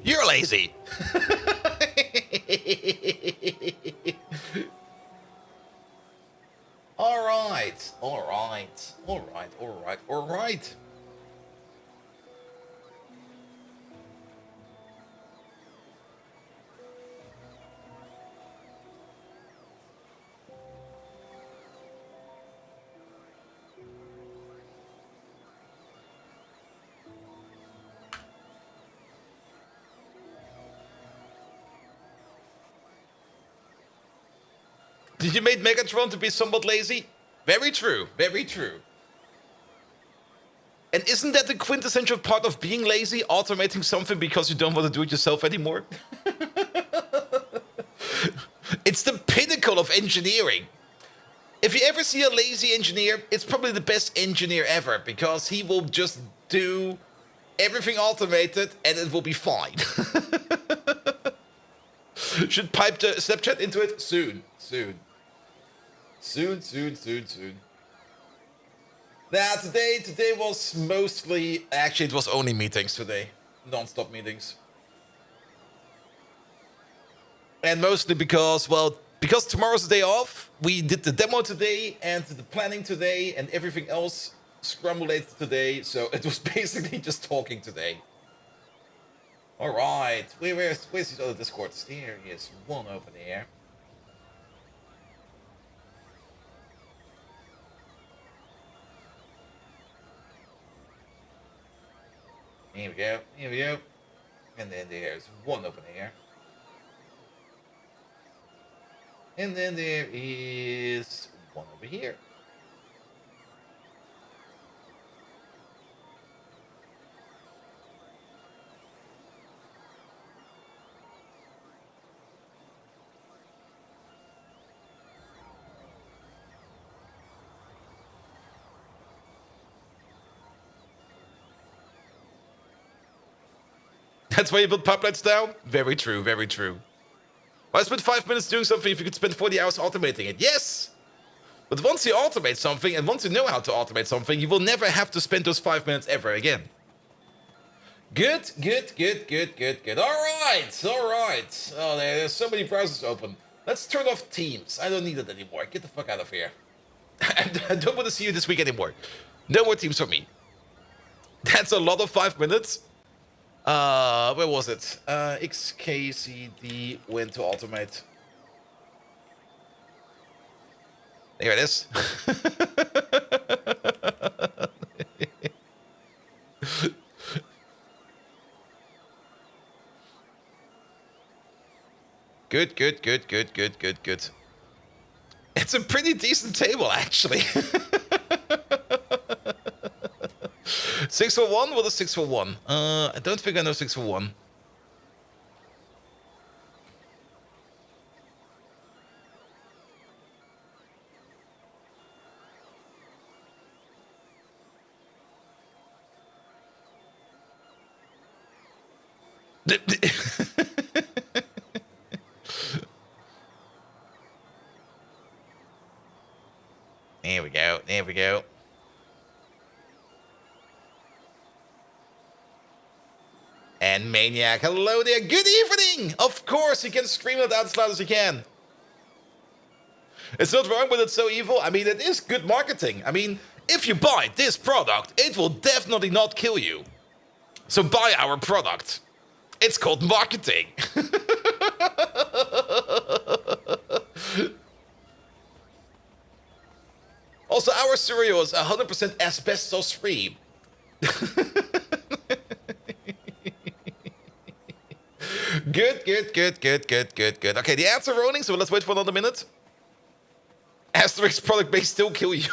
You're lazy. All right, all right, all right, all right, all right. Did you make Megatron to be somewhat lazy? Very true, very true. And isn't that the quintessential part of being lazy? Automating something because you don't want to do it yourself anymore? It's the pinnacle of engineering. If you ever see a lazy engineer, it's probably the best engineer ever because he will just do everything automated and it will be fine. Should pipe the Snapchat into it? Soon. Nah, today was mostly... Actually, it was only meetings today. Non-stop meetings. And mostly because, well, because tomorrow's the day off, we did the demo today and the planning today and everything else Scrum related today. So it was basically just talking today. All right, where's these other Discords? There is one over there. Here we go. And then there's one over there. And then there is one over here. That's why you build pipelines now? Very true, very true. Why spend 5 minutes doing something if you could spend 40 hours automating it? Yes! But once you automate something, and once you know how to automate something, you will never have to spend those 5 minutes ever again. Good. Alright. Oh, there's so many browsers open. Let's turn off Teams. I don't need it anymore. Get the fuck out of here. I don't want to see you this week anymore. No more Teams for me. That's a lot of 5 minutes. Where was it? XKCD when to automate. There it is. Good. It's a pretty decent table, actually. 641? What is 641? I don't think I know 641. There we go. And Maniac, hello there, good evening! Of course, you can scream it out as loud as you can. It's not wrong, but it's so evil. I mean, it is good marketing. I mean, if you buy this product, it will definitely not kill you. So buy our product. It's called marketing. Also, our cereal is 100% asbestos free. Good. Okay, the ads are rolling, so let's wait for another minute. Asterix product may still kill you.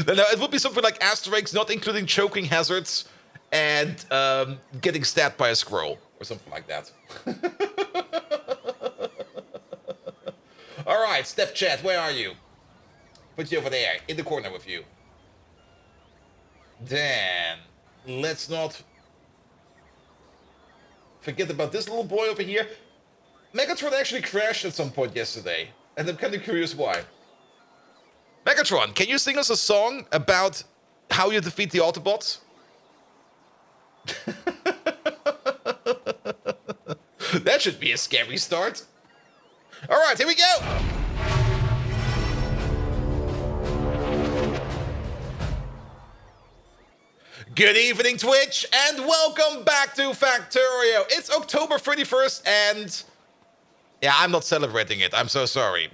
No, it would be something like Asterix not including choking hazards and getting stabbed by a scroll or something like that. All right, Step Chat, where are you? Put you over there, in the corner with you. Then, let's not forget about this little boy over here. Megatron actually crashed at some point yesterday, and I'm kind of curious why. Megatron, can you sing us a song about how you defeat the Autobots? That should be a scary start. All right, here we go. Good evening, Twitch, and welcome back to Factorio. It's October 31st, and yeah, I'm not celebrating it. I'm so sorry.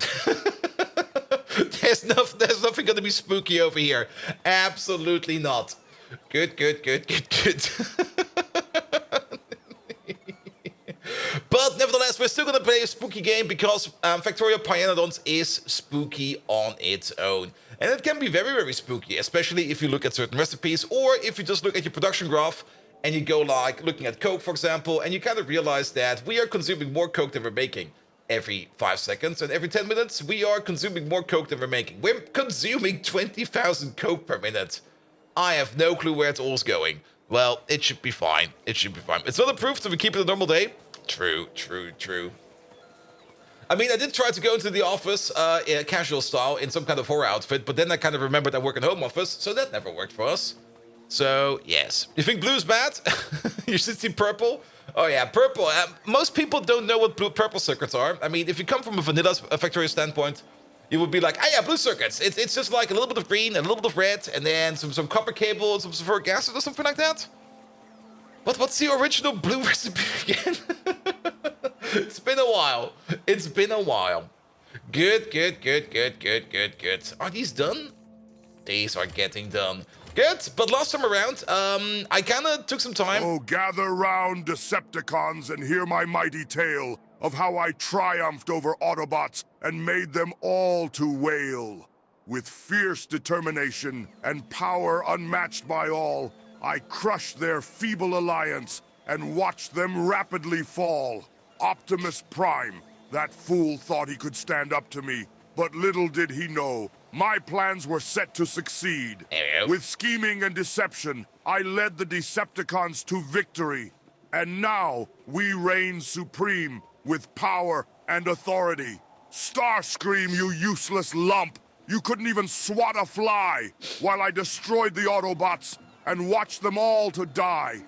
There's nothing gonna be spooky over here. Absolutely not. Good. But nevertheless, we're still gonna play a spooky game because Factorio Pyanodons is spooky on its own. And it can be very, very spooky, especially if you look at certain recipes, or if you just look at your production graph and you go like looking at Coke, for example, and you kind of realize that we are consuming more Coke than we're making every 5 seconds, and every 10 minutes we are consuming more Coke than we're making. We're consuming 20,000 Coke per minute. I have no clue where it's all going. Well, it should be fine. It should be fine. It's not a proof that we keep it a normal day. True. I mean, I did try to go into the office in a casual style in some kind of horror outfit, but then I kind of remembered I work in home office, so that never worked for us. So, yes. You think blue's bad? You should see purple. Oh, yeah, purple. Most people don't know what purple circuits are. I mean, if you come from a vanilla Factorio standpoint, you would be like, oh, yeah, blue circuits. It's just like a little bit of green, and a little bit of red, and then some copper cable, and some sulfuric acid or something like that. But what's the original blue recipe again? It's been a while. Good. Are these done? These are getting done. Good, but last time around, I kind of took some time. Oh, gather round, Decepticons, and hear my mighty tale of how I triumphed over Autobots and made them all to wail. With fierce determination and power unmatched by all, I crushed their feeble alliance and watched them rapidly fall. Optimus Prime, that fool thought he could stand up to me, but little did he know, my plans were set to succeed. With scheming and deception, I led the Decepticons to victory. And now, we reign supreme with power and authority. Starscream, you useless lump! You couldn't even swat a fly, while I destroyed the Autobots and watched them all to die.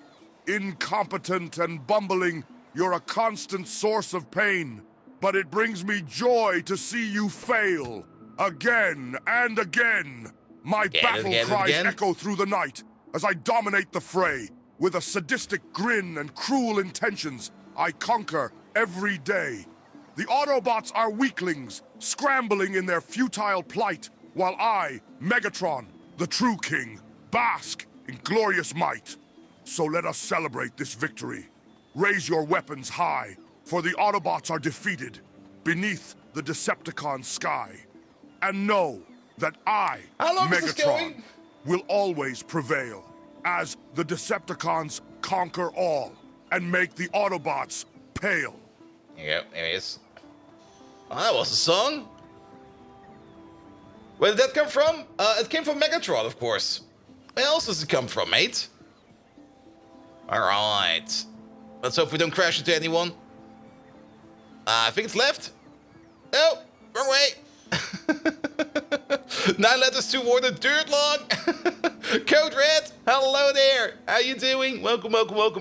Incompetent and bumbling, you're a constant source of pain, but it brings me joy to see you fail. Again and again. My battle cries echo through the night as I dominate the fray. With a sadistic grin and cruel intentions, I conquer every day. The Autobots are weaklings, scrambling in their futile plight, while I, Megatron, the true king, bask in glorious might. So let us celebrate this victory. Raise your weapons high, for the Autobots are defeated beneath the Decepticon sky. And know that I, Megatron, will always prevail, as the Decepticons conquer all and make the Autobots pale. Yep, there he is. Oh, that was a song. Where did that come from? It came from Megatron, of course. Where else does it come from, mate? Alright. Let's hope we don't crash into anyone. I think it's left. Oh, wrong way. 9 letters toward the dirt log. Code Red, hello there. How you doing? Welcome.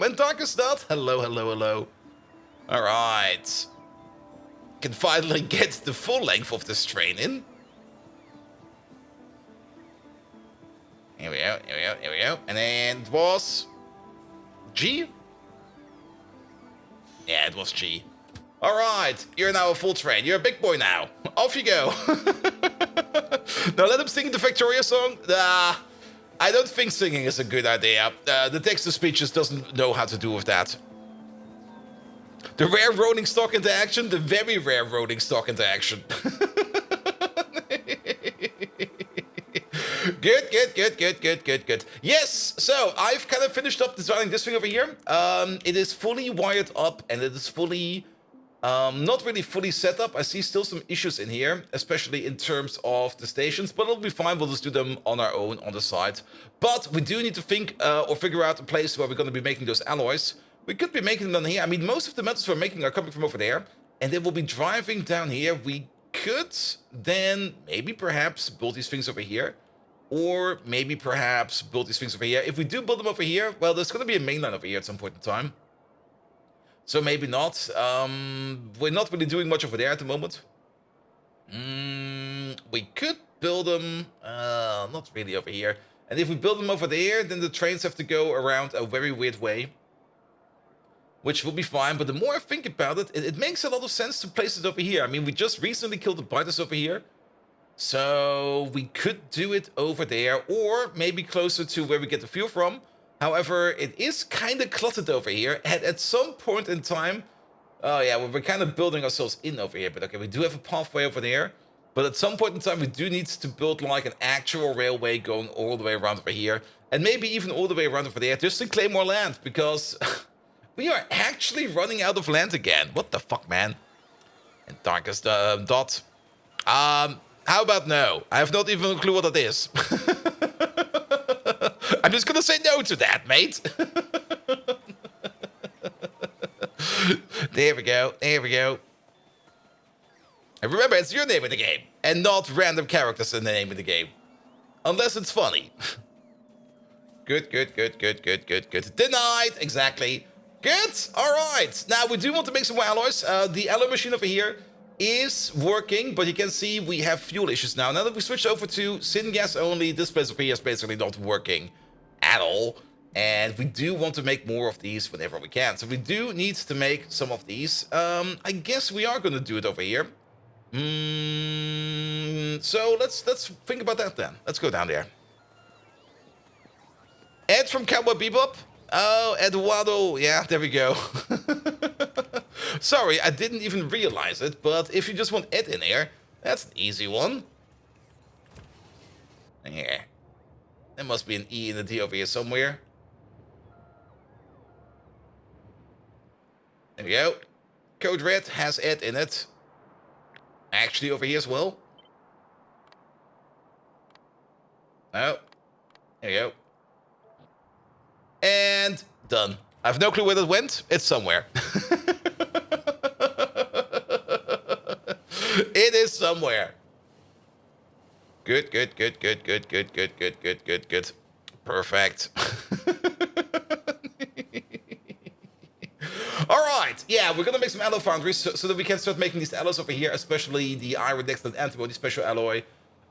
And Darkest Nut, hello. Alright. Can finally get the full length of this train in. Here we go. And then it was G? Yeah, it was G. Alright, you're now a full train. You're a big boy now. Off you go. Now let him sing the Factorio song. I don't think singing is a good idea. The text-to-speech just doesn't know how to do with that. The rare rolling stock into action, the very rare rolling stock into action. Good. Yes, so I've kind of finished up designing this thing over here. It is fully wired up and it is fully, not really fully set up. I see still some issues in here, especially in terms of the stations, but it'll be fine. We'll just do them on our own on the side. But we do need to think or figure out a place where we're going to be making those alloys. We could be making them here. I mean, most of the metals we're making are coming from over there, and they will be driving down here. We could then maybe perhaps build these things over here, or maybe perhaps build these things over here. If we do build them over here, well, there's going to be a main line over here at some point in time. So maybe not. We're not really doing much over there at the moment. We could build them, not really over here. And if we build them over there, then the trains have to go around a very weird way, which will be fine. But the more I think about it, it makes a lot of sense to place it over here. I mean, we just recently killed the biters over here. So we could do it over there, or maybe closer to where we get the fuel from. However, it is kind of cluttered over here. And at some point in time, oh yeah, well, we're kind of building ourselves in over here. But okay, we do have a pathway over there. But at some point in time, we do need to build like an actual railway going all the way around over here. And maybe even all the way around over there, just to claim more land. Because we are actually running out of land again. What the fuck, man? And darkest dot. How about no? I have not even a clue what that is. I'm just gonna say no to that, mate. There we go. There we go. And remember, it's your name in the game, and not random characters in the name of the game. Unless it's funny. Good, good, good, good, good, good, good. Denied, exactly. Good, alright. Now, we do want to make some more alloys. The alloy machine over here is working, but you can see we have fuel issues now. Now that we switched over to syngas only, this place over here is basically not working at all. And we do want to make more of these whenever we can. So we do need to make some of these. I guess we are going to do it over here. So let's think about that then. Let's go down there. Ed from Cowboy Bebop. Oh, Eduardo. Yeah, there we go. Sorry, I didn't even realize it, but if you just want Ed in here, that's an easy one. Here. There must be an E and a D over here somewhere. There we go. Code Red has Ed in it. Actually over here as well. Oh. There we go. And done. I have no clue where that went. It's somewhere. It is somewhere. Good, good, good, good, good, good, good, good, good, good, good. Perfect. Alright, yeah, we're gonna make some alloy foundries so that we can start making these alloys over here, especially the iron next to the antibody special alloy,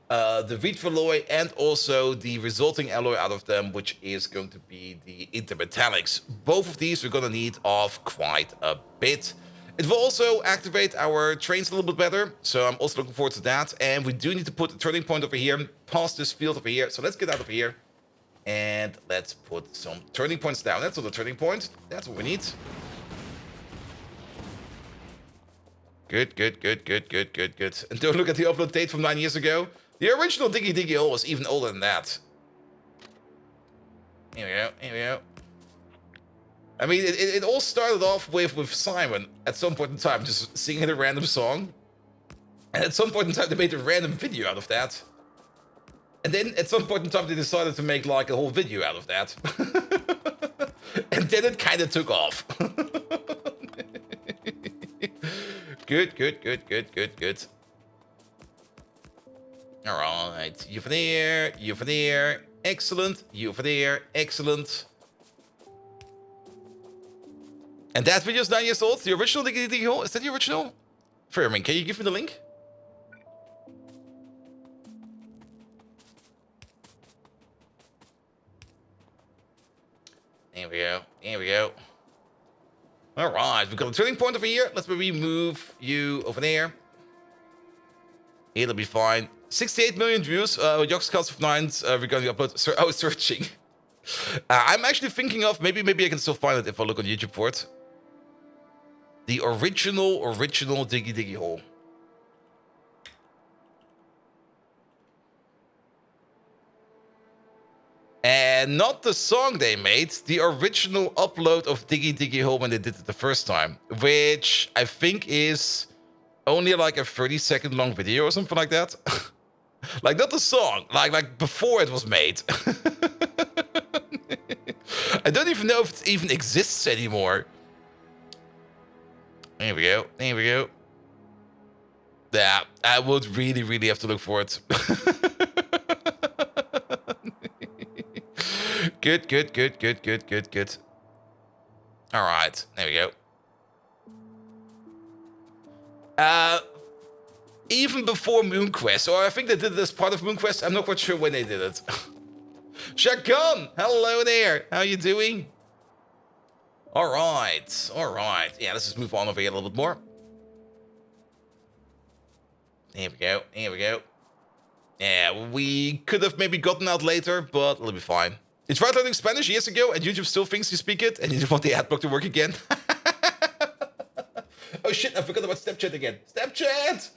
the wheat alloy, and also the resulting alloy out of them, which is going to be the intermetallics. Both of these we're gonna need of quite a bit. It will also activate our trains a little bit better, so I'm also looking forward to that. And we do need to put a turning point over here, past this field over here. So let's get out of here, and let's put some turning points down. That's not a turning point. That's what we need. Good, good, good, good, good, good, good. And don't look at the upload date from 9 years ago. The original Diggy Diggy Hole was even older than that. Here we go, here we go. I mean, it all started off with Simon at some point in time, just singing a random song. And at some point in time, they made a random video out of that. And then at some point in time, they decided to make like a whole video out of that. And then it kind of took off. Good, good, good, good, good, good. All right, you for there, you for there. Excellent, you for there, excellent. And that video is 9 years old. The original Diggy Diggy Hole, is that the original? Firmin, can you give me the link? There we go, there we go. All right, we've got a turning point over here. Let's maybe move you over there. It'll be fine. 68 million views. Yox Cast of Nines regarding the upload. I was searching. I'm actually thinking of maybe I can still find it if I look on YouTube for it. The original Diggy Diggy Hole. And not the song they made, the original upload of Diggy Diggy Hole when they did it the first time, which I think is only like a 30-second long video or something like that. Like not the song, like before it was made. I don't even know if it even exists anymore. There we go, there we go. Yeah, I would really have to look for it. Good, good, good, good, good, good, good. All right, there we go. Even before MoonQuest, or I think they did it as part of MoonQuest. I'm not quite sure when they did it. Shakan, hello there. How you doing? All right, all right. Yeah, let's just move on over here a little bit more. Here we go, here we go. Yeah, we could have maybe gotten out later, but it'll be fine. You tried learning Spanish years ago, and YouTube still thinks you speak it, and you just want the adblock to work again. Oh shit, I forgot about Snapchat again. Snapchat!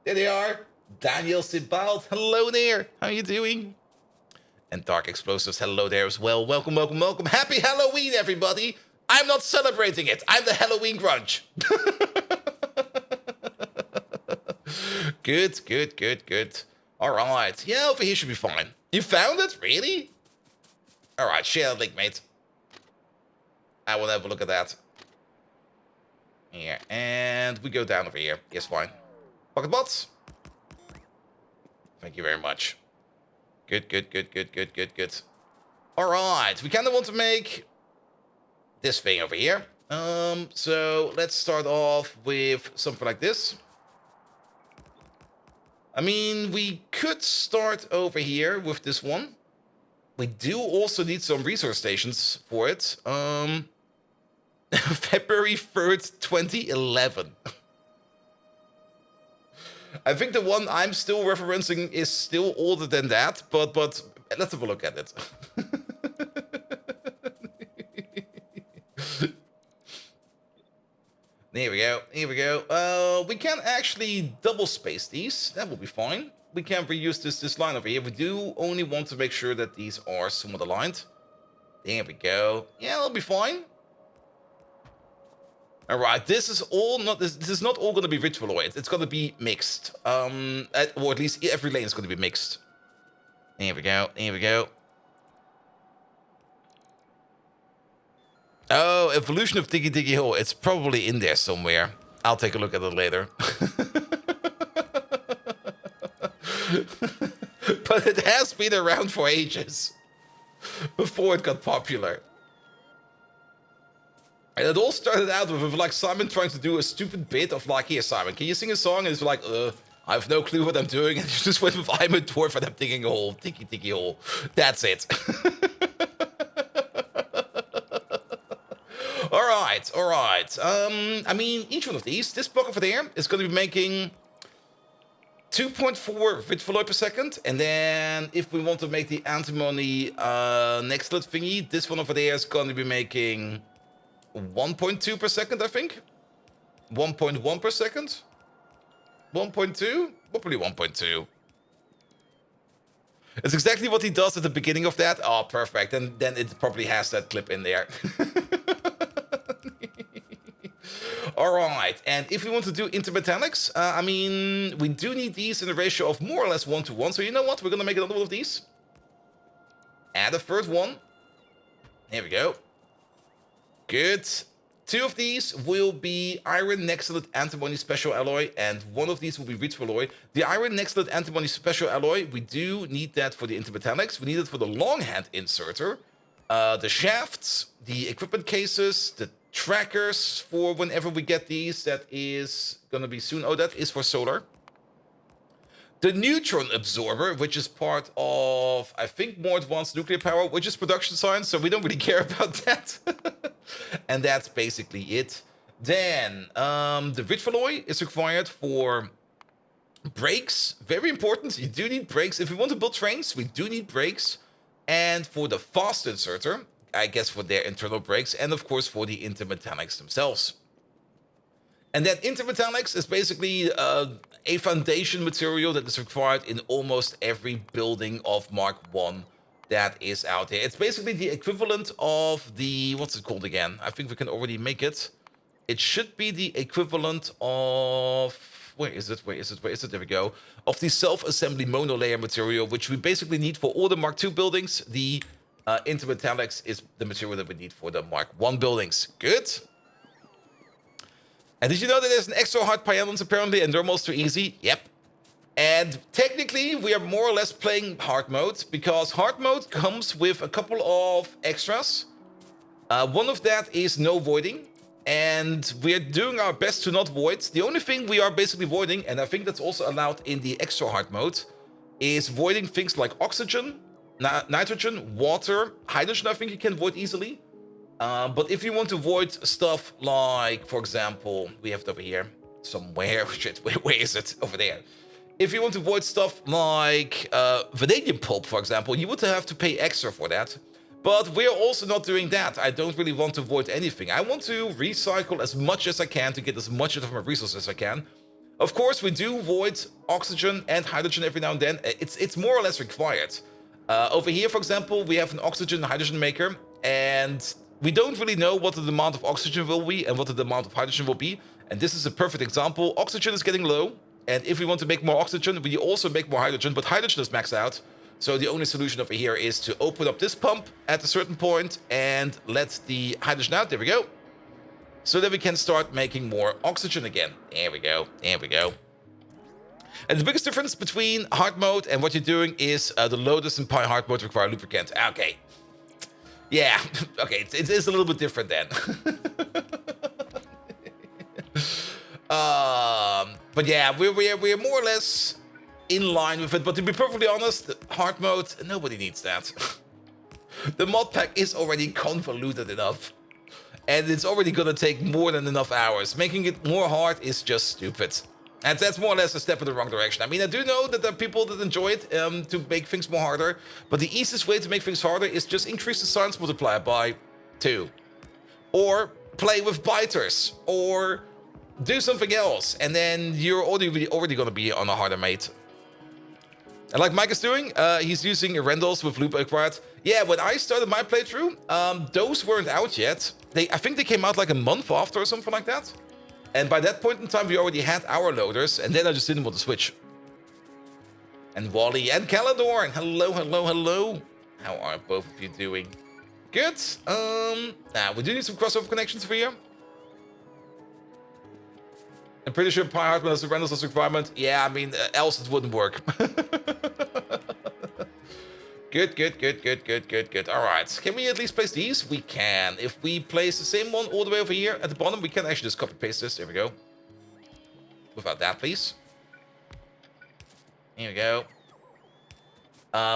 There they are. Daniel Sibald, hello there. How you doing? And Dark Explosives, hello there as well. Welcome, welcome, welcome. Happy Halloween, everybody. I'm not celebrating it. I'm the Halloween grunge. Good, good, good, good. All right. Yeah, over here should be fine. You found it? Really? All right, share the link, mate. I will have a look at that. Here, and we go down over here. Yes, fine. Pocket bots. Thank you very much. Good, good, good, good, good, good, good. All right, we kind of want to make this thing over here. So let's start off with something like this. I mean, we could start over here with this one. We do also need some resource stations for it. February 3rd, 2011. I think the one I'm still referencing is still older than that, but let's have a look at it. Here we go, here we go. We can actually double space these. That will be fine. We can reuse this line over here. We do only want to make sure that these are somewhat aligned. There we go. Yeah, that'll be fine. All right, this is not all going to be ritualoid. It's going to be mixed. Or at least every lane is going to be mixed. Here we go. Here we go. Oh, evolution of Diggy Diggy Hole. It's probably in there somewhere. I'll take a look at it later. But it has been around for ages. Before it got popular. And it all started out with like Simon trying to do a stupid bit of like, here Simon, can you sing a song? And it's like, I have no clue what I'm doing. And you just went with I'm a dwarf and I'm digging a hole. Diggy Diggy Hole. That's it. Alright, alright. I mean, each one of these, this block over there is going to be making 2.4 Vitaloid per second. And then if we want to make the antimony nextlet thingy, this one over there is going to be making 1.2 per second, I think. 1.1 per second. 1.2? Probably 1.2. It's exactly what he does at the beginning of that. Oh, perfect. And then it probably has that clip in there. All right. And if we want to do intermetallics, I mean, we do need these in a ratio of more or less 1 to 1. So you know what? We're going to make another one of these. Add a third one. Here we go. Good. 2 of these will be iron nextlet antimony special alloy, and 1 of these will be ritual alloy. The iron nextlet antimony special alloy, we do need that for the intermetallics. We need it for the long hand inserter, the shafts, the equipment cases, the trackers for whenever we get these. That is going to be soon. Oh, that is for solar. The neutron absorber, which is part of, I think, more advanced nuclear power, which is production science, so we don't really care about that. And that's basically it. Then, the Vitaloy is required for brakes. Very important. You do need brakes. If we want to build trains, we do need brakes. And for the fast inserter, I guess for their internal brakes, and of course for the intermetallics themselves. And that intermetallics is basically a foundation material that is required in almost every building of Mark 1 that is out there. It's basically the equivalent of the, what's it called again? I think we can already make it. It should be the equivalent of, where is it? Where is it? Where is it? There we go. Of the self-assembly monolayer material, which we basically need for all the Mark 2 buildings. The intermetallics is the material that we need for the Mark 1 buildings. Good. And did you know that there's an extra hard Pyanodons apparently, and they're almost too easy? Yep. And technically, we are more or less playing hard mode, because hard mode comes with a couple of extras. One of that is no voiding, and we're doing our best to not void. The only thing we are basically voiding, and I think that's also allowed in the extra hard mode, is voiding things like oxygen, nitrogen, water, hydrogen. I think you can void easily. But if you want to void stuff like, for example, we have it over here somewhere. Shit, where is it? Over there. If you want to void stuff like vanadium pulp, for example, you would have to pay extra for that. But we're also not doing that. I don't really want to void anything. I want to recycle as much as I can to get as much of my resources as I can. Of course, we do void oxygen and hydrogen every now and then. It's more or less required. Over here, for example, we have an oxygen and hydrogen maker, and we don't really know what the demand of oxygen will be and what the demand of hydrogen will be. And this is a perfect example. Oxygen is getting low, and if we want to make more oxygen, we also make more hydrogen, but hydrogen is maxed out. So the only solution over here is to open up this pump at a certain point and let the hydrogen out. There we go. So that we can start making more oxygen again. There we go. There we go. And the biggest difference between hard mode and what you're doing is the Lotus and Pi hard mode require lubricant. Okay. Yeah. Okay. It is a little bit different then. But yeah, we're more or less in line with it. But to be perfectly honest, hard mode, nobody needs that. The mod pack is already convoluted enough. And it's already gonna take more than enough hours. Making it more hard is just stupid. And that's more or less a step in the wrong direction. I mean, I do know that there are people that enjoy it to make things more harder. But the easiest way to make things harder is just increase the science multiplier by 2. Or play with biters. Or do something else. And then you're already gonna be on a harder mate. And like Mike is doing, he's using Rendels with loop acquired. Yeah, when I started my playthrough, those weren't out yet. I think they came out like a month after or something like that. And by that point in time, we already had our loaders, and then I just didn't want to switch. And Wally and Calador, hello, hello, hello. How are both of you doing? Good. Now, we do need some crossover connections for you. I'm pretty sure Pi Hardman has the Rendels as requirement. Yeah, I mean, else it wouldn't work. Good. All right. Can we at least place these? We can. If we place the same one all the way over here at the bottom, we can actually just copy paste this. There we go. Without that, please. Here we go.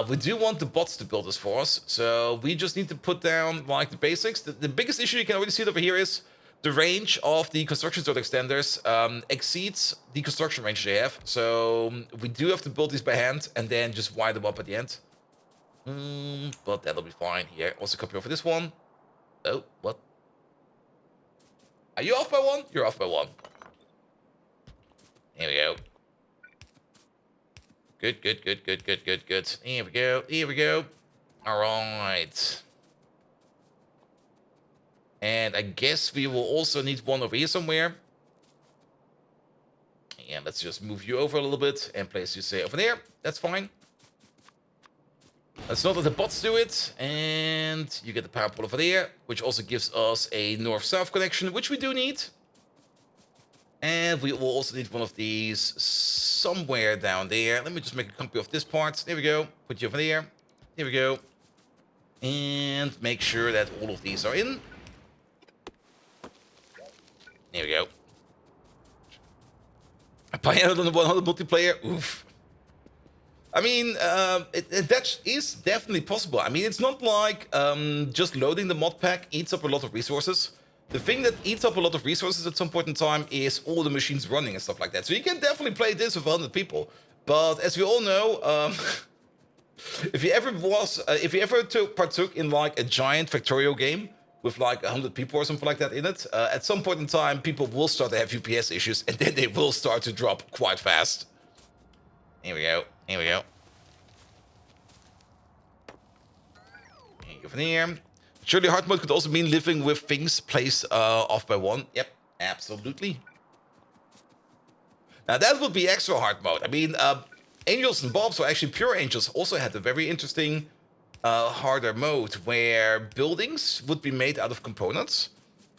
We do want the bots to build this for us, so we just need to put down like the basics. The biggest issue you can already see it over here is the range of the construction zone extenders exceeds the construction range they have. So we do have to build these by hand and then just wire them up at the end. But that'll be fine. Here, also copy over this one. Oh, what? Are you off by 1? You're off by 1. Here we go. Good. Here we go. All right. And I guess we will also need one over here somewhere. And let's just move you over a little bit and place you, say, over there. That's fine. Let's not let the bots do it. And you get the power pole over there, which also gives us a north-south connection, which we do need. And we will also need one of these somewhere down there. Let me just make a copy of this part. There we go. Put you over there. Here we go. And make sure that all of these are in. There we go. Pyanodons 100 multiplayer. Oof. I mean, that is definitely possible. I mean, it's not like just loading the mod pack eats up a lot of resources. The thing that eats up a lot of resources at some point in time is all the machines running and stuff like that. So you can definitely play this with 100 people. But as we all know, if you ever partook in like a giant Factorio game with like 100 people or something like that in it, at some point in time, people will start to have UPS issues, and then they will start to drop quite fast. Here we go. Here we go. Over here. Surely hard mode could also mean living with things placed off by 1. Yep, absolutely. Now that would be extra hard mode. I mean, Angels and Bobs, or actually Pure Angels, also had a very interesting harder mode where buildings would be made out of components.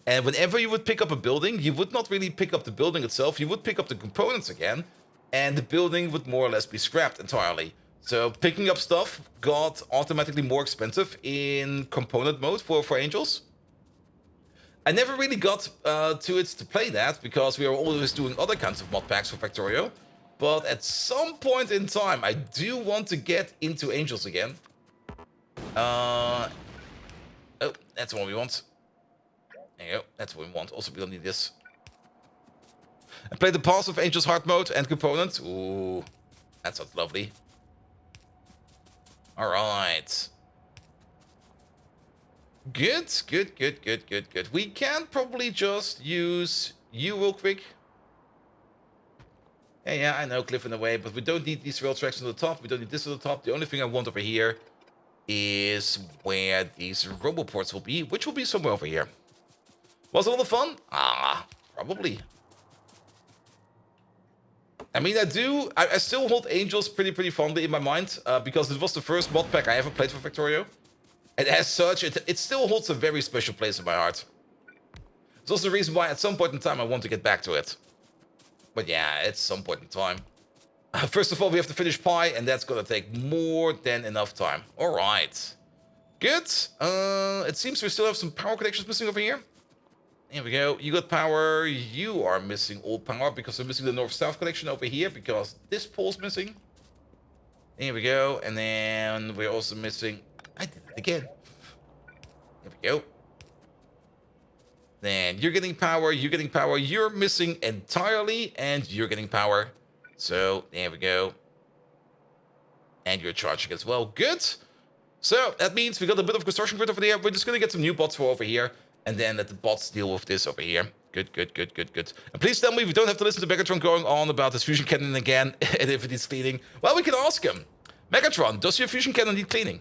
And whenever you would pick up a building, you would not really pick up the building itself. You would pick up the components again. And the building would more or less be scrapped entirely. So picking up stuff got automatically more expensive in component mode for Angels. I never really got to it to play that because we are always doing other kinds of mod packs for Factorio. But at some point in time, I do want to get into Angels again. Oh, that's what we want. There you go. That's what we want. Also, we don't need this. And play the Pulse of Angel's Heart mode and component. Ooh, that sounds lovely. All right. Good, good, good, good, good, good. We can probably just use you real quick. Yeah, I know, cliff in the way, but we don't need these rail tracks on the top. We don't need this on the top. The only thing I want over here is where these roboports will be, which will be somewhere over here. Was it a lot of fun? Probably. I mean, I still hold Angels pretty fondly in my mind, because it was the first mod pack I ever played for Factorio. And as such, it still holds a very special place in my heart. It's also the reason why at some point in time I want to get back to it. But yeah, at some point in time. First of all, we have to finish Pi, and that's gonna take more than enough time. Alright. Good. It seems we still have some power connections missing over here. Here we go. You got power. You are missing all power because we're missing the north-south connection over here because this pole's missing. Here we go. And then we're also missing... I did it again. Here we go. Then you're getting power. You're getting power. You're missing entirely. And you're getting power. So, there we go. And you're charging as well. Good. So, that means we got a bit of construction grid over there. We're just going to get some new bots for over here. And then let the bots deal with this over here. Good, good, good, good, good. And please tell me we don't have to listen to Megatron going on about his fusion cannon again. And if it needs cleaning. Well, we can ask him. Megatron, does your fusion cannon need cleaning?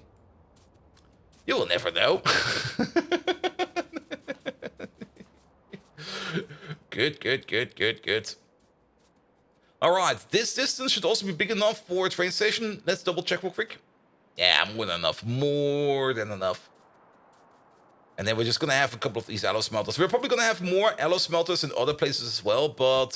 You will never know. Good, good, good, good, good. Alright, this distance should also be big enough for a train station. Let's double check real quick. Yeah, more than enough. More than enough. And then we're just going to have a couple of these alloy smelters. We're probably going to have more alloy smelters in other places as well. But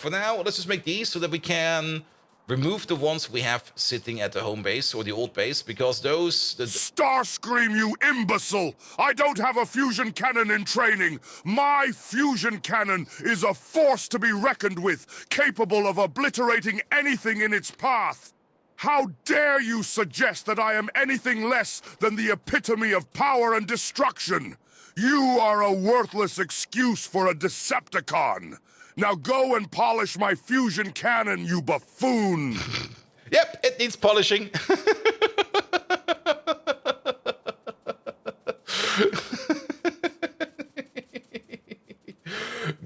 for now, let's just make these so that we can remove the ones we have sitting at the home base or the old base. Because those... Starscream, you imbecile! I don't have a fusion cannon in training. My fusion cannon is a force to be reckoned with, capable of obliterating anything in its path. How dare you suggest that I am anything less than the epitome of power and destruction? You are a worthless excuse for a Decepticon. Now go and polish my fusion cannon, you buffoon! Yep, it needs polishing.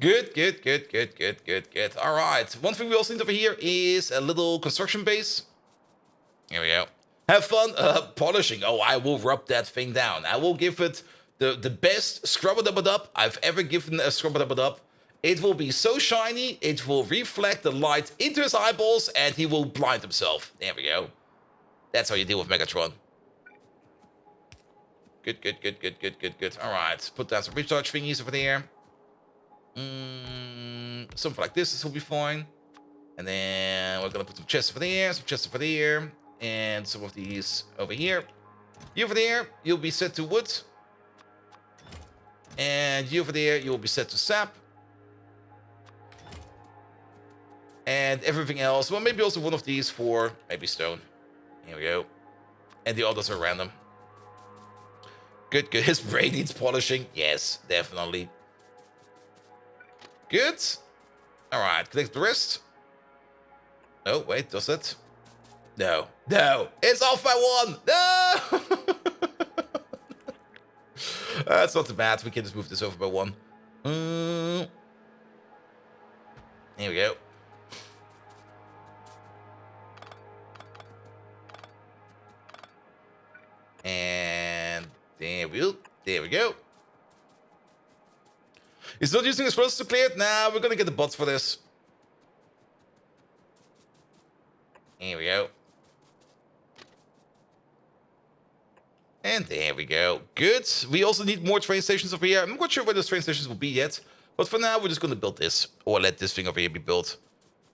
Good, good, good, good, good, good, good. All right. One thing we also need over here is a little construction base. Here we go. Have fun polishing. Oh, I will rub that thing down. I will give it the best scrub-a-dub-a-dub I've ever given a scrub-a-dub-a-dub. It will be so shiny, it will reflect the light into his eyeballs, and he will blind himself. There we go. That's how you deal with Megatron. Good, good, good, good, good, good, good. All right. Put down some recharge thingies over there. Something like this will be fine. And then we're going to put some chests over there, some chests over there. And some of these over here. You over there, you'll be set to wood. And you over there, you'll be set to sap. And everything else, well, maybe also one of these for maybe stone. Here we go. And the others are random. Good, good. His brain needs polishing. Yes, definitely. Good. All right, click the rest. Oh, wait, does it? No. No. It's off by one. No. That's not too bad. We can just move this over by one. Here we go. And there we go. He's not using explosives to clear it. Nah, we're gonna get the bots for this. Here we go. And there we go. Good. We also need more train stations over here. I'm not sure where those train stations will be yet. But for now, we're just going to build this. Or let this thing over here be built.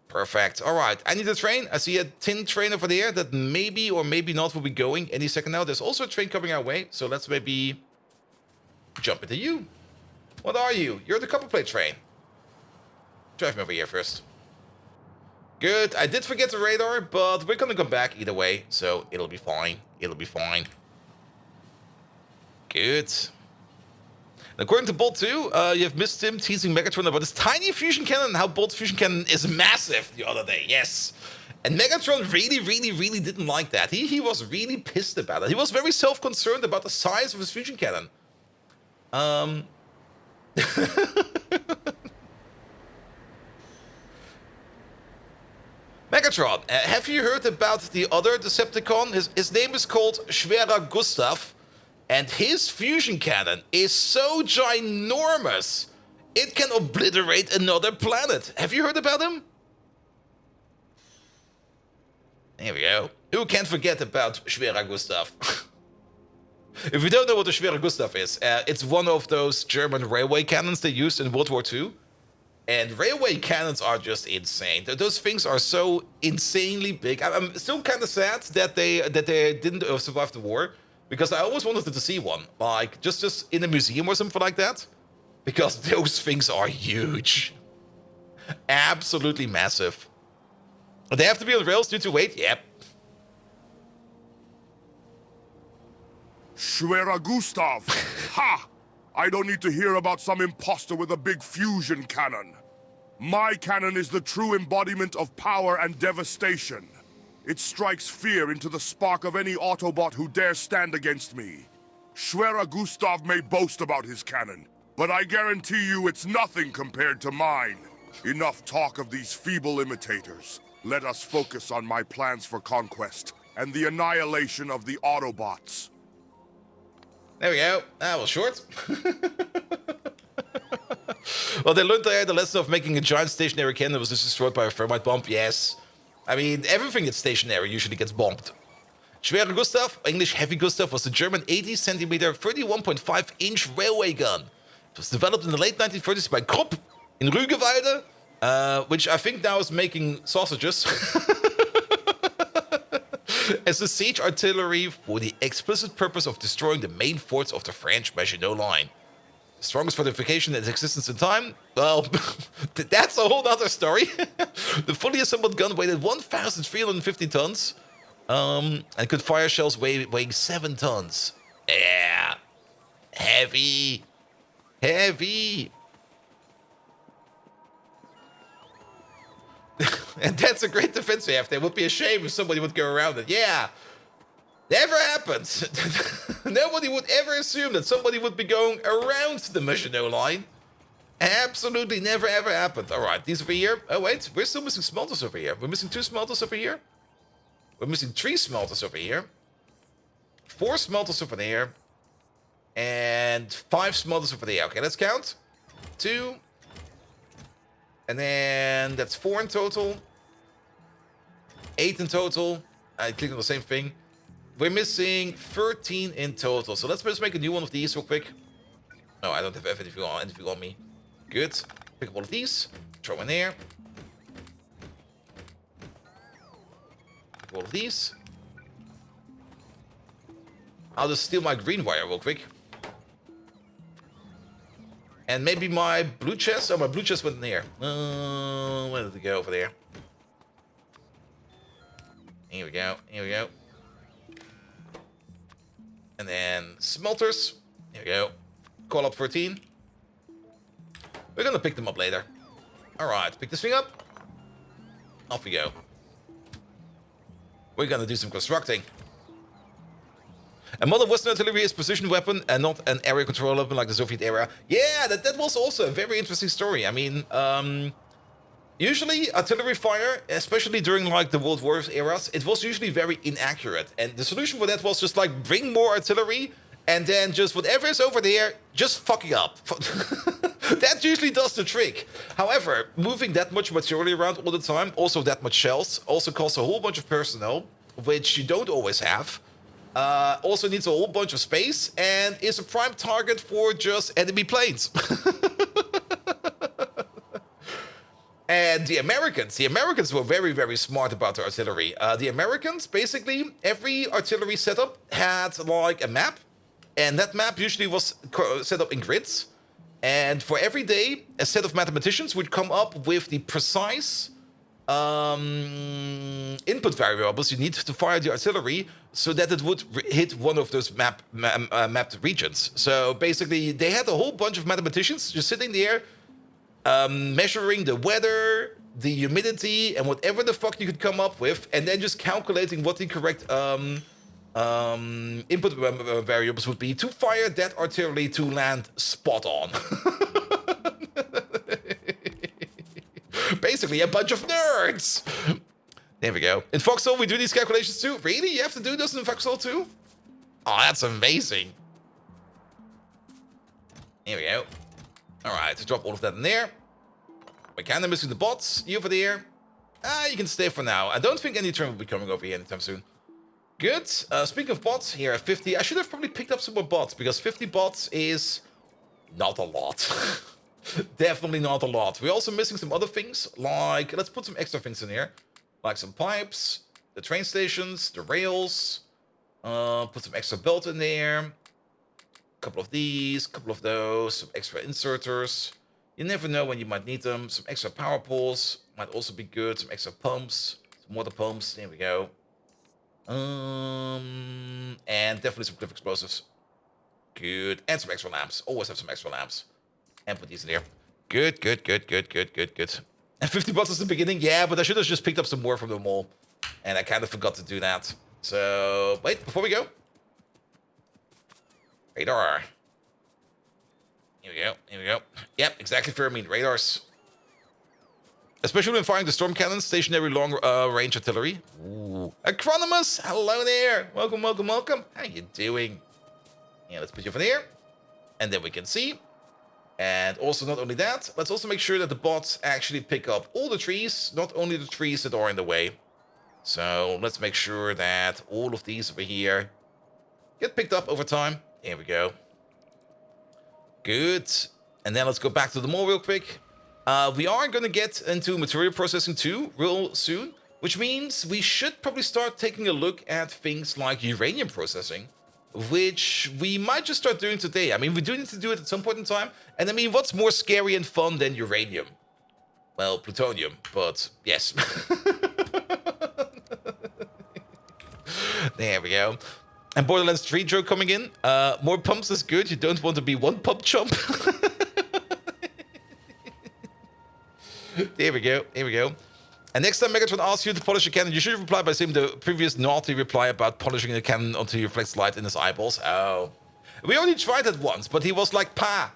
Perfect. All right. I need a train. I see a tin train over there that maybe or maybe not will be going any second now. There's also a train coming our way. So let's maybe jump into you. What are you? You're the copper plate train. Drive me over here first. Good. I did forget the radar, but we're gonna come back either way, so it'll be fine. It'll be fine. Good. According to Bolt 2, you have missed him teasing Megatron about his tiny fusion cannon and how Bolt's fusion cannon is massive the other day. Yes. And Megatron really didn't like that. He was really pissed about it. He was very self-concerned about the size of his fusion cannon. Megatron, have you heard about the other Decepticon? His name is called Schwerer Gustav, and his fusion cannon is so ginormous, it can obliterate another planet. Have you heard about him? There we go. Who can't forget about Schwerer Gustav? If you don't know what the Schwerer Gustav is, it's one of those German railway cannons they used in World War II. And railway cannons are just insane. Those things are so insanely big. I'm still kind of sad that they didn't survive the war, because I always wanted to see one, like just in a museum or something like that, because those things are huge, absolutely massive. They have to be on rails due to weight. Yep. Schwerer Gustav! Ha! I don't need to hear about some imposter with a big fusion cannon. My cannon is the true embodiment of power and devastation. It strikes fear into the spark of any Autobot who dares stand against me. Schwerer Gustav may boast about his cannon, but I guarantee you it's nothing compared to mine. Enough talk of these feeble imitators. Let us focus on my plans for conquest and the annihilation of the Autobots. There we go. That was short. Well, they learned the lesson of making a giant stationary cannon that was just destroyed by a thermite bomb. Yes. I mean, everything that's stationary usually gets bombed. Schwerer Gustav, English Heavy Gustav, was a German 80cm, 31.5-inch railway gun. It was developed in the late 1930s by Krupp in Rügewalde, which I think now is making sausages. As a siege artillery for the explicit purpose of destroying the main forts of the French Maginot Line. The strongest fortification in existence in time? Well, that's a whole other story. The fully assembled gun weighed 1,350 tons and could fire shells weighing 7 tons. Yeah. Heavy. Heavy. And that's a great defense we have there. It would be a shame if somebody would go around it. Yeah. Never happens. Nobody would ever assume that somebody would be going around the Maginot Line. Absolutely never ever happened. Alright, these over here. Oh wait, we're still missing smelters over here. We're missing 2 smelters over here. We're missing 3 smelters over here. 4 smelters over there. And 5 smelters over there. Okay, let's count. 2. And then that's 4 in total. 8 in total. I clicked on the same thing. We're missing 13 in total. So let's just make a new one of these real quick. No, I don't have anything on me. Good. Pick up all of these. Throw in there. Pick up all of these. I'll just steal my green wire real quick. And maybe my blue chest. Oh, my blue chest went in there. Where did it go over there? Here we go. Here we go. And then smelters. Here we go. Call up 13. We're gonna pick them up later. Alright, pick this thing up. Off we go. We're gonna do some constructing. A modern Western artillery is a precision weapon and not an area control weapon like the Soviet era. Yeah, that was also a very interesting story. I mean, usually artillery fire, especially during like the World War eras, it was usually very inaccurate. And the solution for that was just like bring more artillery and then just whatever is over there, just fuck it up. That usually does the trick. However, moving that much material around all the time, also that much shells, also costs a whole bunch of personnel, which you don't always have. Also needs a whole bunch of space and is a prime target for just enemy planes. And the Americans were very, very smart about their artillery. The Americans, basically, every artillery setup had like a map, and that map usually was set up in grids. And for every day, a set of mathematicians would come up with the precise input variables you need to fire the artillery so that it would hit one of those mapped regions. So basically, they had a whole bunch of mathematicians just sitting there measuring the weather, the humidity, and whatever the fuck you could come up with, and then just calculating what the correct input variables would be to fire that artillery to land spot on. Basically, a bunch of nerds. There we go. In Foxhole, we do these calculations too. Really? You have to do this in Foxhole too? Oh, that's amazing. Here we go. All right, to drop all of that in there. We're kind of missing the bots. You over there. You can stay for now. I don't think any turn will be coming over here anytime soon. Good. Speaking of bots, here at 50, I should have probably picked up some more bots because 50 bots is not a lot. Definitely not a lot. We're also missing some other things, like, let's put some extra things in here. Like some pipes, the train stations, the rails. Put some extra belt in there. Couple of these, couple of those, some extra inserters. You never know when you might need them. Some extra power poles might also be good. Some extra pumps, some water pumps. There we go. And definitely some cliff explosives. Good. And some extra lamps. Always have some extra lamps. And put these in there. Good, good, good, good, good, good, good. And 50 bucks is the beginning. Yeah, but I should have just picked up some more from the mall. And I kind of forgot to do that. So, wait, before we go. Radar. Here we go. Here we go. Yep, exactly for me. Radars. Especially when firing the storm cannons, stationary long range artillery. Ooh. Acronymus, hello there. Welcome, welcome, welcome. How you doing? Yeah, let's put you over there. And then we can see. And also, not only that, let's also make sure that the bots actually pick up all the trees, not only the trees that are in the way. So let's make sure that all of these over here get picked up over time. Here we go. Good. And then let's go back to the mall real quick. We are going to get into material processing too real soon, which means we should probably start taking a look at things like uranium processing, which we might just start doing today. I mean, we do need to do it at some point in time. And I mean, what's more scary and fun than uranium? Well, plutonium, but yes. There we go. And Borderlands 3 joke coming in. More pumps is good. You don't want to be one pump chump. There we go. Here we go. And next time Megatron asks you to polish a cannon, you should reply by saying the previous naughty reply about polishing the cannon until you reflects light in his eyeballs. Oh. We only tried that once, but he was like, "Pa."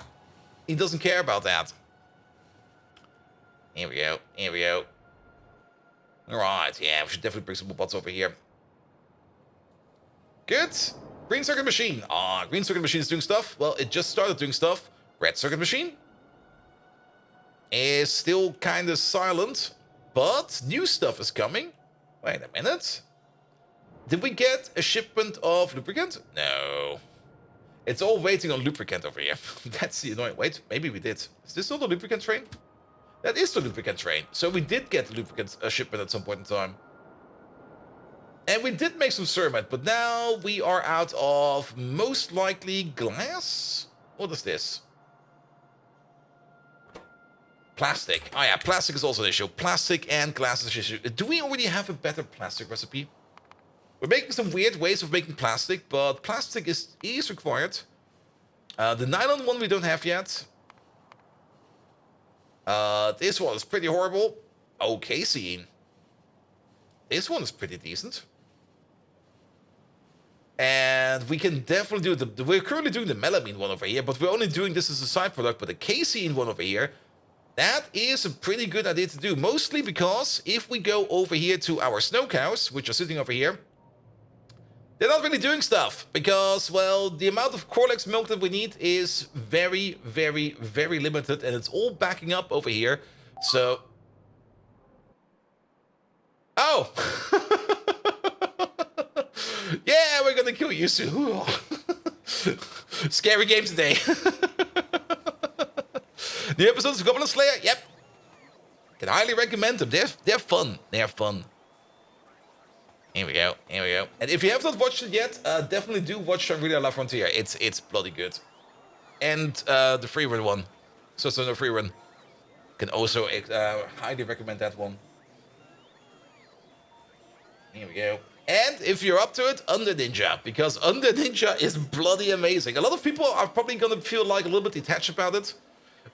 He doesn't care about that. Here we go. Here we go. Alright, yeah, we should definitely bring some more bots over here. Good. Green circuit machine. Green circuit machine is doing stuff. Well, it just started doing stuff. Red circuit machine is still kind of silent, but new stuff is coming. Wait a minute. Did we get a shipment of lubricant? No. It's all waiting on lubricant over here. That's the annoying. Wait, maybe we did. Is this not the lubricant train? That is the lubricant train. So we did get the lubricant shipment at some point in time. And we did make some cermet, but now we are out of most likely glass? What is this? Plastic. Oh yeah, plastic is also an issue. Plastic and glass is an issue. Do we already have a better plastic recipe? We're making some weird ways of making plastic, but plastic is required. The nylon one we don't have yet. This one is pretty horrible. Oh, casein. This one is pretty decent. And we can definitely do we're currently doing the melamine one over here, but we're only doing this as a side product. But the casein one over here, that is a pretty good idea to do. Mostly because if we go over here to our snow cows, which are sitting over here, they're not really doing stuff because, well, the amount of Corlex milk that we need is very, very, very limited, and it's all backing up over here. So, oh, yeah, we're gonna kill you soon. Scary game today. The episodes of Goblin Slayer, yep, can highly recommend them. They're fun. They're fun. Here we go. Here we go. And if you have not watched it yet, definitely do watch Shangri-La La Frontier. It's bloody good. And the free one. So it's a free run. Can also highly recommend that one. Here we go. And if you're up to it, Under Ninja, because Under Ninja is bloody amazing. A lot of people are probably gonna feel like a little bit detached about it,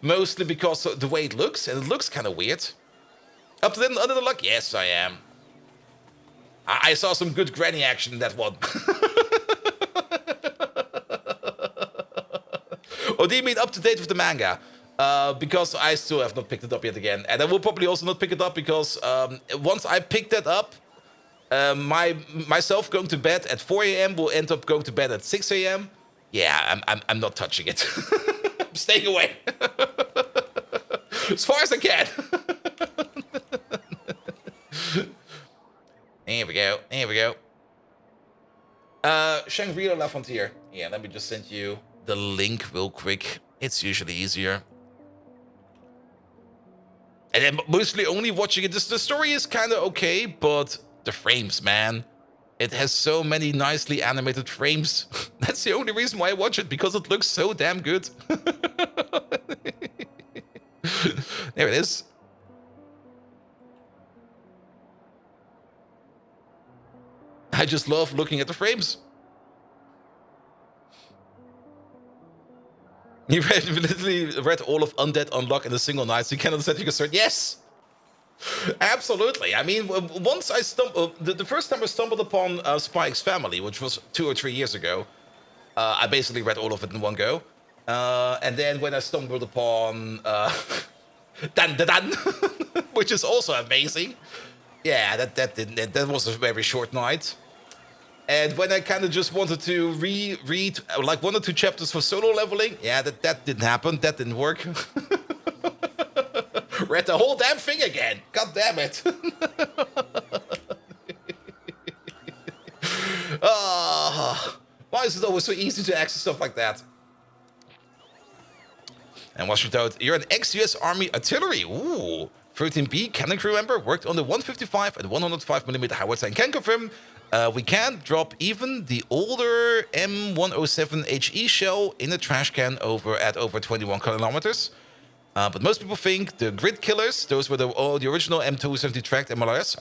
mostly because of the way it looks, and it looks kind of weird. Up to then, Under the Luck, yes, I am. I saw some good granny action in that one. Or do you mean up to date with the manga? Because I still have not picked it up yet again, and I will probably also not pick it up because once I pick that up, myself going to bed at 4 a.m. will end up going to bed at 6 a.m. Yeah, I'm not touching it. I'm staying away as far as I can. Here we go. Here we go. Shangri-La La Frontier. Yeah, let me just send you the link real quick. It's usually easier. And then mostly only watching it. The story is kind of okay, but the frames, man. It has so many nicely animated frames. That's the only reason why I watch it, because it looks so damn good. There it is. I just love looking at the frames. You literally read all of Undead Unlock in a single night, so you can understand you can start. Yes! Absolutely. I mean, once I stumbled... The first time I stumbled upon Spy X Family, which was 2 or 3 years ago, I basically read all of it in one go. And then when I stumbled upon... Dan Da Dan, which is also amazing. Yeah, that was a very short night. And when I kind of just wanted to reread like 1 or 2 chapters for solo leveling, yeah, that didn't happen. That didn't work. Read the whole damn thing again. God damn it. Why is it always so easy to access stuff like that? And Washington, you're an ex-US Army artillery. Ooh. 13B cannon crew member, worked on the 155 and 105mm howitzer, and can confirm we can drop even the older M107HE shell in a trash can at over 21 kilometers. But most people think the grid killers, those were the original M270 tracked MLRS.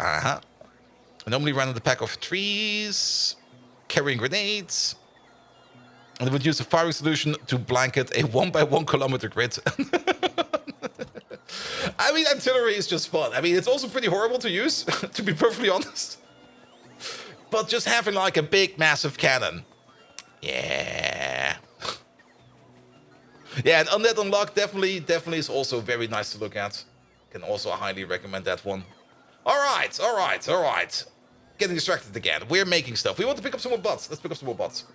Normally ran in the pack of trees, carrying grenades. And they would use a firing solution to blanket a 1 by 1 kilometer grid. I mean, artillery is just fun. I mean, it's also pretty horrible to use, to be perfectly honest. But just having like a big, massive cannon. Yeah. Yeah, and Undead Unlock definitely is also very nice to look at. Can also highly recommend that one. Alright. Getting distracted again. We're making stuff. We want to pick up some more bots. Let's pick up some more bots.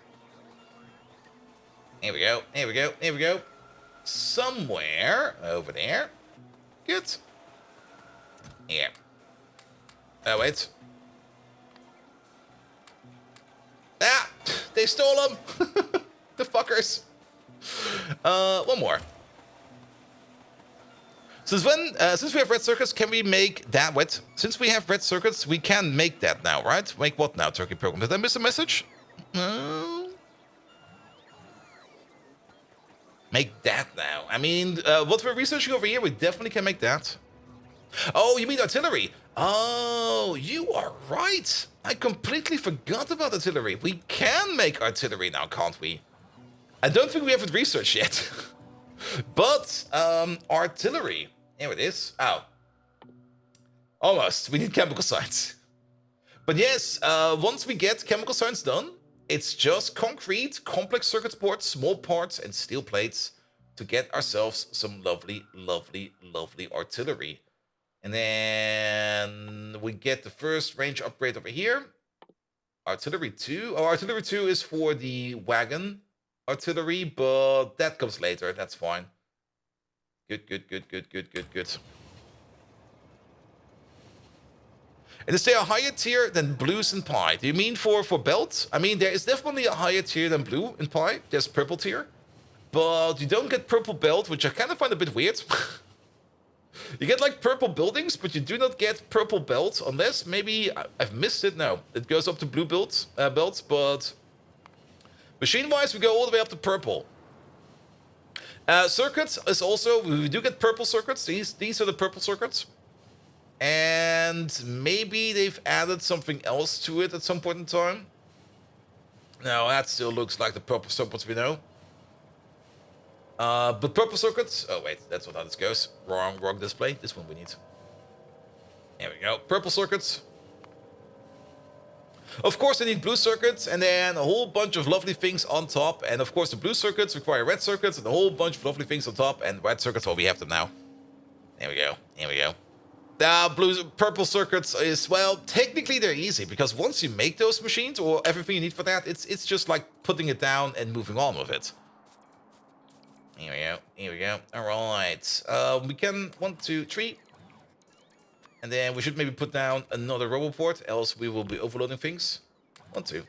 Here we go. Somewhere over there. Good. Here. Oh, wait. Ah! They stole them! The fuckers. One more. Since we have red circuits, can we make that? Wait. Since we have red circuits, we can make that now, right? Make what now, Turkey Program? Did I miss a message? Make that now. I mean, what we're researching over here, we definitely can make that. Oh, you mean artillery? Oh, you are right. I completely forgot about artillery. We can make artillery now, can't we? I don't think we have it researched yet. But, artillery. Here it is. Oh. Almost. We need chemical science. But yes, once we get chemical science done, it's just concrete, complex circuit boards, small parts, and steel plates to get ourselves some lovely, lovely, lovely artillery. And then we get the first range upgrade over here. Artillery 2. Oh, Artillery 2 is for the wagon artillery, but that comes later. That's fine. Good. And is there a higher tier than blues and pie? Do you mean for belt? I mean, there is definitely a higher tier than blue and pie. There's purple tier. But you don't get purple belt, which I kind of find a bit weird. You get like purple buildings, but you do not get purple belts unless maybe I've missed it. No, it goes up to blue belts, but machine-wise, we go all the way up to purple. Circuits is also, we do get purple circuits. These are the purple circuits. And maybe they've added something else to it at some point in time. No, that still looks like the purple circuits we know. But purple circuits... Oh, wait, that's not how this goes. Wrong display. This one we need. There we go. Purple circuits. Of course, they need blue circuits, and then a whole bunch of lovely things on top. And of course, the blue circuits require red circuits, and a whole bunch of lovely things on top. And red circuits, well, we have them now. There we go. There we go. Purple circuits is, well, technically they're easy, because once you make those machines, or everything you need for that, it's just like putting it down and moving on with it. Here we go. Here we go. All right. We can 1, 2, 3. And then we should maybe put down another roboport, else we will be overloading things. 1, 2.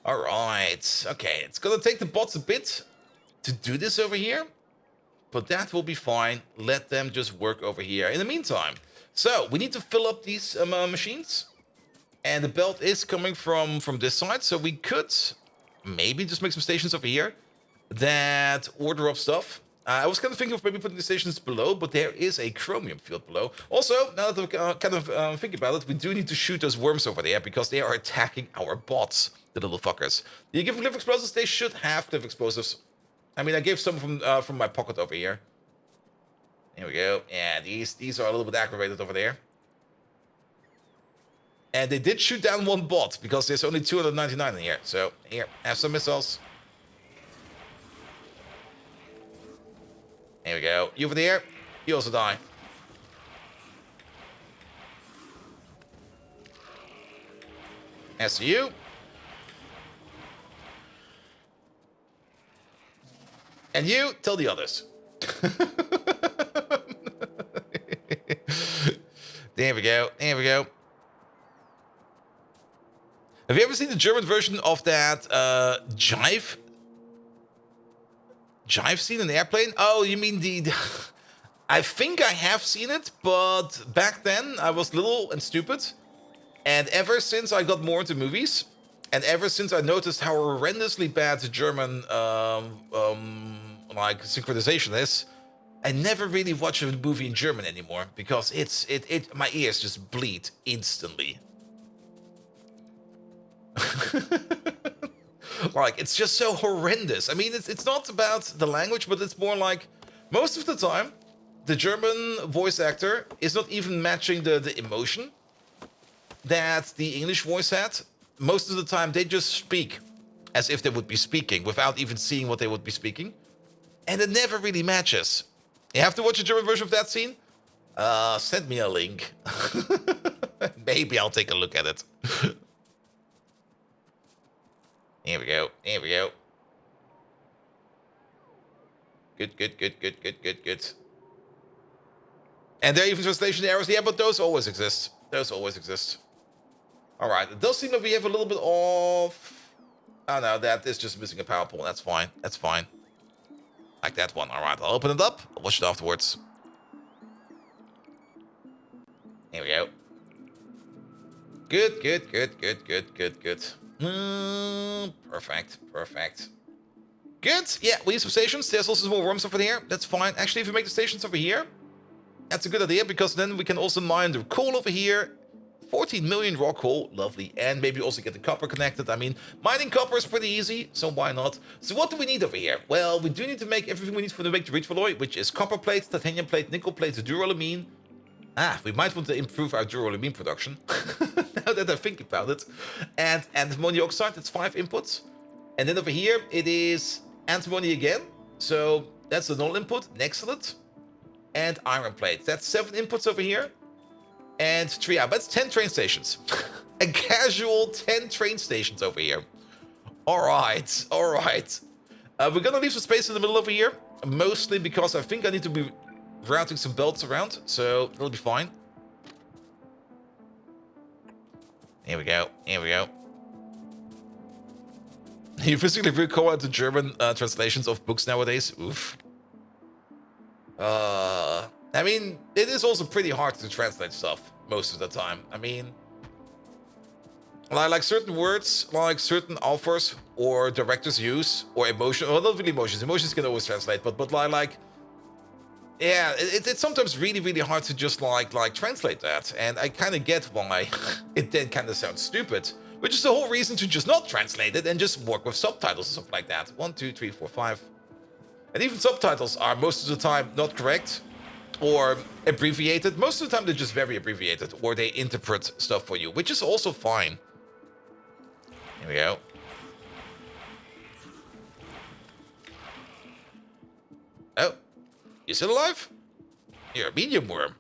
All right. Okay, it's gonna take the bots a bit to do this over here, but that will be fine. Let them just work over here in the meantime. So we need to fill up these machines, and the belt is coming from this side, so we could maybe just make some stations over here that order up stuff. I was kind of thinking of maybe putting the stations below, but there is a chromium field below. Also, now that I'm kind of thinking about it, we do need to shoot those worms over there, because they are attacking our bots, the little fuckers. Do you give them cliff explosives? They should have cliff explosives. I mean, I gave some from my pocket over here. Here we go. Yeah, these are a little bit aggravated over there. And they did shoot down one bot, because there's only 299 in here. So, here, have some missiles. There we go. You over there, you also die. As to you. And you, tell the others. There we go. There we go. Have you ever seen the German version of that jive scene in the airplane? Oh, you mean the... I think I have seen it, but back then I was little and stupid. And ever since I got more into movies, and ever since I noticed how horrendously bad the German like synchronization is, I never really watch a movie in German anymore, because my ears just bleed instantly. Like, it's just so horrendous. I mean, it's not about the language, but it's more like, most of the time, the German voice actor is not even matching the emotion that the English voice had. Most of the time, they just speak as if they would be speaking, without even seeing what they would be speaking. And it never really matches. You have to watch a German version of that scene? Send me a link. Maybe I'll take a look at it. Here we go. Here we go. Good, good, good, good, good, good, good. And there are even translation errors. Yeah, but those always exist. Those always exist. All right. It does seem that we have a little bit of... Oh, no, that is just missing a power pole. That's fine. That's fine. Like that one. All right. I'll open it up. I'll watch it afterwards. Here we go. Good, good, good, good, good, good, good. Perfect, perfect. Good. Yeah, we need some stations. There's also some more worms over here. That's fine. Actually, if we make the stations over here, that's a good idea, because then we can also mine the coal over here. 14 million raw coal. Lovely. And maybe also get the copper connected. I mean, mining copper is pretty easy, so why not? So what do we need over here? Well, we do need to make everything we need to make the rich alloy, which is copper plate, titanium plate, nickel plate, duralumin. We might want to improve our duralumin production. Now that I think about it. And antimony oxide, that's 5 inputs. And then over here, it is antimony again. So that's the null input. Excellent. And iron plate. That's 7 inputs over here. And 3 out. That's 10 train stations. A casual 10 train stations over here. All right. All right. We're going to leave some space in the middle over here. Mostly because I think I need to be routing some belts around. So it'll be fine. Here we go. Here we go. You physically recall into German translations of books nowadays? Oof. I mean, it is also pretty hard to translate stuff most of the time. I mean, Like certain words, like certain offers or directors use, or emotion, well, not really emotions. Emotions can always translate, but like yeah, it's sometimes really, really hard to just like translate that, and I kind of get why it then kind of sounds stupid, which is the whole reason to just not translate it and just work with subtitles and stuff like that. 1, 2, 3, 4, 5, and even subtitles are most of the time not correct or abbreviated. Most of the time they're just very abbreviated, or they interpret stuff for you, which is also fine. Here we go. Oh, you still alive? You're a medium worm.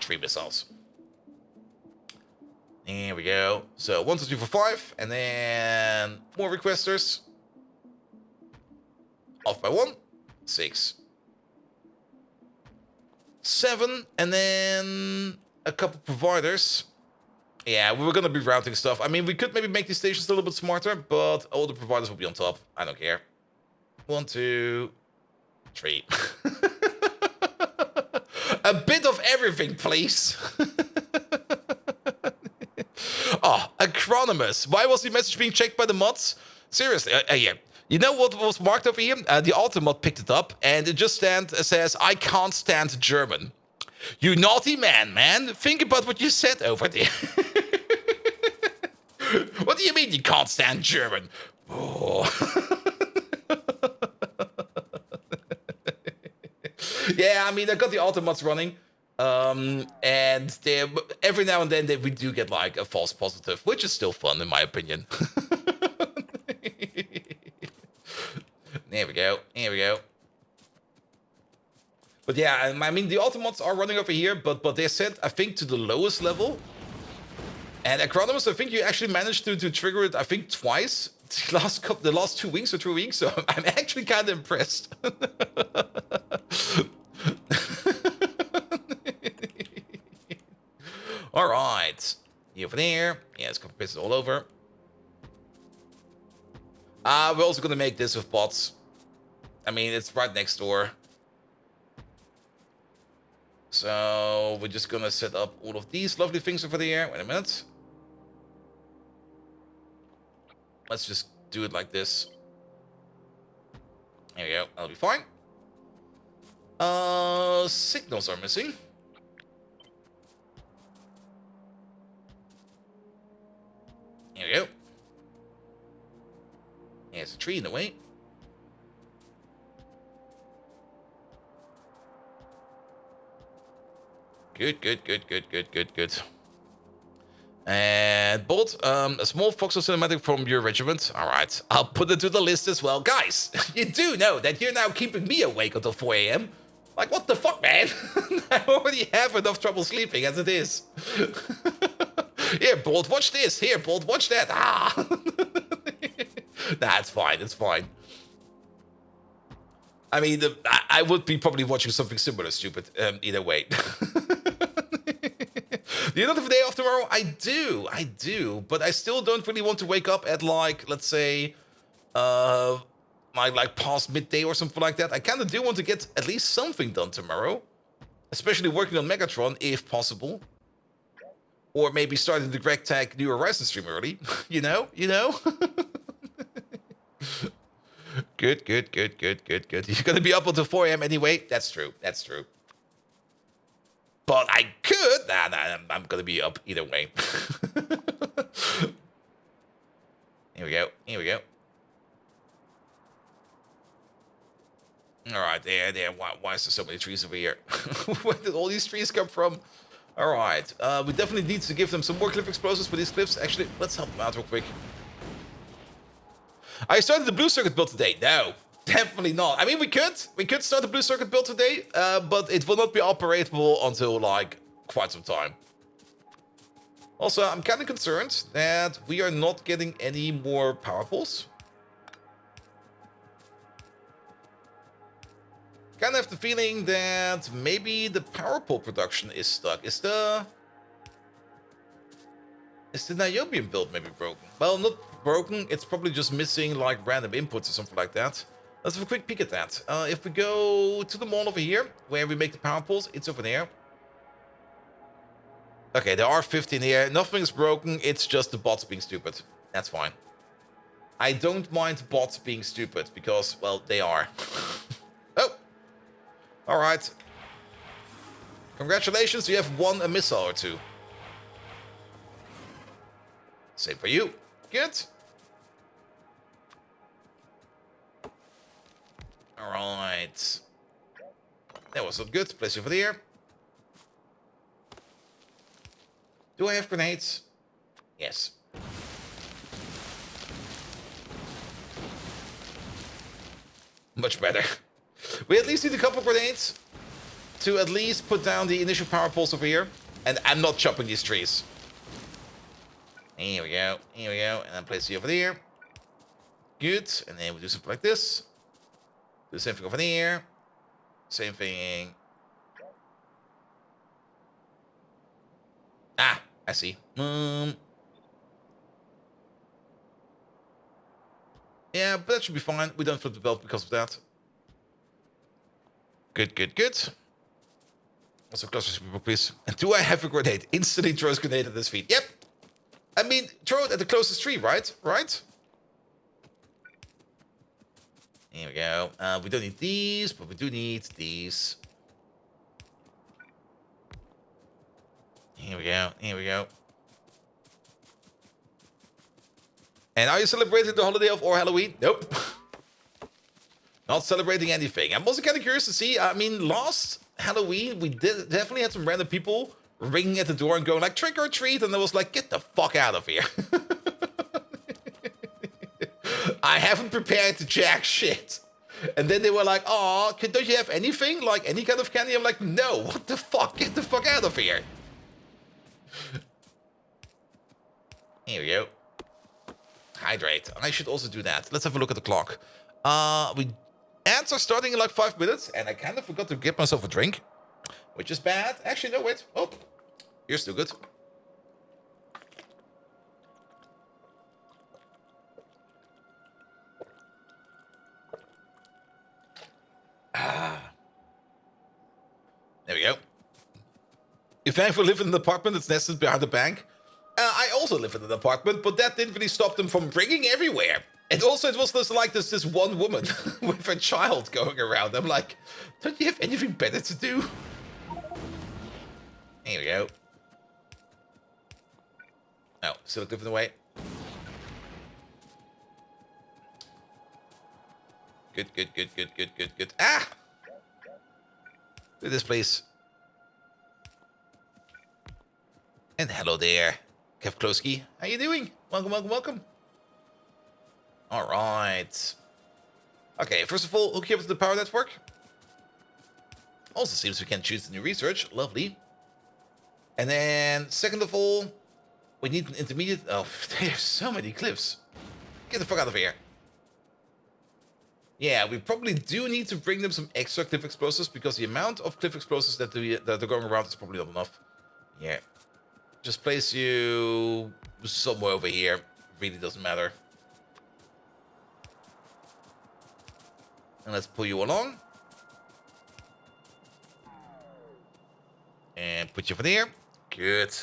3 missiles. Here we go. So 1, 2, 3, 4, 5, and then 4 requesters. Off by 1. 6. 7, and then a couple providers. Yeah, we were gonna be routing stuff. I mean, we could maybe make these stations a little bit smarter, but all the providers will be on top. I don't care. 1, 2, 3. A bit of everything, please. Oh, Acronymus. Why was the message being checked by the mods? Seriously, yeah. You know what was marked over here? The Ultimate picked it up, and it just says, I can't stand German. You naughty man. Think about what you said over there. What do you mean you can't stand German? Oh. Yeah, I mean, I got the Ultimates running. And every now and then we do get like a false positive, which is still fun in my opinion. There we go. But yeah, I mean, the Ultimates are running over here, but they're set, I think, to the lowest level. And Acronymus, I think you actually managed to trigger it, I think, twice the last 2 weeks or 3 weeks. So I'm actually kind of impressed. All right, you over there. Yeah, it's gonna piss it all over. We're also gonna make this with bots. I mean, it's right next door. So we're just gonna set up all of these lovely things over there. Wait a minute. Let's just do it like this. There we go. That'll be fine. Signals are missing. Here we go. There's a tree in the way. Good. And Bolt, a small Foxhole cinematic from your regiment. All right, I'll put it to the list as well. Guys, you do know that you're now keeping me awake until 4 a.m. Like, what the fuck, man? I already have enough trouble sleeping as it is. Here, Bolt, watch this. Here, Bolt, watch that. Ah! Nah, it's fine. I mean, I would be probably watching something similar, stupid, either way. Do you know the day off tomorrow? I do, but I still don't really want to wake up at, like, let's say, like past midday or something like that. I kind of do want to get at least something done tomorrow, especially working on Megatron if possible, or maybe starting the Greg Tag New Horizons stream early. you know. Good. You're gonna be up until 4 a.m. anyway. That's true. But I could. Nah, I'm gonna be up either way. Here we go. All right, there. Why is there so many trees over here? Where did all these trees come from? All right, we definitely need to give them some more cliff explosives for these cliffs. Actually, let's help them out real quick. I started the blue circuit build today. No, definitely not. I mean, we could start the blue circuit build today, but it will not be operable until like quite some time. Also, I'm kind of concerned that we are not getting any more power pulls. Kind of have the feeling that maybe the power pole production is stuck. Is the niobium build maybe broken? Well, not broken. It's probably just missing like random inputs or something like that. Let's have a quick peek at that. If we go to the mall over here, where we make the power poles, it's over there. Okay, there are 15 here. Nothing's broken. It's just the bots being stupid. That's fine. I don't mind bots being stupid because, well, they are. Oh! Alright. Congratulations, you have won a missile or two. Same for you. Good. Alright. That was not good. Place you over there. Do I have grenades? Yes. Much better. We at least need a couple grenades to at least put down the initial power pulse over here. And I'm not chopping these trees. Here we go. Here we go. And then place you over there. Good. And then we do something like this. Do the same thing over there. Same thing. Ah, I see. Yeah, but that should be fine. We don't flip the belt because of that. Good, good, good. Also, closer people, please. And do I have a grenade? Instantly throws grenade at his feet. Yep. I mean, throw it at the closest tree, right? Right? Here we go. We don't need these, but we do need these. Here we go. Here we go. And are you celebrating the holiday of or Halloween? Nope. Not celebrating anything. I'm also kind of curious to see. I mean, last Halloween, we definitely had some random people ringing at the door and going like, trick or treat. And I was like, get the fuck out of here. I haven't prepared to jack shit. And then they were like, oh, don't you have anything? Like any kind of candy? I'm like, no, what the fuck? Get the fuck out of here. Here we go. Hydrate. I should also do that. Let's have a look at the clock. Ads are starting in like 5 minutes, and I kind of forgot to get myself a drink, which is bad. Actually, no, wait. Oh, you're still good. There we go. If I ever live in an apartment that's nested behind a bank, I also live in an apartment, but that didn't really stop them from ringing everywhere. And also, it was just like this one woman with a child going around. I'm like, don't you have anything better to do? Here we go. Oh, still giving away. Good, good, good, good, good, good, good. Ah! Do this, please. And hello there, Kevklowski. How you doing? Welcome, welcome, welcome. All right. Okay, first of all, hook you up to the power network. Also seems we can choose the new research. Lovely. And then, second of all, we need an intermediate. Oh, there's so many cliffs. Get the fuck out of here. Yeah, we probably do need to bring them some extra cliff explosives because the amount of cliff explosives that are going around is probably not enough. Yeah. Just place you somewhere over here. Really doesn't matter. And let's pull you along. And put you over there. Good.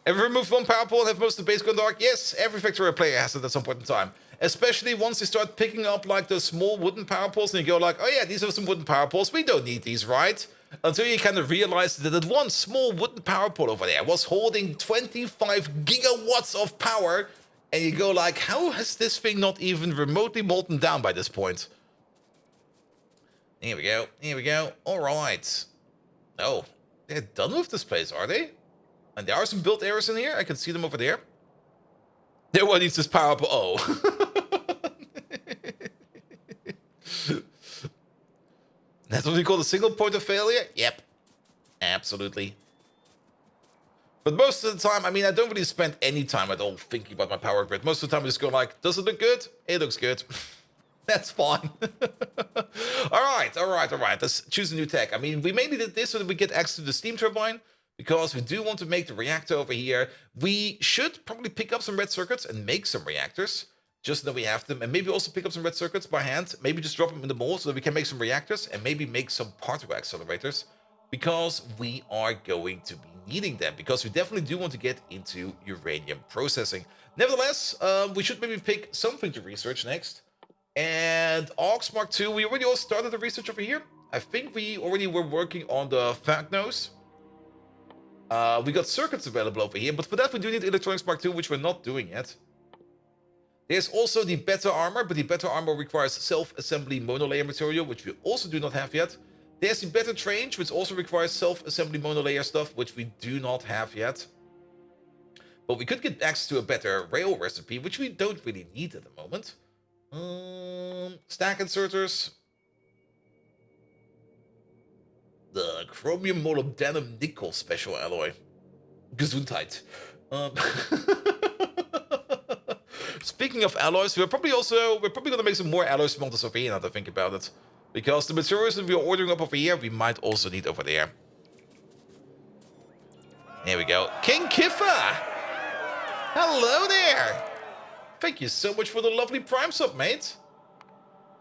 Ever removed one power pole and have most of the base gone dark? Yes, every Factorio player has it at some point in time. Especially once you start picking up like those small wooden power poles and you go like, oh yeah, these are some wooden power poles. We don't need these, right? Until you kind of realize that that one small wooden power pole over there was holding 25 gigawatts of power. And you go like, how has this thing not even remotely molten down by this point? Here we go. Here we go. All right. Oh, they're done with this place, are they? And there are some built areas in here. I can see them over there. There one needs this power up. Oh. That's what we call the single point of failure? Yep. Absolutely. But most of the time, I mean, I don't really spend any time at all thinking about my power grid. Most of the time, I just go like, does it look good? It looks good. That's fine. All right. Let's choose a new tech. I mean, we mainly did this so that we get access to the steam turbine because we do want to make the reactor over here. We should probably pick up some red circuits and make some reactors just so that we have them. And maybe also pick up some red circuits by hand. Maybe just drop them in the mold so that we can make some reactors and maybe make some particle accelerators. because we are going to be needing them, because we definitely do want to get into uranium processing. Nevertheless, we should maybe pick something to research next. And AUX Mark II, we already all started the research over here. I think we already were working on the Factorio. We got circuits available over here, but for that we do need Electronics Mark II, which we're not doing yet. There's also the Better Armor, but the Better Armor requires self-assembly monolayer material, which we also do not have yet. There's the Better Tranche, which also requires self-assembly monolayer stuff, which we do not have yet. But we could get access to a better rail recipe, which we don't really need at the moment. Stack inserters. The chromium molybdenum nickel special alloy. Gesundheit. Speaking of alloys, we're probably gonna make some more alloy smelters over here now that I think about it. Because the materials that we are ordering up over here, we might also need over there. Here we go. King Kiffa! Hello there! Thank you so much for the lovely Prime sub, mate.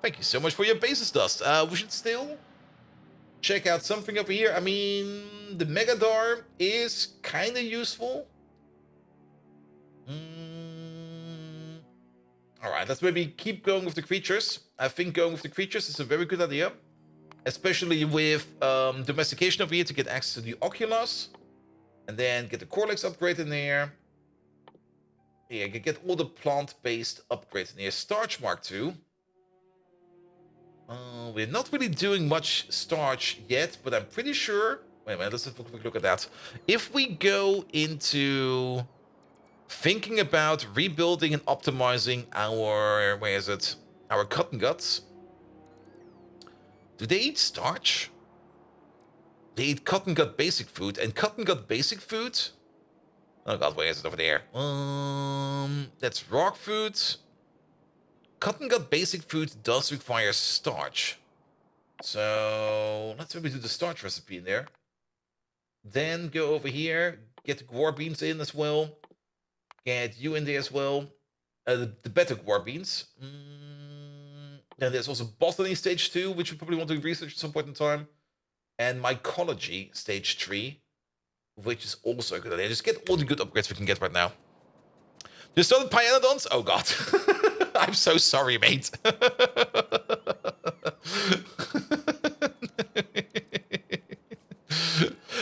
Thank you so much for your basis dust. We should still check out something over here. I mean, the Megadar is kind of useful. Alright, let's maybe keep going with the creatures. I think going with the creatures is a very good idea. Especially with domestication over here to get access to the Oculus. And then get the Corlex upgrade in there. Yeah, get all the plant-based upgrades in here. Starch Mark II. We're not really doing much starch yet, but I'm pretty sure... Wait a minute, let's have a quick look at that. If we go into thinking about rebuilding and optimizing our... Where is it? Our cotton guts. Do they eat starch? They eat cotton gut basic food. And cotton gut basic food... Oh god, where is it over there? That's rock food. Cotton gut basic food does require starch. So let's maybe do the starch recipe in there. Then go over here, get the guar beans in as well. Get you in there as well. The better guar beans. Then there's also botany stage 2, which we probably want to research at some point in time. And mycology stage 3. Which is also a good idea. Just get all the good upgrades we can get right now. Just started Pyanodons? Oh god. I'm so sorry, mate.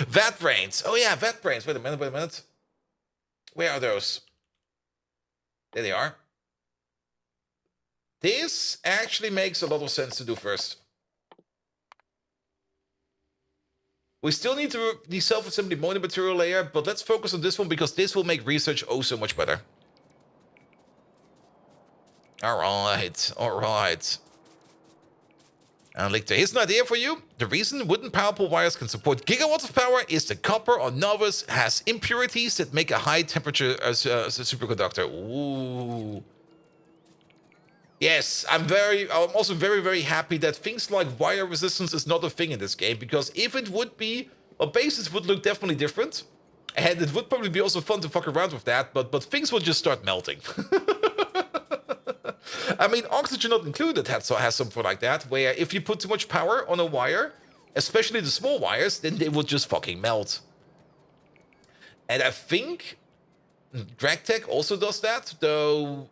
Vat brains. Oh yeah, vat brains. Wait a minute. Where are those? There they are. This actually makes a lot of sense to do first. We still need the self-assembly mono material layer, but let's focus on this one because this will make research oh so much better. Alright. And Lictor, here's an idea for you. The reason wooden power pole wires can support gigawatts of power is the copper on Novus has impurities that make a high temperature superconductor. Ooh. Yes, I'm also very, very happy that things like wire resistance is not a thing in this game, because if it would be, well, bases would look definitely different, and it would probably be also fun to fuck around with that, but things would just start melting. I mean, oxygen not included has something like that, where if you put too much power on a wire, especially the small wires, then they would just fucking melt. And I think DragTech also does that, though...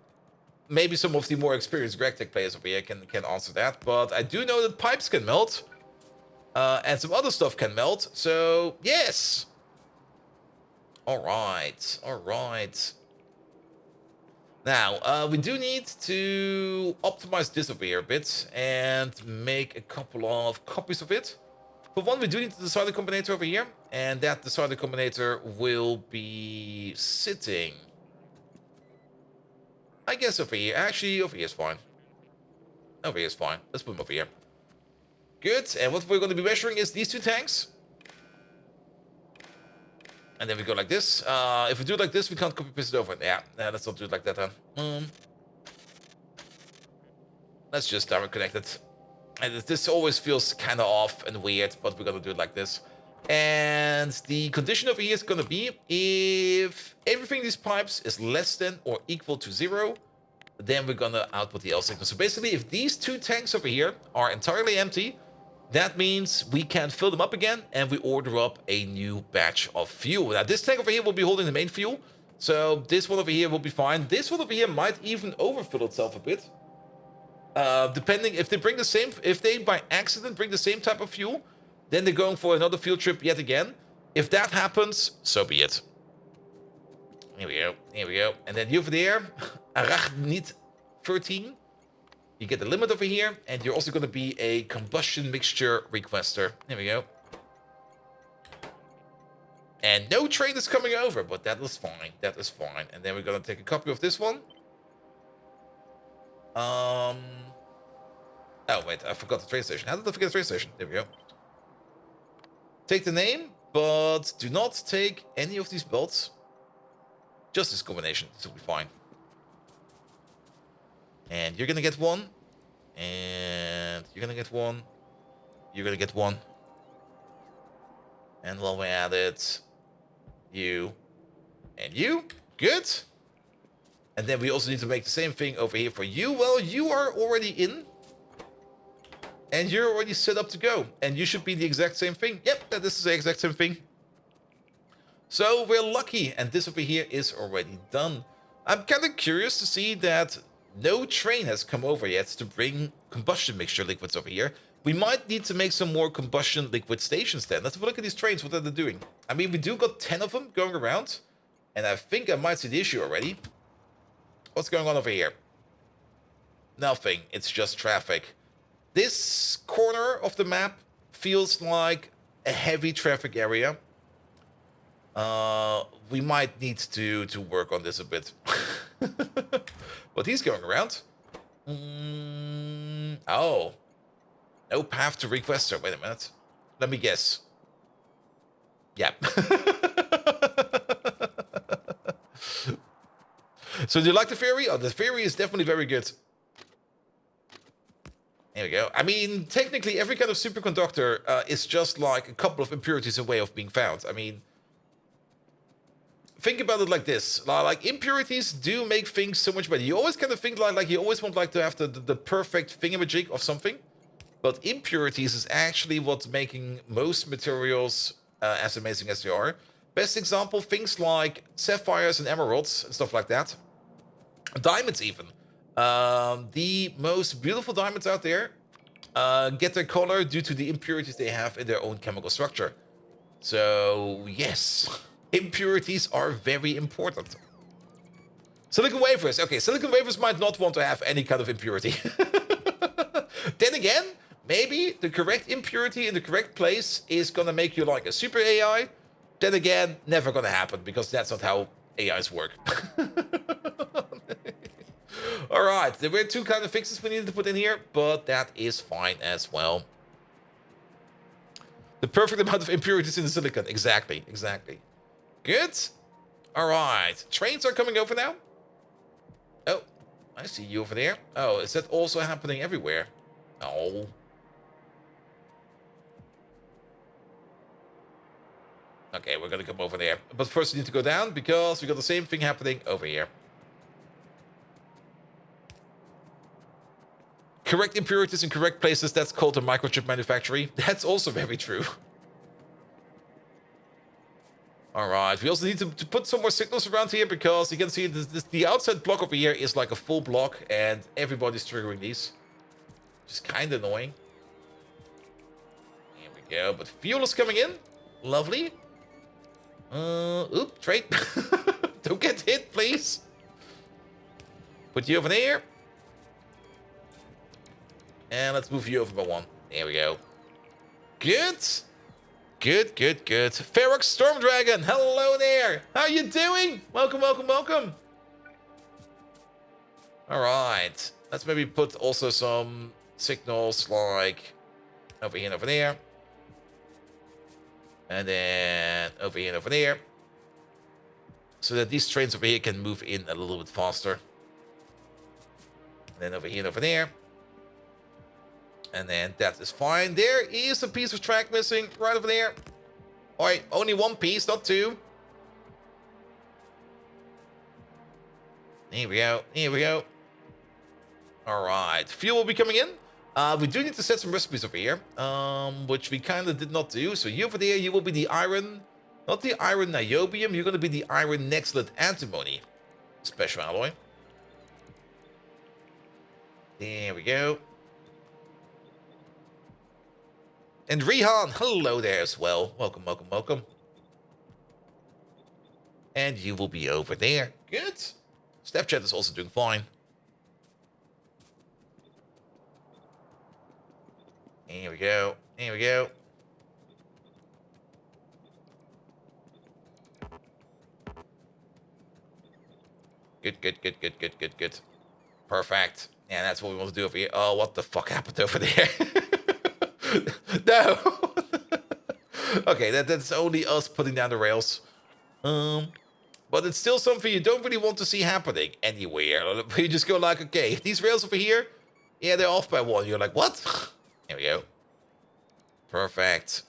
Maybe some of the more experienced GregTech players over here can answer that. But I do know that pipes can melt. And some other stuff can melt. So, yes. Alright. Now, we do need to optimize this over here a bit. And make a couple of copies of it. For one, we do need the decider combinator over here. And that decider combinator will be sitting... I guess over here. Actually, over here is fine. Over here is fine. Let's put them over here. Good. And what we're going to be measuring is these two tanks. And then we go like this. If we do it like this, we can't copy paste it over. Yeah, let's not do it like that then. Let's just direct connect it. And this always feels kind of off and weird, but we're going to do it like this. And the condition over here is going to be if everything in these pipes is less than or equal to 0, then we're going to output the L signal. So basically, if these two tanks over here are entirely empty, That means we can fill them up again, and we order up a new batch of fuel. Now, this tank over here will be holding the main fuel, so this one over here will be fine. This one over here might even overfill itself a bit. Depending if they bring the same, if they by accident bring the same type of fuel, then they're going for another field trip yet again. If that happens, so be it. Here we go, here we go. And then you over there, Arachnid 13. You get the limit over here, and you're also going to be a combustion mixture requester. There we go. And no train is coming over, but that is fine. That is fine. And then we're going to take a copy of this one. Oh, wait, I forgot the train station. How did I forget the train station? There we go. Take the name, but do not take any of these belts. Just this combination. This will be fine. And you're gonna get one. And you're gonna get one. You're gonna get one. And while we're at it, you and you. Good. And then we also need to make the same thing over here for you. Well, you are already in. And you're already set up to go. And you should be the exact same thing. Yep, this is the exact same thing. So we're lucky. And this over here is already done. I'm kind of curious to see that no train has come over yet to bring combustion mixture liquids over here. We might need to make some more combustion liquid stations then. Let's have a look at these trains, what are they doing? I mean, we do got 10 of them going around. And I think I might see the issue already. What's going on over here? Nothing, it's just traffic. This corner of the map feels like a heavy traffic area. We might need to work on this a bit. But he's going around. Oh. No path to requester. Wait a minute. Let me guess. Yeah. So do you like the ferry? Oh, the ferry is definitely very good. There we go. I mean, technically, every kind of superconductor is just like a couple of impurities away of being found. I mean, think about it like this. Like, impurities do make things so much better. You always kind of think like you always want like to have the perfect thingamajig of something. But impurities is actually what's making most materials as amazing as they are. Best example, things like sapphires and emeralds and stuff like that. Diamonds even. The most beautiful diamonds out there get their color due to the impurities they have in their own chemical structure. So, yes, impurities are very important. Silicon wafers. Okay, silicon wafers might not want to have any kind of impurity. Then again, maybe the correct impurity in the correct place is gonna make you like a super AI. Then again, never gonna happen, because that's not how AIs work. Alright, there were two kind of fixes we needed to put in here, but that is fine as well. The perfect amount of impurities in the silicon. Exactly, exactly. Good. Alright, trains are coming over now. Oh, I see you over there. Oh, is that also happening everywhere? No. Okay, we're gonna come over there. But first we need to go down, because we got the same thing happening over here. Correct impurities in correct places, that's called a microchip manufacturing. That's also very true. Alright, we also need to put some more signals around here, because you can see the outside block over here is like a full block, and everybody's triggering these. Just kind of annoying. Here we go, but fuel is coming in. Lovely. Oop, trade. Don't get hit, please. Put you over there. And let's move you over by one. There we go. Good. Good, good, good. Ferox Storm Dragon, hello there. How you doing? Welcome, welcome, welcome. All right. Let's maybe put also some signals like over here and over there. And then over here and over there. So that these trains over here can move in a little bit faster. And then over here and over there. And then that is fine. There is a piece of track missing right over there. Alright, only one piece, not two. Here we go. Here we go. Alright, fuel will be coming in. We do need to set some recipes over here, which we kind of did not do. So you over there, you will be the iron, not the iron niobium. You're going to be the iron nextlet antimony special alloy. There we go. And Rihan, hello there as well. Welcome, welcome, welcome. And you will be over there. Good. Snapchat is also doing fine. Here we go. Here we go. Good, good, good, good, good, good, good. Perfect. Yeah, that's what we want to do over here. Oh, what the fuck happened over there? No. Okay, that's only us putting down the rails. But it's still something you don't really want to see happening anywhere. You just go like, okay, these rails over here, yeah, they're off by one. You're like, what? There we go. Perfect.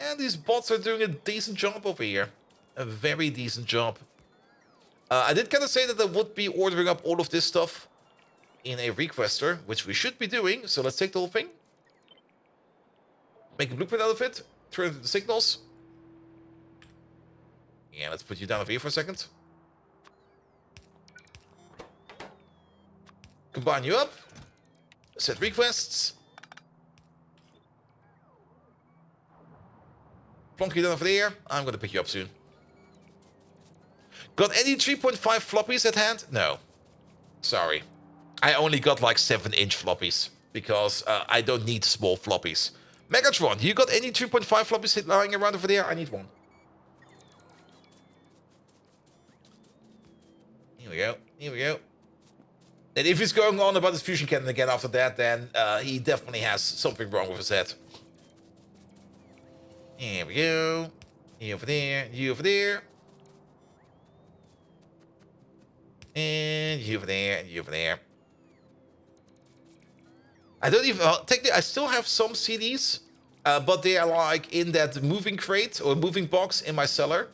And these bots are doing a decent job over here. A very decent job. I did kind of say that I would be ordering up all of this stuff in a requester, which we should be doing. So let's take the whole thing. Make a blueprint out of it. Turn it into signals. Yeah, let's put you down over here for a second. Combine you up. Set requests. Plonk you down over there. I'm going to pick you up soon. Got any 3.5 floppies at hand? No. Sorry. I only got like 7-inch floppies. Because I don't need small floppies. Megatron, you got any 3.5 floppies lying around over there? I need one. Here we go. Here we go. And if he's going on about his fusion cannon again after that, then he definitely has something wrong with his head. Here we go. You over there. You over there. And you over there. And you over there. I don't even... technically, I still have some CDs. But they are like in that moving crate or moving box in my cellar.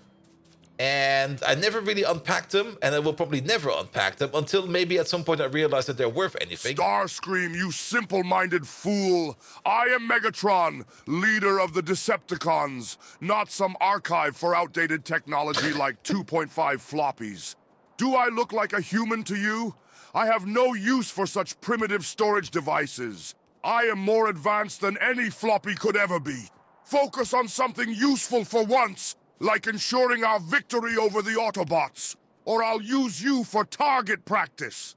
And I never really unpacked them, and I will probably never unpack them until maybe at some point I realize that they're worth anything. Starscream, you simple-minded fool! I am Megatron, leader of the Decepticons, not some archive for outdated technology like 2.5 floppies. Do I look like a human to you? I have no use for such primitive storage devices. I am more advanced than any floppy could ever be. Focus on something useful for once! Like ensuring our victory over the Autobots, or I'll use you for target practice.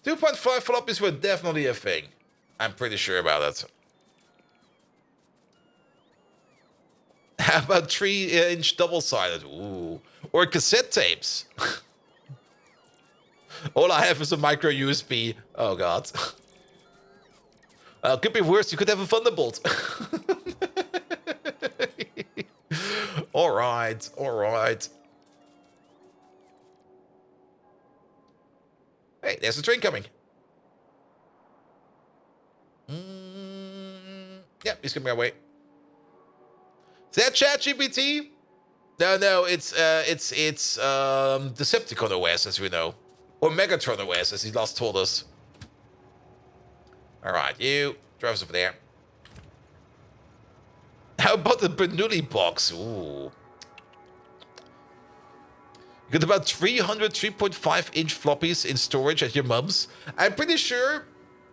2.5 floppies were definitely a thing. I'm pretty sure about it. How about 3-inch double-sided? Ooh. Or cassette tapes. All I have is a micro USB. Oh god. Could be worse, you could have a Thunderbolt. Alright, alright. Hey, there's a train coming. Yep, he's coming our way. Is that ChatGPT? No, it's Decepticon OS, as we know. Or Megatron OS, as he last told us. Alright, you. Drive us over there. How about the Bernoulli box? Ooh. You got about 300 3.5-inch floppies in storage at your mum's. I'm pretty sure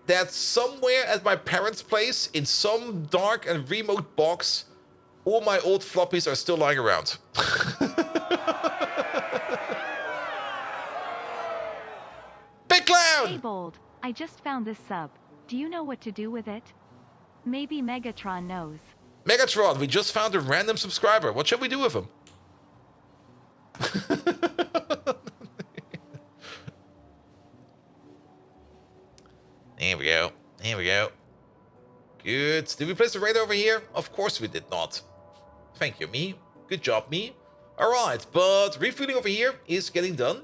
that somewhere at my parents' place, in some dark and remote box, all my old floppies are still lying around. Big Clown! Hey, Bold. I just found this sub. Do you know what to do with it? Maybe Megatron knows. Megatron, we just found a random subscriber. What shall we do with him? Here we go. Here we go. Good. Did we place the radar over here? Of course we did not. Thank you, me. Good job, me. Alright, but refueling over here is getting done.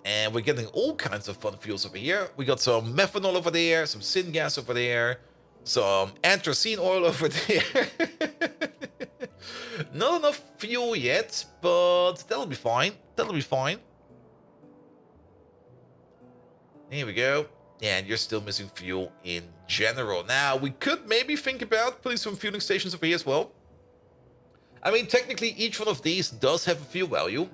And we're getting all kinds of fun fuels over here. We got some methanol over there, some syngas over there, some anthracene oil over there. Not enough fuel yet, but that'll be fine. That'll be fine. Here we go. And you're still missing fuel in general. Now, we could maybe think about putting some fueling stations over here as well. I mean, technically, each one of these does have a fuel value.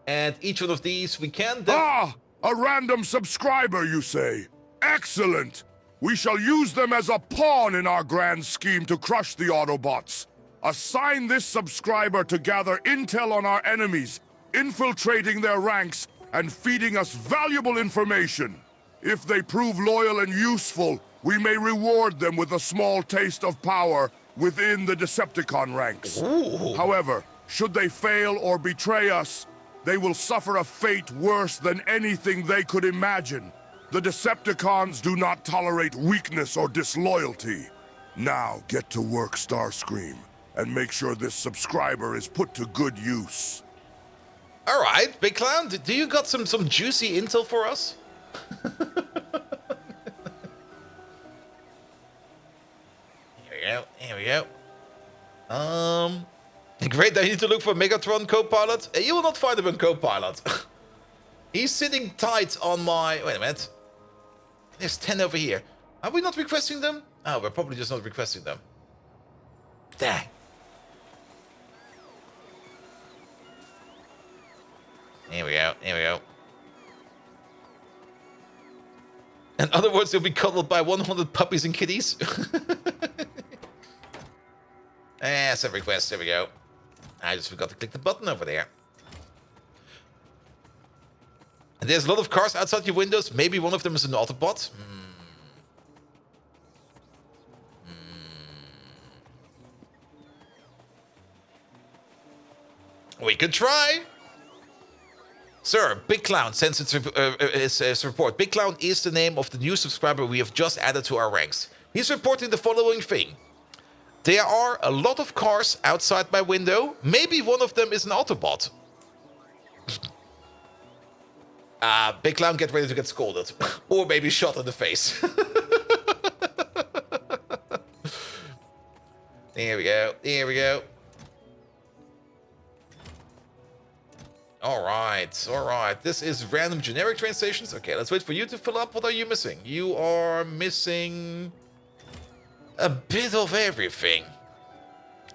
And each one of these, we can... Ah! A random subscriber, you say? Excellent! We shall use them as a pawn in our grand scheme to crush the Autobots. Assign this subscriber to gather intel on our enemies, infiltrating their ranks, and feeding us valuable information. If they prove loyal and useful, we may reward them with a small taste of power within the Decepticon ranks. Ooh. However, should they fail or betray us, they will suffer a fate worse than anything they could imagine. The Decepticons do not tolerate weakness or disloyalty. Now get to work, Starscream, and make sure this subscriber is put to good use. All right, Big Clown, do you got some juicy intel for us? Here we go. Great, I need to look for Megatron co-pilot. You will not find him in co-pilot. He's sitting tight on my... Wait a minute. There's 10 over here. Are we not requesting them? Oh, we're probably just not requesting them. Dang. Here we go. In other words, they'll be cuddled by 100 puppies and kitties. Send request, there we go. I just forgot to click the button over there. And there's a lot of cars outside your windows. Maybe one of them is an Autobot. We could try. Sir, Big Clown sends its report. Big Clown is the name of the new subscriber we have just added to our ranks. He's reporting the following thing. There are a lot of cars outside my window. Maybe one of them is an Autobot. Big Clown, get ready to get scolded. Or maybe shot in the face. Here we go. Alright. This is random generic train stations. Okay, let's wait for you to fill up. What are you missing? You are missing a bit of everything.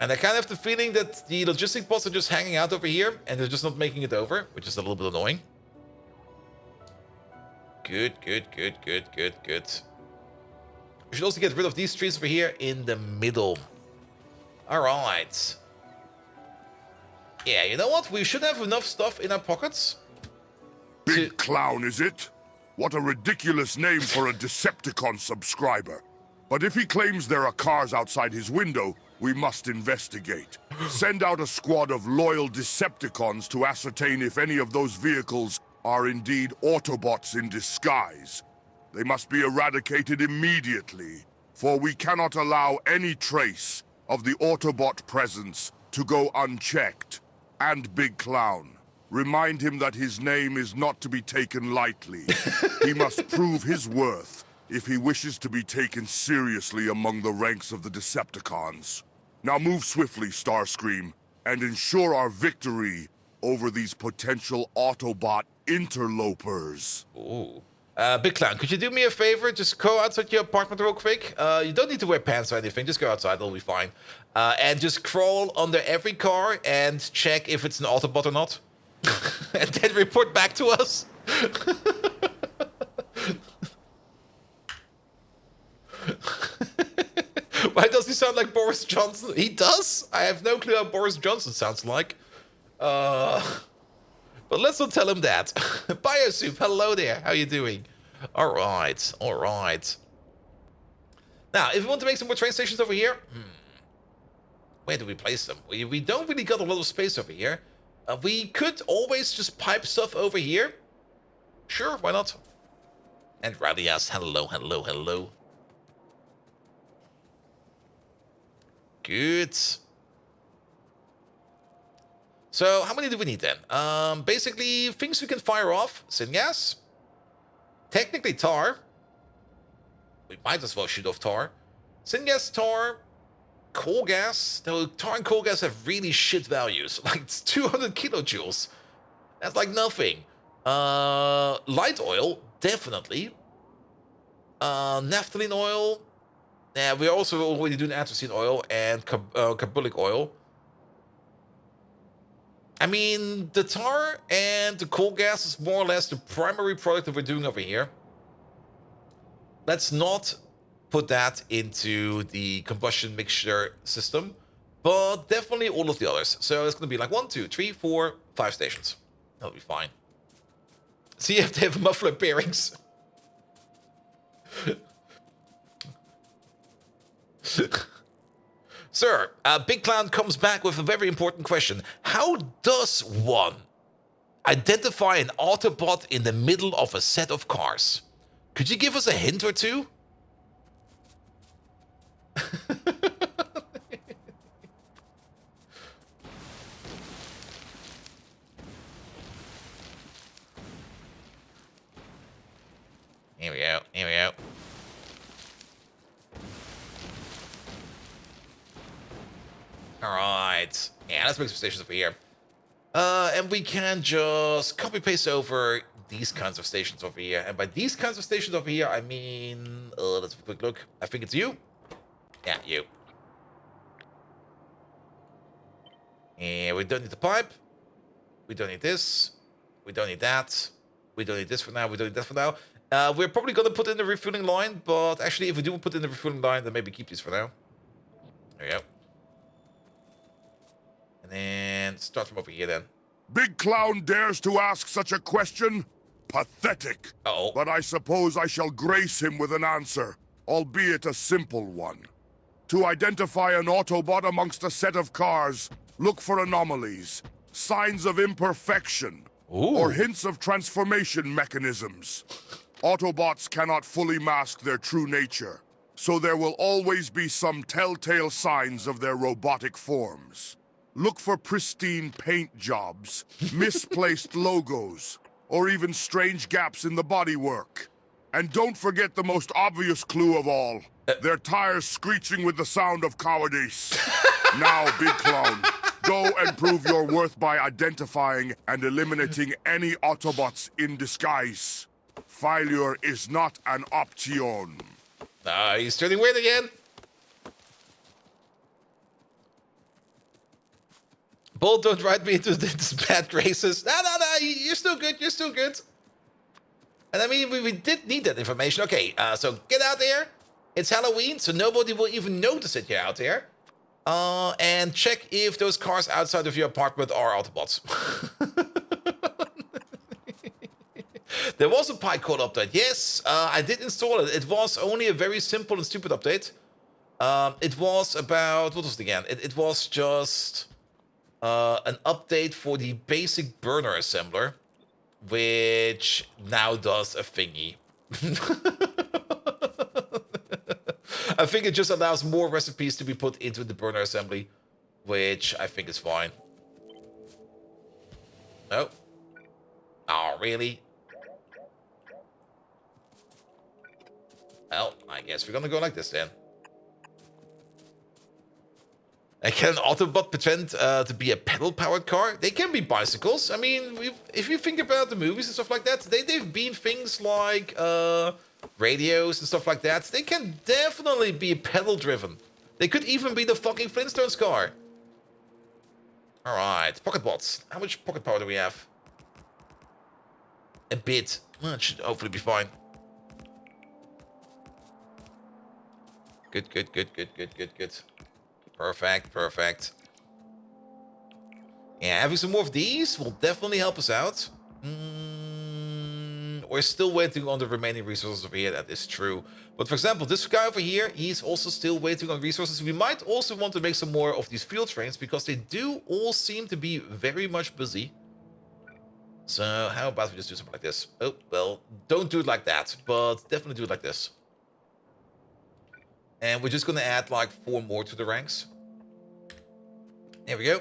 And I kind of have the feeling that the logistic bots are just hanging out over here and they're just not making it over, which is a little bit annoying. Good. We should also get rid of these trees over here in the middle. Alright. Yeah, you know what? We should have enough stuff in our pockets. Big Clown, is it? What a ridiculous name for a Decepticon subscriber. But if he claims there are cars outside his window, we must investigate. Send out a squad of loyal Decepticons to ascertain if any of those vehicles are indeed Autobots in disguise. They must be eradicated immediately, for we cannot allow any trace of the Autobot presence to go unchecked. And Big Clown, remind him that his name is not to be taken lightly. He must prove his worth if he wishes to be taken seriously among the ranks of the Decepticons. Now move swiftly, Starscream, and ensure our victory over these potential Autobot interlopers. Ooh. Big Clown, could you do me a favor? Just go outside your apartment real quick. You don't need to wear pants or anything. Just go outside. It'll be fine. And just crawl under every car and check if it's an Autobot or not. And then report back to us. Why does he sound like Boris Johnson? He does? I have no clue how Boris Johnson sounds like. But let's not tell him that. Biosoup, hello there. How you doing? All right. Now, if we want to make some more train stations over here, where do we place them? We don't really got a lot of space over here. We could always just pipe stuff over here. Sure, why not? And Radias, hello. Good. So, how many do we need then? Basically, things we can fire off. Syngas. Technically, tar. We might as well shoot off tar. Syngas, tar. Coal gas. No, tar and coal gas have really shit values. Like, it's 200 kilojoules. That's like nothing. Light oil. definitely. Naphthalene oil. Yeah, we're also already doing anthracene oil and carbulic oil. I mean, the tar and the coal gas is more or less the primary product that we're doing over here. Let's not put that into the combustion mixture system, but definitely all of the others. So it's going to be like 1, 2, 3, 4, 5 stations. That'll be fine. See if they have muffler bearings. Sir, Big Clown comes back with a very important question. How does one identify an Autobot in the middle of a set of cars? Could you give us a hint or two? Here we go, here we go. Alright. Yeah, let's make some stations over here. And we can just copy-paste over these kinds of stations over here. And by these kinds of stations over here, I mean... let's have a quick look. I think it's you. Yeah, you. And we don't need the pipe. We don't need this. We don't need that. We don't need this for now. We don't need that for now. We're probably going to put in the refueling line. But actually, if we do put in the refueling line, then maybe keep these for now. There we go. And then start from over here then. Big Clown dares to ask such a question? Pathetic. Uh-oh. But I suppose I shall grace him with an answer, albeit a simple one. To identify an Autobot amongst a set of cars, look for anomalies, signs of imperfection, or hints of transformation mechanisms. Autobots cannot fully mask their true nature, so there will always be some telltale signs of their robotic forms. Look for pristine paint jobs, misplaced logos, or even strange gaps in the bodywork. And don't forget the most obvious clue of all. Their tires screeching with the sound of cowardice. Now, Big Clown, go and prove your worth by identifying and eliminating any Autobots in disguise. Failure is not an option. He's turning weird again. Bolt, don't write me into this bad graces. No, you're still good, you're still good. And I mean, we did need that information. Okay, so get out there. It's Halloween, so nobody will even notice that you're out there. And check if those cars outside of your apartment are Autobots. There was a Pycode update. Yes, I did install it. It was only a very simple and stupid update. It was about... What was it again? It was just... an update for the basic burner assembler, which now does a thingy. I think it just allows more recipes to be put into the burner assembly, which I think is fine. Oh. Oh, really? Well, I guess we're gonna go like this then. And can an Autobot pretend to be a pedal-powered car? They can be bicycles. I mean, if you think about the movies and stuff like that, they've been things like radios and stuff like that. They can definitely be pedal-driven. They could even be the fucking Flintstones car. Alright, pocket bots. How much pocket power do we have? A bit. Well, it should hopefully be fine. Good. Perfect. Yeah, having some more of these will definitely help us out. We're still waiting on the remaining resources over here, that is true. But for example, this guy over here, he's also still waiting on resources. We might also want to make some more of these fuel trains, because they do all seem to be very much busy. So how about we just do something like this? Oh, well, don't do it like that, but definitely do it like this. And we're just going to add like 4 more to the ranks. There we go.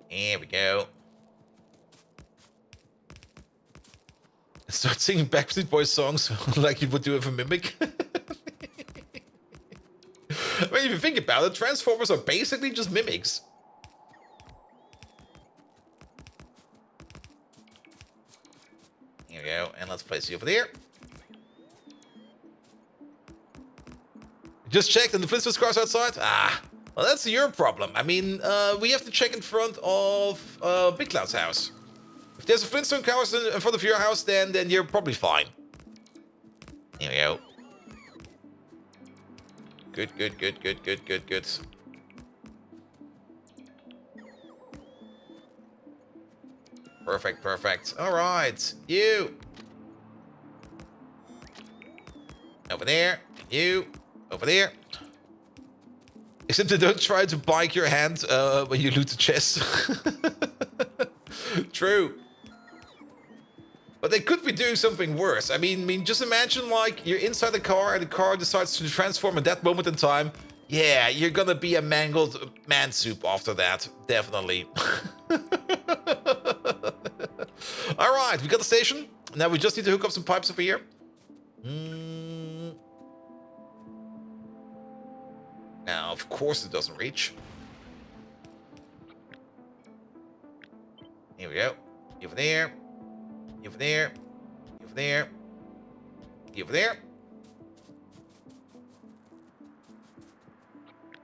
There we go. Start singing Backstreet Boys songs like you would do with a mimic. When you think about it, Transformers are basically just mimics. Place you over there. Just checked and the Flintstones cars outside? Ah, well, that's your problem. I mean, we have to check in front of Big Cloud's house. If there's a Flintstone car in front of your house, then you're probably fine. Here we go. Good, good, good, good, good, good, good. Perfect, perfect. All right, you. Over there, you. Over there. Except they don't try to bike your hand when you loot the chest. True. But they could be doing something worse. I mean, just imagine like you're inside the car and the car decides to transform at that moment in time. Yeah, you're gonna be a mangled man soup after that. Definitely. All right, we got the station. Now we just need to hook up some pipes over here. Now, of course it doesn't reach. Here we go. Over there. Over there. Over there. Over there.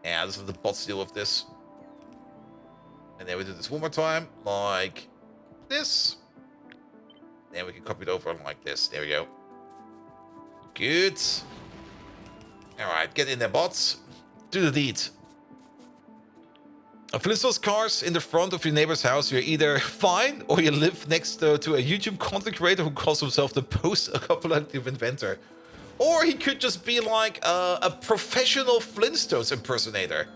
Yeah, this is the bots deal with this. And then we do this one more time, like this. Then we can copy it over like this. There we go. Good. Alright, get in there, bots. Do the deed. Flintstones cars in the front of your neighbor's house, you're either fine or you live next to a YouTube content creator who calls himself the post-apocalyptic inventor. Or he could just be like a professional Flintstones impersonator.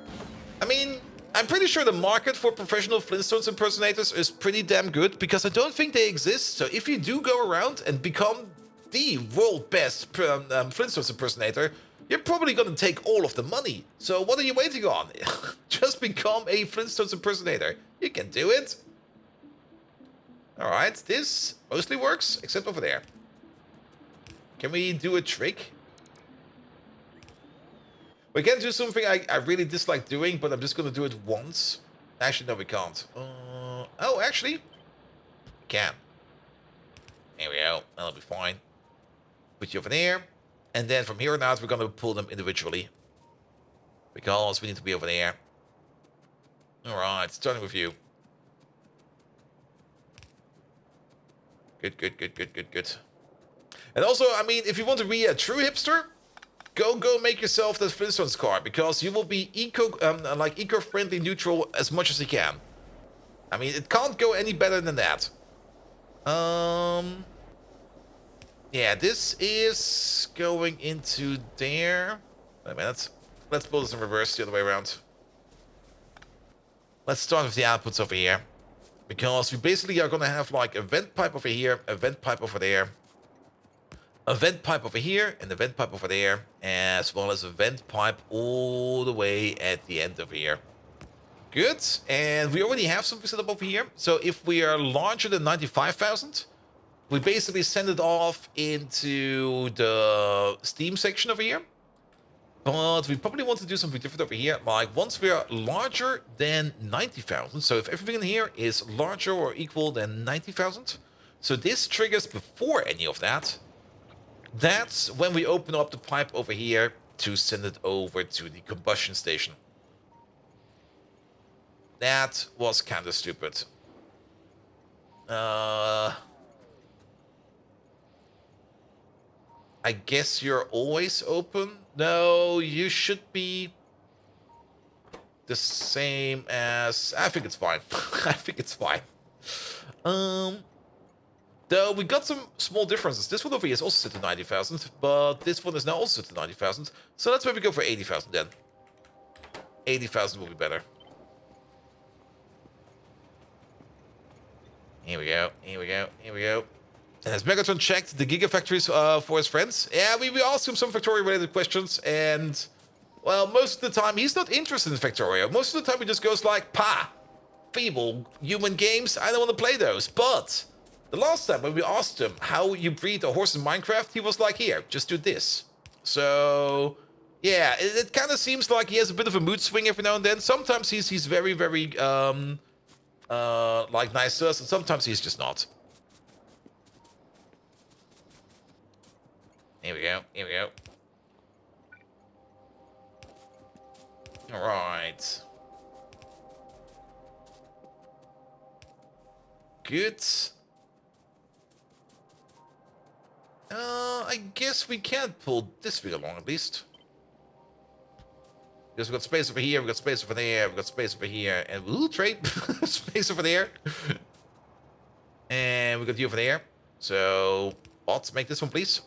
I mean, I'm pretty sure the market for professional Flintstones impersonators is pretty damn good because I don't think they exist. So if you do go around and become the world best Flintstones impersonator, you're probably going to take all of the money. So what are you waiting on? Just become a Flintstones impersonator. You can do it. Alright, this mostly works, except over there. Can we do a trick? We can do something I really dislike doing, but I'm just going to do it once. Actually, no, we can't. Oh, actually, we can. There we go. That'll be fine. Put you over there. And then from here on out, we're going to pull them individually. Because we need to be over there. Alright, starting with you. Good, good, good, good, good, good. And also, I mean, if you want to be a true hipster, go make yourself that Flintstones car. Because you will be eco-friendly neutral as much as you can. I mean, it can't go any better than that. Yeah, this is going into there. Wait a minute. Let's build this in reverse the other way around. Let's start with the outputs over here. Because we basically are going to have like a vent pipe over here, a vent pipe over there, a vent pipe over here, and a vent pipe over there, as well as a vent pipe all the way at the end over here. Good. And we already have something set up over here. So if we are larger than 95,000... we basically send it off into the Steam section over here. But we probably want to do something different over here. Like once we are larger than 90,000. So if everything in here is larger or equal than 90,000. So this triggers before any of that. That's when we open up the pipe over here to send it over to the combustion station. That was kind of stupid. I guess you're always open? No, you should be the same as... I think it's fine. I think it's fine. Though we got some small differences. This one over here is also set to 90,000, but this one is now also set to 90,000. So that's where we go for 80,000 then. 80,000 will be better. Here we go, here we go, here we go. And has Megatron checked the Gigafactories for his friends? Yeah, we asked him some Factorio-related questions, and... well, most of the time, he's not interested in Factorio. Most of the time, he just goes like, "Pa, feeble human games, I don't want to play those." But the last time when we asked him how you breed a horse in Minecraft, he was like, "Here, just do this." So, yeah, it kind of seems like he has a bit of a mood swing every now and then. Sometimes he's very, very, like, nice to us, and sometimes he's just not. Here we go. Here we go. All right. Good. I guess we can't pull this thing along at least. Because we've got space over here, we've got space over there, we've got space over here, and we'll trade space over there. And we got you over there. So, bots, make this one, please.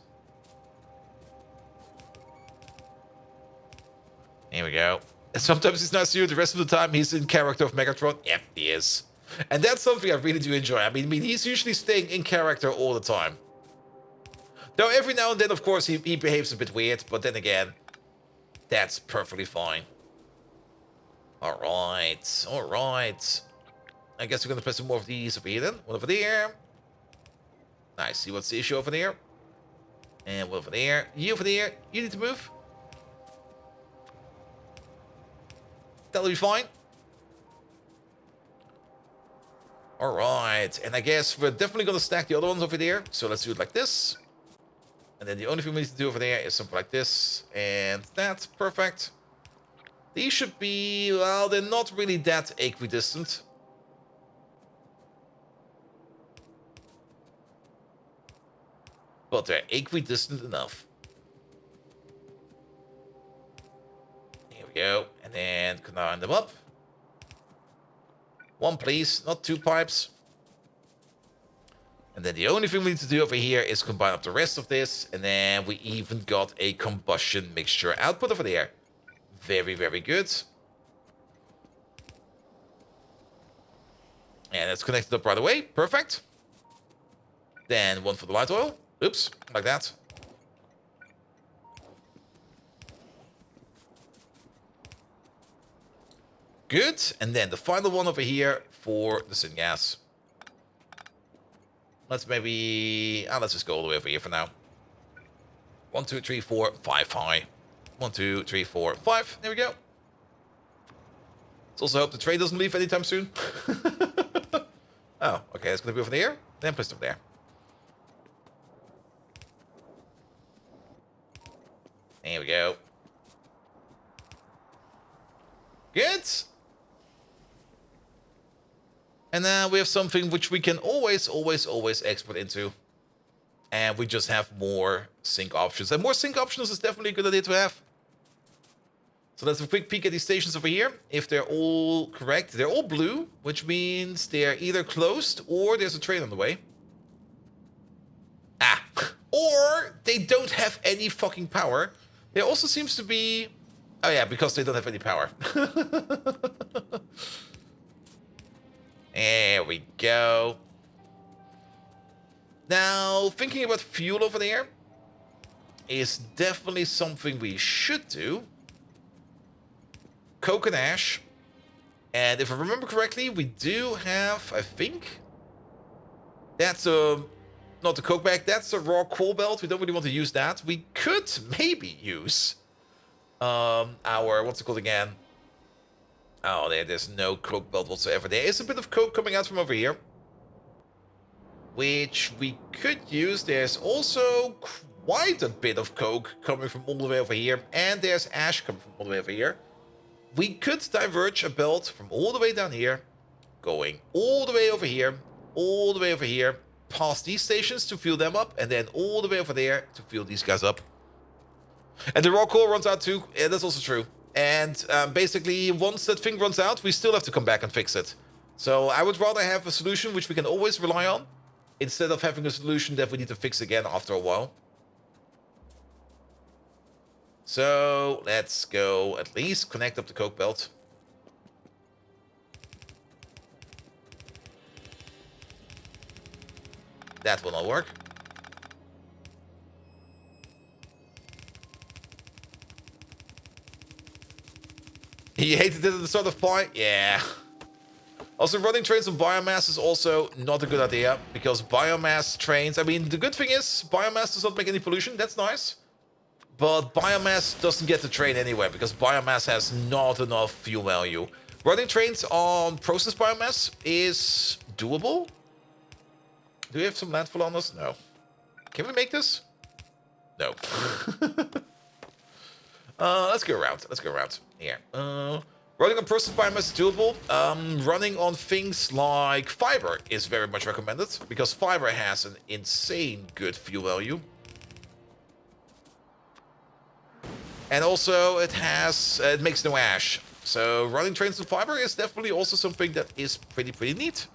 Here we go. And sometimes he's not you, the rest of the time he's in character of Megatron. Yep, he is. And that's something I really do enjoy. I mean, he's usually staying in character all the time. Though every now and then, of course, he behaves a bit weird, but then again, that's perfectly fine. Alright, alright. I guess we're gonna play some more of these over here then. One over there. Nice, see what's the issue over there? And one over there. You over there, you need to move. That'll be fine. Alright, and I guess we're definitely gonna stack the other ones over there. So let's do it like this. And then the only thing we need to do over there is something like this. And that's perfect. These should be, well, they're not really that equidistant. But they're equidistant enough. Here we go. And then combine them up. One, please, not two pipes. And then the only thing we need to do over here is combine up the rest of this. And then we even got a combustion mixture output over there. Very, very good. And it's connected up right away. Perfect. Then one for the light oil. Oops, like that. Good. And then the final one over here for the syngas. Let's maybe... let's just go all the way over here for now. 1, 2, 3, 4, 5 high. 1, 2, 3, 4, 5. There we go. Let's also hope the tray doesn't leave anytime soon. Oh, okay. It's going to be over there. Then place it over there. There we go. Good. And now we have something which we can always export into. And we just have more sync options. And more sync options is definitely a good idea to have. So let's have a quick peek at these stations over here. If they're all correct, they're all blue, which means they're either closed or there's a train on the way. Or they don't have any fucking power. There also seems to be... Oh yeah, because they don't have any power. There we go. Now, thinking about fuel over there is definitely something we should do. Coke and ash. And if I remember correctly, we do have, I think, that's not the coke bag, that's a raw coal belt. We don't really want to use that. We could maybe use our, what's it called again? Oh, there's no coke belt whatsoever. There is a bit of coke coming out from over here, which we could use. There's also quite a bit of coke coming from all the way over here, and there's ash coming from all the way over here. We could diverge a belt from all the way down here, going all the way over here, all the way over here, past these stations to fuel them up, and then all the way over there to fuel these guys up. And the raw coal runs out too. Yeah, that's also true. And basically, once that thing runs out, we still have to come back and fix it. So I would rather have a solution which we can always rely on, instead of having a solution that we need to fix again after a while. So let's go at least connect up the coke belt. That will not work. He hated it at the start of Pi? Yeah. Also, running trains on biomass is also not a good idea, because biomass trains... I mean, the good thing is, biomass does not make any pollution. That's nice. But biomass doesn't get the train anywhere, because biomass has not enough fuel value. Running trains on processed biomass is doable. Do we have some landfill on us? No. Can we make this? No. Let's go around. Let's go around. Here. Running on process biomass is doable. Running on things like fiber is very much recommended because fiber has an insane good fuel value. And also it has, it makes no ash. So running trains on fiber is definitely also something that is pretty neat.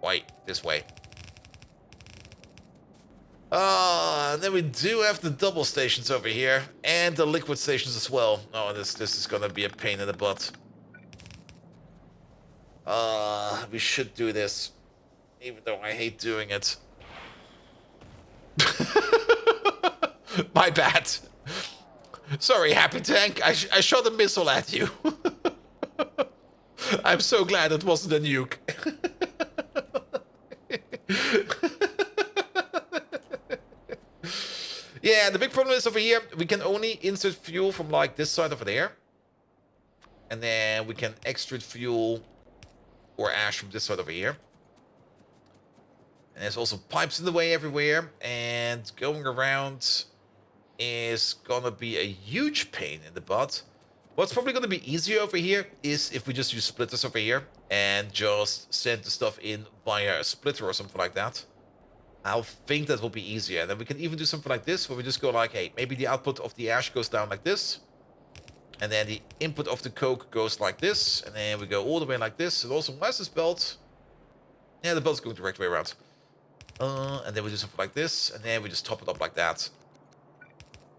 Wait, this way. And then we do have the double stations over here, and the liquid stations as well. Oh, this is gonna be a pain in the butt. We should do this, even though I hate doing it. My bad. Sorry, Happy Tank. I shot a missile at you. I'm so glad it wasn't a nuke. Yeah, the big problem is over here, we can only insert fuel from like this side over there. And then we can extract fuel or ash from this side over here. And there's also pipes in the way everywhere. And going around is gonna be a huge pain in the butt. What's probably gonna be easier over here is if we just use splitters over here and just send the stuff in via a splitter or something like that. I think that will be easier. And then we can even do something like this, where we just go like, hey, maybe the output of the ash goes down like this. And then the input of the coke goes like this. And then we go all the way like this. And also, where's this belt? Yeah, the belt's going the direct way around. And then we do something like this. And then we just top it up like that.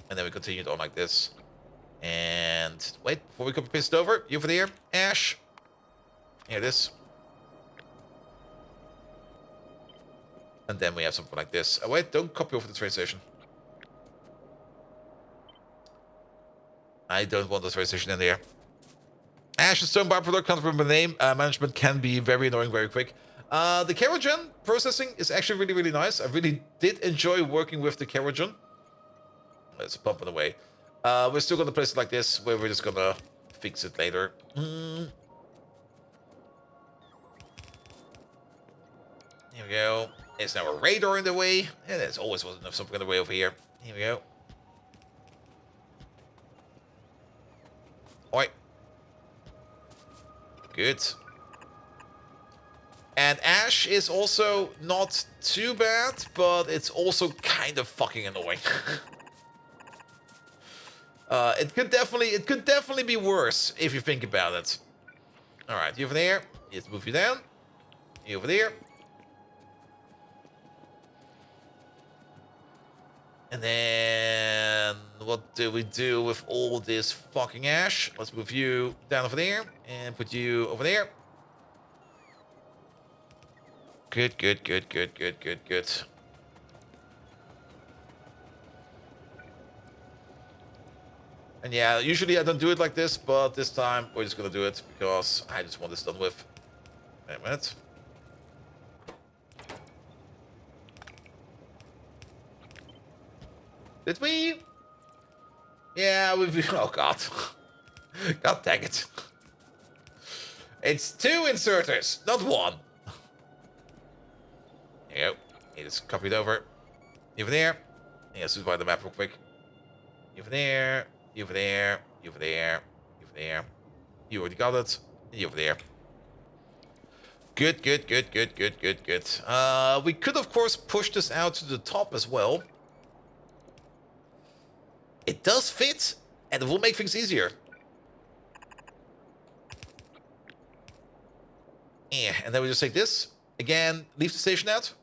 And then we continue it on like this. And wait, before we copy paste it over, you over there, ash. Here it is. And then we have something like this. Oh, wait, don't copy over the train station. I don't want the train station in there. Ash and stone byproduct, can't remember the name. Management can be very annoying very quick. The kerogen processing is actually really nice. I really did enjoy working with the kerogen. Let's pump it away. We're still going to place it like this, where we're just going to fix it later. Here we go. There's now a radar in the way. Yeah, there's always something in the way over here. Here we go. Oi. Good. And ash is also not too bad, but it's also kind of fucking annoying. It could definitely be worse if you think about it. All right, you over there. Let's move you down. You over there. And then what do we do with all this fucking ash? Let's move you down over there and put you over there. Good. And yeah, usually I don't do it like this, but this time we're just gonna do it because I just want this done with. Wait a minute. Did we? Yeah, we've... Oh, God. God dang it. It's 2 inserters, not 1. There you go. You just copy it over. You over there. Yeah, let's by the map real quick. You over there. You over there. You over there. You over there. You already got it. You over there. Good. We could, of course, push this out to the top as well. It does fit, and it will make things easier. Yeah, and then we just take this. Again, leave the station out.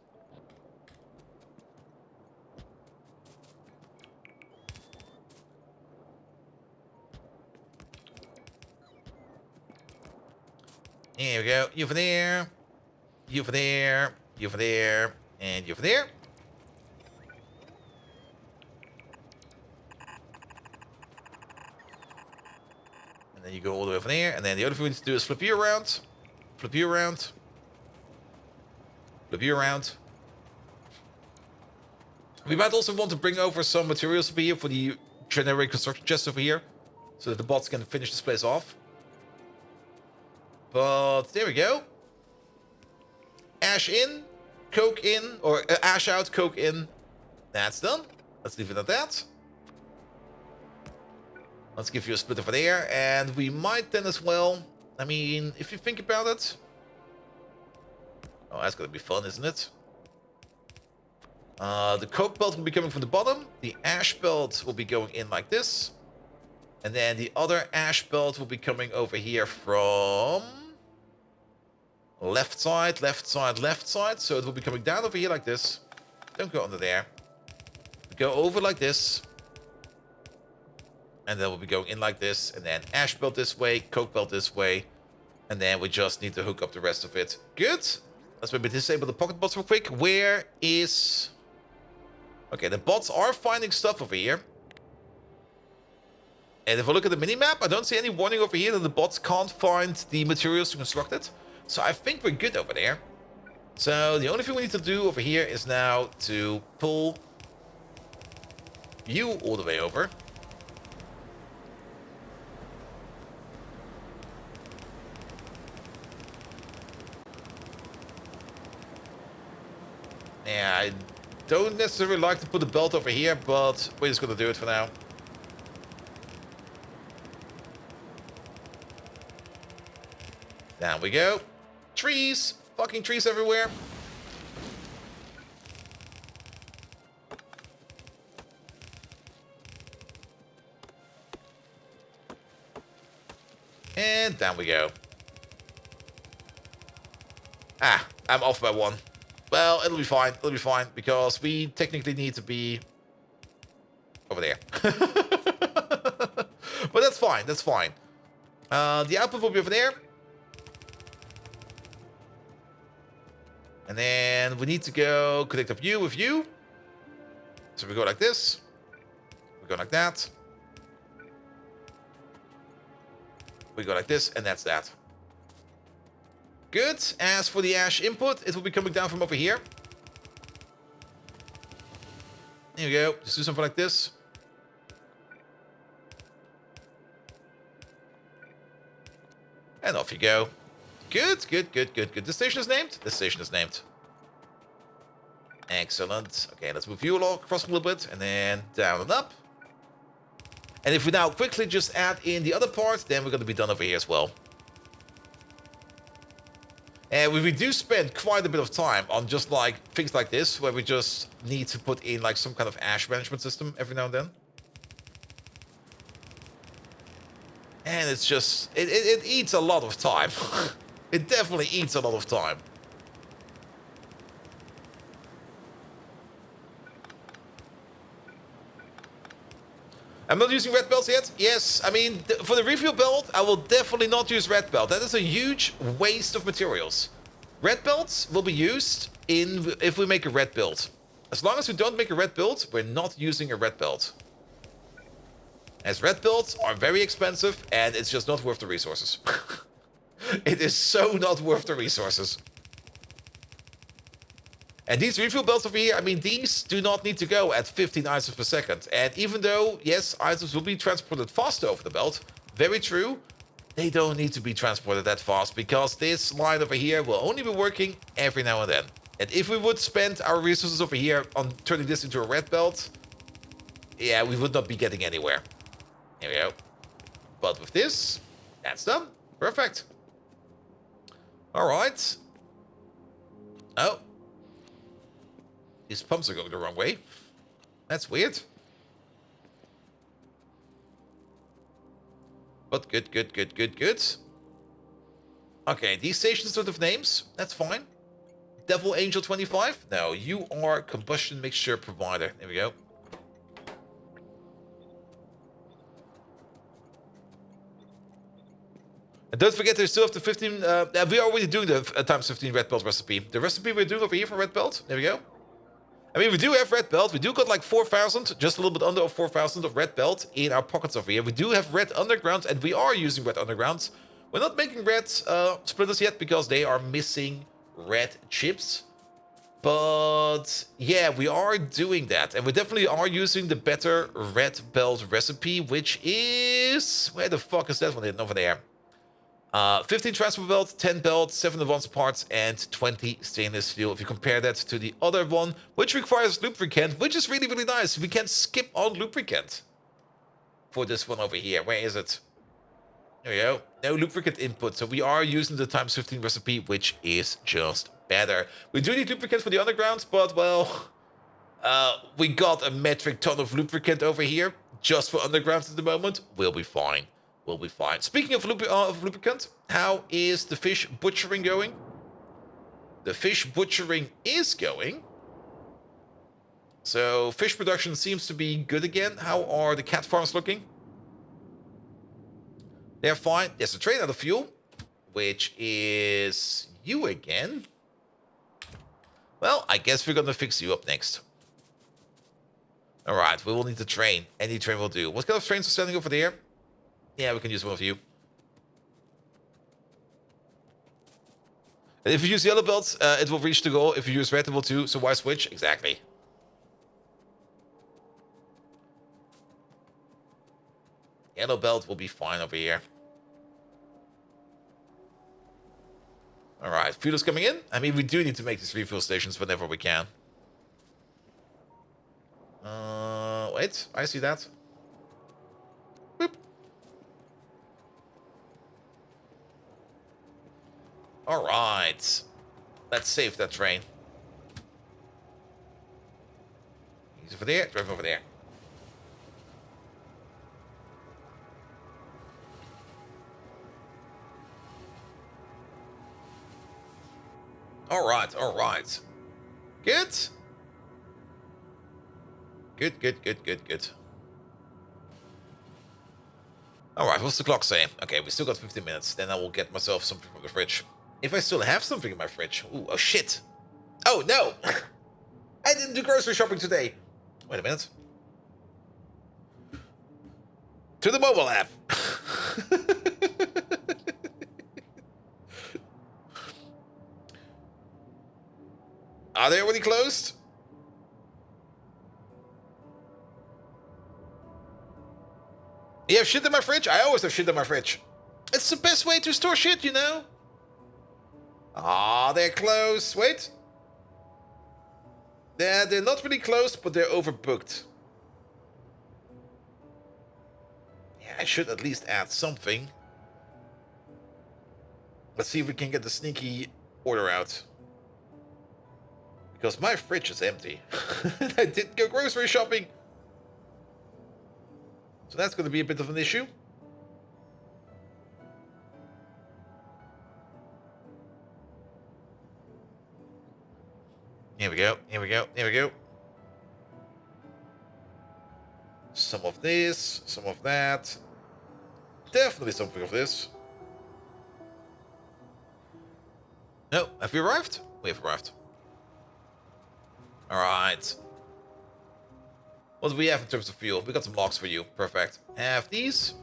Here we go. You over there. You over there. You over there. And you over there. And then you go all the way over there. And then the other thing we need to do is flip you around. Flip you around. Flip you around. We might also want to bring over some materials over here for the generic construction chest over here. So that the bots can finish this place off. But there we go. Ash in, coke in, or ash out, coke in. That's done. Let's leave it at that. Let's give you a split over there, and we might then as well. I mean, if you think about it. Oh, that's gonna be fun, isn't it? The coke belt will be coming from the bottom. The ash belt will be going in like this. And then the other ash belt will be coming over here from left side, left side, left side. So it will be coming down over here like this. Don't go under there. Go over like this. And then we'll be going in like this. And then ash belt this way, coke belt this way. And then we just need to hook up the rest of it. Good. Let's maybe disable the pocket bots real quick. Where is... Okay, the bots are finding stuff over here. And if I look at the minimap, I don't see any warning over here that the bots can't find the materials to construct it. So I think we're good over there. So the only thing we need to do over here is now to pull you all the way over. Yeah, I don't necessarily like to put the belt over here, but we're just going to do it for now. Down we go. Trees! Fucking trees everywhere. And down we go. Ah, I'm off by one. Well, it'll be fine. It'll be fine, because we technically need to be over there. But that's fine. That's fine. The output will be over there. And then we need to go connect up you with you. So we go like this. We go like that. We go like this, and that's that. Good. As for the ash input, it will be coming down from over here. Here we go. Just do something like this. And off you go. Good, good, good, good, good. The station is named? The station is named. Excellent. Okay, let's move you along across a little bit, and then down and up. And if we now quickly just add in the other part, then we're going to be done over here as well. And we do spend quite a bit of time on just like things like this, where we just need to put in like some kind of ash management system every now and then. And it's just, it eats a lot of time. It definitely eats a lot of time. I'm not using red belts yet. Yes, I mean, for the refuel belt, I will definitely not use red belt. That is a huge waste of materials. Red belts will be used if we make a red build. As long as we don't make a red build, we're not using a red belt. As red belts are very expensive, and it's just not worth the resources. It is so not worth the resources. And these refuel belts over here, I mean, these do not need to go at 15 items per second. And even though, yes, items will be transported faster over the belt, very true, they don't need to be transported that fast, because this line over here will only be working every now and then. And if we would spend our resources over here on turning this into a red belt, yeah, we would not be getting anywhere. Here we go. But with this, that's done. Perfect. All right. Oh. These pumps are going the wrong way. That's weird. But good, good, good, good, good. Okay, these stations don't have names. That's fine. Devil Angel 25? No, you are combustion mixture provider. There we go. And don't forget, there's still have the 15... we are already doing the times 15 red belt recipe. The recipe we're doing over here for red belt. There we go. I mean, we do have red belt. We do got like 4,000, just a little bit under 4,000 of red belt in our pockets over here. We do have red underground, and we are using red undergrounds. We're not making red splitters yet because they are missing red chips. But yeah, we are doing that. And we definitely are using the better red belt recipe, which is... Where the fuck is that one over there? 15 transport belt, 10 belt, 7 advanced parts, and 20 stainless steel. If you compare that to the other one, which requires lubricant, which is really, really nice. We can skip on lubricant for this one over here. Where is it? There we go. No lubricant input, so we are using the times 15 recipe, which is just better. We do need lubricant for the underground, but, well, we got a metric ton of lubricant over here, just for underground at the moment. We'll be fine. We'll be fine. Speaking of lubricant, how is the fish butchering going? The fish butchering is going. So, fish production seems to be good again. How are the cat farms looking? They're fine. There's a train out of fuel, which is you again. Well, I guess we're gonna fix you up next. Alright, we will need the train. Any train will do. What kind of trains are standing over there? Yeah, we can use one of you. And if you use yellow belts, it will reach the goal. If you use red, it will too. So why switch? Exactly. Yellow belt will be fine over here. Alright, fuel is coming in. I mean, we do need to make these refuel stations whenever we can. Wait, I see that. Boop. Alright. Let's save that train. He's over there, drive over there. Alright, alright. Good. Good. Alright, what's the clock saying? Okay, we still got 15 minutes. Then I will get myself something from the fridge. If I still have something in my fridge. Ooh, oh shit. Oh no! I didn't do grocery shopping today. Wait a minute. To the mobile app. Are they already closed? You have shit in my fridge? I always have shit in my fridge. It's the best way to store shit, you know? Ah, they're closed. Wait. They're not really closed, but they're overbooked. Yeah, I should at least add something. Let's see if we can get the sneaky order out. Because my fridge is empty. I didn't go grocery shopping. So that's going to be a bit of an issue. Here we go. Some of this, some of that. Definitely something of this. No, have we arrived? We have arrived. Alright. What do we have in terms of fuel? We got some logs for you. Perfect. Have these.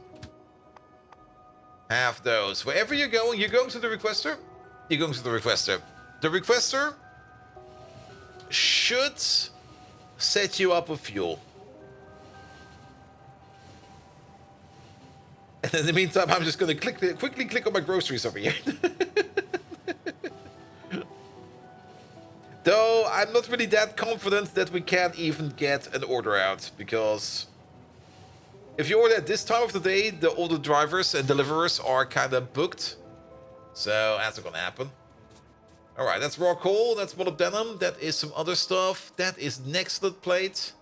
Have those. Wherever you're going to the requester? You're going to the requester. The requester should set you up with fuel. And in the meantime, I'm just going to quickly click on my groceries over here. Though I'm not really that confident that we can even get an order out, because if you order at this time of the day, all the drivers and deliverers are kind of booked. So that's not gonna happen. Alright, that's raw coal, that's molybdenum, that is some other stuff, that is Nextlet plate.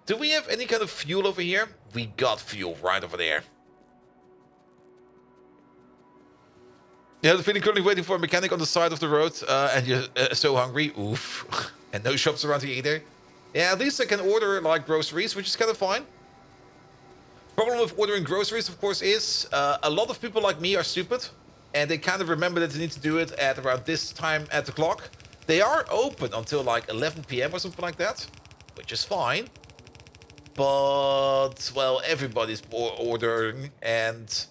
Do we have any kind of fuel over here? We got fuel right over there. Yeah, the feeling currently waiting for a mechanic on the side of the road, and you're so hungry. Oof. And no shops around here either. Yeah, at least I can order, like, groceries, which is kind of fine. Problem with ordering groceries, of course, is a lot of people like me are stupid, and they kind of remember that they need to do it at around this time at the clock. They are open until, like, 11 p.m. or something like that, which is fine. But, well, everybody's ordering, and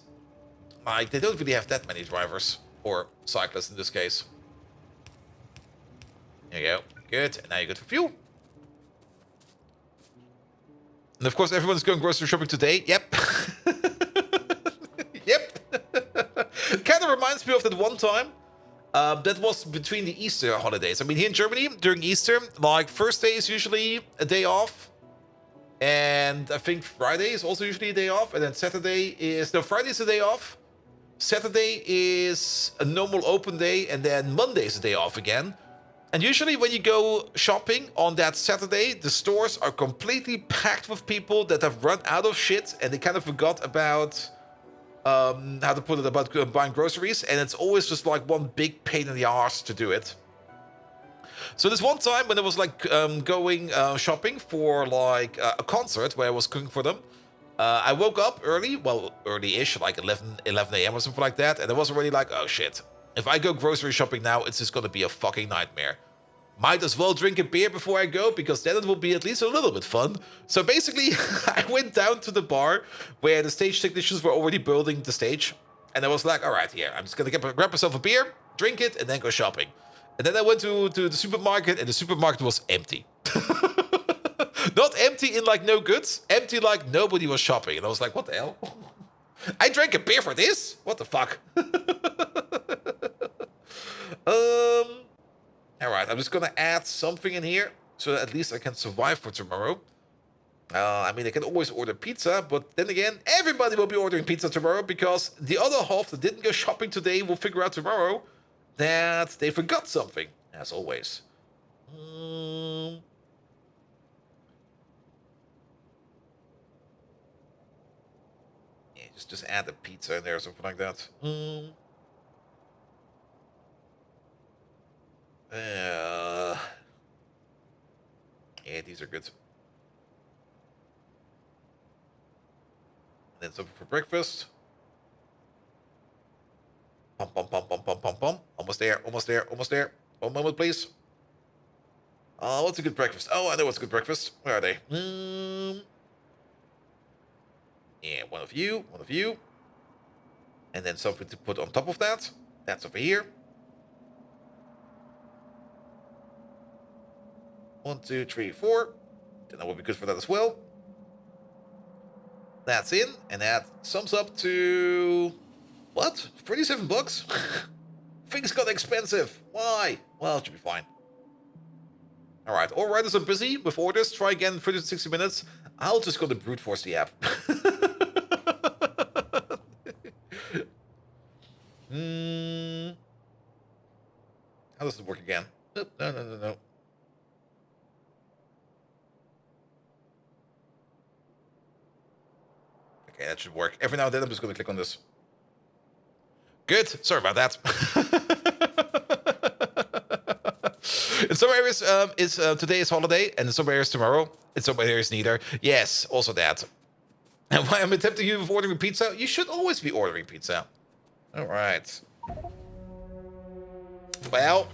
like, they don't really have that many drivers, or cyclists in this case. There you go. Good. And now you're good for fuel. And of course, everyone's going grocery shopping today. Yep. Yep. reminds me of that one time. That was between the Easter holidays. I mean, here in Germany, during Easter, like, first day is usually a day off. And I think Friday is also usually a day off. And then Saturday is... No, Friday is a day off. Saturday is a normal open day. And then Monday is a day off again. And usually when you go shopping on that Saturday, the stores are completely packed with people that have run out of shit. And they kind of forgot about... how to put it, about buying groceries, and it's always just like one big pain in the arse to do it. So this one time when I was like going shopping for like a concert where I was cooking for them, I woke up early, well, early-ish, like 11 a.m. or something like that, and I was already like, oh shit, if I go grocery shopping now, it's just gonna be a fucking nightmare. Might as well drink a beer before I go, because then it will be at least a little bit fun. So basically, I went down to the bar where the stage technicians were already building the stage. And I was like, all right, here, I'm just going to grab myself a beer, drink it, and then go shopping. And then I went to the supermarket, and the supermarket was empty. Not empty in like no goods, empty like nobody was shopping. And I was like, what the hell? I drank a beer for this? What the fuck? Alright, I'm just gonna add something in here so that at least I can survive for tomorrow. I mean, I can always order pizza, but then again, everybody will be ordering pizza tomorrow because the other half that didn't go shopping today will figure out tomorrow that they forgot something, as always. Yeah, just add a pizza in there or something like that. Yeah, these are good. And then something for breakfast. Pum, pum, pum, pum, pum, pum, pum. Almost there, almost there, almost there. 1 moment, please. What's a good breakfast? Oh, I know what's a good breakfast. Where are they? Yeah, one of you, one of you. And then something to put on top of that. That's over here. 1, 2, 3, 4. Then that will be good for that as well. That's in, and that sums up to... What? $37? Things got expensive. Why? Well, it should be fine. Alright, all riders are busy with orders. Try again in 30 to 60 minutes. I'll just go to brute force the app. How does it work again? No, no, no, no, no. Okay, that should work. Every now and then I'm just going to click on this. Good. Sorry about that. In some areas, today is holiday, and in some areas tomorrow. In some areas neither. Yes, also that. And why I'm attempting you with ordering pizza? You should always be ordering pizza. All right. Well,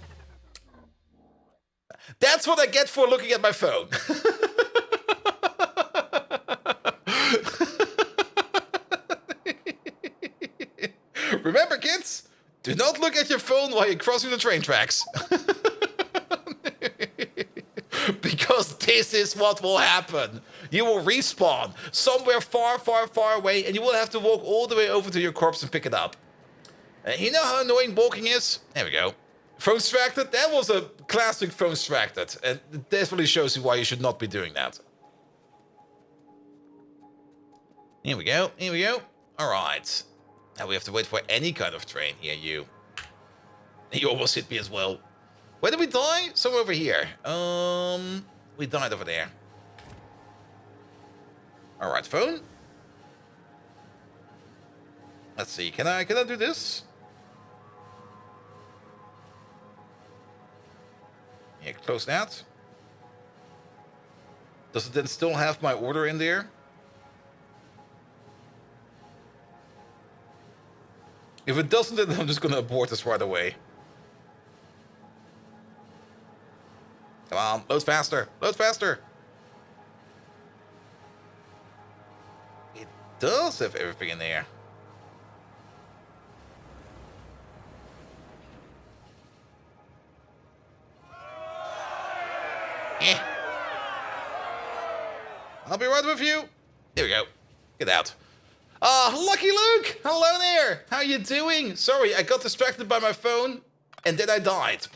that's what I get for looking at my phone. Remember, kids, do not look at your phone while you're crossing the train tracks. Because this is what will happen. You will respawn somewhere far, far, far away, and you will have to walk all the way over to your corpse and pick it up. And you know how annoying walking is? There we go. Phone distracted? That was a classic phone distracted. And it definitely shows you why you should not be doing that. Here we go. Here we go. All right. Now we have to wait for any kind of train here, you. You almost hit me as well. Where did we die? Somewhere over here. We died over there. All right, phone. Let's see. Can I do this? Yeah, close that. Does it then still have my order in there? If it doesn't, then I'm just gonna abort this right away. Come on, load faster, load faster. It does have everything in there. Yeah. I'll be right with you. There we go. Get out. Lucky Luke! Hello there! How you doing? Sorry, I got distracted by my phone, and then I died.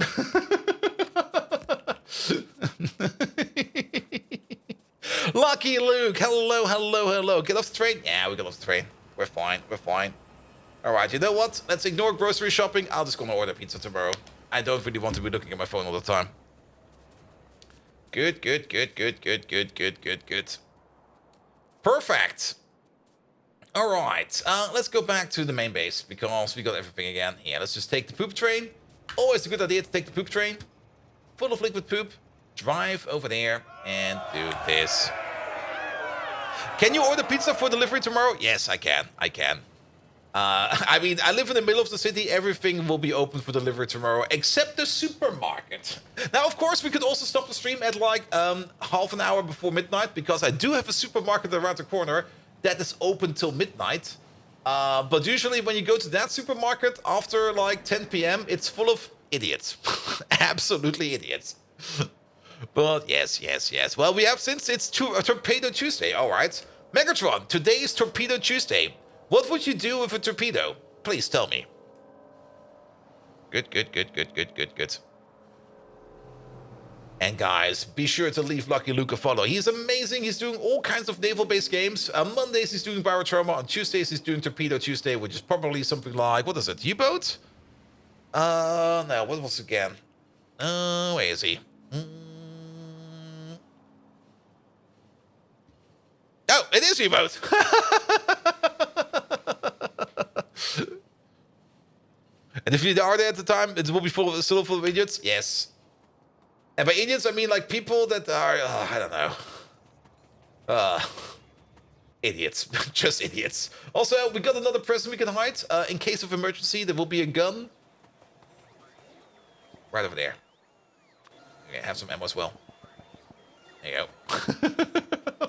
Lucky Luke! Hello, hello, hello. Get off the train? Yeah, we got off the train. We're fine, we're fine. Alright, you know what? Let's ignore grocery shopping. I'll just gonna order pizza tomorrow. I don't really want to be looking at my phone all the time. Good, good, good, good, good, good, good, good, good. Perfect! Alright, let's go back to the main base, because we got everything again. Yeah, let's just take the poop train. Always a good idea to take the poop train. Full of liquid poop. Drive over there and do this. Can you order pizza for delivery tomorrow? Yes, I can. I can. I mean, I live in the middle of the city. Everything will be open for delivery tomorrow, except the supermarket. Now, of course, we could also stop the stream at like half an hour before midnight, because I do have a supermarket around the corner that is open till midnight. But usually when you go to that supermarket after like 10 p.m., it's full of idiots. Absolutely idiots. But yes, yes, yes. Well, we have, since it's Torpedo Tuesday, all right. Megatron, today is Torpedo Tuesday. What would you do with a torpedo? Please tell me. Good, good, good, good, good, good, good. And guys, be sure to leave Lucky Luke a follow. He's amazing. He's doing all kinds of naval-based games. On Mondays, he's doing Barotrauma. On Tuesdays, he's doing Torpedo Tuesday, which is probably something like, what is it, U-boat? No, what was it again? Where is he? Oh, it is U-boat. And if you are there at the time, it will be still full of idiots. Yes. And by idiots, I mean like people that are, I don't know. Idiots. Just idiots. Also, we got another present we can hide. In case of emergency, there will be a gun. Right over there. Okay, have some ammo as well. There you go.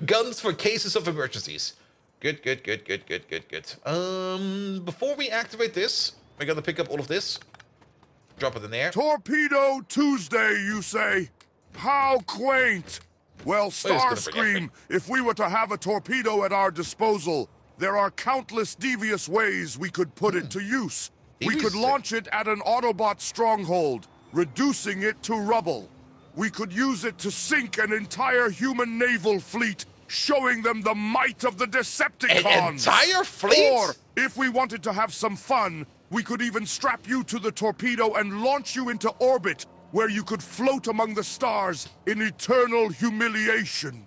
Guns for cases of emergencies. Good, good, good, good, good, good, good. Before we activate this, we're gonna pick up all of this. Drop it in there. Torpedo Tuesday, you say? How quaint! Well, Starscream, if we were to have a torpedo at our disposal, there are countless devious ways we could put it to use. We could launch it at an Autobot stronghold, reducing it to rubble. We could use it to sink an entire human naval fleet, showing them the might of the Decepticons. An entire fleet? Or, if we wanted to have some fun, we could even strap you to the torpedo and launch you into orbit, where you could float among the stars in eternal humiliation.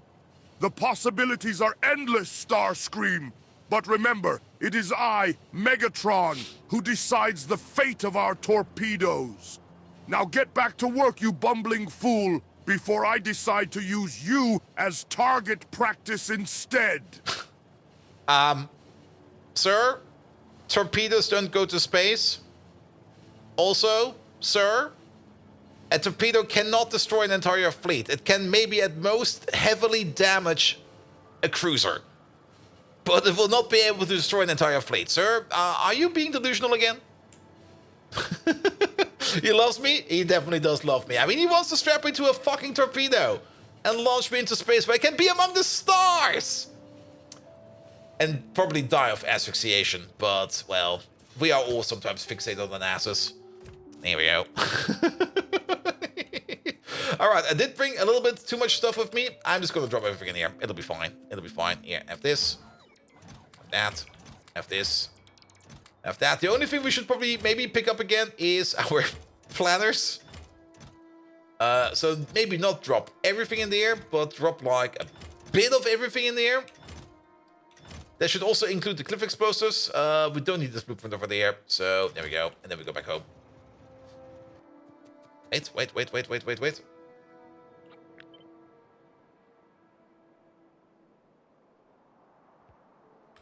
The possibilities are endless, Starscream. But remember, it is I, Megatron, who decides the fate of our torpedoes. Now get back to work, you bumbling fool, before I decide to use you as target practice instead. Sir? Torpedoes don't go to space. Also, sir, a torpedo cannot destroy an entire fleet. It can maybe at most heavily damage a cruiser. But it will not be able to destroy an entire fleet. Sir, are you being delusional again? He loves me? He definitely does love me. I mean, he wants to strap me to a fucking torpedo and launch me into space where I can be among the stars! And probably die of asphyxiation, but, well, we are all sometimes fixated on asses. There we go. Alright, I did bring a little bit too much stuff with me. I'm just gonna drop everything in here. It'll be fine. It'll be fine. Here, have this. Have that. Have this. Have that. The only thing we should probably maybe pick up again is our planners. So maybe not drop everything in there, but drop like a bit of everything in there. That should also include the cliff explosives. We don't need this blueprint over there. So there we go. And then we go back home. Wait.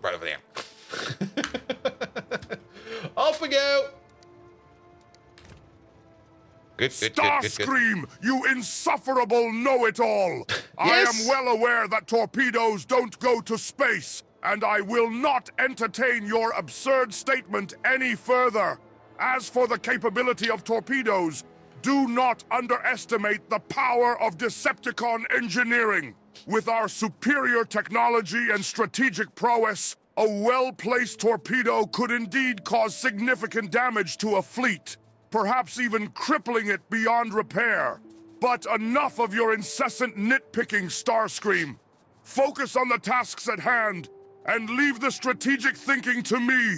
Right over there. Off we go. Good. Starscream, you insufferable know-it-all! Yes? I am well aware that torpedoes don't go to space, and I will not entertain your absurd statement any further. As for the capability of torpedoes, do not underestimate the power of Decepticon engineering. With our superior technology and strategic prowess, a well-placed torpedo could indeed cause significant damage to a fleet, perhaps even crippling it beyond repair. But enough of your incessant nitpicking, Starscream. Focus on the tasks at hand, and leave the strategic thinking to me,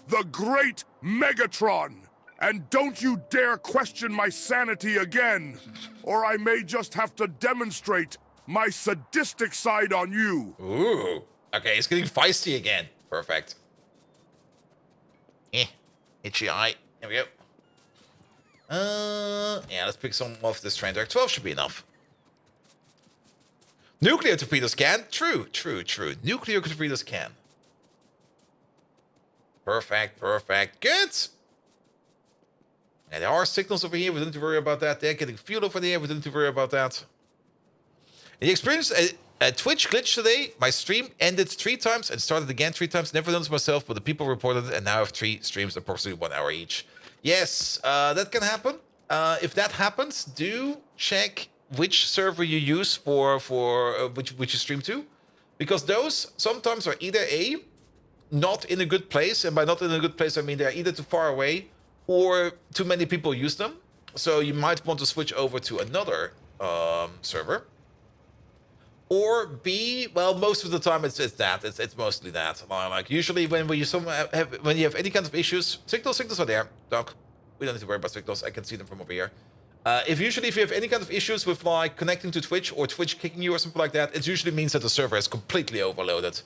the great Megatron. And don't you dare question my sanity again, or I may just have to demonstrate my sadistic side on you. Ooh. Okay, it's getting feisty again. Perfect. Itchy eye. There we go. Yeah, let's pick some of this train track. 12 should be enough. Nuclear torpedoes can. True. Nuclear torpedoes can. Perfect. Good. And there are signals over here. We don't need to worry about that. They're getting fuel over there. We don't need to worry about that. And you experienced a Twitch glitch today. My stream ended 3 times and started again 3 times. Never done this myself, but the people reported it, and now I have 3 streams, approximately 1 hour each. Yes, that can happen. If that happens, do check which server you use for which you stream to, because those sometimes are either not in a good place, and by not in a good place I mean they're either too far away or too many people use them. So you might want to switch over to another server. Or B, well, most of the time it's mostly that. Like usually when you have any kind of issues, signals are there. Doc, we don't need to worry about signals. I can see them from over here. If you have any kind of issues with like connecting to Twitch or Twitch kicking you or something like that, it usually means that the server is completely overloaded,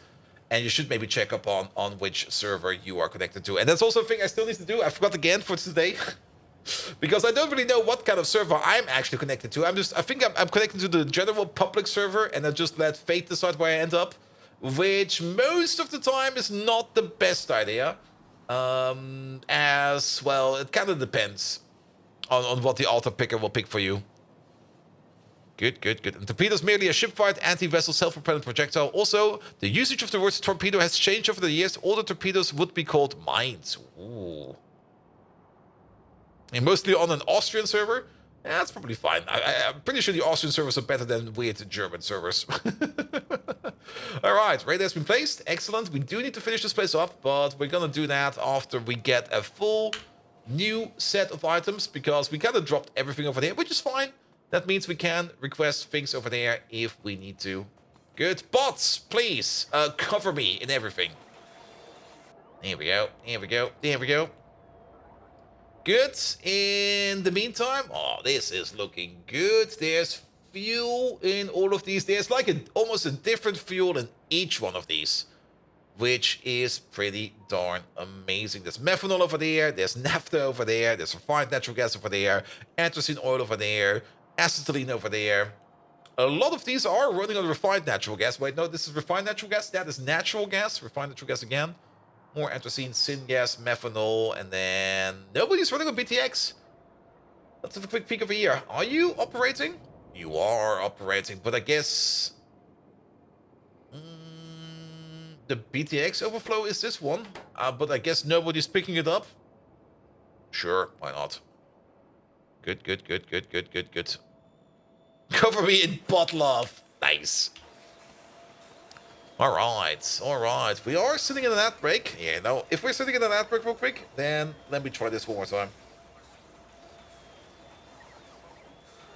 and you should maybe check up on which server you are connected to. And that's also a thing I still need to do. I forgot again for today. Because I don't really know what kind of server I'm actually connected to. I think I'm connected to the general public server, and I just let fate decide where I end up, which most of the time is not the best idea. As well, it kind of depends on what the altar picker will pick for you. Good. And torpedo is merely a ship-fired anti-vessel self-propellant projectile. Also, the usage of the word torpedo has changed over the years. All the torpedoes would be called mines. Ooh. And mostly on an Austrian server. Yeah, that's probably fine. I'm pretty sure the Austrian servers are better than weird German servers. Alright, radar has been placed. Excellent. We do need to finish this place up, but we're gonna do that after we get a full new set of items, because we kind of dropped everything over there, which is fine. That means we can request things over there if we need to. Good. Bots, please, cover me in everything. Here we go. Good. In the meantime, oh, this is looking good. There's fuel in all of these. There's like almost a different fuel in each one of these, which is pretty darn amazing. There's methanol over there. There's naphtha over there. There's refined natural gas over there. Anthracene oil over there. Acetylene over there. A lot of these are running on refined natural gas. Wait, no, this is refined natural gas. That is natural gas. Refined natural gas again. More anthracene, syngas, methanol, and then nobody's running on BTX. Let's have a quick peek over here. Are you operating? You are operating, but I guess the BTX overflow is this one. But I guess nobody's picking it up. Sure, why not? Good. Cover me in bot love. Nice. All right. We are sitting in an ad break. Yeah, no. If we're sitting in an ad break real quick, then let me try this one more time.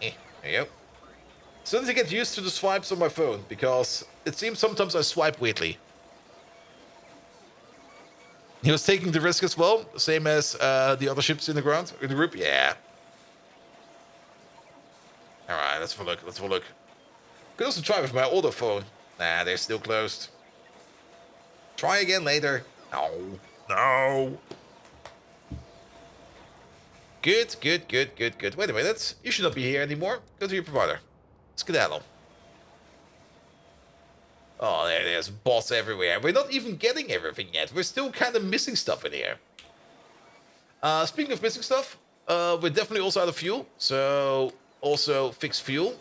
There you go. So as I get used to the swipes on my phone, because it seems sometimes I swipe weirdly. He was taking the risk as well, same as the other ships in the group. Yeah. All right, let's have a look. Could also try with my older phone. Nah, they're still closed. Try again later. No. Good. Wait a minute. You should not be here anymore. Go to your provider. Skedaddle. Oh, there's bots everywhere. We're not even getting everything yet. We're still kind of missing stuff in here. Speaking of missing stuff, we're definitely also out of fuel. So, also fix fuel.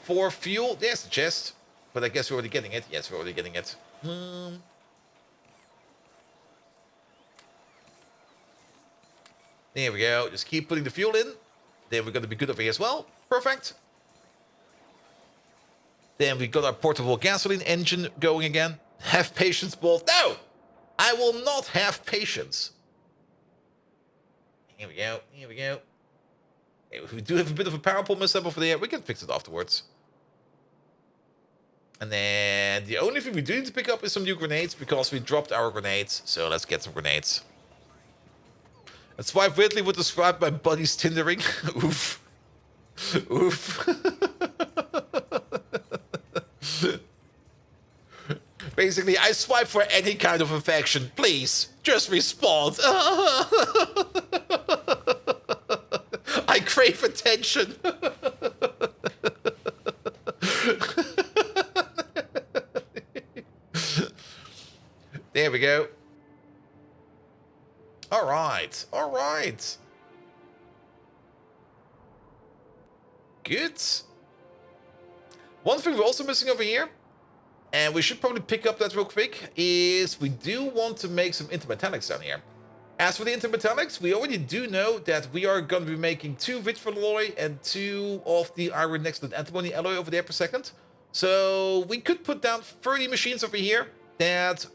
For fuel, there's the chest. But I guess we're already getting it. Yes, we're already getting it. There we go. Just keep putting the fuel in. Then we're going to be good over here as well. Perfect. Then we got our portable gasoline engine going again. Have patience, Bolt. No! I will not have patience. Here we go. Here we go. If we do have a bit of a power pole mess up over there, we can fix it afterwards. And then the only thing we do need to pick up is some new grenades because we dropped our grenades. So let's get some grenades. That's why weirdly would describe my buddy's Tindering. Oof. Oof. Basically, I swipe for any kind of affection. Please, just respond. I crave attention. There we go. All right. All right. Good. One thing we're also missing over here, and we should probably pick up that real quick, is we do want to make some intermetallics down here. As for the intermetallics, we already do know that we are going to be making 2 Richford alloy and 2 of the iron next to the antimony alloy over there per second. So we could put down 30 machines over here that...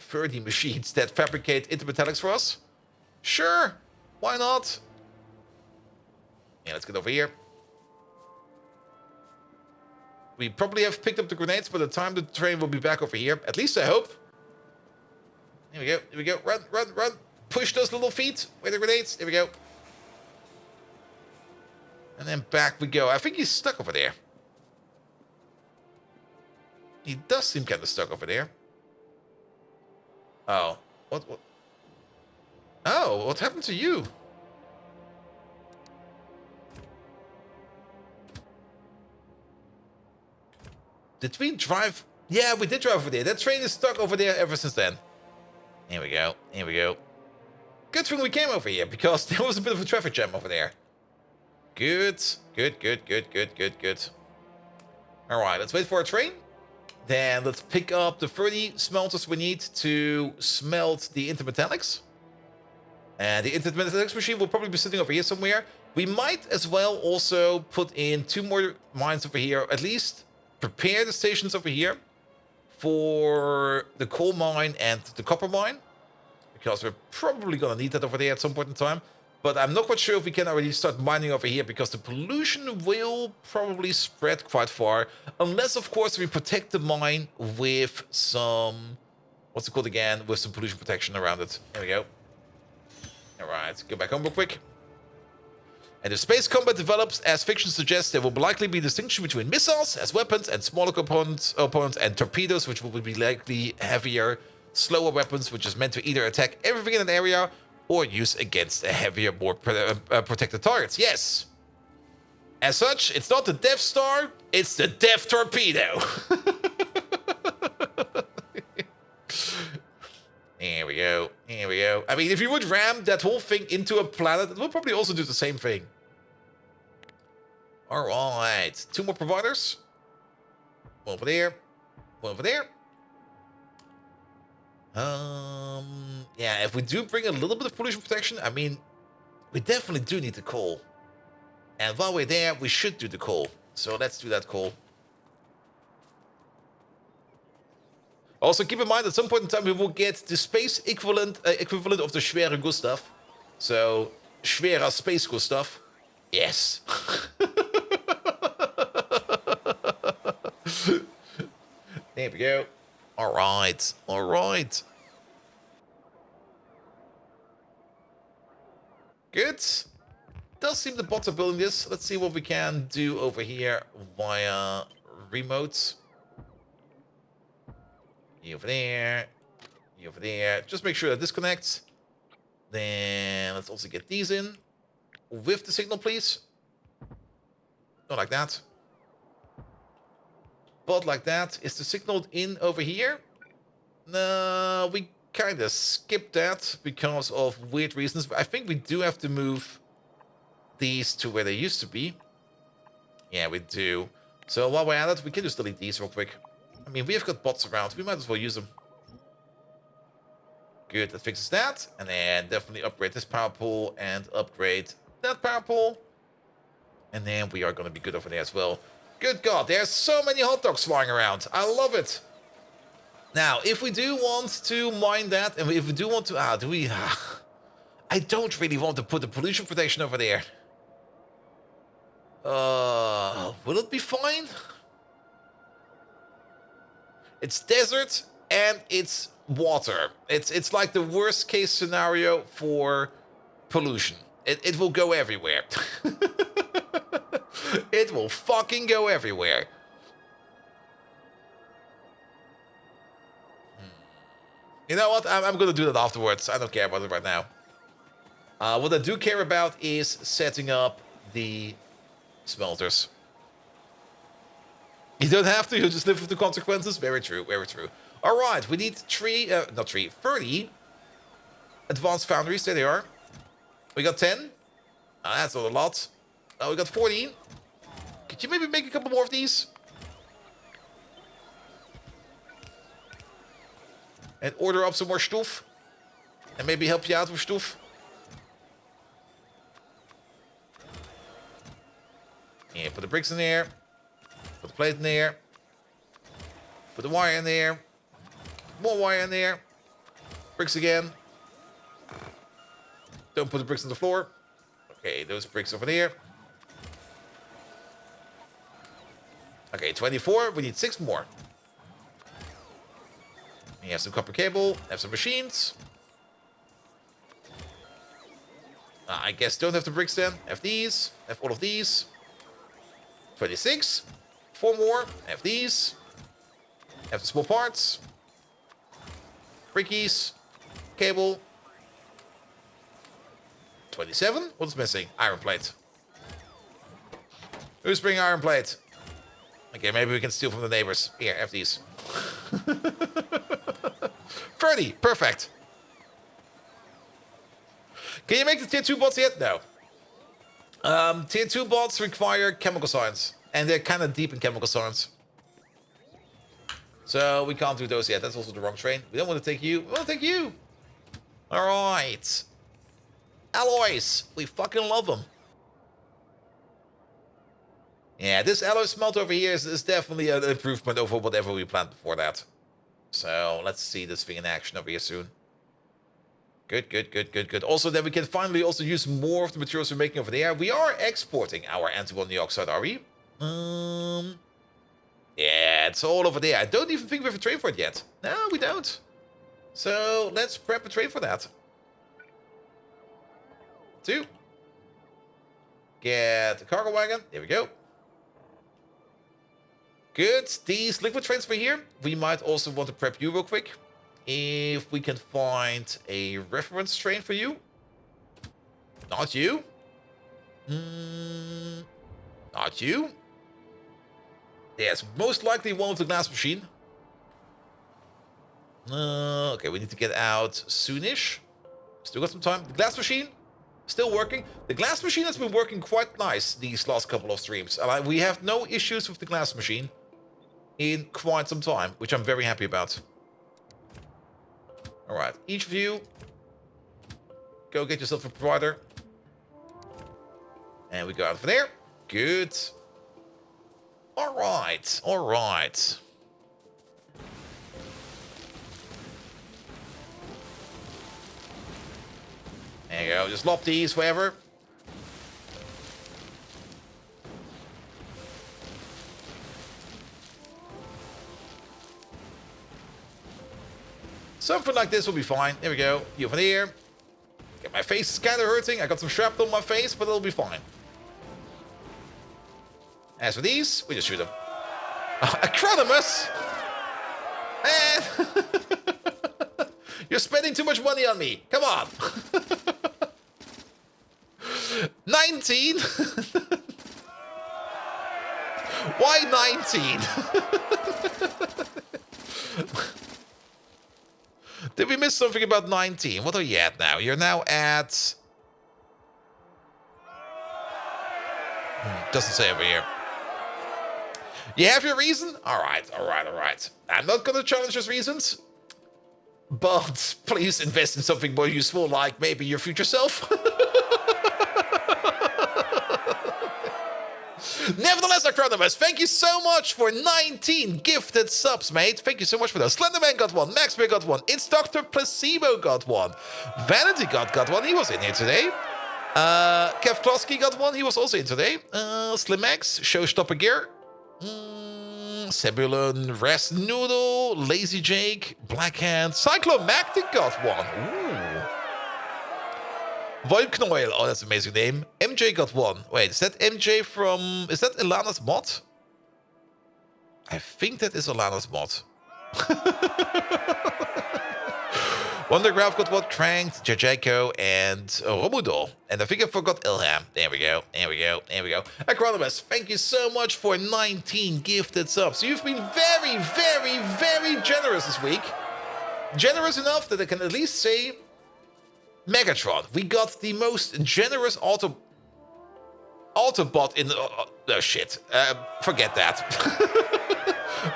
30 machines that fabricate intermetallics for us. Sure, why not? Yeah, let's get over here. We probably have picked up the grenades by the time the train will be back over here. At least I hope. Here we go. Here we go. Run, run, run. Push those little feet with the grenades. Here we go. And then back we go. I think he's stuck over there. He does seem kind of stuck over there. Oh. What? Oh, what happened to you? Did we drive? Yeah, we did drive over there. That train is stuck over there ever since then. Here we go. Here we go. Good thing we came over here, because there was a bit of a traffic jam over there. Good. Good, good, good, good, good, good. Alright, let's wait for a train. Then let's pick up the 30 smelters we need to smelt the intermetallics. And the intermetallics machine will probably be sitting over here somewhere. We might as well also put in 2 more mines over here. At least prepare the stations over here for the coal mine and the copper mine. Because we're probably going to need that over there at some point in time. But I'm not quite sure if we can already start mining over here, because the pollution will probably spread quite far. Unless, of course, we protect the mine with some... What's it called again? With some pollution protection around it. There we go. Alright, go back home real quick. And if space combat develops, as fiction suggests, there will likely be distinction between missiles as weapons and smaller opponents and torpedoes, which will be likely heavier, slower weapons, which is meant to either attack everything in an area or use against a heavier, more protected targets. Yes. As such, it's not the Death Star, it's the Death Torpedo. Here we go. Here we go. I mean, if you would ram that whole thing into a planet, it will probably also do the same thing. All right. 2 more providers. One over there. One over there. Yeah, if we do bring a little bit of pollution protection, I mean, we definitely do need the coal. And while we're there, we should do the coal. So let's do that coal. Also, keep in mind, at some point in time, we will get the space equivalent of the Schwere Gustav. So, Schwerer Space Gustav. Yes. There we go. All right. All right. Good. Does seem the bots are building this. Let's see what we can do over here via remotes. You over there. You over there. Just make sure that this connects. Then let's also get these in. With the signal, please. Not like that. But like that. Is the signal in over here? No, we kind of skipped that because of weird reasons. I think we do have to move these to where they used to be. Yeah, we do. So while we're at it, we can just delete these real quick. I mean, we have got bots around. We might as well use them. Good, that fixes that. And then definitely upgrade this power pole and upgrade that power pole. And then we are going to be good over there as well. Good God, there's so many hot dogs flying around. I love it. Now, if we do want to mine that, and if we do want to... do we... I don't really want to put the pollution protection over there. Will it be fine? It's desert and it's water. It's like the worst case scenario for pollution. It will go everywhere. It will fucking go everywhere. You know what? I'm gonna do that afterwards. I don't care about it right now. What I do care about is setting up the smelters. You don't have to, you just live with the consequences. Very true, very true. Alright, we need 30 advanced foundries. There they are. We got 10. That's not a lot. We got 14. Could you maybe make a couple more of these? And order up some more stuff. And maybe help you out with stuff. Yeah, put the bricks in there. Put the plate in there. Put the wire in there. More wire in there. Bricks again. Don't put the bricks on the floor. Okay, those bricks over there. Okay, 24. We need 6 more. We have some copper cable. Have some machines. I guess don't have the bricks then. Have these. Have all of these. 26. 4 more. Have these. Have the small parts. Brickies. Cable. 27. What's missing? Iron plate. Who's bringing iron plate? Okay, maybe we can steal from the neighbors. Here, have these. 30. Perfect. Can you make the tier 2 bots yet? No. Tier 2 bots require chemical science. And they're kind of deep in chemical science. So we can't do those yet. That's also the wrong train. We don't want to take you. We want to take you. Alright. Alloys. We fucking love them. Yeah, this alloy smelt over here is definitely an improvement over whatever we planned before that. So let's see this thing in action over here soon. Good, good, good, good, good. Also, then we can finally also use more of the materials we're making over there. We are exporting our antimony dioxide, are we? Yeah, it's all over there. I don't even think we have a train for it yet. No, we don't. So let's prep a train for that. 2. Get the cargo wagon. There we go. Good. These liquid trains for here. We might also want to prep you real quick. If we can find a reference train for you. Not you. Not you. Yes, most likely one with the glass machine. Okay, we need to get out soonish. Still got some time. The glass machine, still working. The glass machine has been working quite nice these last couple of streams. We have no issues with the glass machine in quite some time, which I'm very happy about. Alright, each of you, go get yourself a provider. And we go out from there. Good. Alright, alright. There you go, just lop these forever. Something like this will be fine. There we go. You over here. Okay, my face is kind of hurting. I got some shrapnel on my face, but it'll be fine. As for these, we just shoot them. Acronymus! Man! You're spending too much money on me. Come on. 19? Why 19? Did we miss something about 19? What are you at now? You're now at... Doesn't say over here. You have your reason? Alright, alright, alright. I'm not gonna challenge those reasons. But please invest in something more useful, like maybe your future self. Nevertheless, Acronymus, thank you so much for 19 gifted subs, mate. Thank you so much for those. Slenderman got one. Maxbear got one. It's Dr. Placebo got one. Vanity got one. He was in here today. Kev Kloski got one. He was also in today. Slimex, Showstopper Gear. Sebulon, Rest Noodle, Lazy Jake, Blackhand, Cyclomactic got one. Ooh. Void Knoil, oh, that's an amazing name. MJ got one. Wait, is that MJ from... Is that Ilana's mod? I think that is Ilana's mod. Wondergraph got one, Cranked, Jajeko, and Romudo. And I think I forgot Ilham. There we go, there we go, there we go. Acronymus, thank you so much for 19 gifted subs. You've been very, very, very generous this week. Generous enough that I can at least say Megatron. We got the most generous Autobot in the... oh, shit. Forget that.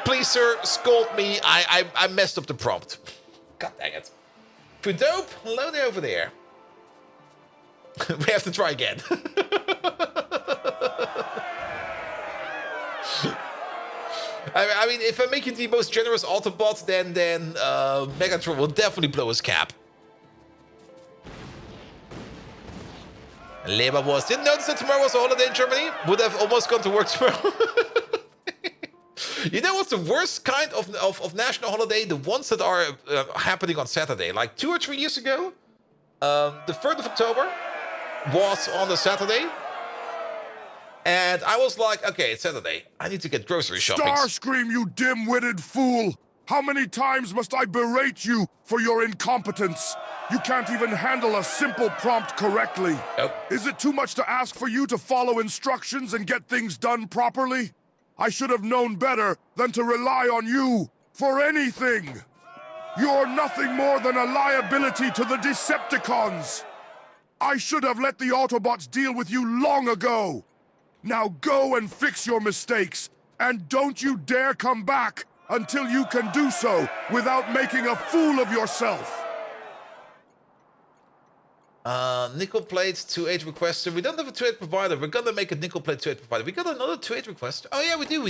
Please, sir, scold me. I messed up the prompt. God dang it. Dope, hello there over there. We have to try again. I mean, if I make you the most generous Autobot, then Megatron will definitely blow his cap. Labor Wars. Didn't notice that tomorrow was a holiday in Germany. Would have almost gone to work tomorrow. You know what's the worst kind of national holiday? The ones that are happening on Saturday. Like 2 or 3 years ago, the 3rd of October was on a Saturday. And I was like, okay, it's Saturday. I need to get grocery shopping. Starscream, you dim-witted fool! How many times must I berate you for your incompetence? You can't even handle a simple prompt correctly. Nope. Is it too much to ask for you to follow instructions and get things done properly? I should have known better than to rely on you for anything. You're nothing more than a liability to the Decepticons. I should have let the Autobots deal with you long ago. Now go and fix your mistakes, and don't you dare come back until you can do so without making a fool of yourself. Nickel plate 2.8 requester. We don't have a 2.8 provider. We're gonna make a nickel plate 2.8 provider. We got another 2.8 requester. Oh yeah, we do.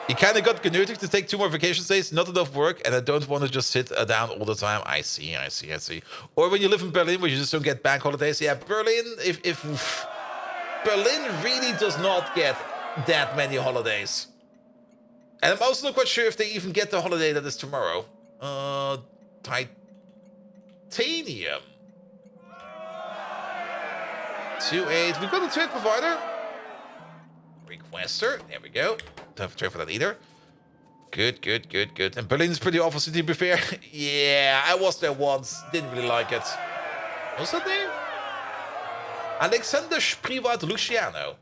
You kind of got generic to take 2 more vacation days, not enough work, and I don't want to just sit down all the time. I see. Or when you live in Berlin, where you just don't get bank holidays. Yeah, Berlin, if Berlin really does not get that many holidays. And I'm also not quite sure if they even get the holiday that is tomorrow. Titanium. 2.8. We've got a 2.8 provider. Requester. There we go. Don't have to try for that either. Good. And Berlin is pretty awful city, to be fair. Yeah, I was there once. Didn't really like it. What's that name? Alexander Sprivat Luciano.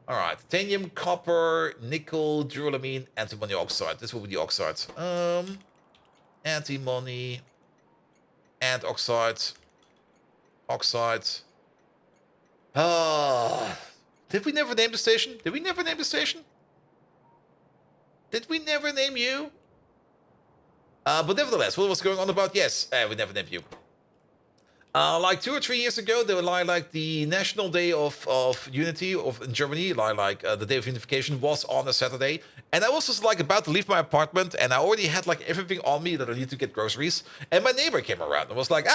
Alright. Titanium, copper, nickel, duralumin, antimony oxide. This will be the oxide. Antimony and oxide. Did we never name the station? Did we never name you? But nevertheless, what was going on about? Yes, we never named you. Like 2 or 3 years ago, they were like the National Day of Unity in Germany, the Day of Unification was on a Saturday. And I was just like about to leave my apartment, and I already had like everything on me that I need to get groceries. And my neighbor came around and was like,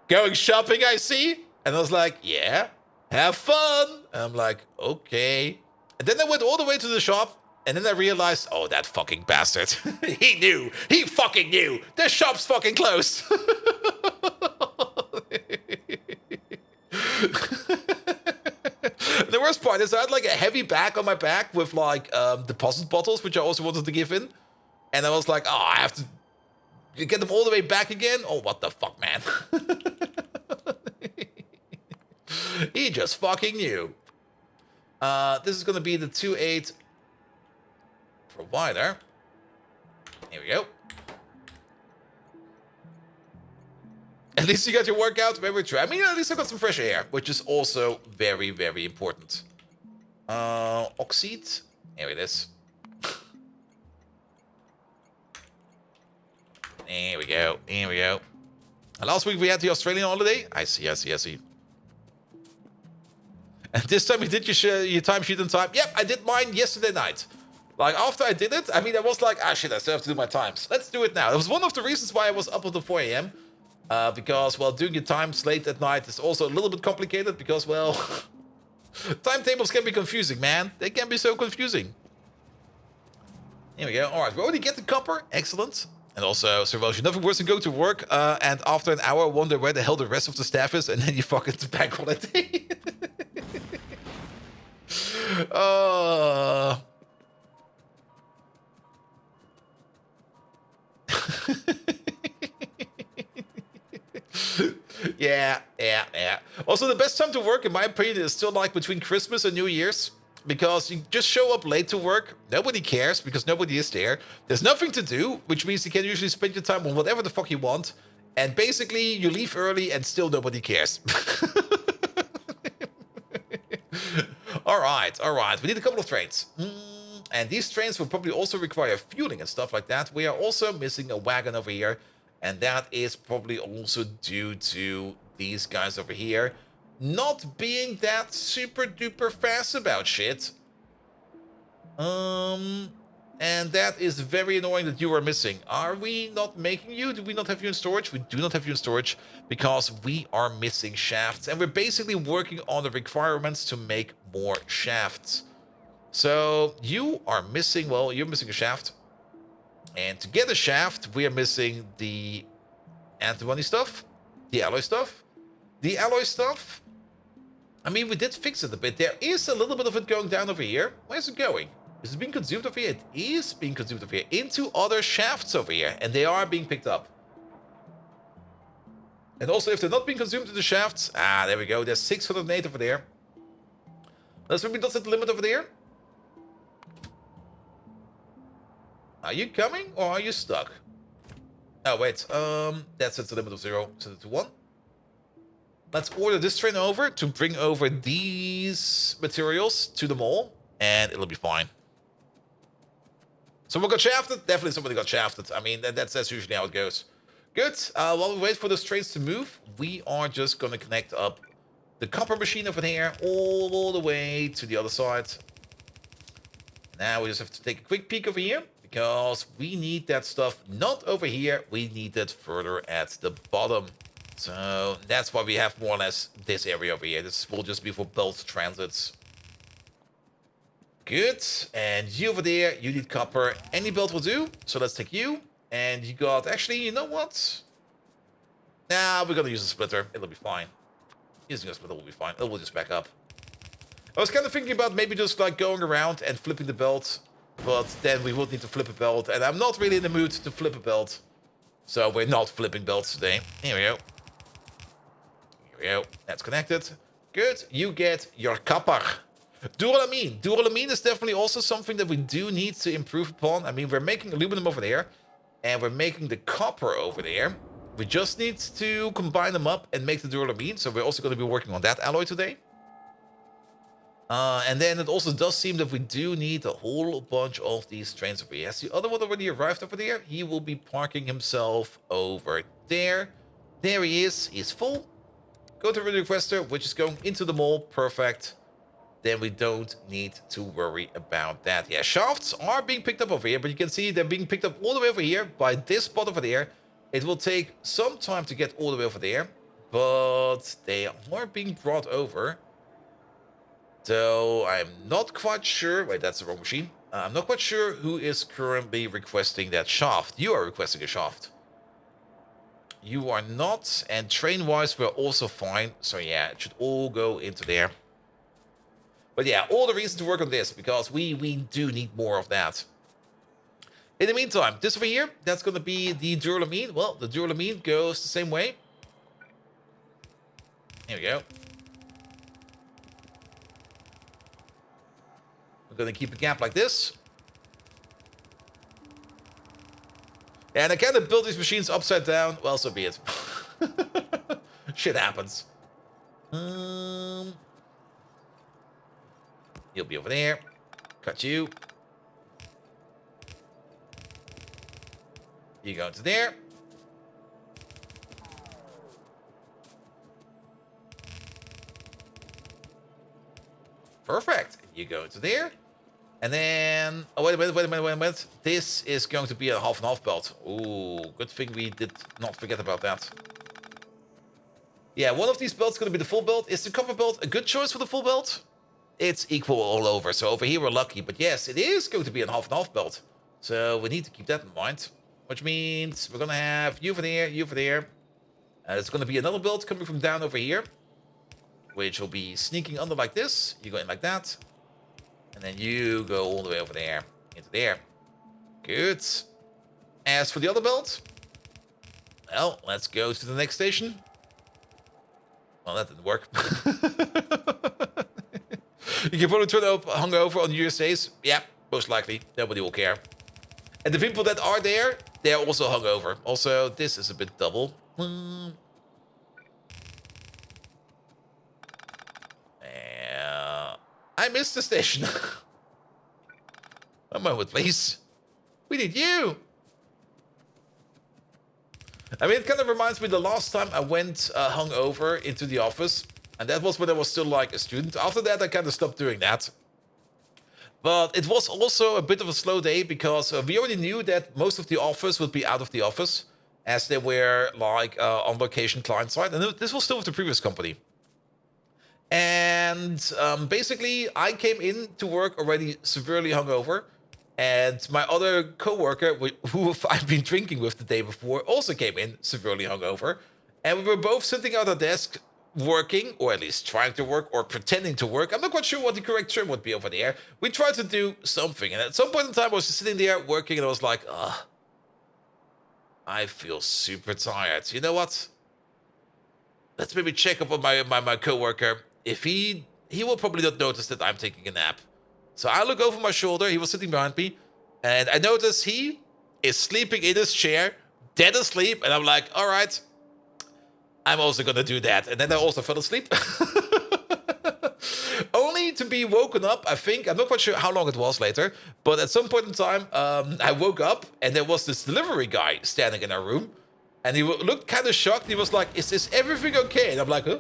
going shopping, I see. And I was like, yeah, have fun. And I'm like, okay. And then I went all the way to the shop, and then I realized, oh, that fucking bastard. He fucking knew. The shop's fucking closed. The worst part is I had like a heavy bag on my back with like deposit bottles, which I also wanted to give in. And I was like, oh, I have to get them all the way back again. Oh, what the fuck, man. He just fucking knew. This is going to be the 2.8 provider. Here we go. At least you got your workout. Very true. I mean, at least I got some fresh air, which is also very, very important. Oxide. Here it is. Here we go. Last week we had the Australian holiday. I see. And this time you did your timesheet on time. Yep, I did mine yesterday night. Like, after I did it, I mean, I was like, ah, shit, I still have to do my times. Let's do it now. It was one of the reasons why I was up until 4 a.m. Because, well, doing your times late at night is also a little bit complicated because, well, timetables can be confusing, man. They can be so confusing. Here we go. All right, we already get the copper. Excellent. And also, Sir Welsh, nothing worse than go to work and after an hour wonder where the hell the rest of the staff is and then you fucking bank holiday. Yeah. Also, the best time to work, in my opinion, is still like between Christmas and New Year's. Because you just show up late to work, nobody cares because nobody is there. There's nothing to do, which means you can usually spend your time on whatever the fuck you want. And basically, you leave early and still nobody cares. All right. We need a couple of trains. And these trains will probably also require fueling and stuff like that. We are also missing a wagon over here. And that is probably also due to these guys over here not being that super duper fast about shit. And that is very annoying that you are missing. Are we not making you? Do we not have you in storage? We do not have you in storage because we are missing shafts. And we're basically working on the requirements to make more shafts. So you are missing, well, you're missing a shaft. And to get a shaft, we are missing the antimony stuff, the alloy stuff. The alloy stuff, I mean, we did fix it a bit. There is a little bit of it going down over here. Where's it going? Is it being consumed over here? It is being consumed over here into other shafts over here, and they are being picked up. And also, if they're not being consumed in the shafts, there we go. There's 608 over there. Let's maybe not set the limit over there. Are you coming or are you stuck? Oh, wait. That sets the limit of 0. Set it to 1. Let's order this train over to bring over these materials to the mall, and it'll be fine. Someone got shafted? Definitely somebody got shafted. I mean, that's usually how it goes. Good. While we wait for those trains to move, we are just going to connect up the copper machine over there all the way to the other side. Now we just have to take a quick peek over here, because we need that stuff not over here. We need it further at the bottom. So that's why we have more or less this area over here. This will just be for belt transits. Good. And you over there, you need copper. Any belt will do. So let's take you. And you got, actually, you know what? Nah, we're going to use a splitter. It'll be fine. Using a splitter will be fine. It will just back up. I was kind of thinking about maybe just like going around and flipping the belt. But then we would need to flip a belt. And I'm not really in the mood to flip a belt. So we're not flipping belts today. Here we go. Here we go. That's connected. Good. You get your copper. Duralamine. Duralamine is definitely also something that we do need to improve upon. I mean, we're making aluminum over there. And we're making the copper over there. We just need to combine them up and make the duralamine. So we're also going to be working on that alloy today. And then it also does seem that we do need a whole bunch of these trains over here. Has the other one already arrived over there? He will be parking himself over there. There he is. He's full. Go to the requester, which is going into the mall. Perfect. Then we don't need to worry about that. Yeah, shafts are being picked up over here, but you can see they're being picked up all the way over here by this spot over there. It will take some time to get all the way over there, but they are being brought over. So I'm not quite sure. Wait, that's the wrong machine. I'm not quite sure who is currently requesting that shaft. You are requesting a shaft. You are not. And train-wise, we're also fine. So yeah, it should all go into there. But yeah, all the reason to work on this, because we do need more of that. In the meantime, this over here, that's going to be the duralamine. Well, the duralamine goes the same way. Here we go. We're going to keep a gap like this. And I kind of build these machines upside down. Well, so be it. Shit happens. You'll be over there. Cut you. You go into there. Perfect. You go into there. And then... Oh, wait a minute. This is going to be a half and half belt. Ooh, good thing we did not forget about that. Yeah, one of these belts is going to be the full belt. Is the cover belt a good choice for the full belt? It's equal all over. So over here we're lucky. But yes, it is going to be a half and half belt. So we need to keep that in mind. Which means we're going to have you for there, you for there. There's going to be another belt coming from down over here. Which will be sneaking under like this. You go in like that. And then you go all the way over there. Into there. Good. As for the other belt. Well, let's go to the next station. Well, that didn't work. You can probably turn up hungover on USAs. Yeah, most likely. Nobody will care. And the people that are there, they're also hungover. Also, this is a bit double. I missed the station. One moment, please. We need you. I mean, it kind of reminds me the last time I went hungover into the office. And that was when I was still like a student. After that, I kind of stopped doing that. But it was also a bit of a slow day because we already knew that most of the office would be out of the office as they were like on location client side. And this was still with the previous company. And basically, I came in to work already severely hungover. And my other coworker, who I've been drinking with the day before, also came in severely hungover. And we were both sitting at our desk working, or at least trying to work, or pretending to work. I'm not quite sure what the correct term would be over there. We tried to do something. And at some point in time, I was just sitting there working, and I was like, ugh, I feel super tired. You know what? Let's maybe check up on my coworker. If he will probably not notice that I'm taking a nap. So I look over my shoulder. He was sitting behind me. And I notice he is sleeping in his chair, dead asleep. And I'm like, all right, I'm also going to do that. And then I also fell asleep. Only to be woken up, I think. I'm not quite sure how long it was later. But at some point in time, I woke up. And there was this delivery guy standing in our room. And he looked kind of shocked. He was like, is this everything okay? And I'm like, huh?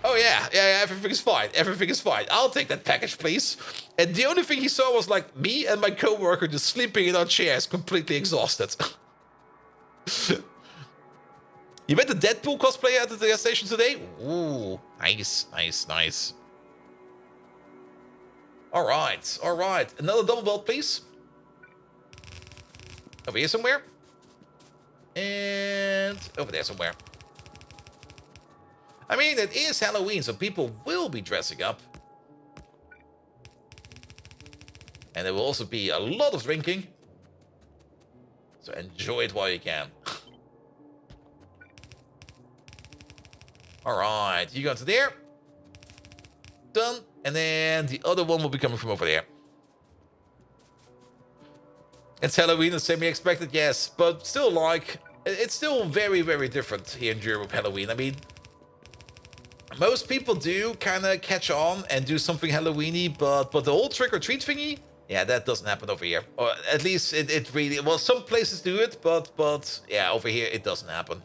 Oh, yeah, everything is fine. Everything is fine. I'll take that package, please. And the only thing he saw was, like, me and my coworker just sleeping in our chairs, completely exhausted. You met the Deadpool cosplayer at the gas station today? Ooh, nice. All right. Another double belt, please. Over here somewhere. And over there somewhere. I mean, it is Halloween, so people will be dressing up. And there will also be a lot of drinking. So enjoy it while you can. Alright, you go into there. Done. And then the other one will be coming from over there. It's Halloween, it's semi-expected, yes. But still, like, it's still very, very different here in Europe with Halloween. I mean, most people do kind of catch on and do something Halloween-y, but the whole trick-or-treat thingy, yeah, that doesn't happen over here. Or at least it really... Well, some places do it, but yeah, over here it doesn't happen.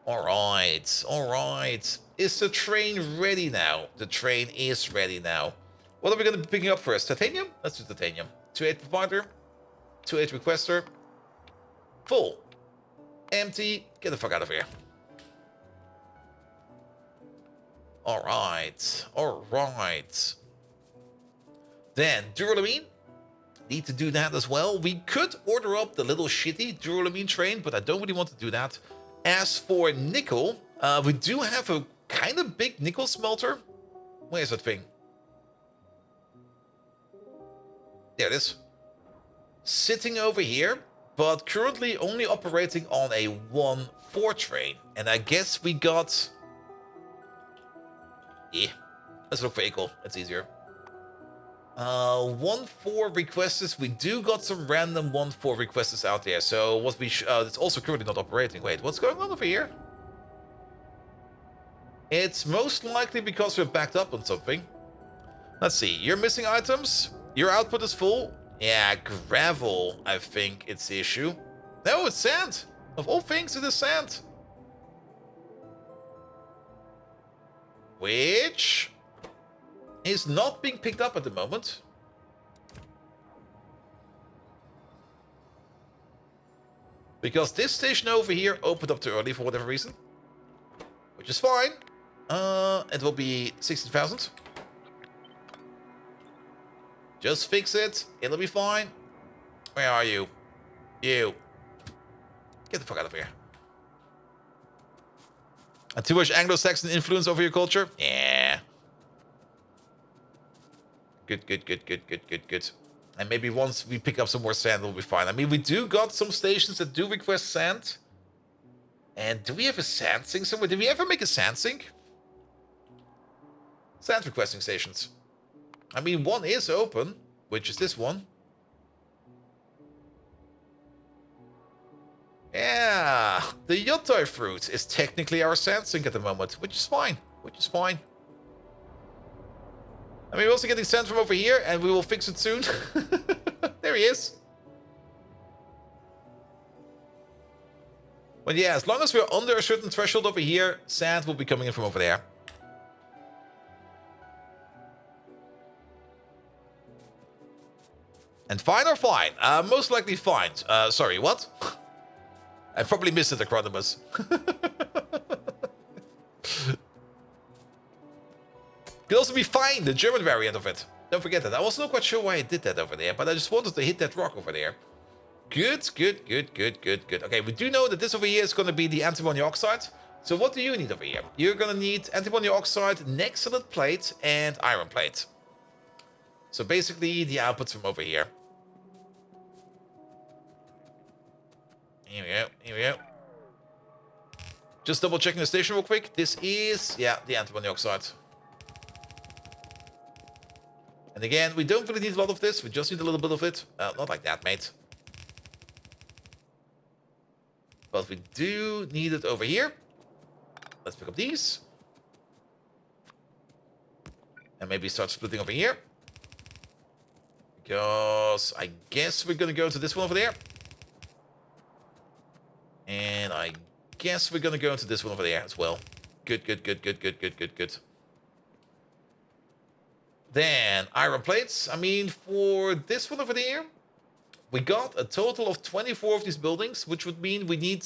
All right. Is the train ready now? The train is ready now. What are we going to be picking up first? Titanium? Let's do titanium. 2.8 provider. 2.8 requester. Full. Empty. Get the fuck out of here. All right. Then, duralumin. Need to do that as well. We could order up the little shitty duralumin train, but I don't really want to do that. As for nickel, we do have a kind of big nickel smelter. Where is that thing? There it is. Sitting over here, but currently only operating on a 1-4 train. And I guess we got... Yeah, let's look for equal. That's easier. 1-4 requesters. We do got some random 1-4 requesters out there. So what we it's also currently not operating. Wait, what's going on over here? It's most likely because we're backed up on something. Let's see. You're missing items. Your output is full. Yeah, gravel. I think it's the issue. No, it's sand. Of all things, it is sand. Which is not being picked up at the moment. Because this station over here opened up too early for whatever reason. Which is fine. It will be 16,000. Just fix it. It'll be fine. Where are you? You. Get the fuck out of here. And too much Anglo-Saxon influence over your culture? Yeah. Good, good, good, good, good, good, good. And maybe once we pick up some more sand, we'll be fine. I mean, we do got some stations that do request sand. And do we have a sand sink somewhere? Did we ever make a sand sink? Sand requesting stations. I mean, one is open, which is this one. Yeah, the Yotai fruit is technically our sand sink at the moment, which is fine, which is fine. I mean, we're also getting sand from over here, and we will fix it soon. There he is. But yeah, as long as we're under a certain threshold over here, sand will be coming in from over there. And fine or fine? Most likely fine. Sorry, what? I probably missed it, Acronymus. Could also be fine, the German variant of it. Don't forget that. I was not quite sure why I did that over there, but I just wanted to hit that rock over there. Good, good, good, good, good, good. Okay, we do know that this over here is going to be the antimony oxide. So what do you need over here? You're going to need antimony oxide, nexalid plate, and iron plate. So basically the outputs from over here. Here we go, here we go. Just double checking the station real quick. This is, yeah, the antimony oxide. And again, we don't really need a lot of this. We just need a little bit of it. Not like that, mate. But we do need it over here. Let's pick up these. And maybe start splitting over here. Because I guess we're going to go to this one over there. And I guess we're going to go into this one over there as well. Good, good, good, good, good, good, good, good. Then, iron plates. I mean, for this one over there, we got a total of 24 of these buildings, which would mean we need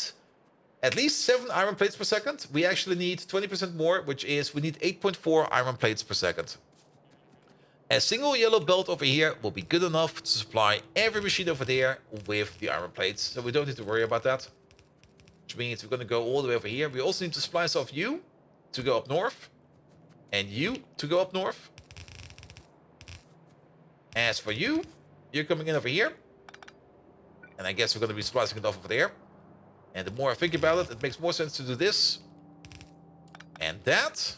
at least 7 iron plates per second. We actually need 20% more, which is we need 8.4 iron plates per second. A single yellow belt over here will be good enough to supply every machine over there with the iron plates, so we don't need to worry about that. Which means we're going to go all the way over here. We also need to splice off you to go up north, and you to go up north. As for you, you're coming in over here. And I guess we're going to be splicing it off over there. And the more I think about it, it makes more sense to do this. And that.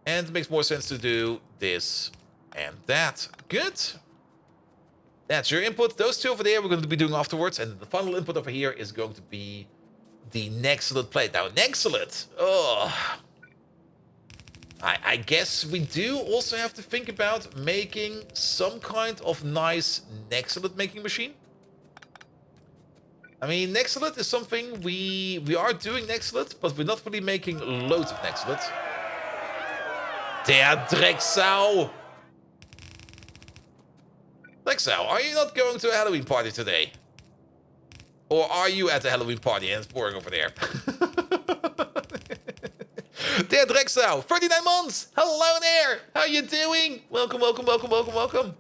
And it makes more sense to do this and that. Good. That's your input. Those two over there we're going to be doing afterwards. And the final input over here is going to be the nexalid plate. Now, nexalid. Oh. I guess we do also have to think about making some kind of nice nexalid making machine. I mean, nexalid is something we are doing nexalid, but we're not really making loads of nexalid. Der Drecksau! Drecksau, are you not going to a Halloween party today? Or are you at a Halloween party and it's boring over there? Der Drecksau, 39 months! Hello there! How you doing? Welcome, welcome, welcome, welcome, welcome.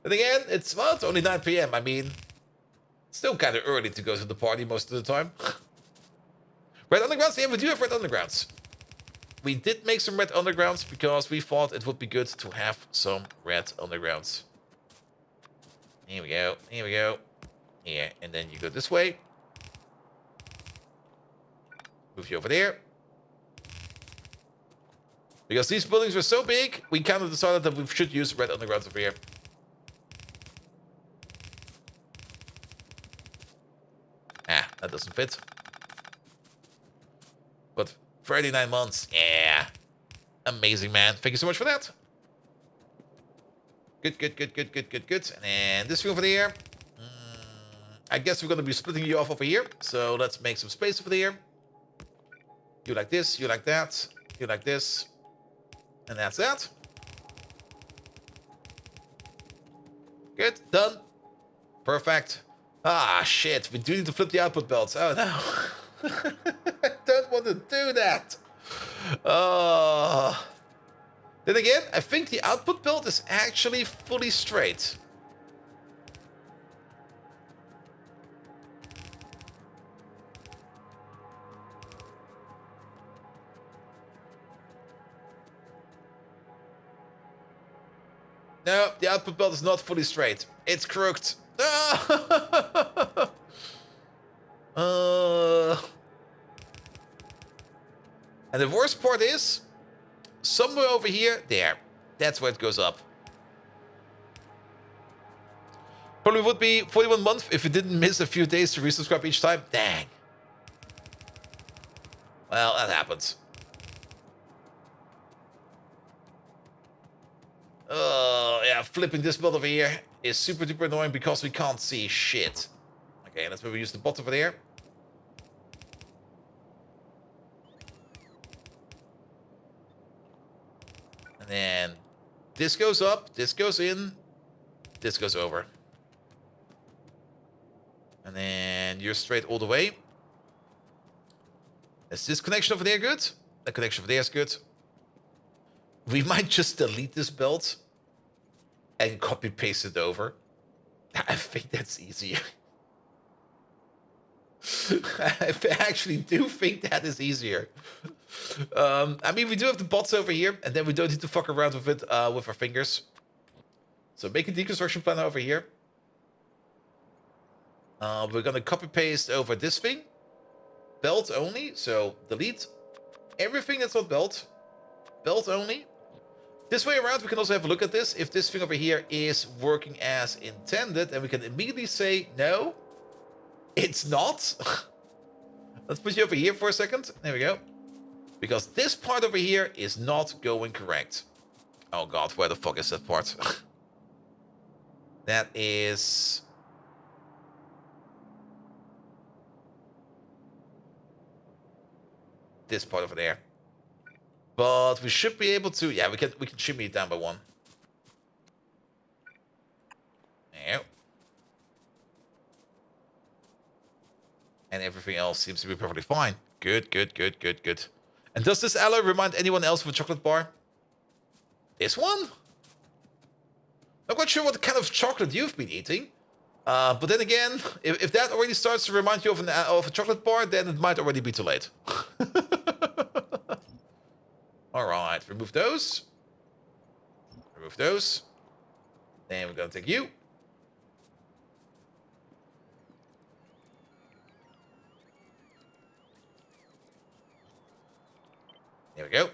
And again, it's only 9 PM. I mean, it's still kind of early to go to the party most of the time. Red Undergrounds? Yeah, we do have Red Undergrounds. We did make some Red Undergrounds because we thought it would be good to have some Red Undergrounds. Here we go, here we go. Here, and then you go this way. Move you over there. Because these buildings were so big, we kind of decided that we should use Red Undergrounds over here. Ah, that doesn't fit. But 39 months, yeah. Amazing, man. Thank you so much for that. Good, good, good, good, good, good, good. And this thing over there. I guess we're going to be splitting you off over here. So let's make some space over there. You like this, you like that, you like this. And that's that. Good, done. Perfect. Ah, shit, we do need to flip the output belts. Oh, no. I don't want to do that. Then again, I think the output belt is actually fully straight. No, the output belt is not fully straight. It's crooked. And the worst part is, somewhere over here, there. That's where it goes up. Probably would be 41 months if you didn't miss a few days to resubscribe each time. Dang. Well, that happens. Yeah, flipping this bot over here is super duper annoying because we can't see shit. Okay, that's where we use the bot over there. And then this goes up, this goes in, this goes over. And then you're straight all the way. Is this connection over there good? The connection over there is good. We might just delete this belt and copy paste it over. I think that's easier. I actually do think that is easier. I mean, we do have the bots over here, and then we don't need to fuck around with it with our fingers. So make a deconstruction plan over here. We're gonna copy paste over this thing. Belt only, so delete everything that's not belt. Belt only. This way around, we can also have a look at this. If this thing over here is working as intended, and we can immediately say, no, it's not. Let's put you over here for a second. There we go. Because this part over here is not going correct. Oh god, where the fuck is that part? That is... this part over there. But we should be able to... yeah, we can shimmy it down by one. There. And everything else seems to be perfectly fine. Good, good, good, good, good. And does this alloy remind anyone else of a chocolate bar? This one? Not quite sure what kind of chocolate you've been eating. But then again, if that already starts to remind you of a chocolate bar, then it might already be too late. Alright, remove those. Remove those. Then we're gonna take you. There we go.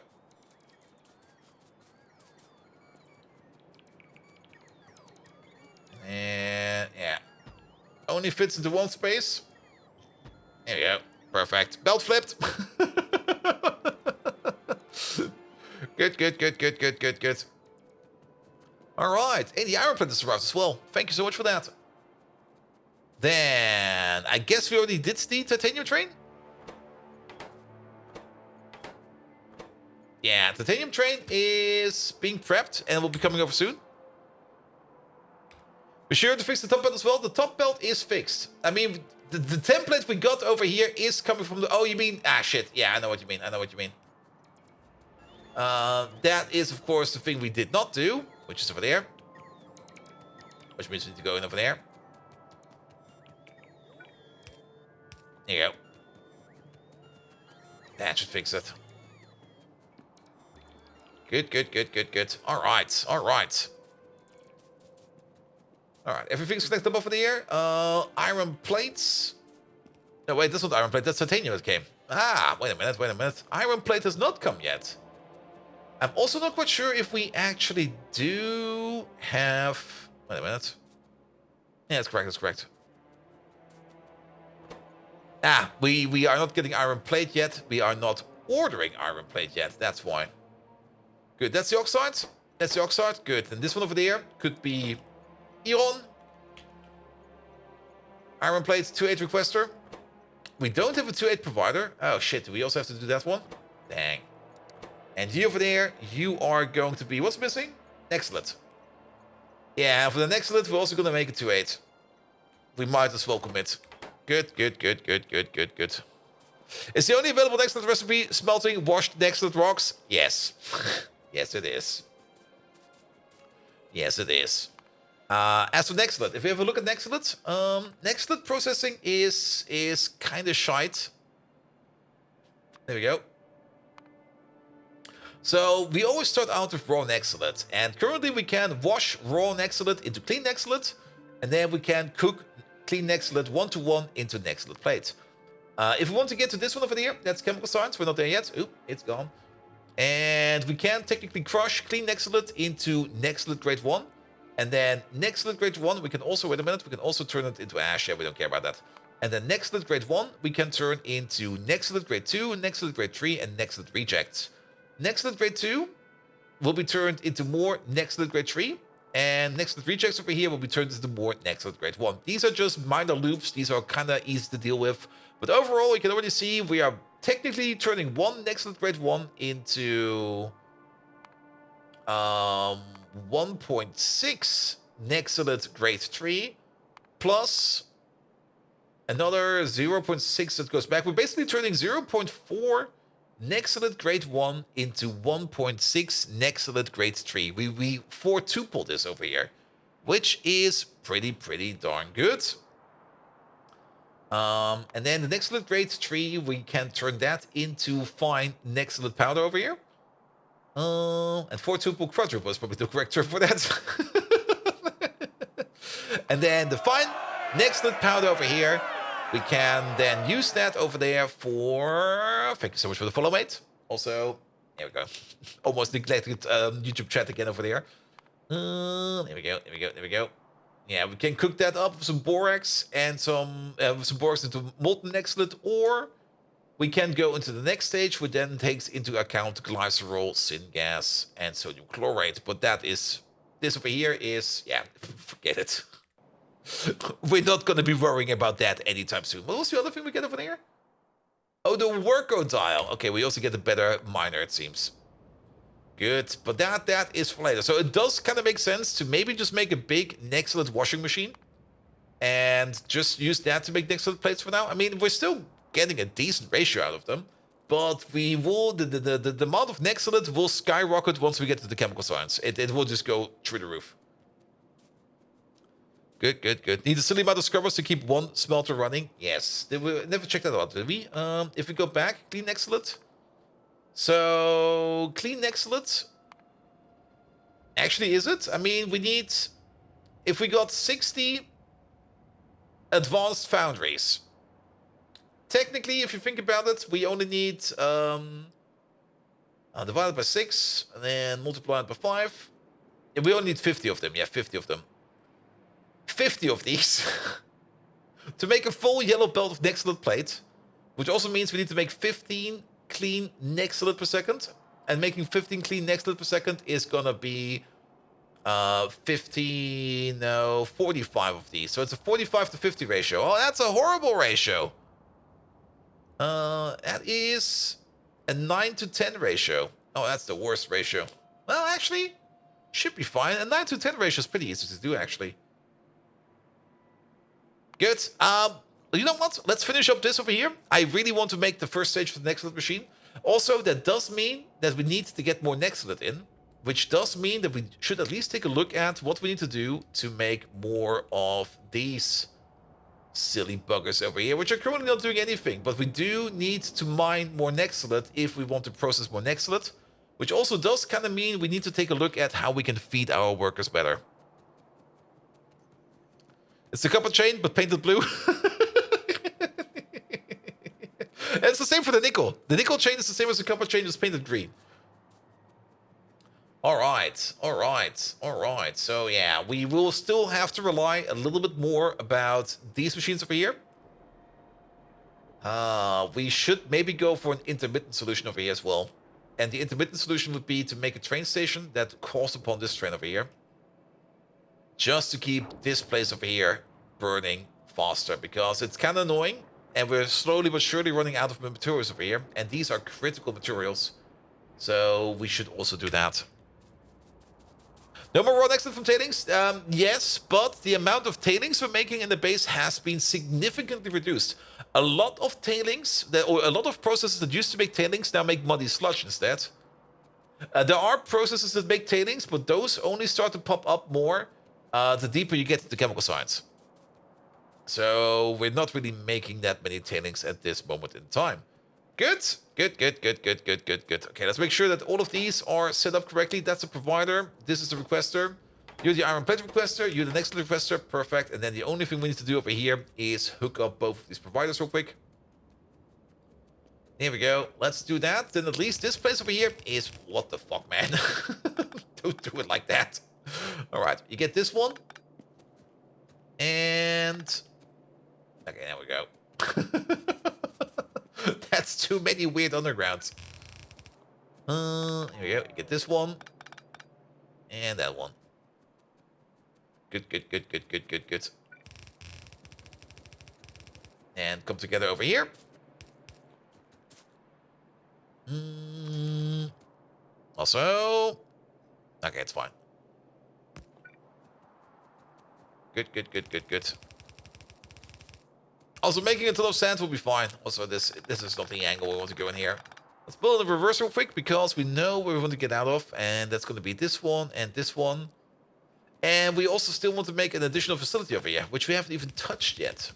And yeah. Only fits into one space. There we go. Perfect. Belt flipped. Good, good, good, good, good, good, good. Alright. And the iron plate is survived as well. Thank you so much for that. Then I guess we already did the titanium train. Yeah, titanium train is being prepped and will be coming over soon. Be sure to fix the top belt as well. The top belt is fixed. I mean, the template we got over here is coming from the... oh, you mean... ah, shit. Yeah, I know what you mean. I know what you mean. That is, of course, the thing we did not do, which is over there. Which means we need to go in over there. There you go. That should fix it. Good, good, good, good, good. Alright, alright. Alright, everything's connected up over there. Iron plates. No, wait, that's not iron plate. That's titanium that came. Ah, wait a minute, wait a minute. Iron plate has not come yet. I'm also not quite sure if we actually do have... wait a minute. Yeah, that's correct, that's correct. Ah, we are not getting iron plate yet. We are not ordering iron plate yet. That's why. Good, that's the oxide. That's the oxide. Good. And this one over there could be Ion. Iron plate 2.8 requester. We don't have a 2.8 provider. Oh shit, do we also have to do that one? Dang. And you over there, you are going to be... What's missing? Excellent. Yeah, for the next lit, we're also going to make it to 8. We might as well commit. Good, good, good, good, good, good, good. Is the only available Nextlit recipe smelting washed Nextlit rocks? Yes. Yes, it is. Yes, it is. As for Nextlit, if we have a look at Nextlit, Nextlit processing is kind of shite. There we go. So we always start out with raw Nextlit, and currently we can wash raw Nextlit into clean Nextlit, and then we can cook clean Nextlit 1-to-1 into Nextlit plate. If we want to get to this one over here, that's chemical science. We're not there yet. Oop, it's gone. And we can technically crush clean Nextlit into Nextlit grade 1. And then Nextlit grade 1, we can also, wait a minute, we can also turn it into ash. Yeah, we don't care about that. And then Nextlit grade 1, we can turn into Nextlit grade 2, Nextlit grade 3, and Nextlit rejects. Nextlit grade 2 will be turned into more Nextlit grade 3. And Nextlit rejects over here will be turned into more Nextlit grade 1. These are just minor loops. These are kind of easy to deal with. But overall, you can already see we are technically turning one Nextlit grade 1 into 1.6 Nextlit grade 3 plus another 0.6 that goes back. We're basically turning 0.4 Nextlit grade 1 into 1.6 Nextlit grade 3. We 4-tuple this over here, which is pretty darn good. And then the Nextlit grade 3, we can turn that into fine Nextlit powder over here. And 4-tuple quadruple is probably the correct term for that. And then the fine Nextlit powder over here, we can then use that over there for... Thank you so much for the follow, mate. Also, there we go. Almost neglected YouTube chat again over there. There we go, there we go, there we go. Yeah, we can cook that up with some borax and some borax into molten Nextlit, or we can go into the next stage, which then takes into account glycerol, syngas, and sodium chloride. But that is... This over here is... Yeah, forget it. We're not going to be worrying about that anytime soon. What was the other thing we get over there? Oh, the worko dial. Okay, we also get a better miner, it seems. Good, but that is for later. So it does kind of make sense to maybe just make a big Nextlit washing machine and just use that to make Nextlit plates for now. I mean, we're still getting a decent ratio out of them, but we will the amount of Nextlit will skyrocket once we get to the chemical science. It will just go through the roof. Good, good, good. Need a silly amount of scrubbers to keep one smelter running. Yes, did we never check that out, did we? If we go back, clean Nextlit. So, clean Nextlit. Actually, is it? I mean, we need... If we got 60 advanced foundries. Technically, if you think about it, we only need... divided by 6, and then multiplied by 5. And we only need 50 of them. Yeah, 50 of them. 50 of these. To make a full yellow belt of Nextlit plate. Which also means we need to make 15... clean Nextlit per second, and making 15 clean Nextlit per second is gonna be 45 of these. So it's a 45 to 50 ratio. Oh, that's a horrible ratio. That is a 9 to 10 ratio. Oh, that's the worst ratio. Well, actually, should be fine. A 9 to 10 ratio is pretty easy to do, actually. Good. You know what? Let's finish up this over here. I really want to make the first stage for the Nextlit machine. Also, that does mean that we need to get more Nextlit in, which does mean that we should at least take a look at what we need to do to make more of these silly buggers over here, which are currently not doing anything. But we do need to mine more Nextlit if we want to process more Nextlit, which also does kind of mean we need to take a look at how we can feed our workers better. It's the copper chain, but painted blue. And it's the same for the nickel. The nickel chain is the same as the copper chain, just painted green. Alright, alright, alright. So yeah, we will still have to rely a little bit more about these machines over here. We should maybe go for an intermittent solution over here as well. And the intermittent solution would be to make a train station that calls upon this train over here. Just to keep this place over here burning faster, because it's kind of annoying. And we're slowly but surely running out of materials over here. And these are critical materials So we should also do that. No more raw exit from tailings? Yes, but the amount of tailings we're making in the base has been significantly reduced. A lot of tailings, or a lot of processes that used to make tailings now make muddy sludge instead. There are processes that make tailings, but those only start to pop up more the deeper you get into chemical science. So we're not really making that many tailings at this moment in time. Good. Okay, let's make sure that all of these are set up correctly. That's the provider. This is the requester. You're the iron plate requester. You're the next requester. Perfect. And then the only thing we need to do over here is hook up both of these providers real quick. There we go. Let's do that. Then at least this place over here is... What the fuck, man? Don't do it like that. All right. You get this one. And... Okay, there we go. That's too many weird undergrounds. Here we go. You get this one. And that one. Good. And come together over here. Also... Okay, it's fine. Good. Also, making a ton of sand will be fine. Also, this is not the angle we want to go in here. Let's build a reverse real quick, because we know where we want to get out of. And that's going to be this one and this one. And we also still want to make an additional facility over here, which we haven't even touched yet.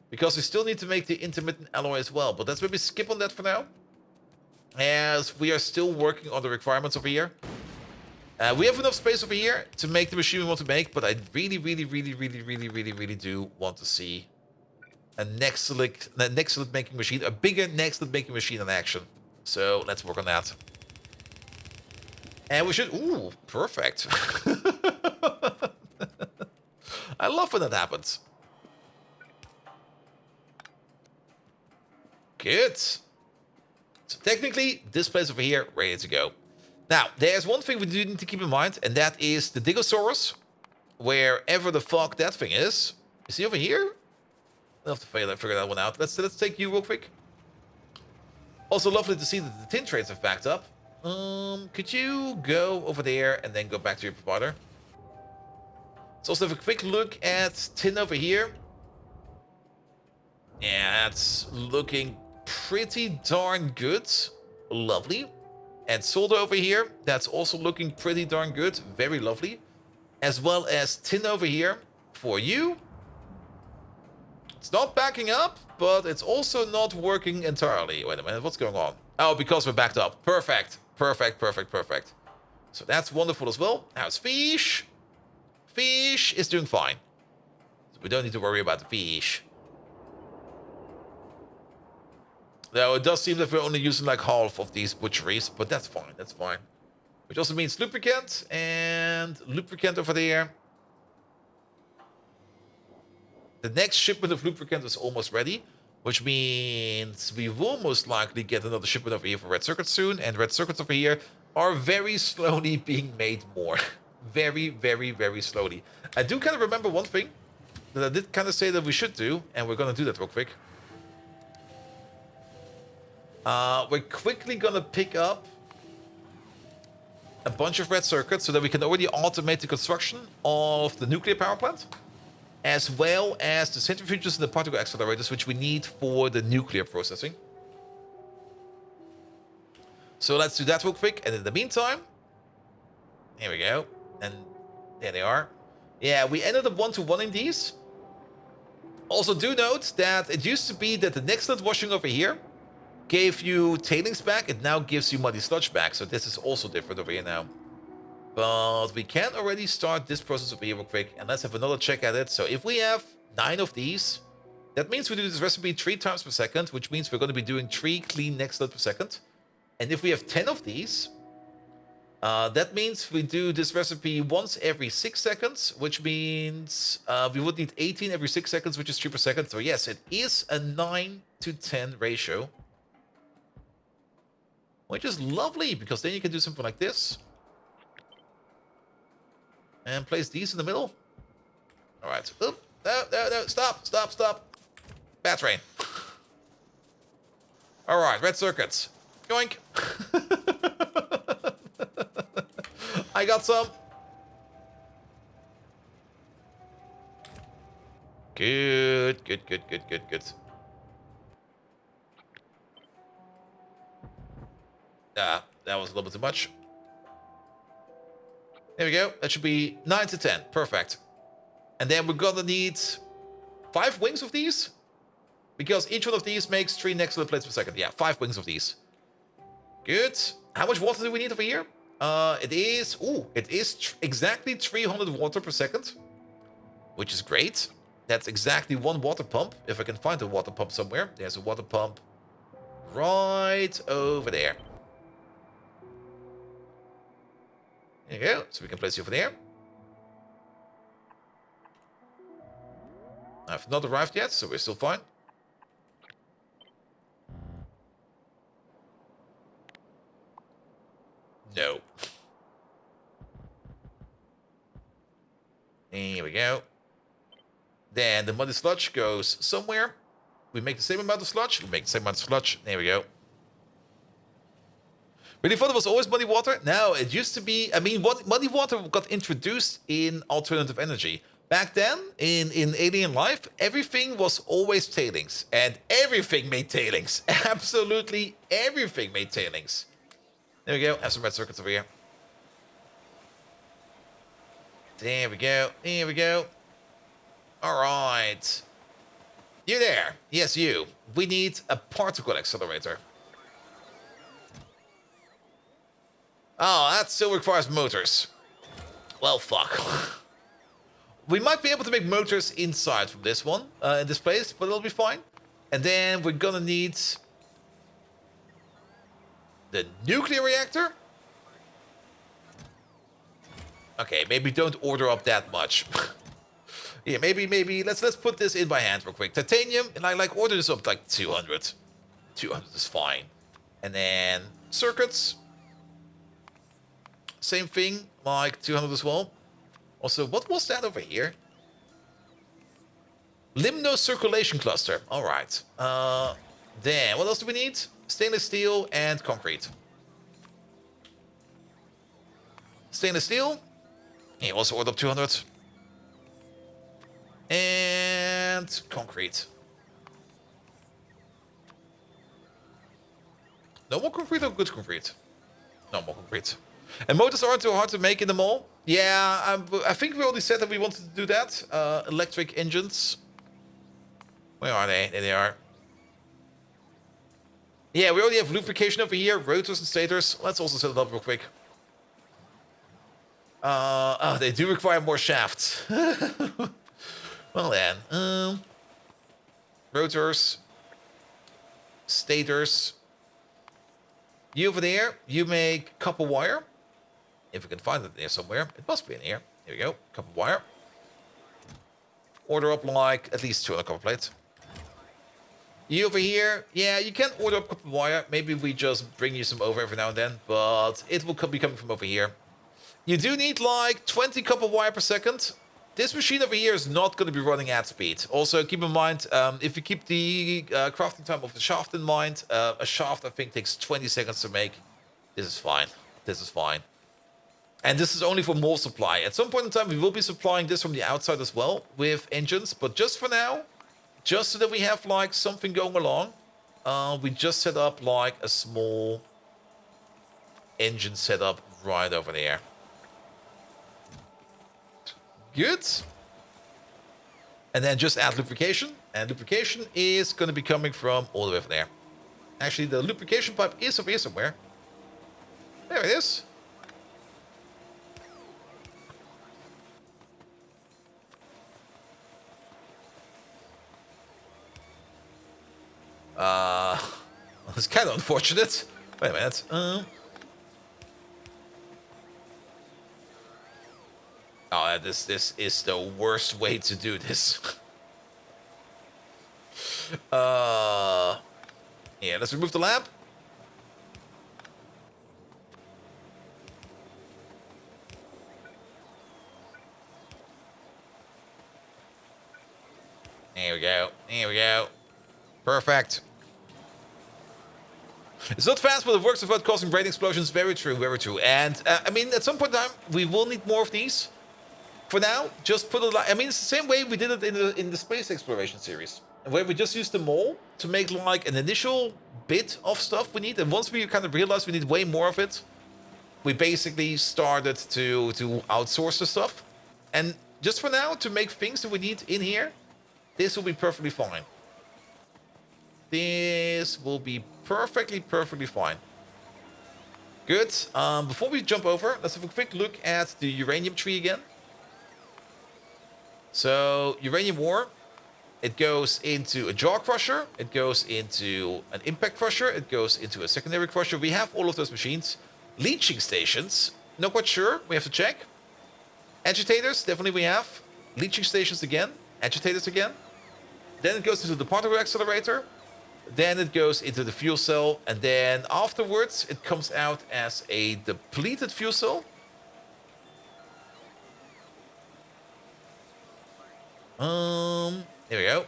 Because we still need to make the intermittent alloy as well. But let's maybe skip on that for now, as we are still working on the requirements over here. We have enough space over here to make the machine we want to make, but I really do want to see a excellent making machine, a bigger excellent making machine in action. So let's work on that. And we should... Ooh, perfect. I love when that happens. Good. So technically, this place over here, ready to go. Now, there's one thing we do need to keep in mind, and that is the Digosaurus. Wherever the fuck that thing is. Is he over here? I'll have to figure that one out. Let's take you real quick. Also lovely to see that the tin trays have backed up. Could you go over there and then go back to your provider? Let's also have a quick look at tin over here. Yeah, that's looking pretty darn good. Lovely. And solder over here, that's also looking pretty darn good. Very lovely. As well as tin over here for you. It's not backing up, but it's also not working entirely. Wait a minute, what's going on? Oh, because we're backed up. Perfect. So that's wonderful as well. How's fish? Fish is doing fine. So we don't need to worry about the fish. Now, it does seem that we're only using like half of these butcheries, but that's fine, Which also means lubricant, and lubricant over there. The next shipment of lubricant is almost ready, which means we will most likely get another shipment over here for red circuits soon, and red circuits over here are very slowly being made more. Very slowly. I do kind of remember one thing that I did kind of say that we should do, and we're going to do that real quick. We're quickly gonna pick up a bunch of red circuits so that we can already automate the construction of the nuclear power plant, as well as the centrifuges and the particle accelerators, which we need for the nuclear processing. So let's do that real quick, and in the meantime, here we go, and there they are. Yeah, we ended up 1-to-1 in these. Also, do note that it used to be that the Nextlet washing over here gave you tailings back. It now gives you muddy sludge back, so this is also different over here now. But we can already start this process over here real quick, and let's have another check at it. So if we have 9 of these, that means we do this recipe 3 times per second, which means we're going to be doing 3 clean Nextlet per second. And if we have 10 of these, that means we do this recipe once every 6 seconds, which means we would need 18 every 6 seconds, which is 3 per second. So yes, it is a 9-to-10 ratio. Which is lovely, because then you can do something like this. And place these in the middle. Alright. Oop. No. Stop. Bad train. Alright, red circuits. Yoink. I got some. Good, good, good, good, good, good. That was a little bit too much. There we go. That should be 9 to 10. Perfect. And then we're gonna need 5 wings of these. Because each one of these makes 3 next-level plates per second. Yeah, 5 wings of these. Good. How much water do we need over here? It is exactly 300 water per second. Which is great. That's exactly 1 water pump. If I can find a water pump somewhere. There's a water pump right over there. There you go. So we can place you over there. I've not arrived yet, so we're still fine. No. Here we go. Then the muddy sludge goes somewhere. We make the same amount of sludge. We make the same amount of sludge. There we go. Really thought it was always muddy water? No, it used to be. I mean, muddy water got introduced in alternative energy. Back then, in alien life, everything was always tailings. And everything made tailings. Absolutely everything made tailings. There we go. Have some red circuits over here. There we go. There we go. All right. You there. Yes, you. We need a particle accelerator. Oh, that still requires motors. Well, fuck. We might be able to make motors inside from this one, in this place, but it'll be fine. And then we're gonna need the nuclear reactor. Okay, maybe don't order up that much. Yeah, maybe let's put this in by hand real quick. Titanium, and I like order this up like 200. 200 is fine. And then circuits. Same thing, like 200 as well. Also, what was that over here? Limno circulation cluster. All right. Then what else do we need? Stainless steel and concrete. Stainless steel. Yeah, also order up 200. And concrete. No more concrete or good concrete? No more concrete. And motors aren't too hard to make in the mall. Yeah, I think we already said that we wanted to do that. Electric engines. Where are they? There they are. Yeah, we already have lubrication over here. Rotors and stators. Let's also set it up real quick. Oh, they do require more shafts. Well then. Rotors. Stators. You over there, you make copper wire. If we can find it there somewhere. It must be in here. Here we go. Copper wire. Order up like at least 200 copper plates. You over here, yeah, you can order up copper wire. Maybe we just bring you some over every now and then, but it will be coming from over here. You do need like 20 copper wire per second. This machine over here is not going to be running at speed. Also, keep in mind, if you keep the crafting time of the shaft in mind, a shaft, I think, takes 20 seconds to make. This is fine. This is fine. And this is only for more supply. At some point in time, we will be supplying this from the outside as well with engines. But just for now, just so that we have like something going along, we just set up like a small engine setup right over there. Good. And then just add lubrication. And lubrication is going to be coming from all the way over there. Actually, the lubrication pipe is over here somewhere. There it is. It's kind of unfortunate. Wait a minute. Oh, this is the worst way to do this. Yeah, let's remove the lamp. There we go. There we go. Perfect. It's not fast, but it works without causing brain explosions. Very true, very true. And, I mean, at some point in time, we will need more of these. For now, just put it like... I mean, it's the same way we did it in the space exploration series. Where we just used them all to make, like, an initial bit of stuff we need. And once we kind of realized we need way more of it, we basically started to outsource the stuff. And just for now, to make things that we need in here, this will be perfectly fine. This will be perfectly fine. Good. Before we jump over, let's have a quick look at the uranium tree again. So, uranium ore, it goes into a jaw crusher, it goes into an impact crusher, it goes into a secondary crusher. We have all of those machines. Leaching stations, not quite sure, we have to check. Agitators, definitely we have. Leaching stations again, agitators again. Then it goes into the particle accelerator. Then it goes into the fuel cell, and then afterwards it comes out as a depleted fuel cell. There we go.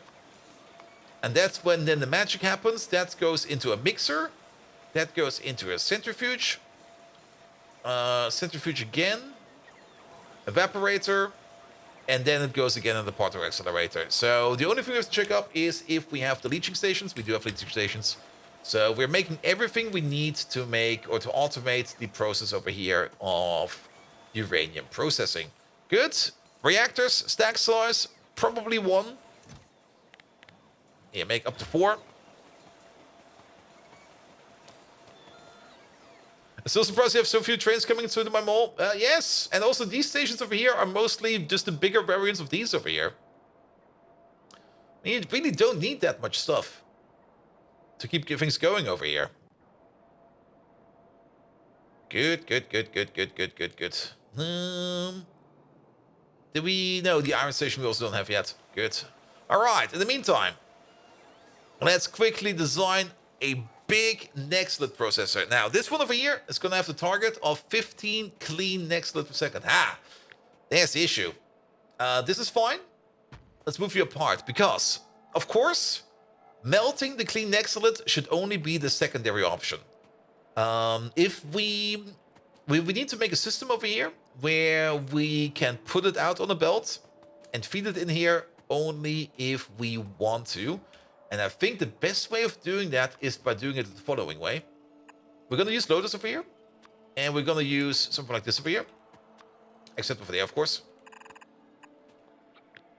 And that's when then the magic happens. That goes into a mixer. That goes into a centrifuge. Centrifuge again. Evaporator. And then it goes again in the particle accelerator. So the only thing we have to check up is if we have the leaching stations. We do have leaching stations. So we're making everything we need to make or to automate the process over here of uranium processing. Good. Reactors, stack size, probably 1. Yeah, make up to 4. I'm still surprised you have so few trains coming through my mall. Yes, and also these stations over here are mostly just the bigger variants of these over here. You really don't need that much stuff to keep things going over here. Good. Did we... No, the iron station we also don't have yet. Good. Alright, in the meantime, let's quickly design a big Nextlet processor. Now, this one over here is going to have the target of 15 clean Nextlet per second. There's the issue. This is fine. Let's move you apart because, of course, melting the clean Nextlet should only be the secondary option. If we need to make a system over here where we can put it out on a belt and feed it in here only if we want to. And I think the best way of doing that is by doing it the following way. We're going to use loaders over here. And we're going to use something like this over here. Except over there, of course.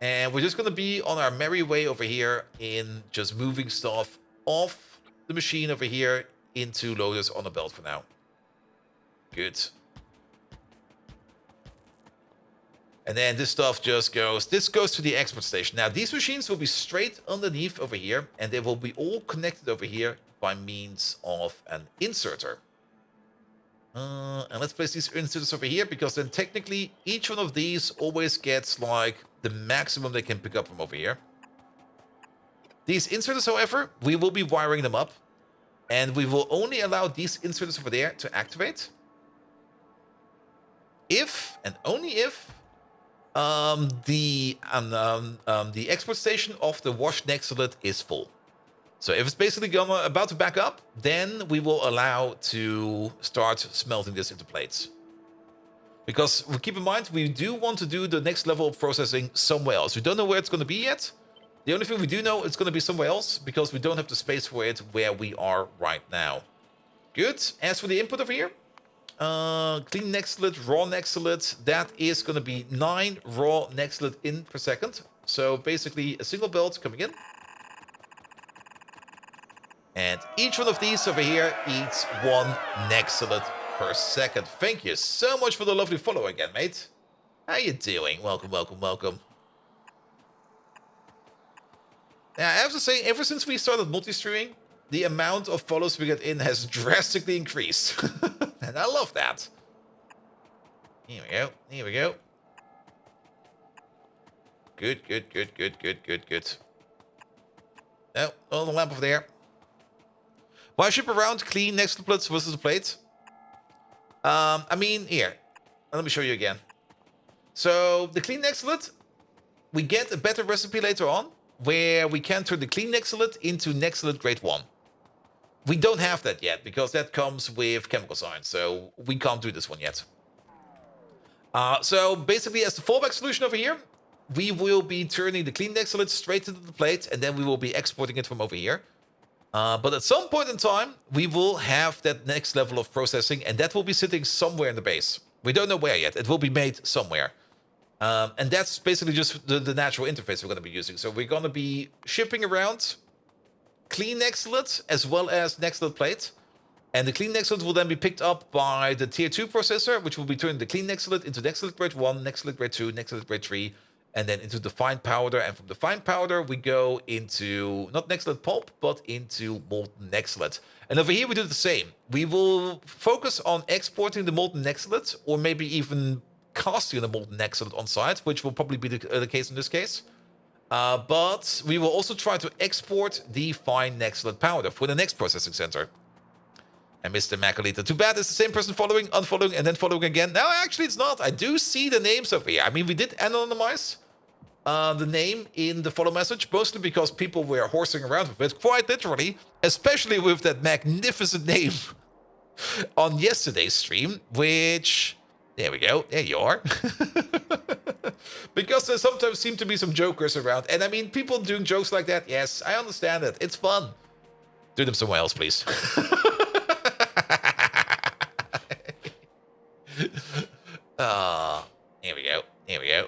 And we're just going to be on our merry way over here in just moving stuff off the machine over here into loaders on a belt for now. Good. And then this stuff just goes... This goes to the export station. Now, these machines will be straight underneath over here. And they will be all connected over here by means of an inserter. And let's place these inserters over here. Because then technically, each one of these always gets like the maximum they can pick up from over here. These inserters, however, we will be wiring them up. And we will only allow these inserters over there to activate. If, and only if... the export station of the washed Nextlet is full. So if it's basically about to back up, then we will allow to start smelting this into plates. Because keep in mind, we do want to do the next level of processing somewhere else. We don't know where it's going to be yet. The only thing we do know, it's going to be somewhere else because we don't have the space for it where we are right now. Good. As for the input over here, clean Nextlet, raw Nextlet, that is going to be 9 raw Nextlet in per second. So basically a single belt coming in. And each one of these over here eats 1 Nextlet per second. Thank you so much for the lovely follow again, mate. How you doing? Welcome. Now, I have to say, ever since we started multi-streaming, the amount of follows we get in has drastically increased. And I love that. Here we go. Good. Oh, on the lamp over there. Why ship around clean Nextlet plates versus the plate? I mean, here. Let me show you again. So, the clean Nextlet, we get a better recipe later on, where we can turn the clean Nextlet into Nextlet grade 1. we don't have that yet because that comes with chemical science, so we can't do this one yet. So basically, as the fallback solution over here, we will be turning the clean distillate straight into the plate, and then we will be exporting it from over here. But at some point in time, we will have that next level of processing, and that will be sitting somewhere in the base. We don't know where yet. It will be made somewhere. And that's basically just the natural interface we're going to be using. So we're going to be shipping around clean distillate as well as distillate plate. And the clean distillate will then be picked up by the tier 2 processor, which will be turning the clean distillate into distillate grade 1, distillate grade 2, distillate grade 3, and then into the fine powder. And from the fine powder, we go into not distillate pulp, but into molten distillate. And over here, we do the same. We will focus on exporting the molten distillate, or maybe even casting the molten distillate on site, which will probably be the case in this case. But we will also try to export the fine distillate powder for the next processing center. And Mr. Macalita. Too bad it's the same person following, unfollowing, and then following again. No, actually it's not. I do see the names over here. I mean, we did anonymize the name in the follow message, mostly because people were horsing around with it, quite literally, especially with that magnificent name on yesterday's stream, which... There we go. There you are. Because there sometimes seem to be some jokers around. And I mean, people doing jokes like that, yes, I understand it. It's fun. Do them somewhere else, please. Here we go. Here we go.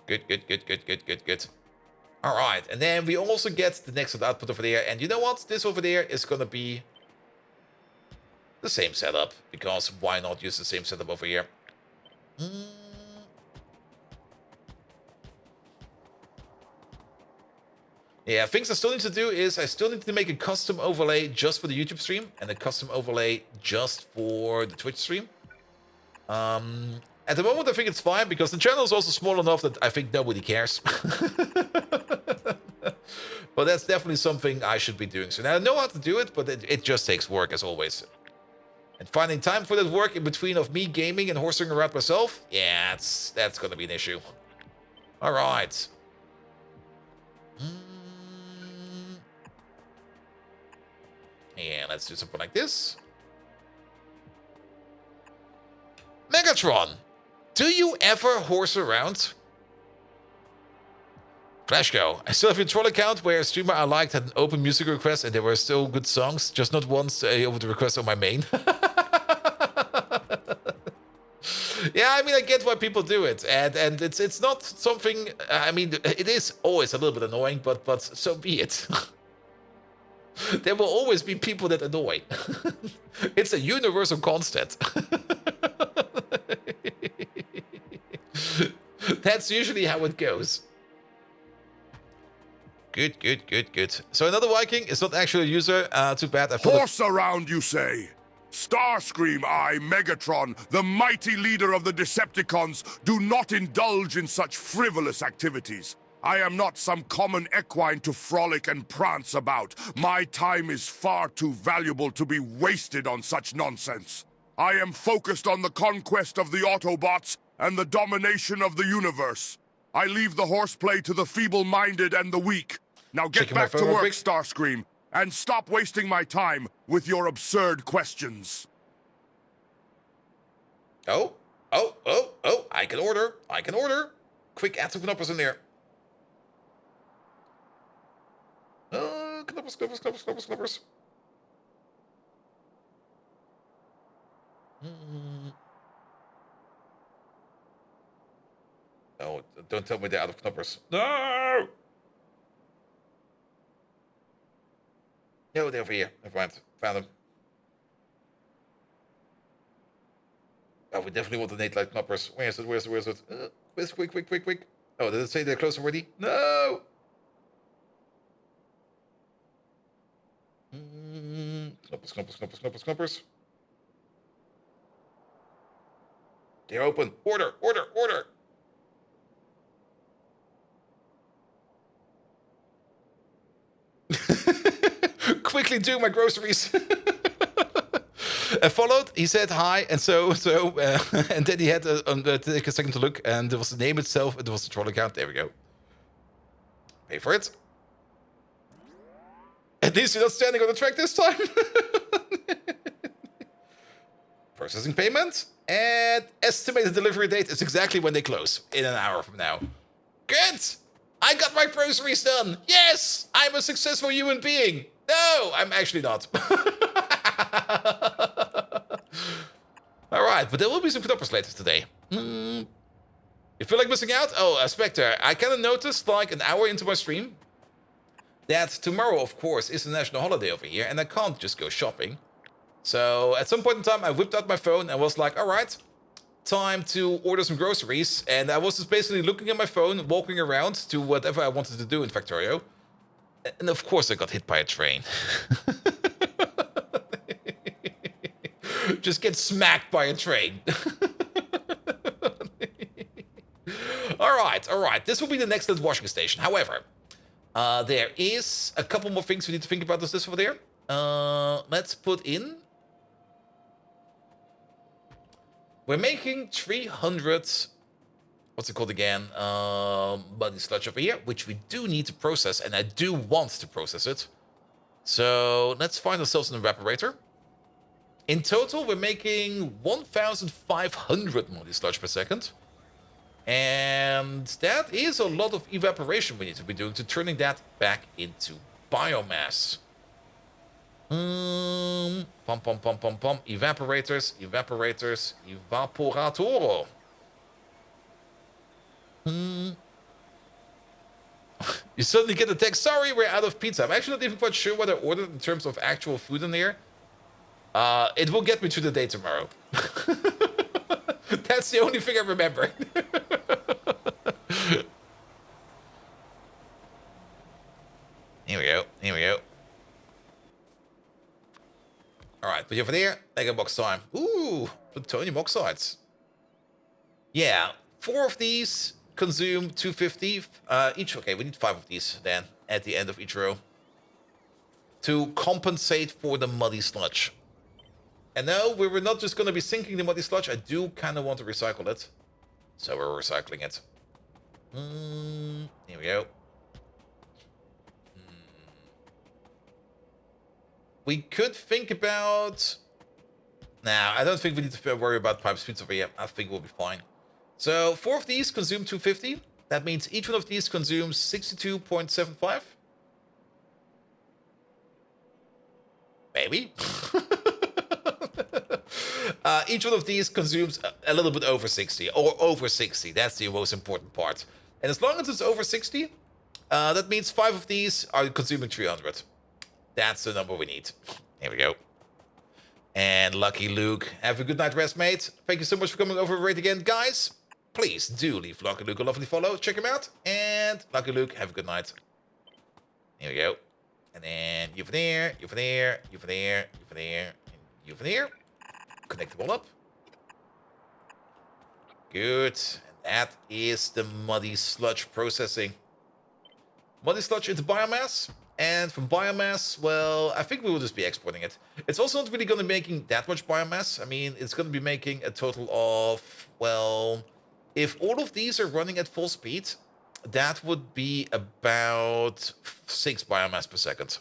Good. All right. And then we also get the next output over there. And you know what? This over there is going to be the same setup, because why not use the same setup over here? Yeah, things I still need to do is I still need to make a custom overlay just for the YouTube stream and a custom overlay just for the Twitch stream. At the moment, I think it's fine because the channel is also small enough that I think nobody cares. But that's definitely something I should be doing. So now I know how to do it, but it just takes work as always. And finding time for that work in between of me gaming and horsing around myself, yeah, that's going to be an issue. All right. Yeah, let's do something like this. Megatron, do you ever horse around? Flashgo, I still have your troll account where a streamer I liked had an open music request and there were still good songs, just not once over the request on my main. Yeah, I mean, I get why people do it, and it's not something. I mean, it is always a little bit annoying, but so be it. There will always be people that annoy. It's a universal constant. That's usually how it goes. Good. So another Viking is not actually a user. Too bad. Horse around, you say? Starscream, I, Megatron, the mighty leader of the Decepticons, do not indulge in such frivolous activities. I am not some common equine to frolic and prance about. My time is far too valuable to be wasted on such nonsense. I am focused on the conquest of the Autobots and the domination of the universe. I leave the horseplay to the feeble-minded and the weak. Now get back to work, Starscream, and stop wasting my time with your absurd questions. Oh, I can order. Quick, add some knuppers in there. Knuppers. Oh, don't tell me they're out of knuppers. No! No, they're over here. Never mind. Found them. Oh, we definitely want the Nate Light knuppers. Where is it? Quick. Oh, did it say they're close already? No! Knuppers. They're open. Order. Quickly doing my groceries. I followed. He said hi, and so, and then he had to take a second to look, and there was the name itself. It was the troll account. There we go. Pay for it. At least you're not standing on the track this time. Processing payment. And estimated delivery date is exactly when they close. In an hour from now. Good! I got my groceries done! Yes! I'm a successful human being! No! I'm actually not. Alright, but there will be some knoppers later today. You feel like missing out? Oh, Spectre, I kind of noticed, like, an hour into my stream, that tomorrow, of course, is a national holiday over here, and I can't just go shopping. So, at some point in time, I whipped out my phone and was like, alright, time to order some groceries. And I was just basically looking at my phone, walking around to whatever I wanted to do in Factorio. And of course, I got hit by a train. Just get smacked by a train. Alright. This will be the next washing station. However, there is a couple more things we need to think about this over there. Let's put in... We're making 300... What's it called again? Muddy sludge over here, which we do need to process, and I do want to process it. So let's find ourselves an evaporator. In total, we're making 1,500 muddy sludge per second. And that is a lot of evaporation we need to be doing to turning that back into biomass. Evaporators. Evaporator. You suddenly get the text, sorry, we're out of pizza. I'm actually not even quite sure what I ordered in terms of actual food in there. It will get me through the day tomorrow. That's the only thing I remember. Here we go. Alright, put you over there. Mega box time. Ooh, plutonium oxides. Yeah, 4 of these consume 250 each. Okay, we need 5 of these then at the end of each row to compensate for the muddy sludge. And no, we were not just going to be sinking the muddy sludge. I do kind of want to recycle it. So we're recycling it. Here we go. We could think about... Nah, I don't think we need to worry about pipe speeds over here. I think we'll be fine. So 4 of these consume 250. That means each one of these consumes 62.75. Maybe. Each one of these consumes a little bit over 60, or over 60. That's the most important part. And as long as it's over 60, that means 5 of these are consuming 300. That's the number we need. Here we go. And Lucky Luke, have a good night rest, mate. Thank you so much for coming over right again, guys. Please do leave Lucky Luke a lovely follow. Check him out. And Lucky Luke, have a good night. Here we go. And then you for there, you for there, you for there, you for there, and you for there. Connect them all up. Good. And that is the muddy sludge processing. Muddy sludge into biomass. And from biomass, well, I think we will just be exporting it. It's also not really going to be making that much biomass. I mean, it's going to be making a total of, well, if all of these are running at full speed, that would be about 6 biomass per second.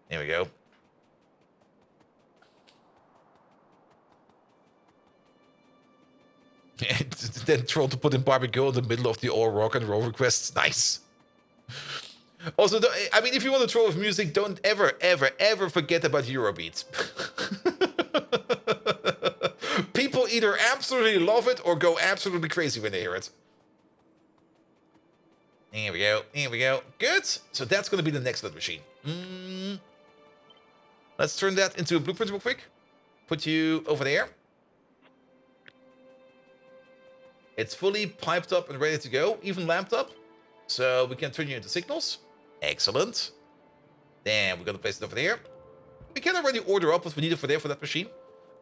There we go. Then Troll to put in barbecue in the middle of the all rock and roll requests. Nice. Also, I mean, if you want to troll with music, don't ever forget about Eurobeats. People either absolutely love it or go absolutely crazy when they hear it. Here we go. Good. So that's going to be the next little machine. Let's turn that into a blueprint real quick. Put you over there. It's fully piped up and ready to go, even lamped up. So we can turn you into signals. Excellent. Then we're going to place it over there. We can already order up what we need for there for that machine.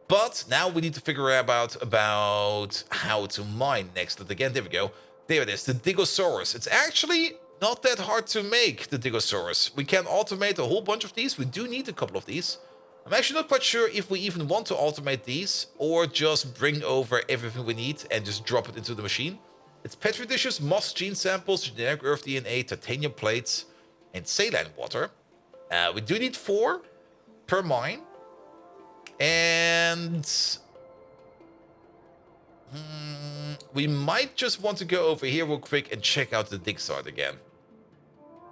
But now we need to figure out about how to mine next. And again, there we go. There it is, the Digosaurus. It's actually not that hard to make, the Digosaurus. We can automate a whole bunch of these. We do need a couple of these. I'm actually not quite sure if we even want to automate these or just bring over everything we need and just drop it into the machine. It's petri dishes, moss gene samples, generic earth DNA, titanium plates, and saline water. We do need 4 per mine. And we might just want to go over here real quick and check out the dig site again.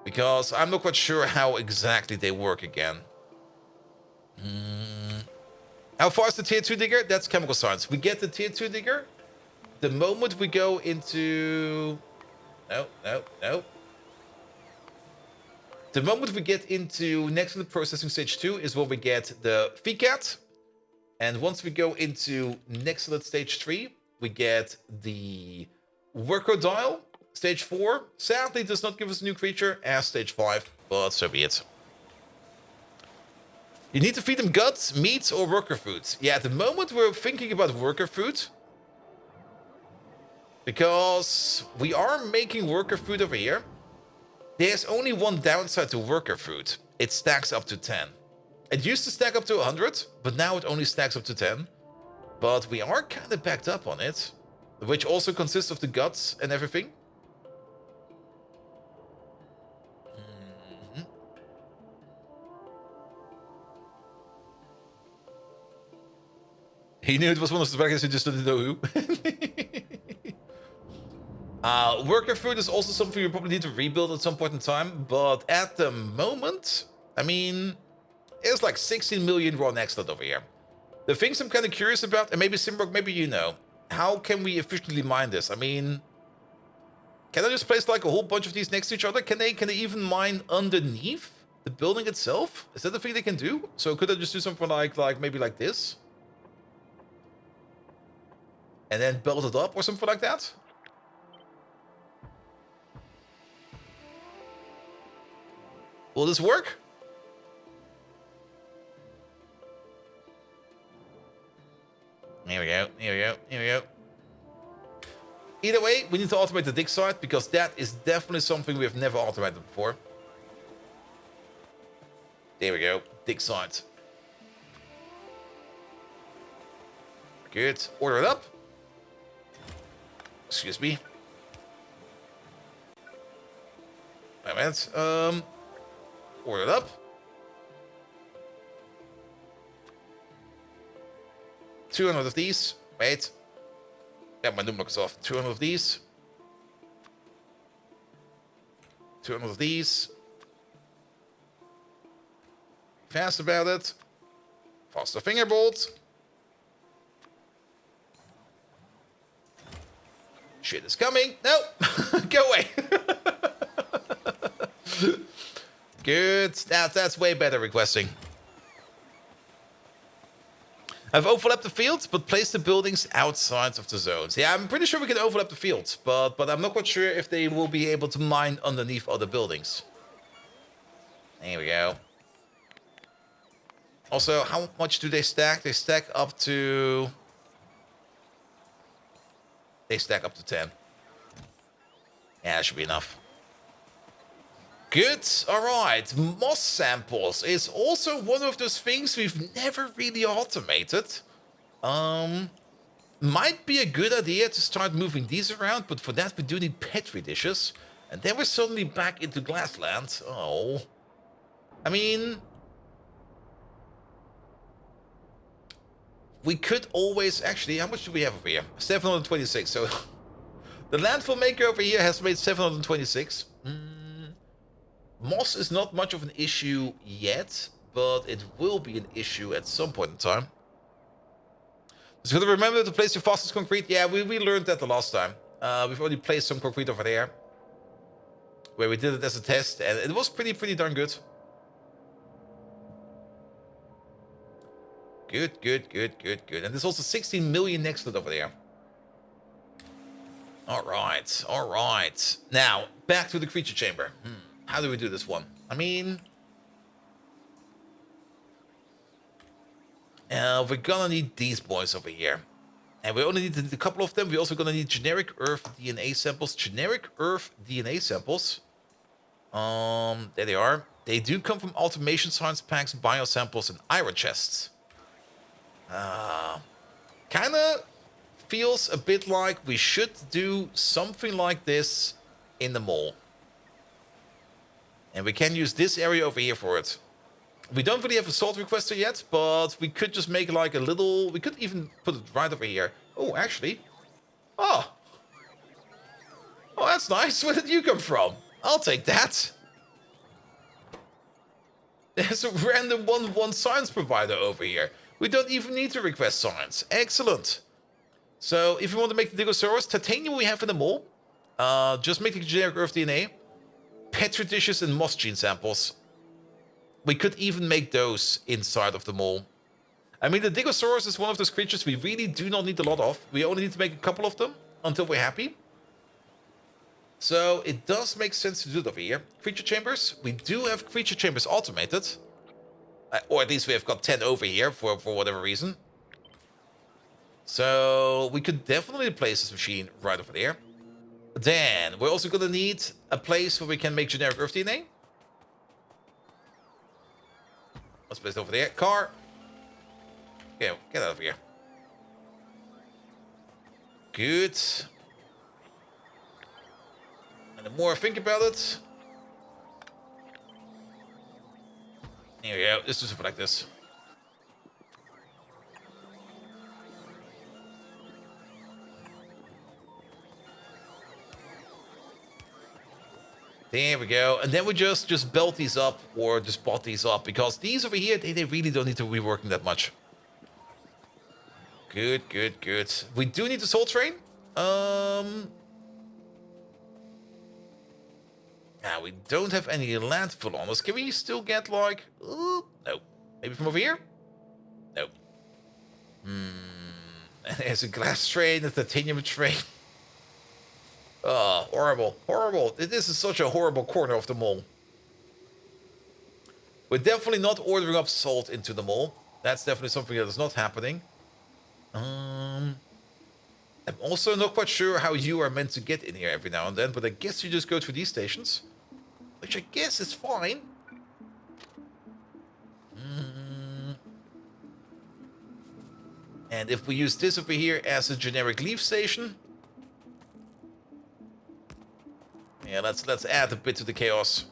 Because I'm not quite sure how exactly they work again. How far is the tier 2 digger? That's chemical science. We get the tier 2 digger the moment we go into... No. The moment we get into next to the processing stage 2 is when we get the VCAT. And once we go into next to stage 3, we get the worker dial. Stage 4 sadly does not give us a new creature as stage 5, but so be it. You need to feed them guts, meats, or worker food. Yeah, at the moment we're thinking about worker food. Because we are making worker food over here. There's only one downside to worker food. It stacks up to 10. It used to stack up to 100, but now it only stacks up to 10. But we are kind of backed up on it. Which also consists of the guts and everything. He knew it was one of the dragons, he just didn't know who. Worker food is also something you probably need to rebuild at some point in time. But at the moment, I mean, it's like 16 million raw excellent over here. The things I'm kind of curious about, and maybe Simrock, maybe you know, how can we efficiently mine this? I mean, can I just place like a whole bunch of these next to each other? Can they even mine underneath the building itself? Is that the thing they can do? So could I just do something like maybe like this? And then build it up or something like that? Will this work? Here we go. Either way, we need to automate the dig site, because that is definitely something we have never automated before. There we go, dig site. Good, order it up. Excuse me. Wait a minute. Order it up. $200 of these. Wait. Yeah, my number is off. 200 of these. 200 of these. Fast about it. Faster fingerbolt. Shit is coming. No. Go away. Good. That's way better requesting. I've overlapped the fields, but placed the buildings outside of the zones. Yeah, I'm pretty sure we can overlap the fields, but I'm not quite sure if they will be able to mine underneath other buildings. There we go. Also, how much do they stack? They stack up to 10. Yeah, that should be enough. Good. All right. Moss samples is also one of those things we've never really automated. Might be a good idea to start moving these around, but for that we do need petri dishes. And then we're suddenly back into glassland. Oh. I mean, we could always... Actually, how much do we have over here? 726. So the landfill maker over here has made 726. Moss is not much of an issue yet, but it will be an issue at some point in time. So you remember to place your fastest concrete? Yeah, we learned that the last time. We've already placed some concrete over there, where we did it as a test, and it was pretty darn good. Good. And there's also 16 million next to it over there. All right. Now, back to the creature chamber. How do we do this one? I mean, we're gonna need these boys over here. And we only need a couple of them. We're also gonna need generic Earth DNA samples. There they are. They do come from automation science packs, biosamples, and iron chests. Kinda feels a bit like we should do something like this in the mall. And we can use this area over here for it. We don't really have a salt requester yet, but we could just make like a little... We could even put it right over here. Oh, actually. Oh. Oh, that's nice. Where did you come from? I'll take that. There's a random 1-1 science provider over here. We don't even need to request science. Excellent. So, if you want to make the Digosaurus, titanium we have in the mall. Just make the generic Earth DNA. Petri dishes and moss gene samples. We could even make those inside of the mall. I mean, the Digosaurus is one of those creatures we really do not need a lot of. We only need to make a couple of them until we're happy. So it does make sense to do it over here. Creature chambers. We do have creature chambers automated. Or at least we have got 10 over here for whatever reason. So we could definitely place this machine right over there. Then we're also going to need a place where we can make generic Earth DNA. Let's place it over there. Car. Okay, get out of here. Good. And the more I think about it... Here we go. Let's do something like this. There we go. And then we just belt these up or just bot these up. Because these over here, they really don't need to be working that much. Good, good, good. We do need the soul train. Now, we don't have any landfill on us. Can we still get, like... no. Maybe from over here? No. There's a glass train, a titanium train. Oh, horrible. Horrible. This is such a horrible corner of the mall. We're definitely not ordering up salt into the mall. That's definitely something that is not happening. I'm also not quite sure how you are meant to get in here every now and then, but I guess you just go through these stations. Which I guess is fine. And if we use this over here as a generic leaf station... Yeah, let's add a bit to the chaos.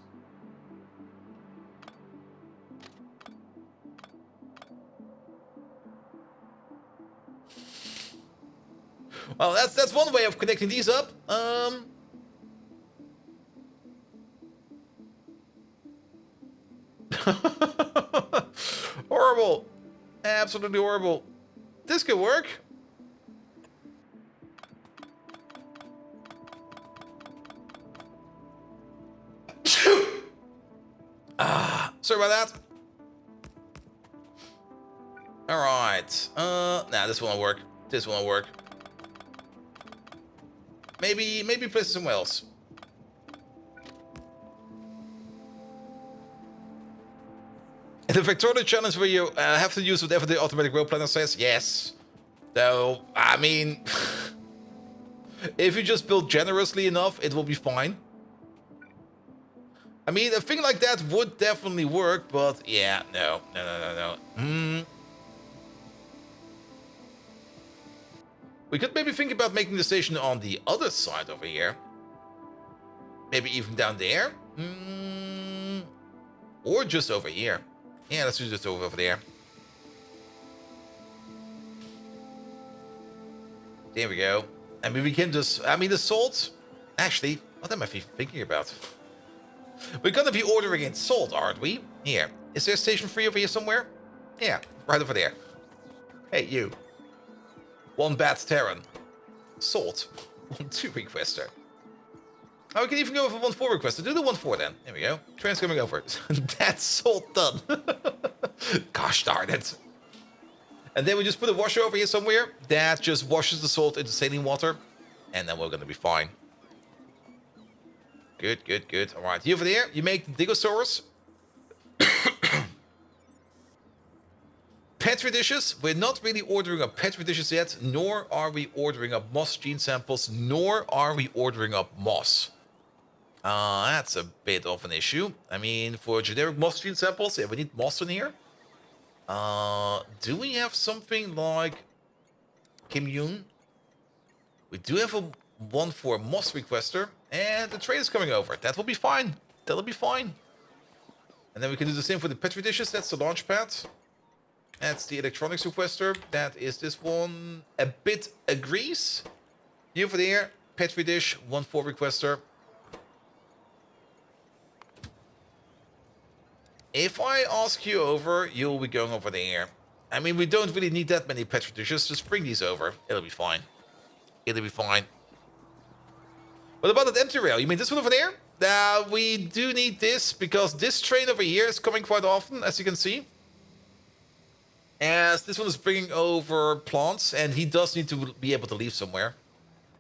Well, that's one way of connecting these up. Horrible. Absolutely horrible. This could work. Sorry about that. Alright. Nah, this won't work. This won't work. Maybe place it somewhere else. The Factorio challenge where you have to use whatever the automatic road planner says? Yes. So, I mean... if you just build generously enough, it will be fine. I mean, a thing like that would definitely work, but yeah, no. We could maybe think about making the station on the other side over here. Maybe even down there. Or just over here. Yeah, let's do this over there. There we go. I mean, we can just... I mean, the salt... Actually, what am I thinking about? We're gonna be ordering in salt, aren't we? Here. Is there a station 3 over here somewhere? Yeah, right over there. Hey, you. 1 bad Terran. Salt. 1-2 requester. Oh, we can even go with a 1-4 requester. Do the 1-4 then. There we go. Train's coming over. That's salt done. Gosh darn it. And then we just put a washer over here somewhere. That just washes the salt into saline water. And then we're gonna be fine. Good, good, good. All right, you over there, you make the Digosaurus. Petri dishes. We're not really ordering up Petri dishes yet, nor are we ordering up moss gene samples, nor are we ordering up moss. That's a bit of an issue. I mean, for generic moss gene samples, yeah, we need moss in here. Do we have something like Kim Yoon? We do have a 1-4 moss requester. And the train is coming over. That will be fine. That'll be fine. And then we can do the same for the petri dishes. That's the launch pad. That's the electronics requester. That is this one. A bit agrees. You over there. Petri dish 1.4 requester. If I ask you over, you'll be going over there. I mean, we don't really need that many petri dishes. Just bring these over. It'll be fine. It'll be fine. What about that empty rail? You mean this one over there? We do need this because this train over here is coming quite often, as you can see. As this one is bringing over plants, and he does need to be able to leave somewhere.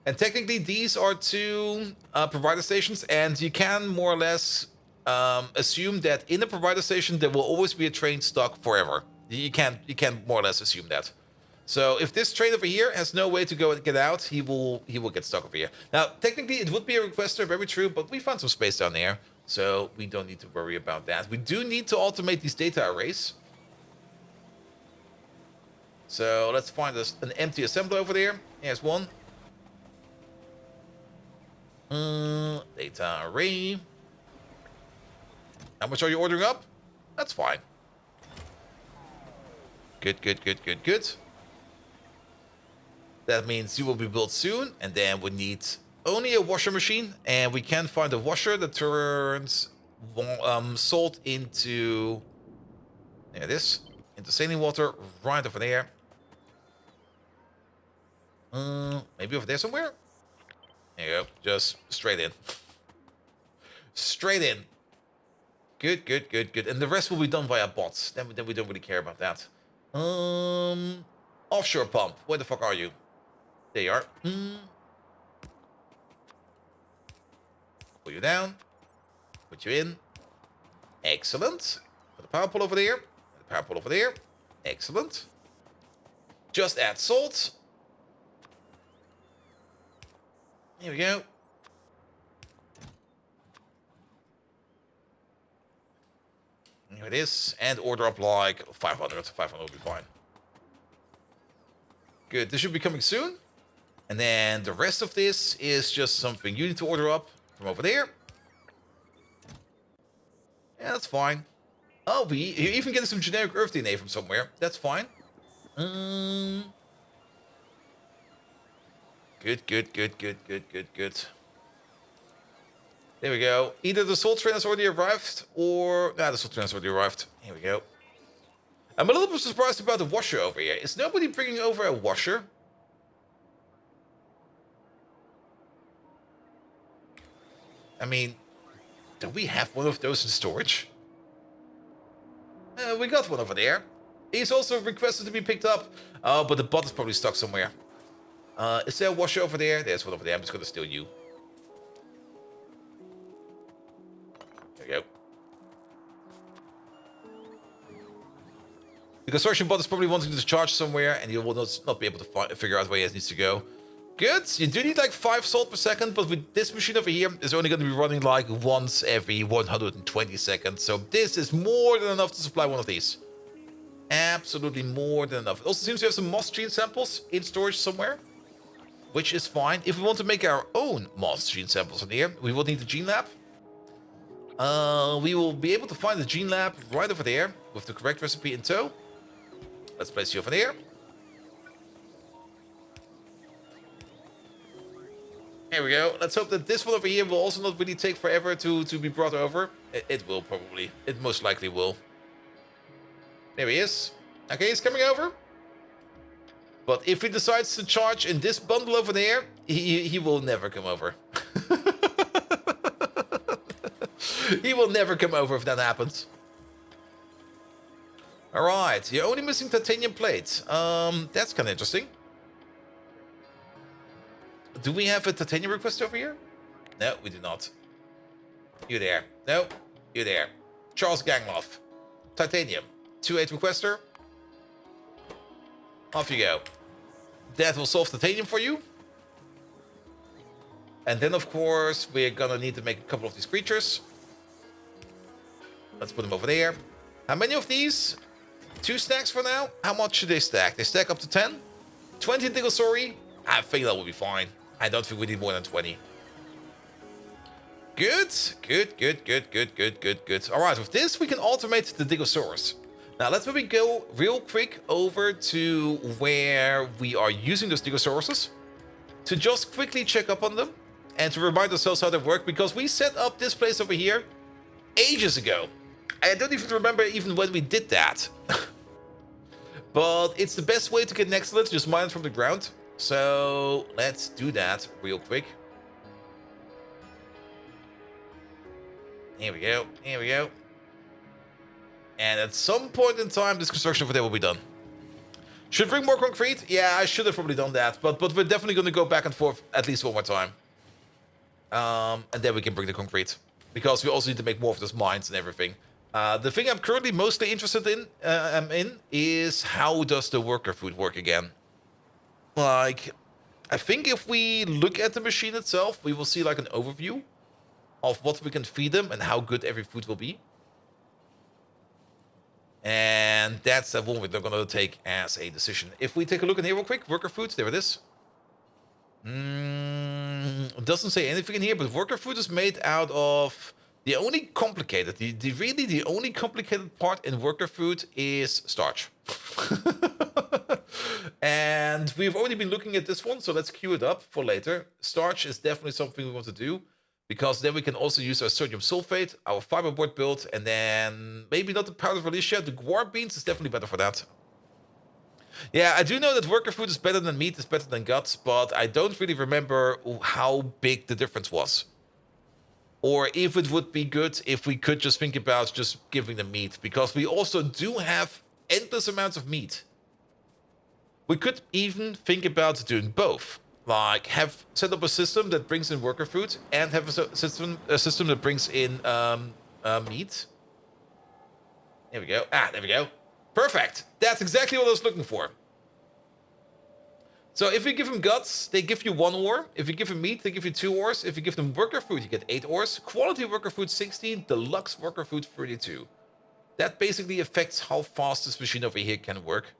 And technically, these are two provider stations, and you can more or less assume that in the provider station there will always be a train stuck forever. You can more or less assume that. So if this train over here has no way to go and get out, he will get stuck over here. Now, technically, it would be a requester, very true, but we found some space down there, so we don't need to worry about that. We do need to automate these data arrays. So let's find us an empty assembler over there. Here's one. Data array. How much are you ordering up? That's fine. Good, good, good, good, good. That means you will be built soon, and then we need only a washer machine, and we can find a washer that turns salt into, there it is, into saline water right over there. Maybe over there somewhere? There you go, just straight in. Straight in. Good, good, good, good. And the rest will be done via bots. Then we don't really care about that. Offshore pump. Where the fuck are you? There you are. Pull you down. Put you in. Excellent. Put the power pole over there. The power pole over there. Excellent. Just add salt. Here we go. Here it is. And order up like 500. 500 will be fine. Good. This should be coming soon. And then the rest of this is just something you need to order up from over there. Yeah, that's fine. Oh, you're even getting some generic earth DNA from somewhere. That's fine. Good, good, good, good, good, good, good. There we go. Either the salt train has already arrived, or... Nah, the salt train has already arrived. Here we go. I'm a little bit surprised about the washer over here. Is nobody bringing over a washer? I mean, do we have one of those in storage? We got one over there. He's also requested to be picked up. Oh, but the bot is probably stuck somewhere. Is there a washer over there? There's one over there. I'm just going to steal you. There we go. The construction bot is probably wanting to charge somewhere, and he will not be able to figure out where he needs to go. Good. You do need like 5 salt per second, but with this machine over here, it's only going to be running like once every 120 seconds. So this is more than enough to supply one of these. Absolutely more than enough. It also seems to have some moss gene samples in storage somewhere, which is fine. If we want to make our own moss gene samples in here, we will need the gene lab. We will be able to find the gene lab right over there with the correct recipe in tow. Let's place you over there. Here we go. Let's hope that this one over here will also not really take forever to be brought over. It will probably. It most likely will. There he is. Okay, he's coming over. But if he decides to charge in this bundle over there, he will never come over. He will never come over if that happens. Alright, you're only missing titanium plates. That's kind of interesting. Do we have a titanium request over here? No, we do not. You there. No, you there. Charles Gangloff. Titanium. 2.8 requester. Off you go. That will solve titanium for you. And then, of course, we're gonna need to make a couple of these creatures. Let's put them over there. How many of these? 2 stacks for now? How much should they stack? They stack up to 10? 20 Digosori? I think that will be fine. I don't think we need more than 20. Good, good, good, good, good, good, good, good. All right, with this, we can automate the Digosaurus. Now, let's maybe go real quick over to where we are using those Digosauruses to just quickly check up on them and to remind ourselves how they work, because we set up this place over here ages ago. I don't even remember even when we did that. But it's the best way to get next to it, just mine it from the ground. So let's do that real quick. Here we go, here we go. And at some point in time, this construction over there will be done. Should bring more concrete? Yeah, I should have probably done that. But we're definitely going to go back and forth at least one more time. And then we can bring the concrete. Because we also need to make more of those mines and everything. The thing I'm currently mostly interested in, is how does the worker food work again? Like, I think if we look at the machine itself, we will see like an overview of what we can feed them and how good every food will be. And that's the one we're going to take as a decision. If we take a look in here real quick, worker food, there it is. It doesn't say anything in here, but worker food is made out of the only complicated, the only complicated part in worker food is starch. And we've already been looking at this one, so let's queue it up for later. Starch is definitely something we want to do, because then we can also use our sodium sulfate, our fiberboard build, and then maybe not the powder of Alicia, the guar beans is definitely better for that. Yeah, I do know that worker food is better than meat, is better than guts, but I don't really remember how big the difference was. Or if it would be good if we could just think about just giving them meat, because we also do have endless amounts of meat. We could even think about doing both. Like, have set up a system that brings in worker food and have a system that brings in meat. There we go. There we go. Perfect. That's exactly what I was looking for. So if you give them guts, they give you 1 ore. If you give them meat, they give you 2 ores. If you give them worker food, you get 8 ores. Quality worker food 16, deluxe worker food 32. That basically affects how fast this machine over here can work.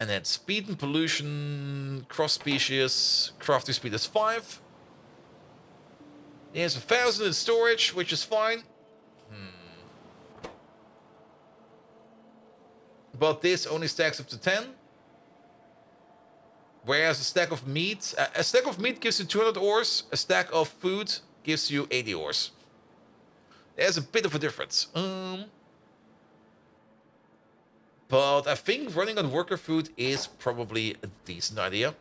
And then speed and pollution, cross species, crafting speed is 5. There's 1,000 in storage, which is fine. But this only stacks up to 10. Whereas a stack of meat gives you 200 ores. A stack of food gives you 80 ores. There's a bit of a difference. But I think running on worker food is probably a decent idea.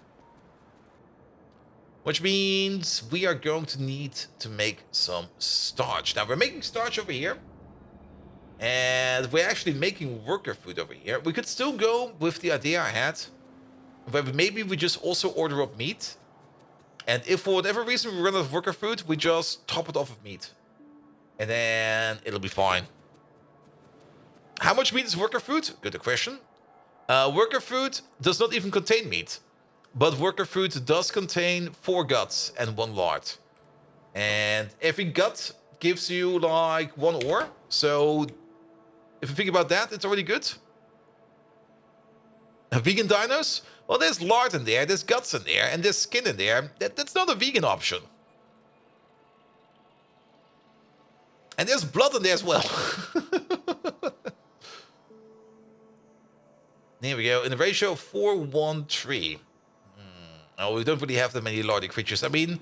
Which means we are going to need to make some starch. Now, we're making starch over here. And we're actually making worker food over here. We could still go with the idea I had. But maybe we just also order up meat. And if for whatever reason we run out of worker food, we just top it off of meat. And then it'll be fine. How much meat is worker food? Good question. Worker food does not even contain meat. But worker food does contain 4 guts and 1 lard. And every gut gives you like 1 ore. So if you think about that, it's already good. Vegan dinos? Well, there's lard in there, there's guts in there, and there's skin in there. That's not a vegan option. And there's blood in there as well. There we go. In the ratio of 4:1:3. Oh, we don't really have that many lardy creatures. I mean,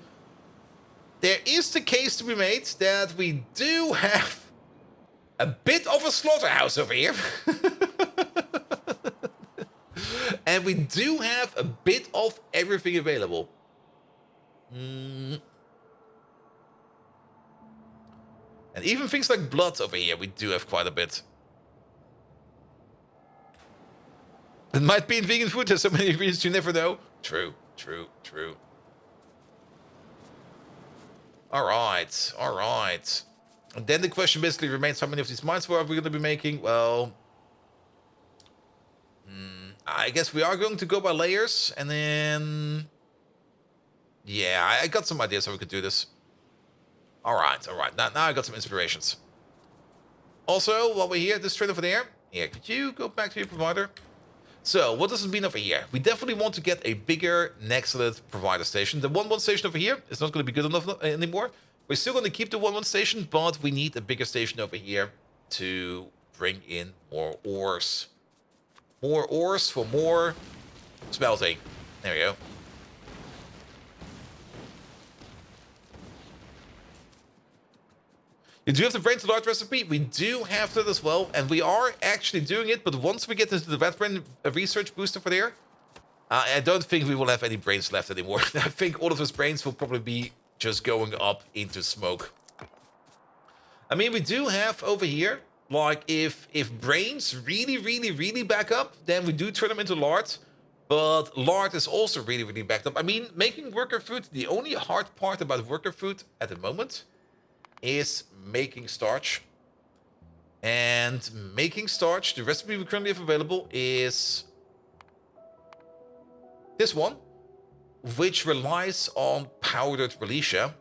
there is the case to be made that we do have a bit of a slaughterhouse over here. And we do have a bit of everything available. And even things like blood over here, we do have quite a bit. It might be in vegan food, there's so many ingredients you never know. True, true, true. Alright, alright. And then the question basically remains, how many of these mines are we going to be making? Well, I guess we are going to go by layers, and then... Yeah, I got some ideas how we could do this. Alright, alright. Now I got some inspirations. Also, while we're here, this train over there. Yeah, could you go back to your provider? So, what does it mean over here? We definitely want to get a bigger Nextlet provider station. The 1-1 station over here is not going to be good enough anymore. We're still going to keep the 1-1 station, but we need a bigger station over here to bring in more ores. More ores for more smelting. There we go. You do have the brain to large recipe. We do have that as well, and we are actually doing it. But once we get into the red brain research booster for there, I don't think we will have any brains left anymore. I think all of those brains will probably be just going up into smoke. I mean, we do have over here, like, if brains really back up, then we do turn them into lard. But lard is also really backed up. I mean, making worker food, the only hard part about worker food at the moment is making starch. And making starch, the recipe we currently have available is this one, which relies on powdered Relicia.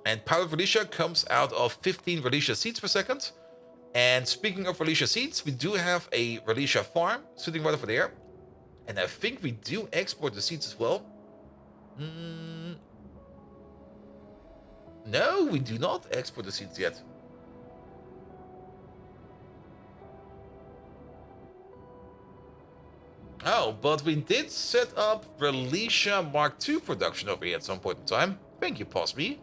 And powdered Relicia comes out of 15 Relicia seeds per second. And speaking of Relicia seeds, we do have a Relicia farm sitting right over there. And I think we do export the seeds as well. No, we do not export the seeds yet. Oh, but we did set up Relicia Mark II production over here at some point in time. Thank you, Posby.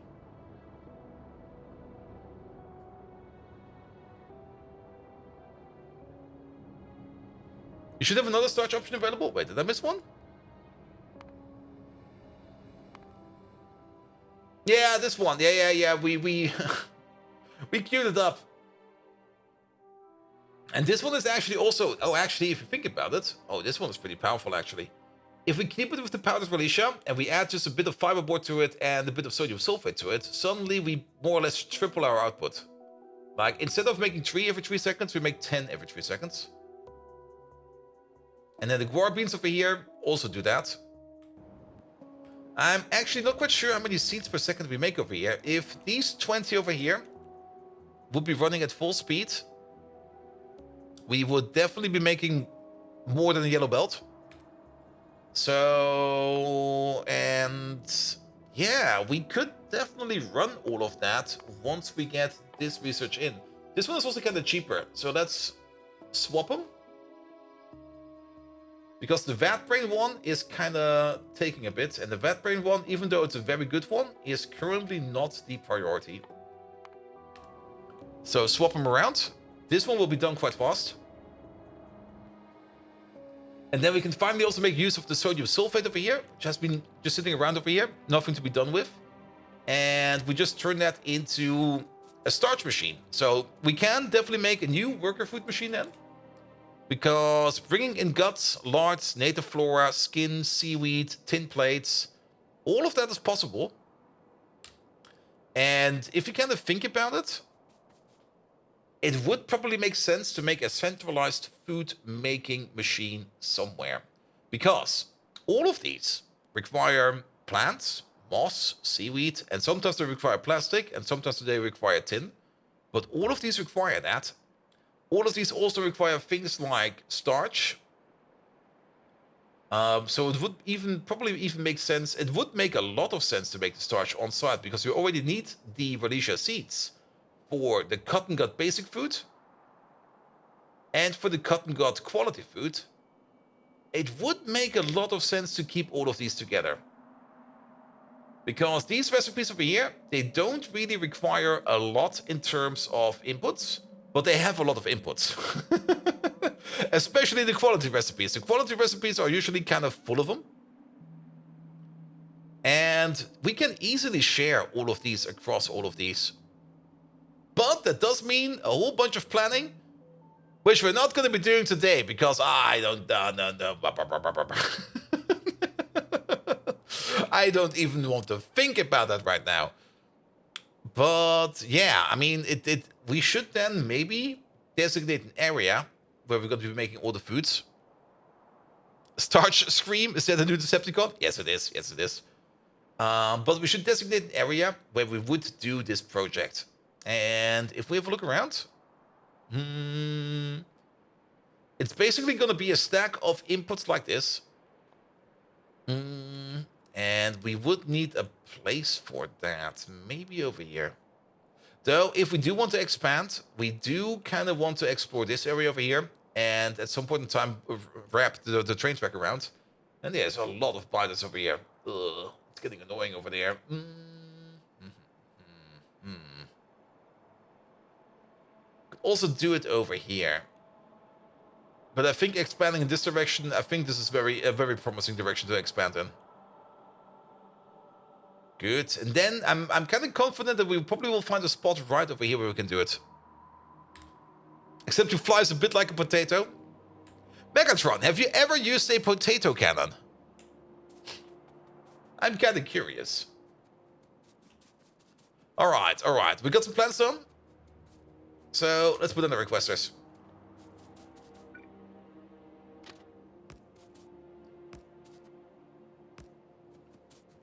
You should have another starch option available. Wait, did I miss one? Yeah, this one. Yeah. We we queued it up. And this one is actually also... Oh, actually, if you think about it... Oh, this one is pretty powerful, actually. If we keep it with the powdered Relicia, and we add just a bit of fiberboard to it and a bit of sodium sulfate to it, suddenly we more or less triple our output. Like, instead of making 3 every 3 seconds, we make 10 every 3 seconds. And then the guar beans over here also do that. I'm actually not quite sure how many seeds per second we make over here. If these 20 over here would be running at full speed, we would definitely be making more than a yellow belt. So, and yeah, we could definitely run all of that once we get this research in. This one is also kind of cheaper, so let's swap them. Because the Vat Brain one is kind of taking a bit, and the Vat Brain one, even though it's a very good one, is currently not the priority. So swap them around. This one will be done quite fast. And then we can finally also make use of the sodium sulfate over here, which has been just sitting around over here, nothing to be done with. And we just turn that into a starch machine. So we can definitely make a new worker food machine then. Because bringing in guts, lards, native flora, skin, seaweed, tin plates, all of that is possible. And if you kind of think about it, it would probably make sense to make a centralized food making machine somewhere. Because all of these require plants, moss, seaweed, and sometimes they require plastic, and sometimes they require tin. But all of these require that. All of these also require things like starch. So it would probably even make sense. It would make a lot of sense to make the starch on site, because we already need the Relicia seeds for the cotton gut basic food and for the cotton gut quality food. It would make a lot of sense to keep all of these together. Because these recipes over here, they don't really require a lot in terms of inputs, but they have a lot of inputs. Especially the quality recipes. The quality recipes are usually kind of full of them. And we can easily share all of these across all of these. But that does mean a whole bunch of planning, which we're not going to be doing today, because I don't... I don't even want to think about that right now. But yeah, I mean, we should then maybe designate an area where we're going to be making all the foods. Starch Scream, is that a new Decepticon? Yes, it is. Yes, it is. But we should designate an area where we would do this project. And if we have a look around, It's basically going to be a stack of inputs like this. And we would need a place for that. Maybe over here. Though, if we do want to expand, we do kind of want to explore this area over here. And at some point in time, wrap the train track around. And there's a lot of pilots over here. Ugh, it's getting annoying over there. Could also do it over here. But I think expanding in this direction, I think this is a very promising direction to expand in. Good. And then I'm kind of confident that we probably will find a spot right over here where we can do it. Except he flies a bit like a potato. Megatron, have you ever used a potato cannon? I'm kind of curious. Alright, alright. We got some plans done. So, let's put in the requesters.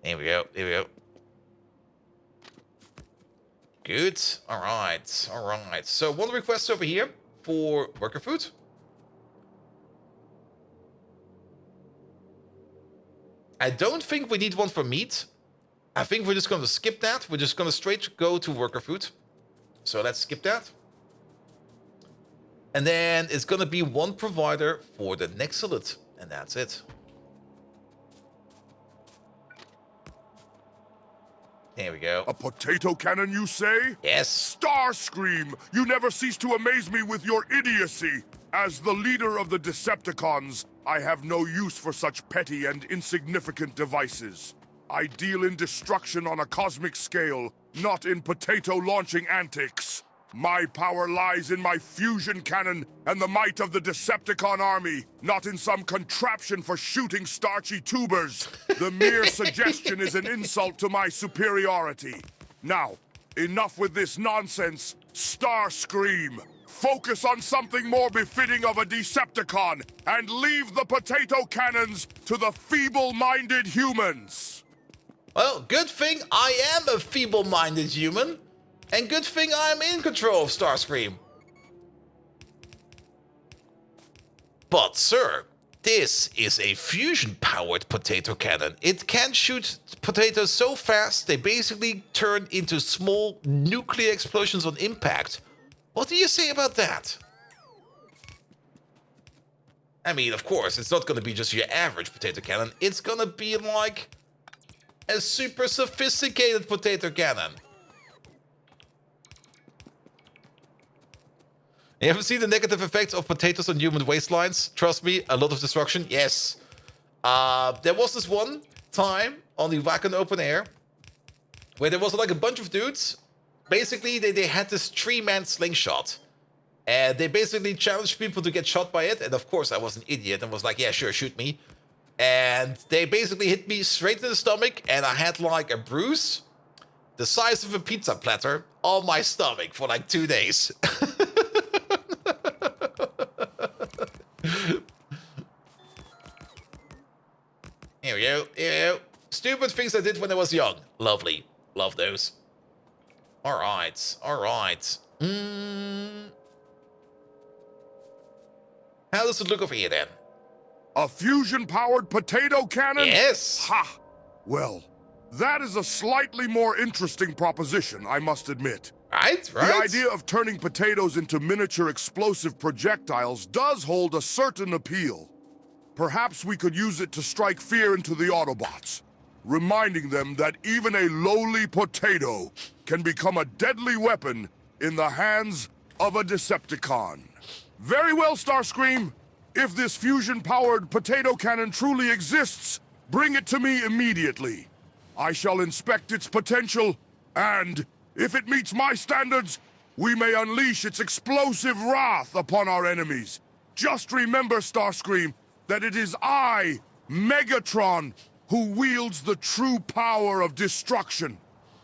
Here we go, here we go. Good. Alright, alright. So, one request over here for worker food. I don't think we need one for meat. I think we're just going to skip that. We're just going to straight go to worker food. So let's skip that. And then it's going to be one provider for the next salad. And that's it. There we go. A potato cannon, you say? Yes. Starscream! You never cease to amaze me with your idiocy! As the leader of the Decepticons, I have no use for such petty and insignificant devices. I deal in destruction on a cosmic scale, not in potato-launching antics. My power lies in my fusion cannon and the might of the Decepticon army, not in some contraption for shooting starchy tubers. The mere suggestion is an insult to my superiority. Now, enough with this nonsense. Starscream! Focus on something more befitting of a Decepticon, and leave the potato cannons to the feeble-minded humans! Well, good thing I am a feeble-minded human, and good thing I'm in control of Starscream. But, sir, this is a fusion-powered potato cannon. It can shoot potatoes so fast, they basically turn into small nuclear explosions on impact. What do you say about that? I mean, of course, it's not going to be just your average potato cannon. It's going to be like a super sophisticated potato cannon. You ever seen the negative effects of potatoes on human waistlines? Trust me, a lot of destruction. Yes. There was this one time on the Wacken Open Air where there was like a bunch of dudes. Basically, they had this 3-man slingshot. And they basically challenged people to get shot by it. And of course, I was an idiot and was like, yeah, sure, shoot me. And they basically hit me straight in the stomach. And I had like a bruise the size of a pizza platter on my stomach for like 2 days. Here we go, here we go. Stupid things I did when I was young. Lovely. Love those. Alright, alright. How does it look over here then? A fusion-powered potato cannon? Yes! Ha! Well, that is a slightly more interesting proposition, I must admit. Right. The idea of turning potatoes into miniature explosive projectiles does hold a certain appeal. Perhaps we could use it to strike fear into the Autobots, reminding them that even a lowly potato can become a deadly weapon in the hands of a Decepticon. Very well, Starscream. If this fusion-powered potato cannon truly exists, bring it to me immediately. I shall inspect its potential, and if it meets my standards, we may unleash its explosive wrath upon our enemies. Just remember, Starscream, that it is I, Megatron, who wields the true power of destruction.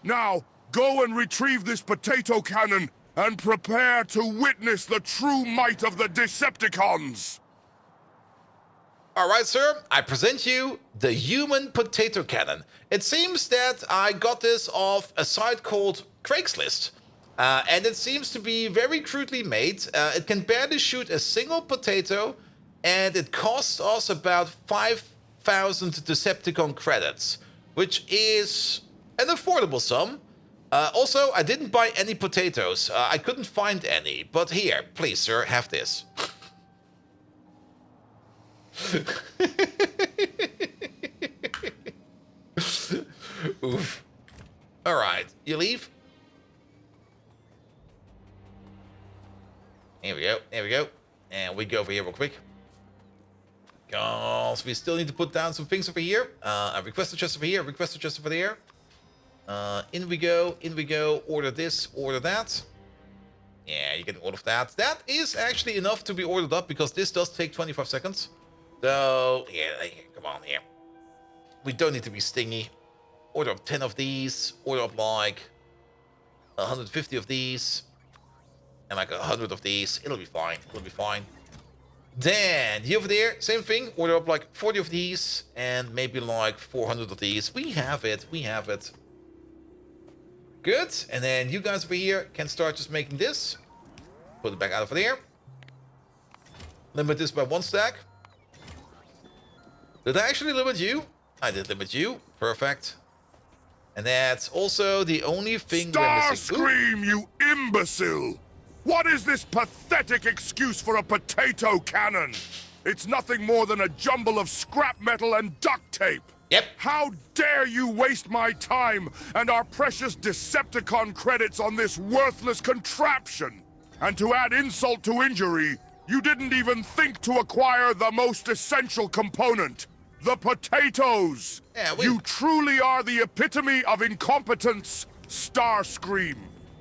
Now, go and retrieve this potato cannon and prepare to witness the true might of the Decepticons. All right, sir. I present you the human potato cannon. It seems that I got this off a site called Craigslist. And it seems to be very crudely made. It can barely shoot a single potato, and it costs us about 5,000 Decepticon credits, which is an affordable sum. Also, I didn't buy any potatoes. I couldn't find any. But here, please, sir, have this. Oof. All right, you leave? Here we go, here we go. And we go over here real quick. Because we still need to put down some things over here. A requester chest over here, a requester chest over there. In we go, order this, order that. Yeah, you get all of that. That is actually enough to be ordered up because this does take 25 seconds. So, yeah, come on here. We don't need to be stingy. Order up 10 of these, order up like 150 of these, and like 100 of these. It'll be fine, it'll be fine. Then, here over there, same thing. Order up like 40 of these, and maybe like 400 of these. We have it, we have it. Good, and then you guys over here can start just making this. Put it back out over there. Limit this by 1 stack. Did I actually limit you? I did limit you, perfect. And that's also the only thing we're missing. Starscream, you imbecile! What is this pathetic excuse for a potato cannon? It's nothing more than a jumble of scrap metal and duct tape. Yep. How dare you waste my time and our precious Decepticon credits on this worthless contraption? And to add insult to injury, you didn't even think to acquire the most essential component. The potatoes! Yeah, You truly are the epitome of incompetence, Starscream.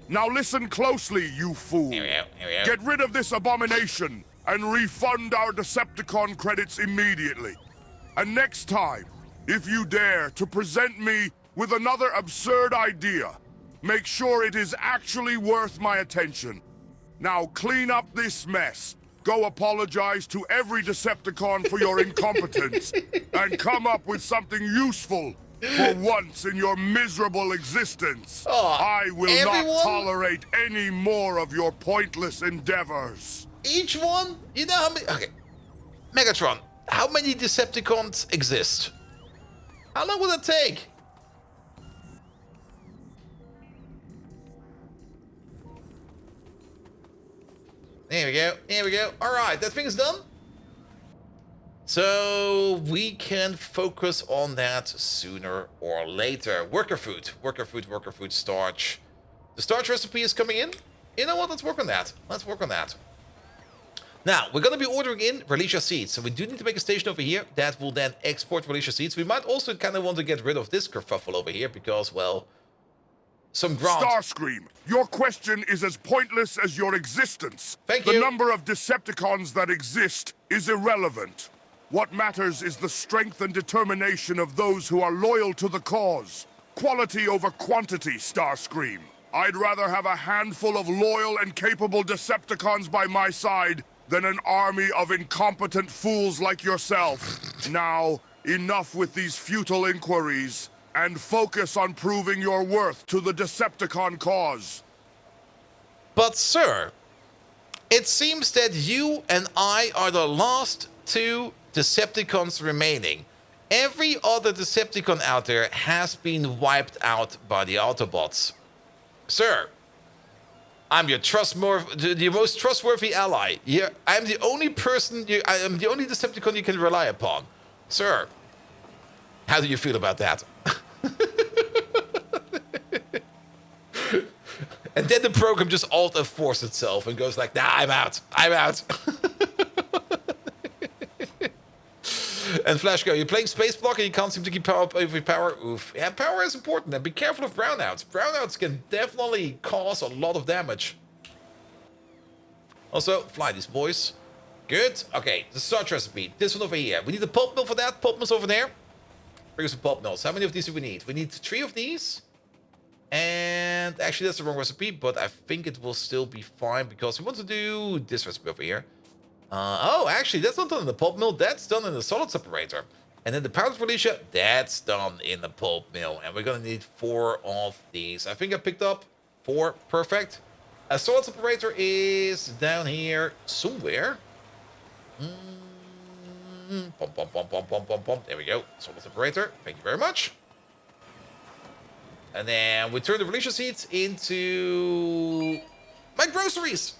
Now listen closely, you fool. Here we go, here we go. Get rid of this abomination and refund our Decepticon credits immediately. And next time, if you dare to present me with another absurd idea, make sure it is actually worth my attention. Now clean up this mess. Go apologize to every Decepticon for your incompetence, and come up with something useful for once in your miserable existence. Oh, I will everyone? not tolerate any more of your pointless endeavors. Each one? You know how many... Okay. Megatron, how many Decepticons exist? How long will that take? There we go, here we go. All right, that thing's done. So we can focus on that sooner or later. Worker food, worker food, worker food, starch. The starch recipe is coming in. You know what, let's work on that. Let's work on that. Now, we're going to be ordering in Relicia seeds. So we do need to make a station over here that will then export Relicia seeds. We might also kind of want to get rid of this kerfuffle over here because, well, some ground. Starscream, your question is as pointless as your existence. Thank The you. number of Decepticons that exist is irrelevant. What matters is the strength and determination of those who are loyal to the cause. Quality over quantity, Starscream. I'd rather have a handful of loyal and capable Decepticons by my side than an army of incompetent fools like yourself. Now, enough with these futile inquiries, and focus on proving your worth to the Decepticon cause. But, sir, it seems that you and I are the last two Decepticons remaining. Every other Decepticon out there has been wiped out by the Autobots. Sir, I'm your your most trustworthy ally. I'm the only person, I am the only Decepticon you can rely upon. Sir, how do you feel about that? And then the program just alt F4s itself and goes like, nah, I'm out. I'm out. And Flashgo, you're playing Space Block and you can't seem to keep power up every power. Oof. Yeah, power is important. And be careful of brownouts. Brownouts can definitely cause a lot of damage. Also, fly these boys. Good. Okay, the starch recipe. This one over here. We need a pulp mill for that. Pulp mill's over there. Bring us some pulp mills. How many of these do we need? We need 3 of these. And actually, that's the wrong recipe, but I think it will still be fine because we want to do this recipe over here. Oh, actually, that's not done in the pulp mill. That's done in the solid separator. And then the powdered Felicia, that's done in the pulp mill. And we're going to need 4 of these. I think I picked up 4, perfect. Assault operator is down here somewhere. Pump, pump, pump, pump, pump, pump, pump. There we go. Assault operator. Thank you very much. And then we turn the release seats into my groceries.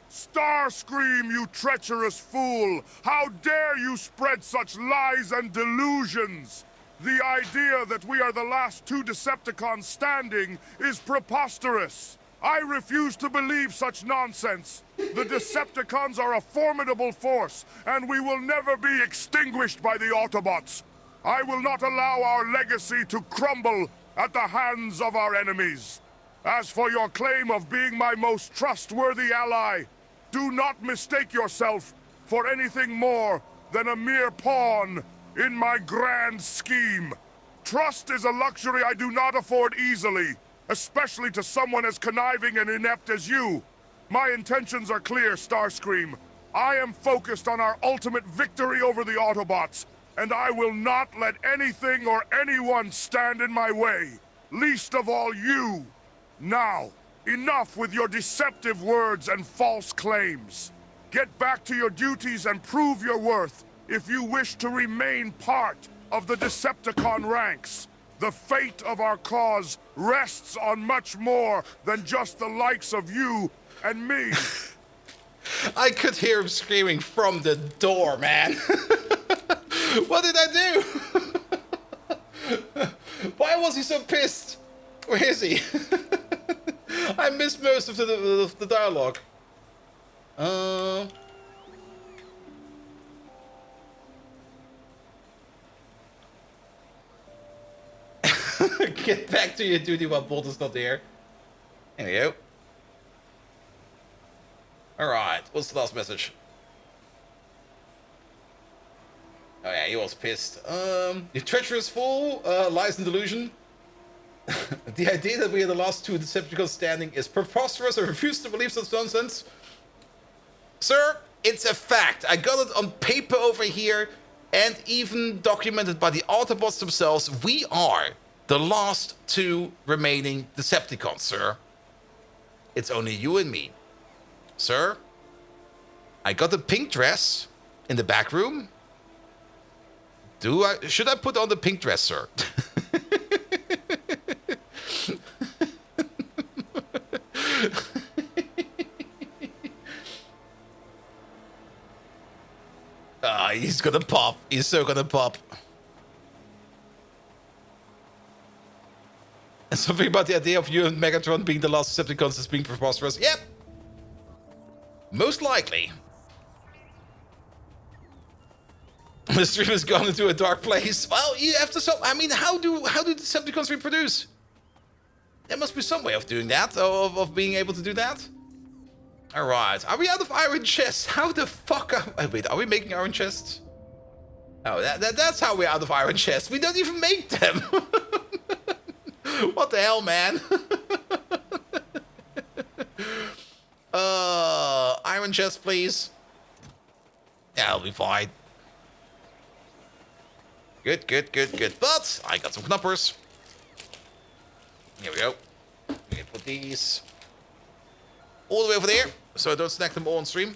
Starscream, you treacherous fool! How dare you spread such lies and delusions! The idea that we are the last 2 Decepticons standing is preposterous! I refuse to believe such nonsense! The Decepticons are a formidable force, and we will never be extinguished by the Autobots! I will not allow our legacy to crumble at the hands of our enemies! As for your claim of being my most trustworthy ally, do not mistake yourself for anything more than a mere pawn in my grand scheme. Trust is a luxury I do not afford easily, especially to someone as conniving and inept as you. My intentions are clear, Starscream. I am focused on our ultimate victory over the Autobots, and I will not let anything or anyone stand in my way, least of all you. Now, enough with your deceptive words and false claims. Get back to your duties and prove your worth if you wish to remain part of the Decepticon ranks. The fate of our cause rests on much more than just the likes of you and me. I could hear him screaming from the door, man. What did I do? Why was he so pissed? Where is he? I missed most of the dialogue. Get back to your duty while Bolt is not there. There we go. Alright, what's the last message? Oh yeah, he was pissed. Your treacherous fool, lies in delusion. The idea that we are the last 2 Decepticons standing is preposterous. I refuse to believe such nonsense. Sir, it's a fact. I got it on paper over here and even documented by the Autobots themselves. We are the last 2 remaining Decepticons, sir. It's only you and me. Sir, I got a pink dress in the back room. Should I put on the pink dress, sir? He's gonna pop. He's so gonna pop. And something about the idea of you and Megatron being the last Decepticons is being preposterous. Yep. Most likely. The stream has gone into a dark place. Well, you have to solve. I mean, how do Decepticons reproduce? There must be some way of doing that, of being able to do that. Alright, are we out of iron chests? How the fuck wait, are we making iron chests? Oh, that's how we're out of iron chests. We don't even make them. What the hell, man? Iron chest, please. Yeah, I'll be fine. Good. But I got some knuppers. Here we go. We can put these all the way over there, so I don't snack them all on stream.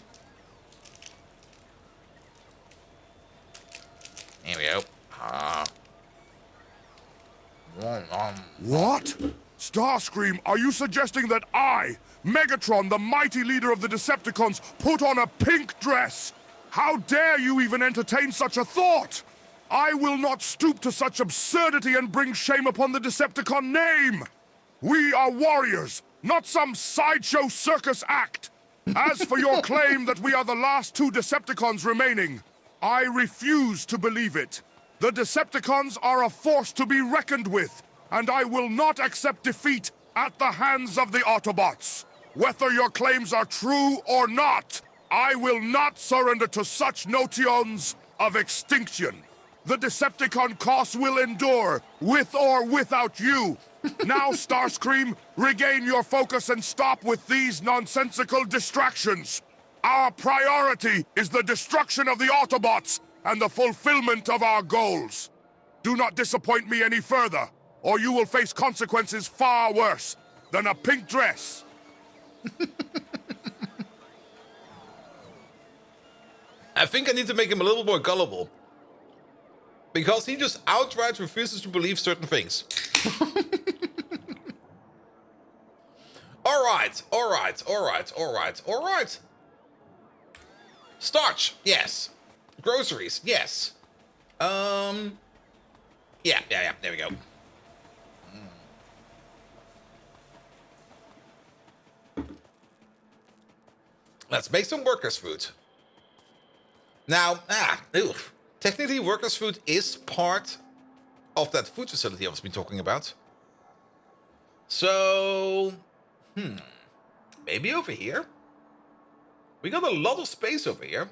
Here we go. What? Starscream, are you suggesting that I, Megatron, the mighty leader of the Decepticons, put on a pink dress? How dare you even entertain such a thought? I will not stoop to such absurdity and bring shame upon the Decepticon name! We are warriors, not some sideshow circus act! As for your claim that we are the last 2 Decepticons remaining, I refuse to believe it. The Decepticons are a force to be reckoned with, and I will not accept defeat at the hands of the Autobots. Whether your claims are true or not, I will not surrender to such notions of extinction. The Decepticon costs will endure, with or without you. Now, Starscream, regain your focus and stop with these nonsensical distractions. Our priority is the destruction of the Autobots and the fulfillment of our goals. Do not disappoint me any further, or you will face consequences far worse than a pink dress. I think I need to make him a little more gullible. Because he just outright refuses to believe certain things. Alright. Starch, yes. Groceries, yes. Yeah, there we go. Let's make some workers' food. Now, technically workers' food is part of that food facility I was been talking about. So, maybe over here? We got a lot of space over here.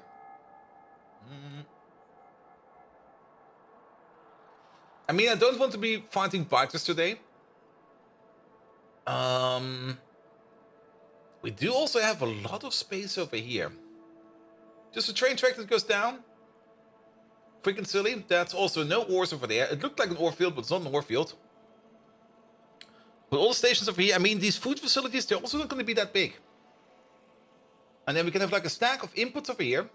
I mean, I don't want to be fighting biters today. We do also have a lot of space over here. Just a train track that goes down. Quick and silly. That's also no ores over there. It looked like an ore field, but it's not an ore field. But all the stations over here, I mean, these food facilities, they're also not going to be that big. And then we can have like a stack of inputs over here.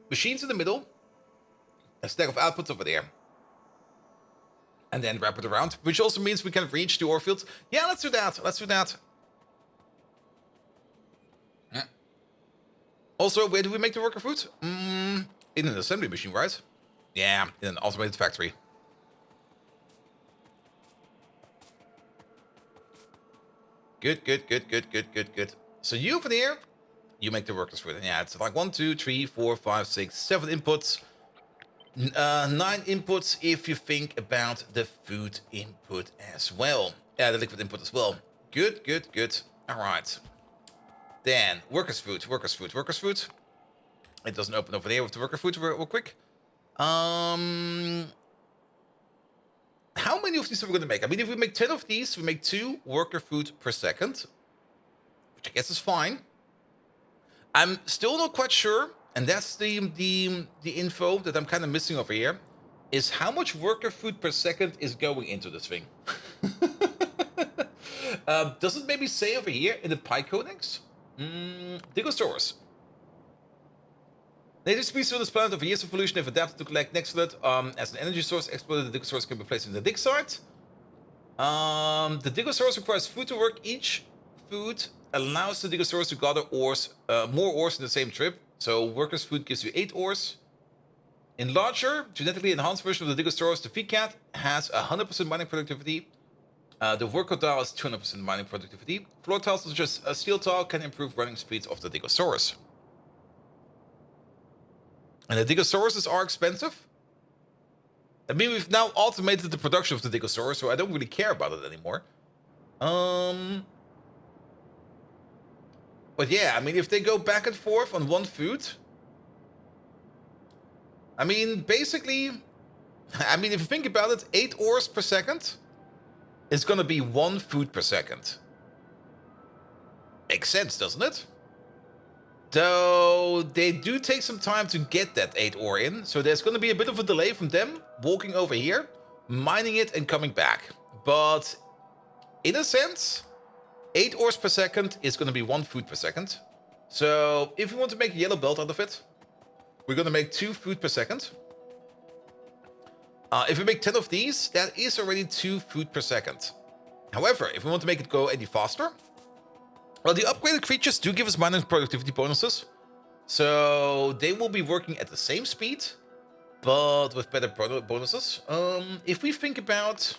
Machines in the middle. A stack of outputs over there. And then wrap it around. Which also means we can reach the ore fields. Yeah, let's do that. Also, where do we make the worker food? In an assembly machine, right? Yeah, in an automated factory. Good. So you over there, you make the workers food. And yeah, it's like 1, 2, 3, 4, 5, 6, 7 inputs. 9 inputs if you think about the food input as well. Yeah, the liquid input as well. Good. All right. Then, workers' food. It doesn't open over there with the worker food real quick. How many of these are we going to make? I mean, if we make 10 of these, we make 2 worker food per second. Which I guess is fine. I'm still not quite sure, and that's the info that I'm kind of missing over here, is how much worker food per second is going into this thing. Does it maybe say over here in the pie codings? Digosaurus. Native species on this planet over years of evolution have adapted to collect next to it as an energy source. Exploited, the Digosaurus can be placed in the dig site. The Digosaurus requires food to work. Each food allows the Digosaurus to gather ores, more ores in the same trip. So workers' food gives you 8 ores. In larger, genetically enhanced version of the Digosaurus, the VCAT has 100% mining productivity. The worker tile is 200% mining productivity. Floor tiles such as a steel tile can improve running speeds of the Digosaurus. And the Digosauruses are expensive. I mean, we've now automated the production of the Digosaurus, so I don't really care about it anymore. But yeah, I mean, if they go back and forth on one food... I mean, basically... I mean, if you think about it, 8 ores per second... is gonna be 1 food per second. Makes sense, doesn't it? Though they do take some time to get that 8 ore in, so there's gonna be a bit of a delay from them walking over here, mining it and coming back. But in a sense, 8 ores per second is gonna be 1 food per second. So if we want to make a yellow belt out of it, we're gonna make 2 food per second. If we make 10 of these, that is already 2 food per second. However, if we want to make it go any faster, well, the upgraded creatures do give us minor productivity bonuses. So they will be working at the same speed, but with better bonuses. If we think about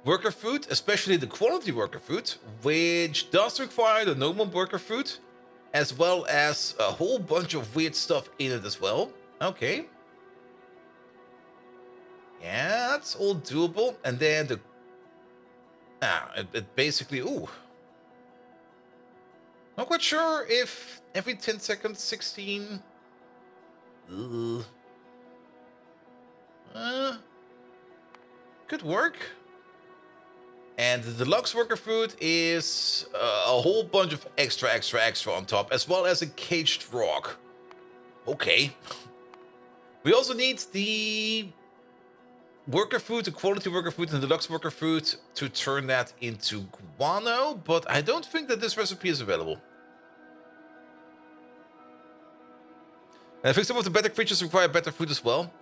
worker food, especially the quality worker food, which does require the normal worker food, as well as a whole bunch of weird stuff in it as well. Okay. Yeah, that's all doable. And then the... it basically... Ooh. Not quite sure if every 10 seconds, 16... Could work. And the deluxe worker food is a whole bunch of extra on top, as well as a caged rock. Okay. We also need the worker food, the quality worker food, and the deluxe worker food to turn that into guano, but I don't think that this recipe is available. And I think some of the better creatures require better food as well.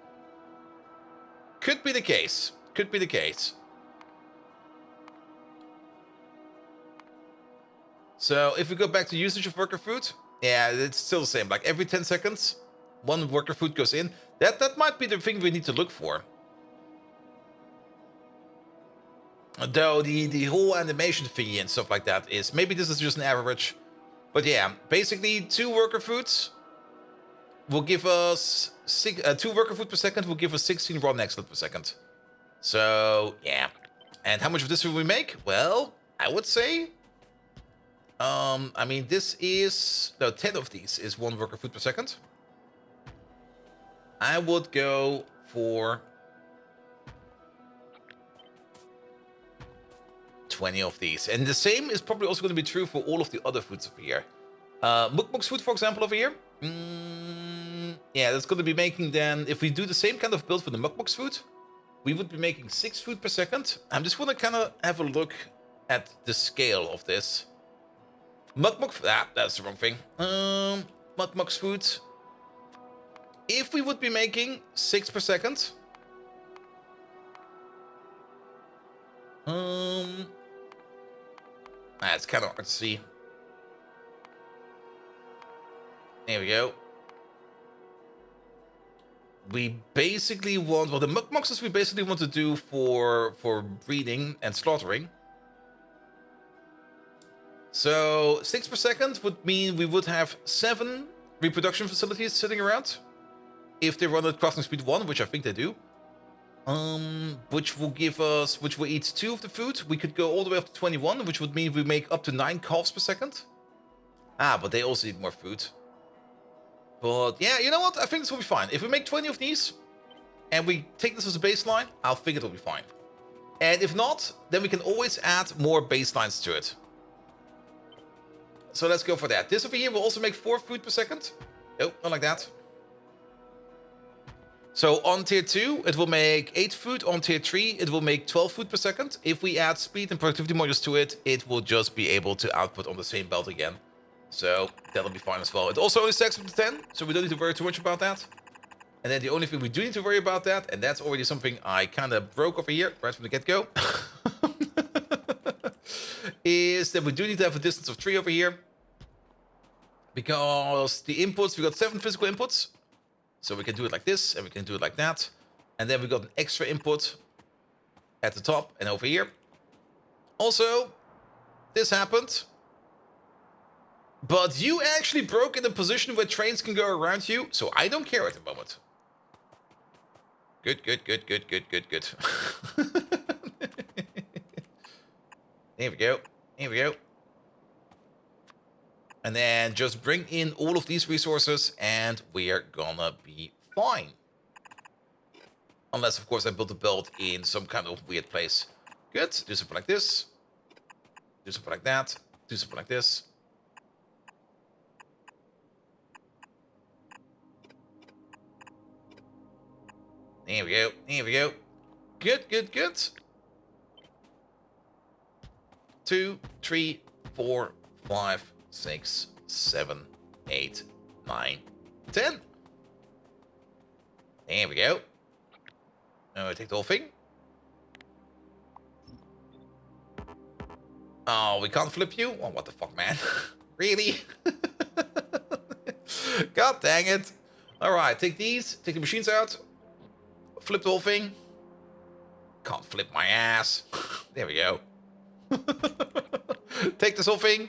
Could be the case. Could be the case. So if we go back to usage of worker food, yeah, it's still the same. Like every 10 seconds, one worker food goes in. That might be the thing we need to look for. Though the whole animation thingy and stuff like that is, maybe this is just an average. But yeah, basically 2 worker foods will give us 2 worker food per second will give us 16 raw excellent per second. So yeah. And how much of this will we make? Well, I would say, I mean, this is, no, 10 of these is 1 worker food per second. I would go for 20 of these. And the same is probably also going to be true for all of the other foods over here. Mukmuk's food, for example, over here. Yeah, that's going to be making then, if we do the same kind of build for the Mukmuk's food, we would be making 6 food per second. I'm just want to kind of have a look at the scale of this. Mukmuk, that's the wrong thing. Mukmuk's food. If we would be making 6 per second. It's kind of hard to see. There we go. We basically want, well, the mukmuxes we basically want to do for breeding and slaughtering. So 6 per second would mean we would have 7 reproduction facilities sitting around. If they run at crafting speed 1, which I think they do. Which will give us, which will eat 2 of the food. We could go all the way up to 21, which would mean we make up to 9 calves per second. But they also need more food. But yeah, you know what? I think this will be fine. If we make 20 of these, and we take this as a baseline, I think it'll be fine. And if not, then we can always add more baselines to it. So let's go for that. This over here will also make 4 food per second. Oh, not like that. So on tier 2, it will make 8 food. On tier 3, it will make 12 food per second. If we add speed and productivity modules to it, it will just be able to output on the same belt again. So that'll be fine as well. It also only stacks up to 10, so we don't need to worry too much about that. And then the only thing we do need to worry about that, and that's already something I kind of broke over here right from the get-go, is that we do need to have a distance of 3 over here. Because the inputs, we got 7 physical inputs. So we can do it like this, and we can do it like that. And then we got an extra input at the top and over here. Also, this happened. But you actually broke in a position where trains can go around you, so I don't care at the moment. Good, good, good, good, good, good, good. Here we go. Here we go. And then just bring in all of these resources and we are gonna be fine. Unless, of course, I build a belt in some kind of weird place. Good. Do something like this. Do something like that. Do something like this. There we go. Here we go. Good, good, good. 2, 3, 4, 5, 6, 7, 8, 9, 10. There we go. Now take the whole thing. Oh, we can't flip you? Oh, what the fuck, man? Really? God dang it. Alright, take these. Take the machines out. Flip the whole thing. Can't flip my ass. There we go. Take this whole thing.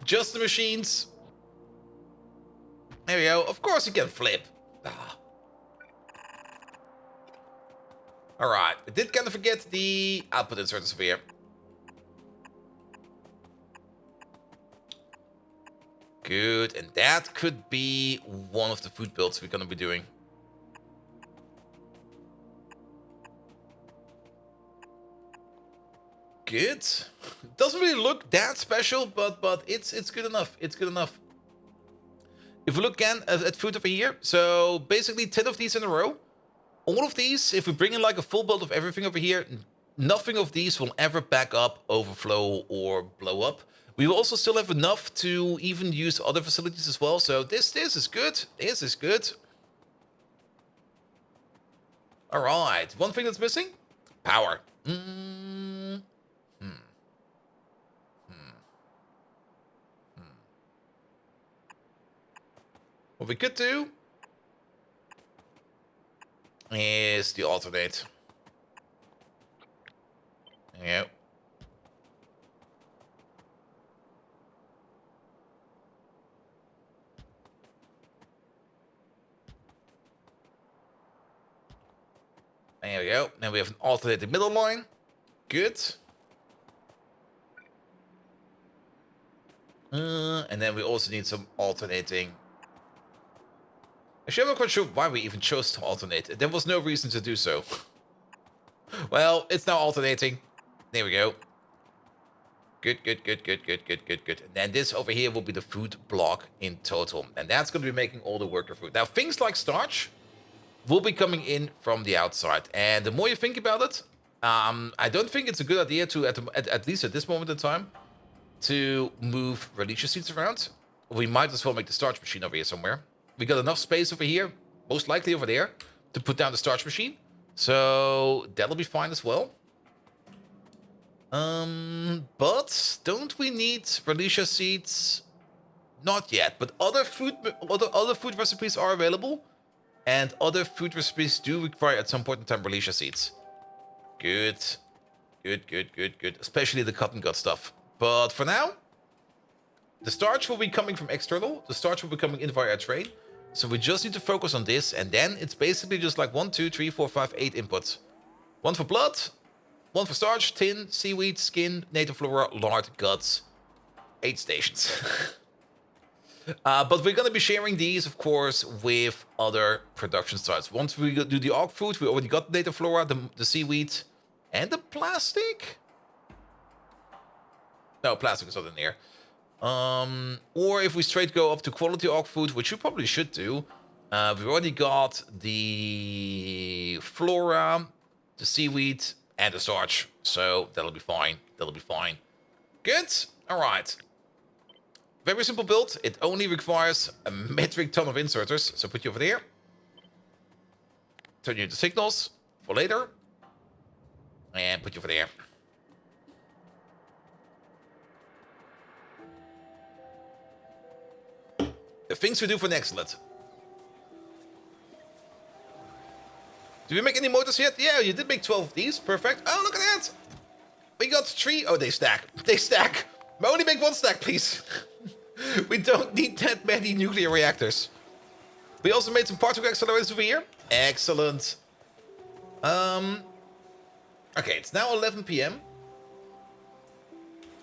Just the machines. There we go. Of course you can flip. Ah. Alright. I did kind of forget the output inserters over here. Good. And that could be one of the food builds we're going to be doing. good. Doesn't really look that special, but it's good enough. It's good enough. If we look again at food over here, so basically 10 of these in a row. All of these, if we bring in like a full build of everything over here, nothing of these will ever back up, overflow, or blow up. We will also still have enough to even use other facilities as well. So this is good. This is good. All right. One thing that's missing? Power. What we could do is the alternate. Yep. There we go. Now we have an alternating middle line. Good. And then we also need some alternating. Actually, I'm not quite sure why we even chose to alternate. There was no reason to do so. Well, it's now alternating. There we go. Good. And then this over here will be the food block in total. And that's going to be making all the worker food. Now, things like starch will be coming in from the outside. And the more you think about it, I don't think it's a good idea to, at least at this moment in time, to move release seeds around. We might as well make the starch machine over here somewhere. We got enough space over here, most likely over there, to put down the starch machine. So that'll be fine as well. But don't we need release seeds? Not yet, but other food recipes are available. And other food recipes do require at some point in time release seeds. Good. Especially the cotton gut stuff. But for now, the starch will be coming from external. The starch will be coming in via a train. So we just need to focus on this. And then it's basically just like 1, 2, 3, 4, 5, 8 inputs. 1 for blood, 1 for starch, tin, seaweed, skin, native flora, lard, guts. 8 stations. But we're going to be sharing these, of course, with other production sites. Once we do the orc food, we already got the native flora, the seaweed, and the plastic. No, plastic is not in there. Or if we straight go up to quality orc food, which we probably should do, we've already got the flora, the seaweed, and the starch. So that'll be fine. That'll be fine. Good. All right. Very simple build. It only requires a metric ton of inserters. So put you over there. Turn you into signals for later. And put you over there. The things we do for Excellent. Did we make any motors yet? Yeah, you did make 12 of these. Perfect. Oh, look at that. We got 3. Oh, they stack. They stack. But only make 1 stack, please. We don't need that many nuclear reactors. We also made some particle accelerators over here. Excellent. Okay, it's now 11 p.m.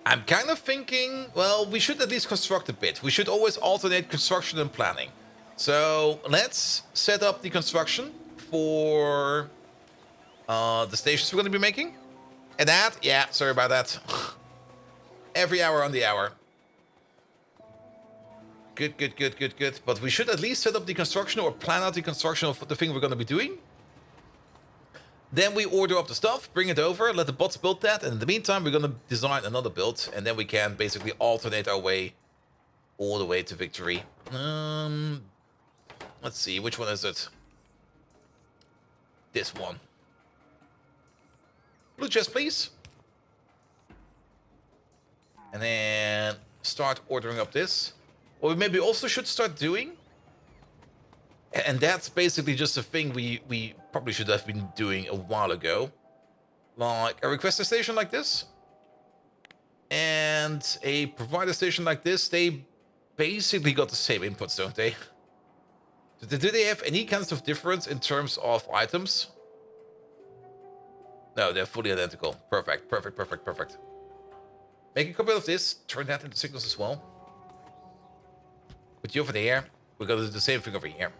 I'm kind of thinking, well, we should at least construct a bit. We should always alternate construction and planning. So let's set up the construction for the stations we're going to be making. And that, yeah, sorry about that. Every hour on the hour. Good. But we should at least set up the construction or plan out the construction of the thing we're going to be doing. Then we order up the stuff, bring it over, let the bots build that. And in the meantime, we're going to design another build. And then we can basically alternate our way all the way to victory. Let's see, which one is it? This one. Blue chest, please. And then start ordering up this. What we maybe also should start doing, and that's basically just a thing we probably should have been doing a while ago, like a requester station like this and a provider station like this. They basically got the same inputs, don't they? Do they have any kinds of difference in terms of items? No, they're fully identical. Perfect. Make a copy of this, turn that into signals as well. Put you over there. We're gonna do the same thing over here.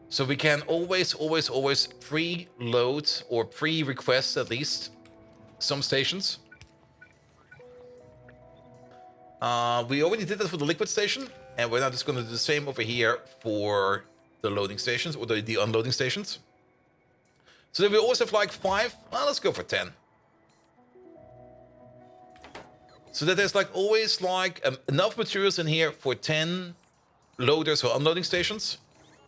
So we can always preload or pre-request at least some stations. We already did that for the liquid station, and we're now just going to do the same over here for the loading stations, or the unloading stations. So then we always have like 5. Well, let's go for 10. So that there's like always like enough materials in here for 10 loaders or unloading stations,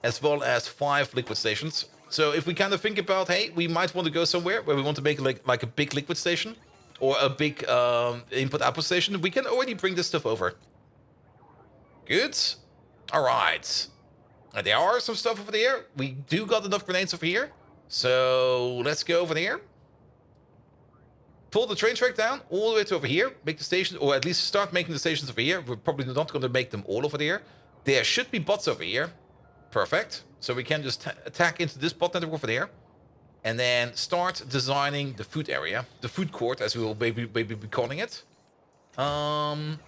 as well as 5 liquid stations. So if we kind of think about, hey, we might want to go somewhere where we want to make like a big liquid station or a big input-output station, we can already bring this stuff over. Good. All right. There are some stuff over there. We do got enough grenades over here. So let's go over there. Pull the train track down all the way to over here. Make the station, or at least start making the stations over here. We're probably not going to make them all over there. There should be bots over here. Perfect. So we can just attack into this bot network over there. And then start designing the food area. The food court, as we will maybe be calling it. And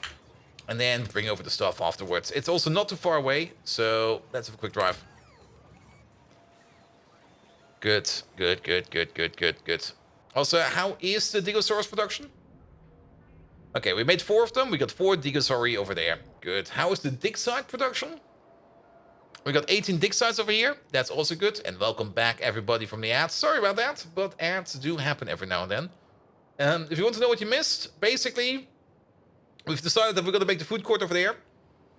then bring over the stuff afterwards. It's also not too far away. So let's have a quick drive. Good. Also, how is the Digosaurus production? Okay, we made 4 of them. We got 4 Digosauri over there. Good. How is the dig site production? We got 18 dig sites over here. That's also good. And welcome back, everybody, from the ads. Sorry about that, but ads do happen every now and then. If you want to know what you missed, basically, we've decided that we're going to make the food court over there.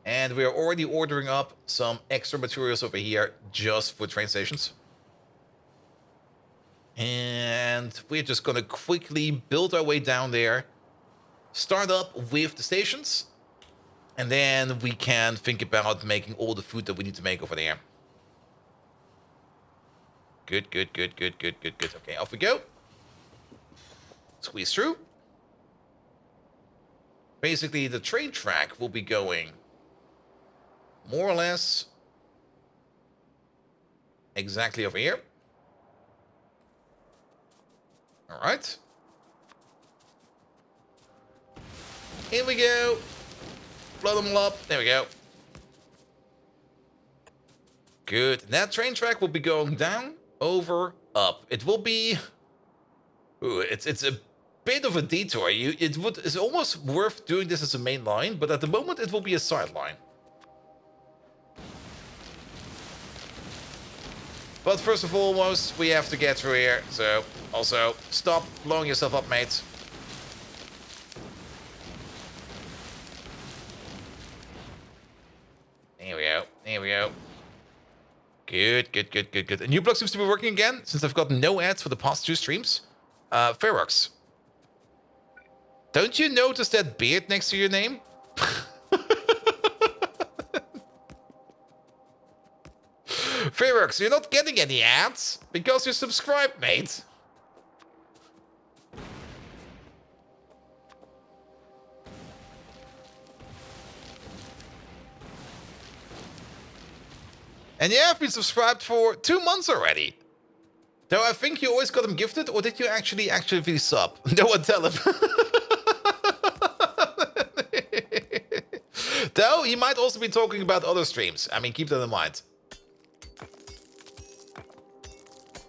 And we are already ordering up some extra materials over here just for train stations. And we're just going to quickly build our way down there. Start up with the stations. And then we can think about making all the food that we need to make over there. Good. Okay, off we go. Squeeze through. Basically, the train track will be going more or less exactly over here. All right. Here we go. Blow them all up. There we go. Good. That train track will be going down, over, up. It will be... Ooh, it's a bit of a detour. It's almost worth doing this as a main line, but at the moment it will be a sideline. But first and foremost, we have to get through here. So, also, stop blowing yourself up, mate. There we go. Good. A new block seems to be working again, since I've got no ads for the past 2 streams. Ferox. Don't you notice that beard next to your name? Ferox, you're not getting any ads because you're subscribed, mate. And yeah, I've been subscribed for 2 months already. Though I think you always got them gifted, or did you actually sub? No one tell him. Though, he might also be talking about other streams. I mean, keep that in mind.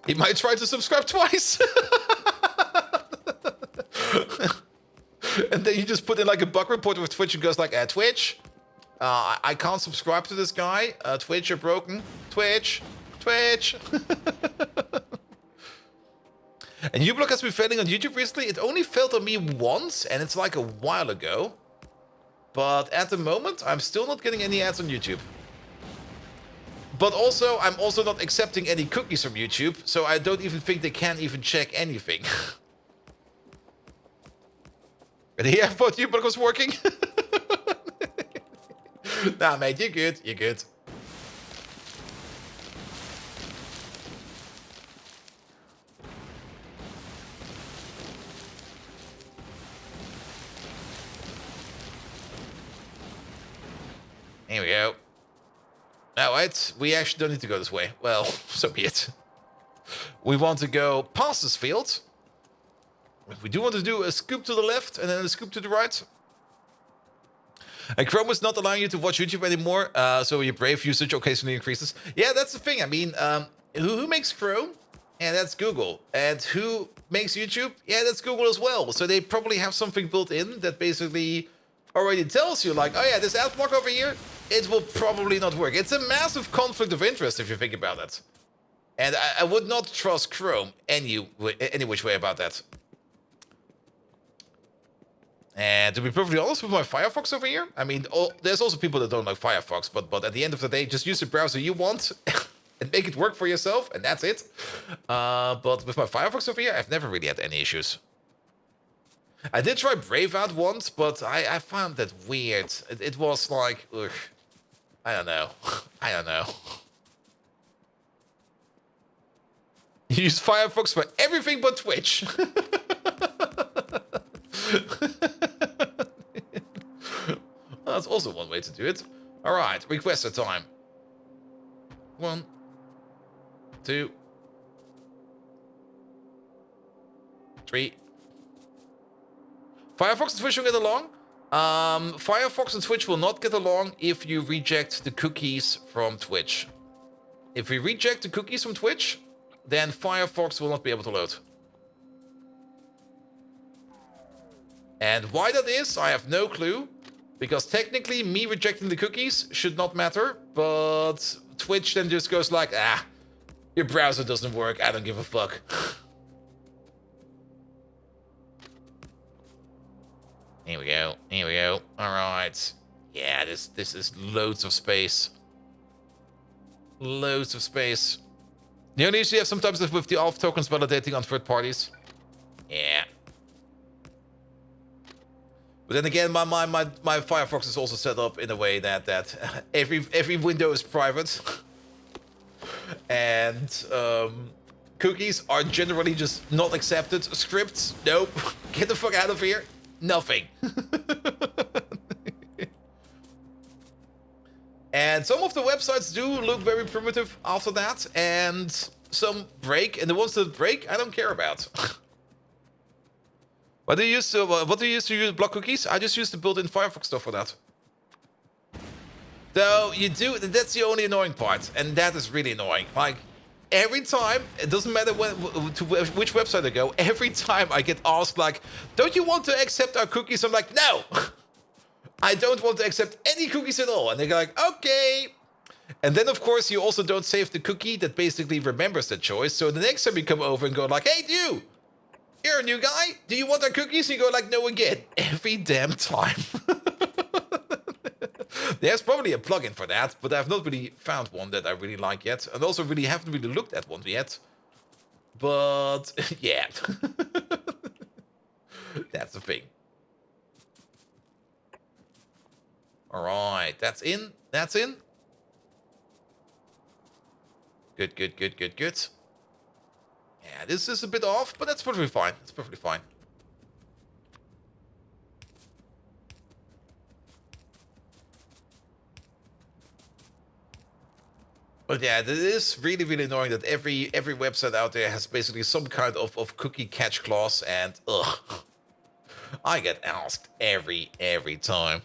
He might try to subscribe twice. And then you just put in like a bug report with Twitch and goes like, Twitch, I can't subscribe to this guy. Twitch, you're broken. Twitch. And uBlock has been failing on YouTube recently. It only failed on me once, and it's like a while ago. But at the moment, I'm still not getting any ads on YouTube. But also, I'm also not accepting any cookies from YouTube, so I don't even think they can even check anything. And here, I thought uBlock was working. Nah, mate, you're good. Here we go. Alright, we actually don't need to go this way. Well, so be it. We want to go past this field. We do want to do a scoop to the left and then a scoop to the right. And Chrome is not allowing you to watch YouTube anymore, so your Brave usage occasionally increases. Yeah, that's the thing. I mean, who makes Chrome? Yeah, that's Google. And who makes YouTube? Yeah, that's Google as well. So they probably have something built in that basically already tells you, like, oh yeah, this ad block over here, it will probably not work. It's a massive conflict of interest if you think about it. And I would not trust Chrome any which way about that. And to be perfectly honest with my Firefox over here, I mean, there's also people that don't like Firefox, but at the end of the day, just use the browser you want and make it work for yourself, and that's it. But with my Firefox over here, I've never really had any issues. I did try Brave out once, but I found that weird. It was like, ugh, I don't know. I don't know. You use Firefox for everything but Twitch. Well, that's also one way to do it. All right, requester time. 1, 2, 3. Firefox and Twitch will get along. Firefox and Twitch will not get along if you reject the cookies from Twitch. If we reject the cookies from Twitch, then Firefox will not be able to load. And why that is, I have no clue. Because technically, me rejecting the cookies should not matter. But Twitch then just goes like, ah, your browser doesn't work, I don't give a fuck. Here we go, here we go. Alright. Yeah, this is loads of space. Loads of space. The only issue you have sometimes is with the ALF tokens validating on third parties. Yeah. But then again, my Firefox is also set up in a way that every window is private. And cookies are generally just not accepted. Scripts, nope. Get the fuck out of here. Nothing. And some of the websites do look very primitive after that, and some break, and the ones that break, I don't care about. What do you use to block cookies? I just use the built-in Firefox stuff for that. So you do, that's the only annoying part, and that is really annoying. Like, every time, it doesn't matter to which website I go, every time I get asked, like, don't you want to accept our cookies? I'm like, no! I don't want to accept any cookies at all. And they go like, okay. And then, of course, you also don't save the cookie that basically remembers the choice. So the next time you come over and go like, hey, you're a new guy. Do you want our cookies? You go like, no again. Every damn time. There's probably a plugin for that, but I've not really found one that I really like yet. And also really haven't really looked at one yet. But, yeah. That's the thing. All right, that's in. That's in. Good, good, good, good, good. Yeah, this is a bit off, but that's perfectly fine. That's perfectly fine. But yeah, it is really, really annoying that every website out there has basically some kind of cookie catch clause, and ugh, I get asked every time.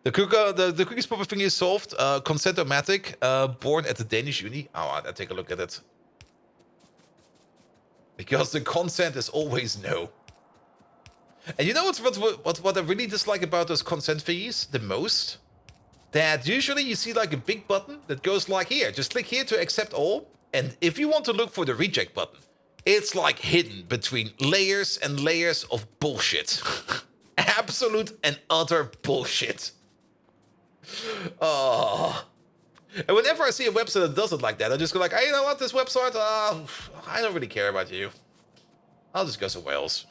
The cookies popper thing is solved. Consent-o-matic, born at the Danish uni. Oh, I'll take a look at it. Because the consent is always no. And you know what I really dislike about those consent thingies the most? That usually you see like a big button that goes like here. Just click here to accept all. And if you want to look for the reject button, it's like hidden between layers and layers of bullshit. Absolute and utter bullshit. Oh. And whenever I see a website that does it like that, I just go like, hey, you know what, this website, I don't really care about you. I'll just go somewhere else.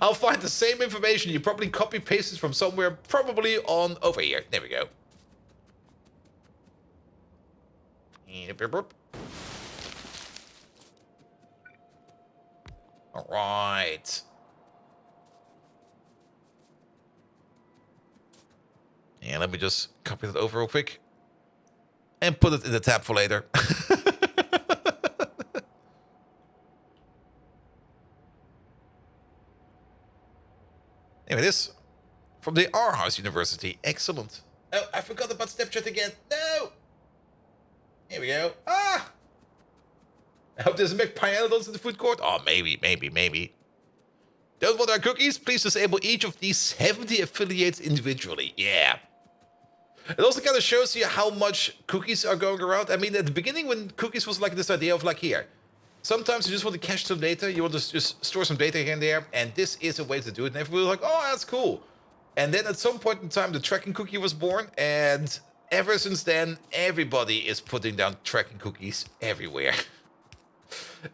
I'll find the same information you probably copy-pasted from somewhere, probably on over here. There we go. All right. Yeah, let me just copy that over real quick. And put it in the tab for later. There it is. From the Aarhus University. Excellent. Oh, I forgot about Snapchat again. No! Here we go. Ah! I hope there's a big Pyanodons in the food court. Oh, maybe. Don't want our cookies? Please disable each of these 70 affiliates individually. Yeah. It also kind of shows you how much cookies are going around. I mean, at the beginning when cookies was like this idea of like here. Sometimes you just want to cache some data. You want to just store some data here and there. And this is a way to do it. And everybody was like, oh, that's cool. And then at some point in time, the tracking cookie was born. And ever since then, everybody is putting down tracking cookies everywhere.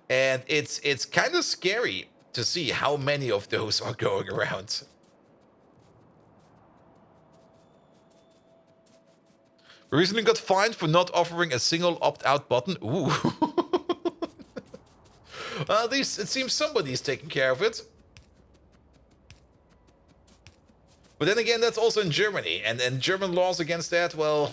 And it's kind of scary to see how many of those are going around. We recently got fined for not offering a single opt-out button. Ooh. Well, at least it seems somebody's taking care of it. But then again, that's also in Germany. And German laws against that, well,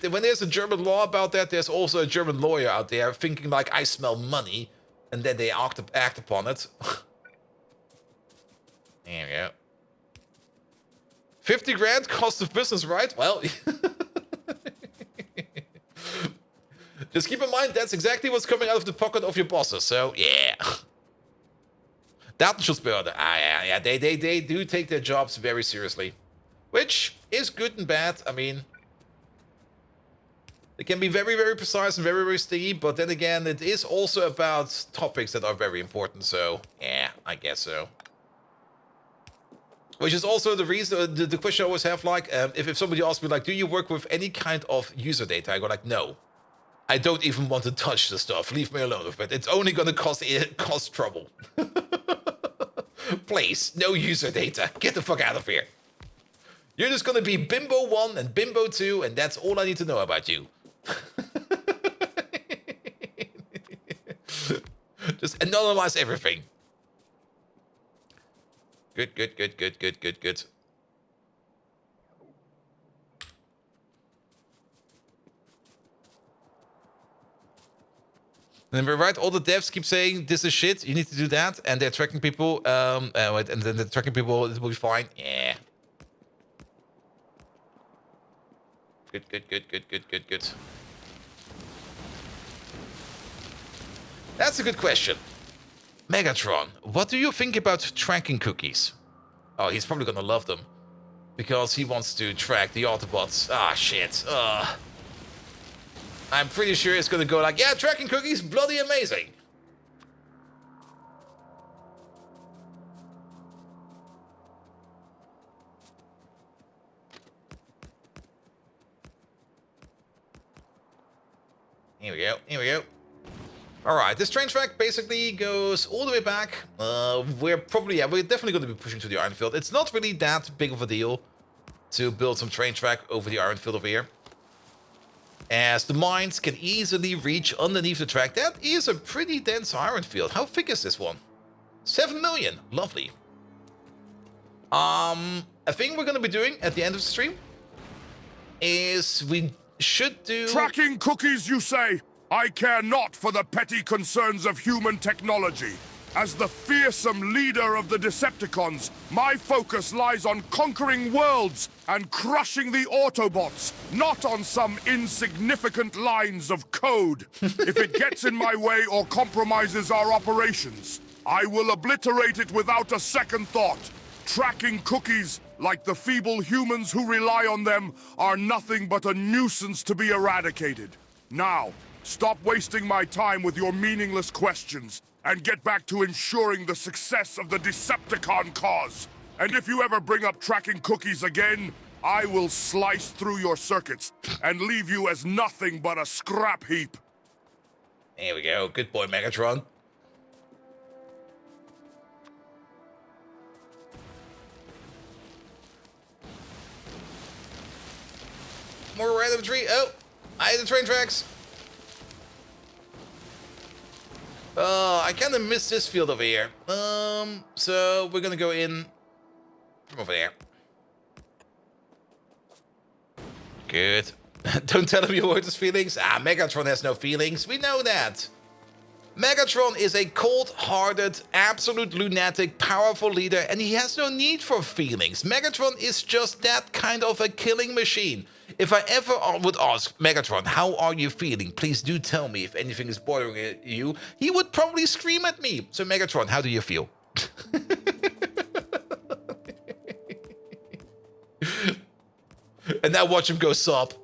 when there's a German law about that, there's also a German lawyer out there thinking like, I smell money. And then they act upon it. There we go. 50 grand cost of business, right? Well... Just keep in mind, that's exactly what's coming out of the pocket of your bosses, so yeah. Datenschutzbehörde. Yeah, they do take their jobs very seriously. Which is good and bad. I mean, they can be very, very precise and very, very sticky, but then again, it is also about topics that are very important, so yeah, I guess so. Which is also the reason, the question I always have, like, if somebody asks me, like, do you work with any kind of user data? I go like, no. I don't even want to touch the stuff. Leave me alone with it. It's only going to cause trouble. Please, no user data. Get the fuck out of here. You're just going to be Bimbo 1 and Bimbo 2, and that's all I need to know about you. Just anonymize everything. Good. And we're right, all the devs keep saying this is shit, you need to do that, and they're tracking people, and then they're tracking people, it will be fine. Yeah. Good. That's a good question. Megatron, what do you think about tracking cookies? Oh, he's probably gonna love them. Because he wants to track the Autobots. Ah, shit. I'm pretty sure it's gonna go like, yeah, tracking cookies, bloody amazing. Here we go. Alright, this train track basically goes all the way back. We're definitely going to be pushing to the iron field. It's not really that big of a deal to build some train track over the iron field over here, as the mines can easily reach underneath the track. That is a pretty dense iron field. How thick is this one? 7 million. Lovely. A thing we're going to be doing at the end of the stream is we should do... Tracking cookies, you say? I care not for the petty concerns of human technology. As the fearsome leader of the Decepticons, my focus lies on conquering worlds and crushing the Autobots, not on some insignificant lines of code. If it gets in my way or compromises our operations, I will obliterate it without a second thought. Tracking cookies, like the feeble humans who rely on them, are nothing but a nuisance to be eradicated. Now, stop wasting my time with your meaningless questions, and get back to ensuring the success of the Decepticon cause. And if you ever bring up tracking cookies again, I will slice through your circuits and leave you as nothing but a scrap heap. There we go. Good boy, Megatron. More random tree. Oh, I hit the train tracks. I kind of missed this field over here. So we're gonna go in from over there. Good. Don't tell him you hurt his feelings. Ah, Megatron has no feelings. We know that. Megatron is a cold-hearted, absolute lunatic, powerful leader, and he has no need for feelings. Megatron is just that kind of a killing machine. If I ever would ask Megatron, how are you feeling? Please do tell me if anything is bothering you. He would probably scream at me. So Megatron, how do you feel? And now watch him go sob.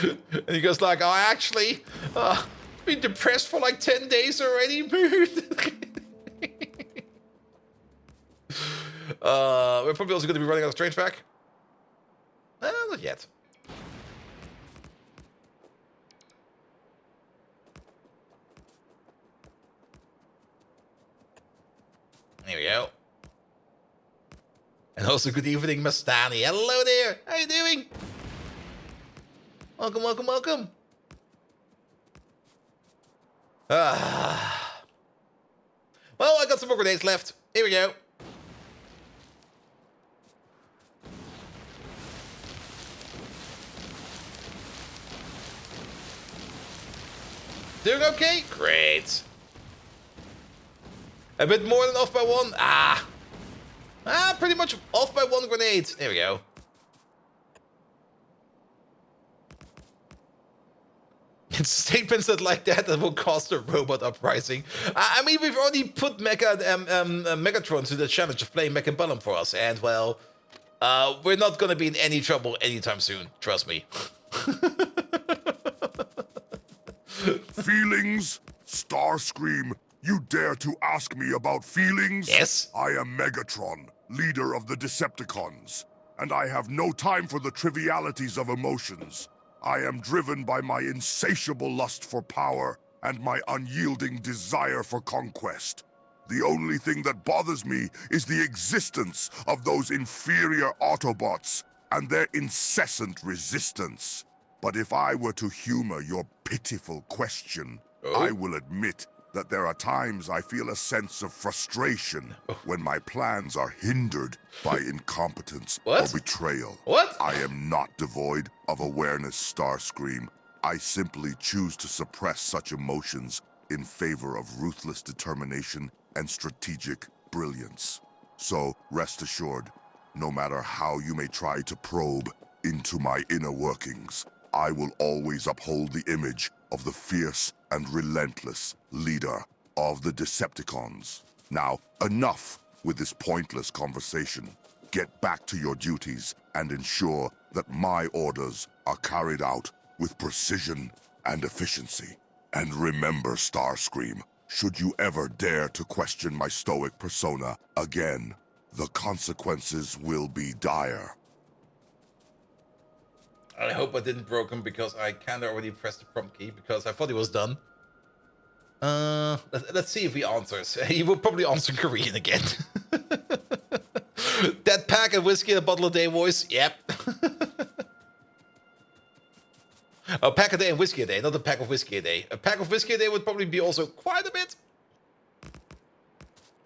And he goes like, oh, actually, been depressed for like 10 days already. We're probably also going to be running out of train track. Not yet. Here we go. And also good evening, Mastani. Hello there. How you doing? Welcome, welcome, welcome. Well, I got some more grenades left. Here we go. Doing okay? Great. A bit more than off by one. Pretty much off by one grenade. There we go. It's statements that like that will cause a robot uprising. I mean, we've already put Megatron to the challenge of playing Mechabellum for us, and well, we're not gonna be in any trouble anytime soon. Trust me. Feelings? Starscream, you dare to ask me about feelings? Yes? I am Megatron, leader of the Decepticons, and I have no time for the trivialities of emotions. I am driven by my insatiable lust for power and my unyielding desire for conquest. The only thing that bothers me is the existence of those inferior Autobots and their incessant resistance. But if I were to humor your pitiful question, I will admit that there are times I feel a sense of frustration when my plans are hindered by incompetence or betrayal. What? I am not devoid of awareness, Starscream. I simply choose to suppress such emotions in favor of ruthless determination and strategic brilliance. So, rest assured, no matter how you may try to probe into my inner workings, I will always uphold the image of the fierce and relentless leader of the Decepticons. Now, enough with this pointless conversation. Get back to your duties and ensure that my orders are carried out with precision and efficiency. And remember, Starscream, should you ever dare to question my stoic persona again, the consequences will be dire. I hope I didn't broke him because I kind of already pressed the prompt key because I thought he was done. Let's see if he answers. He will probably answer Korean again. That pack of whiskey and a bottle a day, boys. Yep. A pack a day and whiskey a day, not a pack of whiskey a day. A pack of whiskey a day would probably be also quite a bit.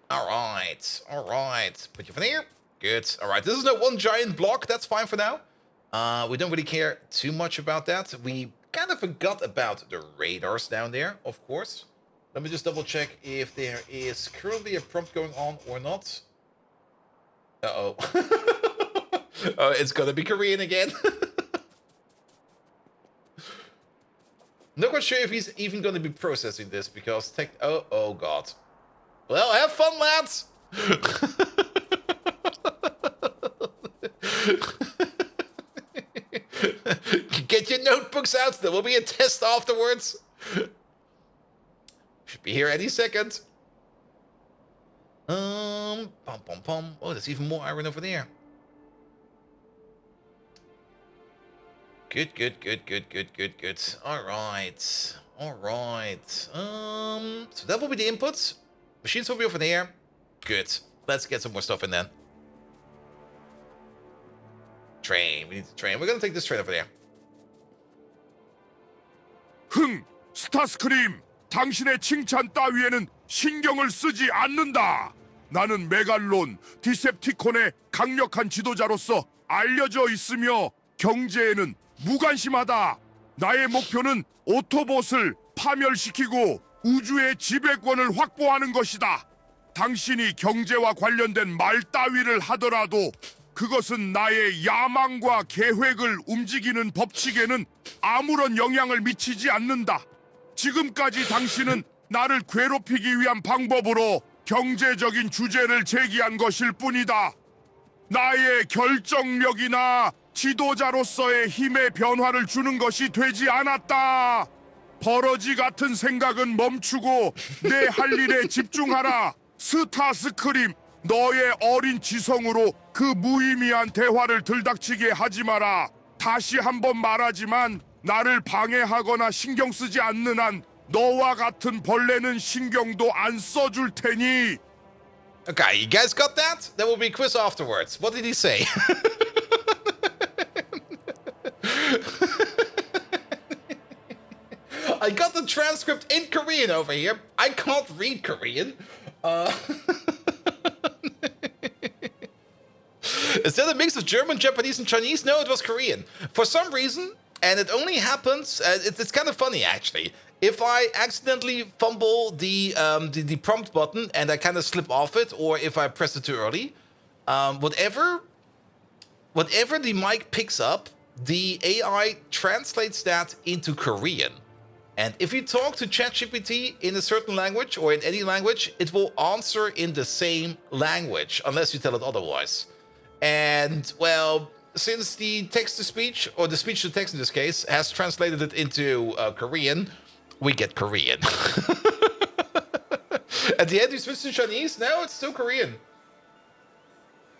All right. Put you from here. Good. All right, this is not one giant block. That's fine for now. We don't really care too much about that. We kind of forgot about the radars down there, of course. Let me just double check if there is currently a prompt going on or not. Uh-oh. Oh, it's gonna be Korean again. Not quite sure if he's even gonna be processing this because oh god. Well, have fun, lads! Get your notebooks out. There will be a test afterwards. Should be here any second. Pom. Oh, there's even more iron over there. Good. All right. So that will be the inputs. Machines will be over there. Good. Let's get some more stuff in then. Train. We need to train. We're gonna take this train over there. 스타스크림, 당신의 칭찬 따위에는 신경을 쓰지 않는다. 나는 메갈론, 디셉티콘의 강력한 지도자로서 알려져 있으며 경제에는 무관심하다. 나의 목표는 오토봇을 파멸시키고 우주의 지배권을 확보하는 것이다. 당신이 경제와 관련된 말 따위를 하더라도 그것은 나의 야망과 계획을 움직이는 법칙에는 아무런 영향을 미치지 않는다. 지금까지 당신은 나를 괴롭히기 위한 방법으로 경제적인 주제를 제기한 것일 뿐이다. 나의 결정력이나 지도자로서의 힘의 변화를 주는 것이 되지 않았다. 버러지 같은 생각은 멈추고 내 할 일에 집중하라. 스타스크림, 너의 어린 지성으로 그 무의미한 대화를 들닥치게 하지 마라. 다시 한번 말하지만 나를 방해하거나 신경 쓰지 않는 한 너와 같은 벌레는 신경도 안 써줄 테니. Okay, you guys got that? There will be a quiz afterwards. What did he say? I got the transcript in Korean over here. I can't read Korean. Is that a mix of German, Japanese, and Chinese? No, it was Korean. For some reason, and it only happens, it's kind of funny actually. If I accidentally fumble the prompt button and I kind of slip off it, or if I press it too early, whatever the mic picks up, the AI translates that into Korean. And if you talk to ChatGPT in a certain language or in any language, it will answer in the same language, unless you tell it otherwise. And, well, since the text-to-speech, or the speech-to-text in this case, has translated it into Korean, we get Korean. At the end, you switch to Chinese? No, it's still Korean.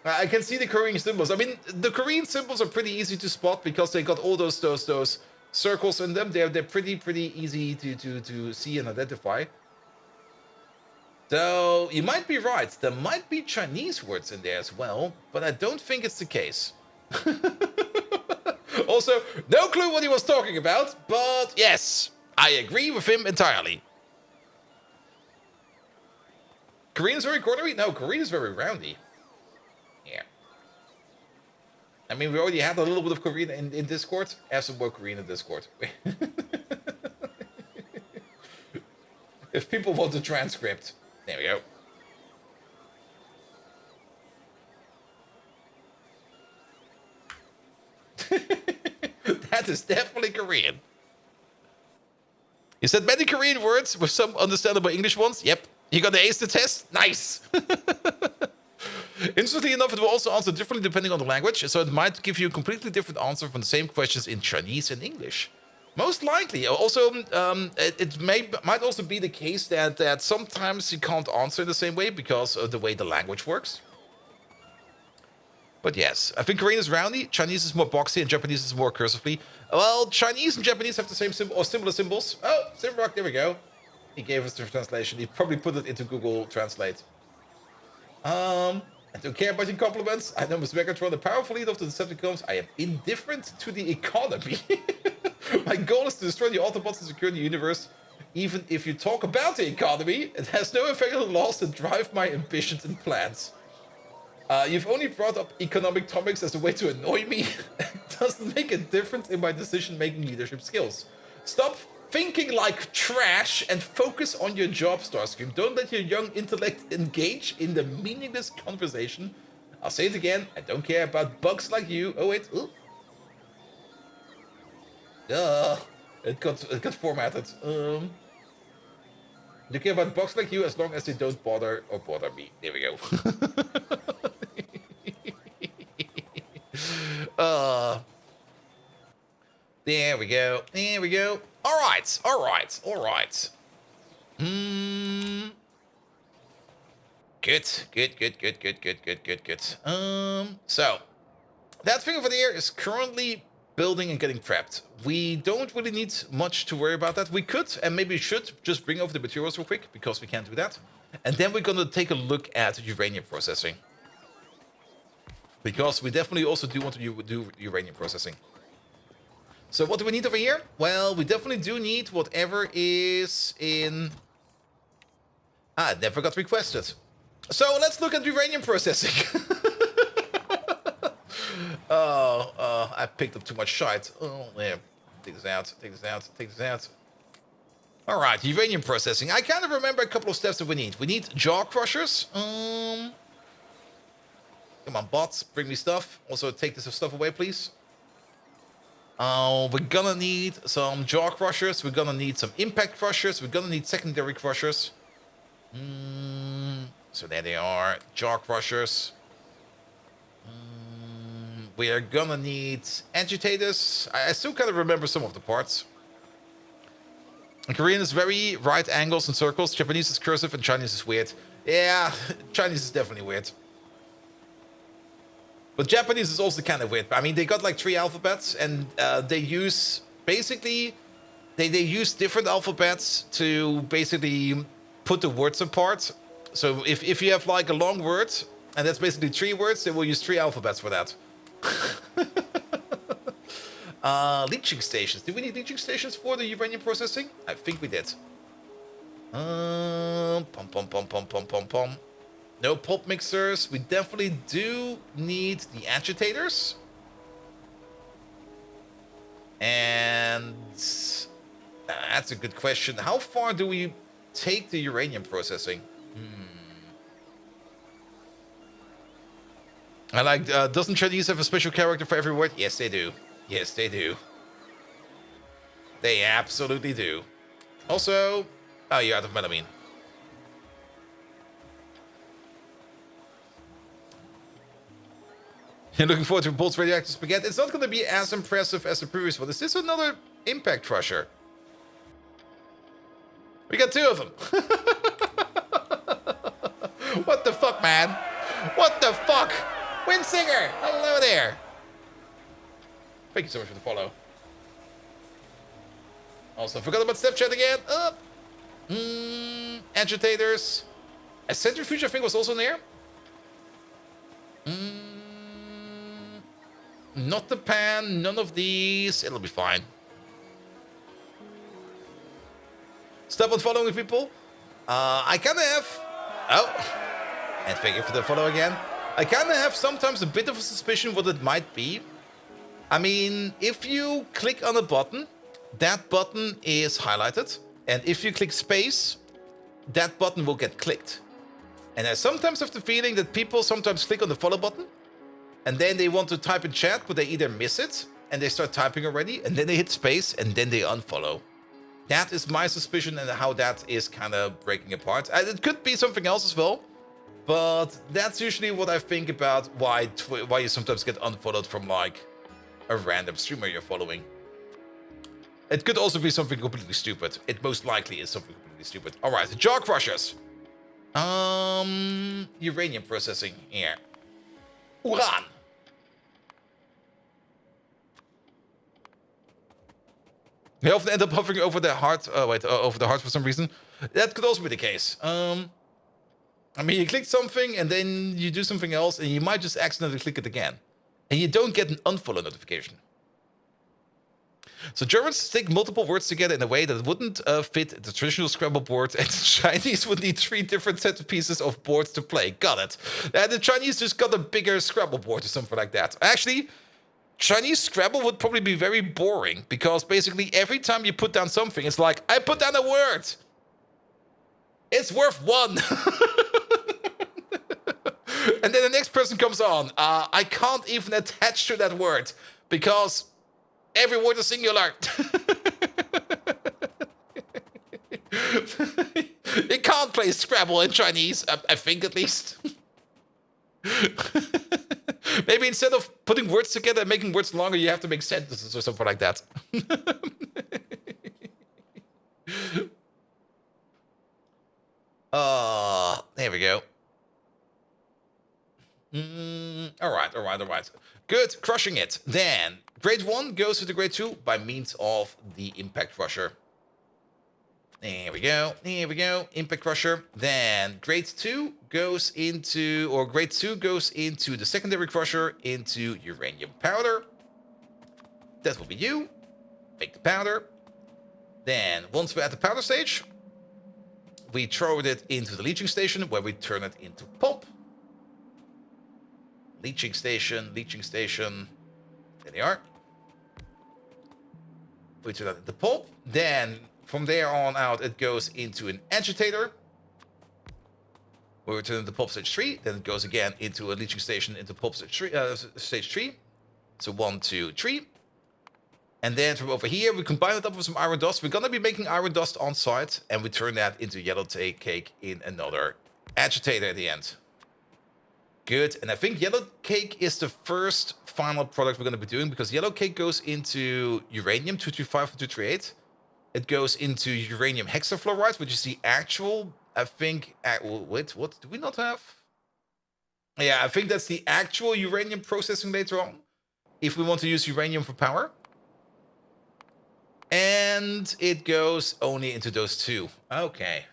I can see the Korean symbols. I mean, the Korean symbols are pretty easy to spot because they got all those circles in them. They're pretty easy to see and identify. So you might be right. There might be Chinese words in there as well, but I don't think it's the case. Also, no clue what he was talking about, but yes, I agree with him entirely. Korean is very cornery? No, Korean is very roundy. Yeah. I mean, we already had a little bit of Korean in Discord. Have some more Korean in Discord. If people want the transcript. There we go. That is definitely Korean. You said many Korean words with some understandable English ones. Yep. You got the ace the test? Nice. Interestingly enough, it will also answer differently depending on the language, so it might give you a completely different answer from the same questions in Chinese and English. Most likely. Also, it might also be the case that sometimes you can't answer in the same way because of the way the language works. But yes, I think Korean is roundy, Chinese is more boxy, and Japanese is more cursively. Well, Chinese and Japanese have the same symbol or similar symbols. Oh, Simrock, there we go. He gave us the translation. He probably put it into Google Translate. I don't care about your compliments. I know Miss Megatron, the powerful leader of the Decepticons. I am indifferent to the economy. My goal is to destroy the Autobots and secure the universe. Even if you talk about the economy, it has no effect on the laws that drive my ambitions and plans. You've only brought up economic topics as a way to annoy me. It doesn't make a difference in my decision-making leadership skills. Stop thinking like trash and focus on your job, Starscream. Don't let your young intellect engage in the meaningless conversation. I'll say it again. I don't care about bugs like you. Oh wait. Ooh. It got formatted. Don't care about bugs like you as long as they don't bother me. There we go. There we go. There we go. All right. Good. So that thing over there is currently building and getting prepped. We don't really need much to worry about that. We could and maybe should just bring over the materials real quick because we can't do that. And then we're gonna take a look at uranium processing. Because we definitely also do want to do uranium processing. So what do we need over here? Well, we definitely do need whatever is in... it never got requested. So let's look at uranium processing. I picked up too much shite. Oh, yeah. Take this out. All right, uranium processing. I kind of remember a couple of steps that we need. We need jaw crushers. Come on, bots, bring me stuff. Also, take this stuff away, please. We're gonna need some jaw crushers. We're gonna need some impact crushers. We're gonna need secondary crushers. So there they are, jaw crushers. We are gonna need agitators. I still kind of remember some of the parts. Korean is very right angles and circles. Japanese is cursive and Chinese is weird. Yeah, Chinese is definitely weird. But Japanese is also kind of weird. I mean, they got like 3 alphabets, and they use basically they use different alphabets to basically put the words apart. So if you have like a long word, and that's basically 3 words, they will use 3 alphabets for that. Leaching stations. Do we need leaching stations for the uranium processing? I think we did. Pom pom pom pom pom pom pom. No pulp mixers. We definitely do need the agitators. And that's a good question. How far do we take the uranium processing? I like, doesn't Chinese have a special character for every word? Yes, they do. Yes, they do. They absolutely do. Also, oh, you're out of melamine. You're looking forward to Bolt's radioactive spaghetti. It's not going to be as impressive as the previous one. Is this another impact crusher? We got 2 of them. What the fuck, man? What the fuck? Windsinger, hello there. Thank you so much for the follow. Also, forgot about Snapchat again. Agitators. A centrifuge, I think, was also in there. Not the pan, none of these. It'll be fine. Stop on following people. I kind of have... Oh. And thank you for the follow again. I kind of have sometimes a bit of a suspicion what it might be. I mean, if you click on a button, that button is highlighted. And if you click space, that button will get clicked. And I sometimes have the feeling that people sometimes click on the follow button, and then they want to type in chat, but they either miss it, and they start typing already, and then they hit space, and then they unfollow. That is my suspicion and how that is kind of breaking apart. It could be something else as well, but that's usually what I think about why you sometimes get unfollowed from like a random streamer you're following. It could also be something completely stupid. It most likely is something completely stupid. All right, the jaw crushers. Uranium processing here. Uran. They often end up hovering over the heart. Over the heart for some reason. That could also be the case. I mean, you click something and then you do something else, and you might just accidentally click it again, and you don't get an unfollow notification. So Germans stick multiple words together in a way that wouldn't fit the traditional Scrabble board, and the Chinese would need 3 different sets of pieces of boards to play. Got it. The Chinese just got a bigger Scrabble board or something like that. Actually, Chinese Scrabble would probably be very boring, because basically every time you put down something, it's like, I put down a word. It's worth 1. And then the next person comes on. I can't even attach to that word, because every word is singular. You can't play Scrabble in Chinese, I think at least. Maybe instead of putting words together and making words longer, you have to make sentences or something like that. There we go. All right. Good, crushing it. Then, grade 1 goes to the grade 2 by means of the impact crusher. There we go. Impact crusher. Then, grade 2 goes into the secondary crusher into uranium powder. That will be you. Make the powder. Then, once we're at the powder stage, we throw it into the leaching station, where we turn it into pulp. Leaching station. There they are. We turn that into pulp. Then, from there on out, it goes into an agitator, where we turn into pulp stage 3. Then it goes again into a leaching station, into pulp stage 3. So 1, 2, 3. And then from over here, we combine it up with some iron dust. We're going to be making iron dust on site, and we turn that into yellow cake in another agitator at the end. Good. And I think yellow cake is the first final product we're going to be doing, because yellow cake goes into uranium 235 and 238. It goes into uranium hexafluoride, which is the actual, I think, wait, what do we not have? Yeah, I think that's the actual uranium processing later on, if we want to use uranium for power. And it goes only into those two. Okay.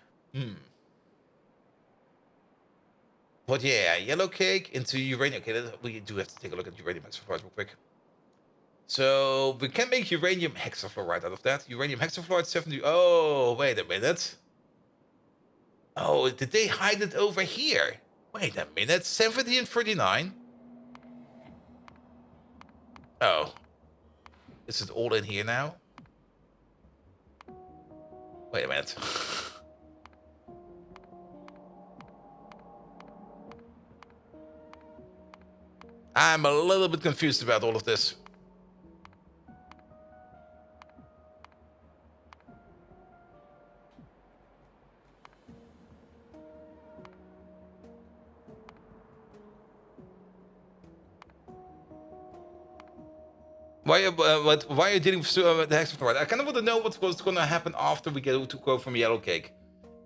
But yeah, yellow cake into uranium. Okay, we do have to take a look at uranium hexafluoride real quick. So we can make uranium hexafluoride out of that. Uranium hexafluoride 70. Oh, wait a minute. Oh, did they hide it over here? Wait a minute. 70 and 39. Oh. Is it all in here now? Wait a minute. I'm a little bit confused about all of this. Why are you dealing with the hexafluoride? I kind of want to know what's going to happen after we get to go from yellow cake.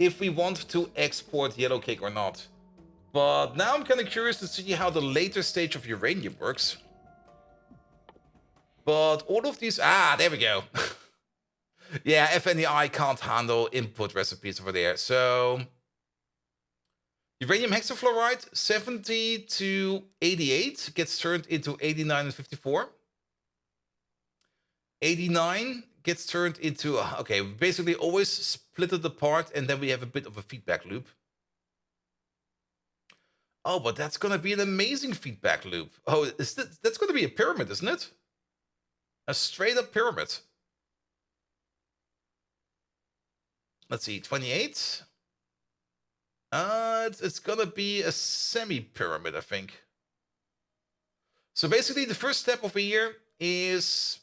If we want to export yellow cake or not. But now I'm kind of curious to see how the later stage of uranium works. But all of these... Ah, there we go. Yeah, FNEI can't handle input recipes over there. So... uranium hexafluoride, 70 to 88 gets turned into 89 and 54. 89 gets turned into... Okay, we basically always split it apart, and then we have a bit of a feedback loop. Oh, but that's going to be an amazing feedback loop. Oh, that's going to be a pyramid, isn't it? A straight-up pyramid. Let's see, 28. It's going to be a semi-pyramid, I think. So basically, the first step over here is...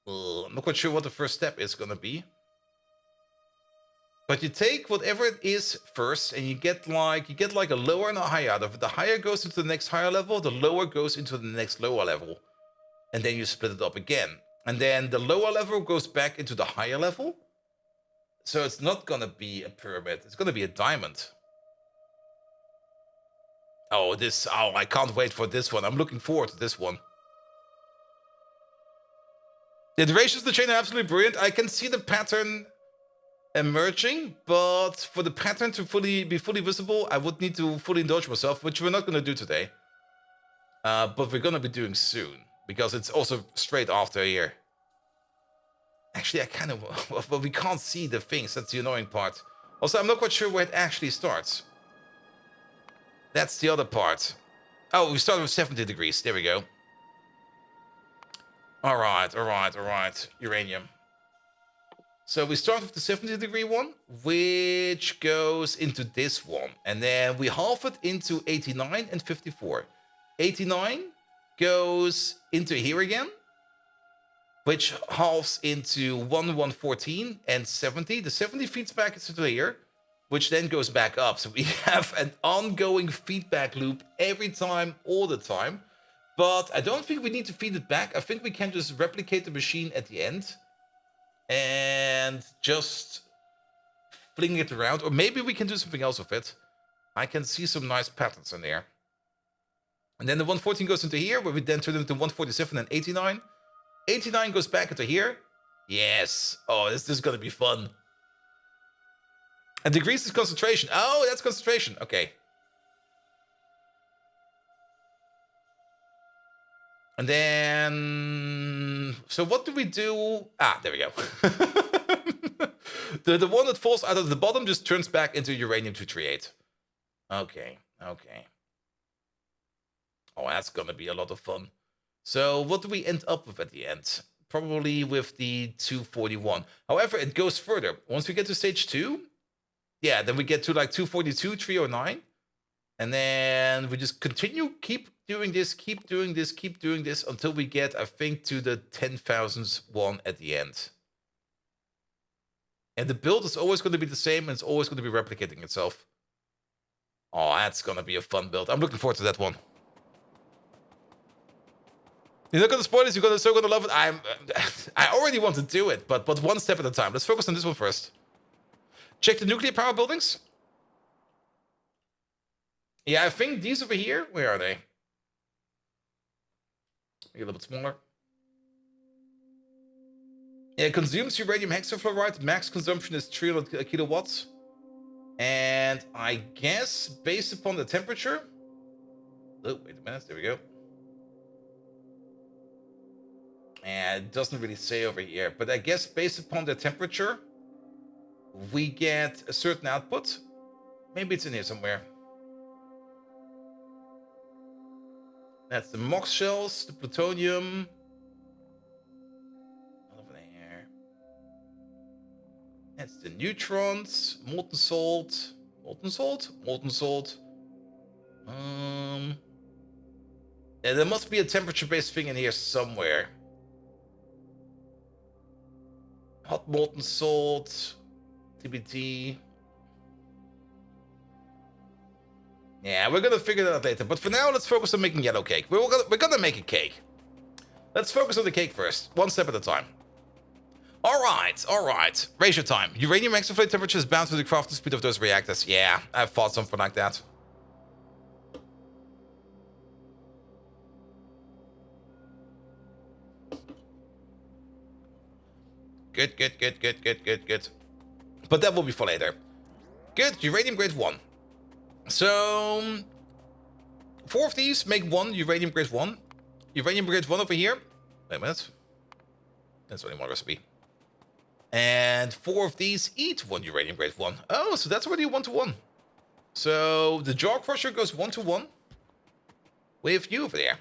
I'm not quite sure what the first step is going to be. But you take whatever it is first, and you get like a lower and a higher out of it. The higher goes into the next higher level, the lower goes into the next lower level. And then you split it up again. And then the lower level goes back into the higher level. So it's not going to be a pyramid. It's going to be a diamond. Oh, I can't wait for this one. I'm looking forward to this one. The durations of the chain are absolutely brilliant. I can see the pattern emerging, but for the pattern to be fully visible, I would need to fully indulge myself, which we're not going to do today. But we're going to be doing soon, because it's also straight after here. Actually, I kind of... Well, we can't see the things. That's the annoying part. Also, I'm not quite sure where it actually starts. That's the other part. Oh, we started with 70 degrees. There we go. All right. Uranium. So we start with the 70 degree one, which goes into this one. And then we halve it into 89 and 54. 89 goes into here again, which halves into 1114 and 70. The 70 feeds back into here, which then goes back up. So we have an ongoing feedback loop every time, all the time. But I don't think we need to feed it back. I think we can just replicate the machine at the end and just fling it around. Or maybe we can do something else with it. I can see some nice patterns in there. And then the 114 goes into here, where we then turn it into 147 and 89. 89 goes back into here. Yes. Oh, this is going to be fun. And degrees is concentration. Oh, that's concentration. Okay. And then... So what do we do? Ah, there we go. the one that falls out of the bottom just turns back into uranium-238. Okay. Oh, that's going to be a lot of fun. So what do we end up with at the end? Probably with the 241. However, it goes further. Once we get to stage 2, yeah, then we get to like 242, 309. And then we just keep doing this until we get, I think, to the 10,000th one at the end. And the build is always going to be the same, and it's always going to be replicating itself. Oh, that's gonna be a fun build. I'm looking forward to that one. You're not gonna spoil this. You're still gonna love it. I already want to do it, but one step at a time. Let's focus on this one first. Check the nuclear power buildings. Yeah, I think these over here. Where are they? Maybe a little bit smaller. Yeah, it consumes uranium hexafluoride. Max consumption is 300 kilowatts. And I guess based upon the temperature. Oh, wait a minute. There we go. And it doesn't really say over here, but I guess based upon the temperature, we get a certain output. Maybe it's in here somewhere. That's the MOX shells, the plutonium. Over there. That's the neutrons, molten salt, molten salt, molten salt. Yeah, there must be a temperature-based thing in here somewhere. Hot molten salt, TBT. Yeah, we're gonna figure that out later. But for now, let's focus on making yellow cake. We're gonna make a cake. Let's focus on the cake first, one step at a time. All right. Ratio time. Uranium exaflate temperature is bound to the crafting speed of those reactors. Yeah, I thought something like that. Good. But that will be for later. Good, uranium grade 1. So, 4 of these make 1 uranium grade 1. Uranium grade 1 over here. Wait a minute. That's only one recipe. And 4 of these each 1 uranium grade 1. Oh, so that's already 1 to 1. So, the jaw crusher goes 1 to 1 with you over there.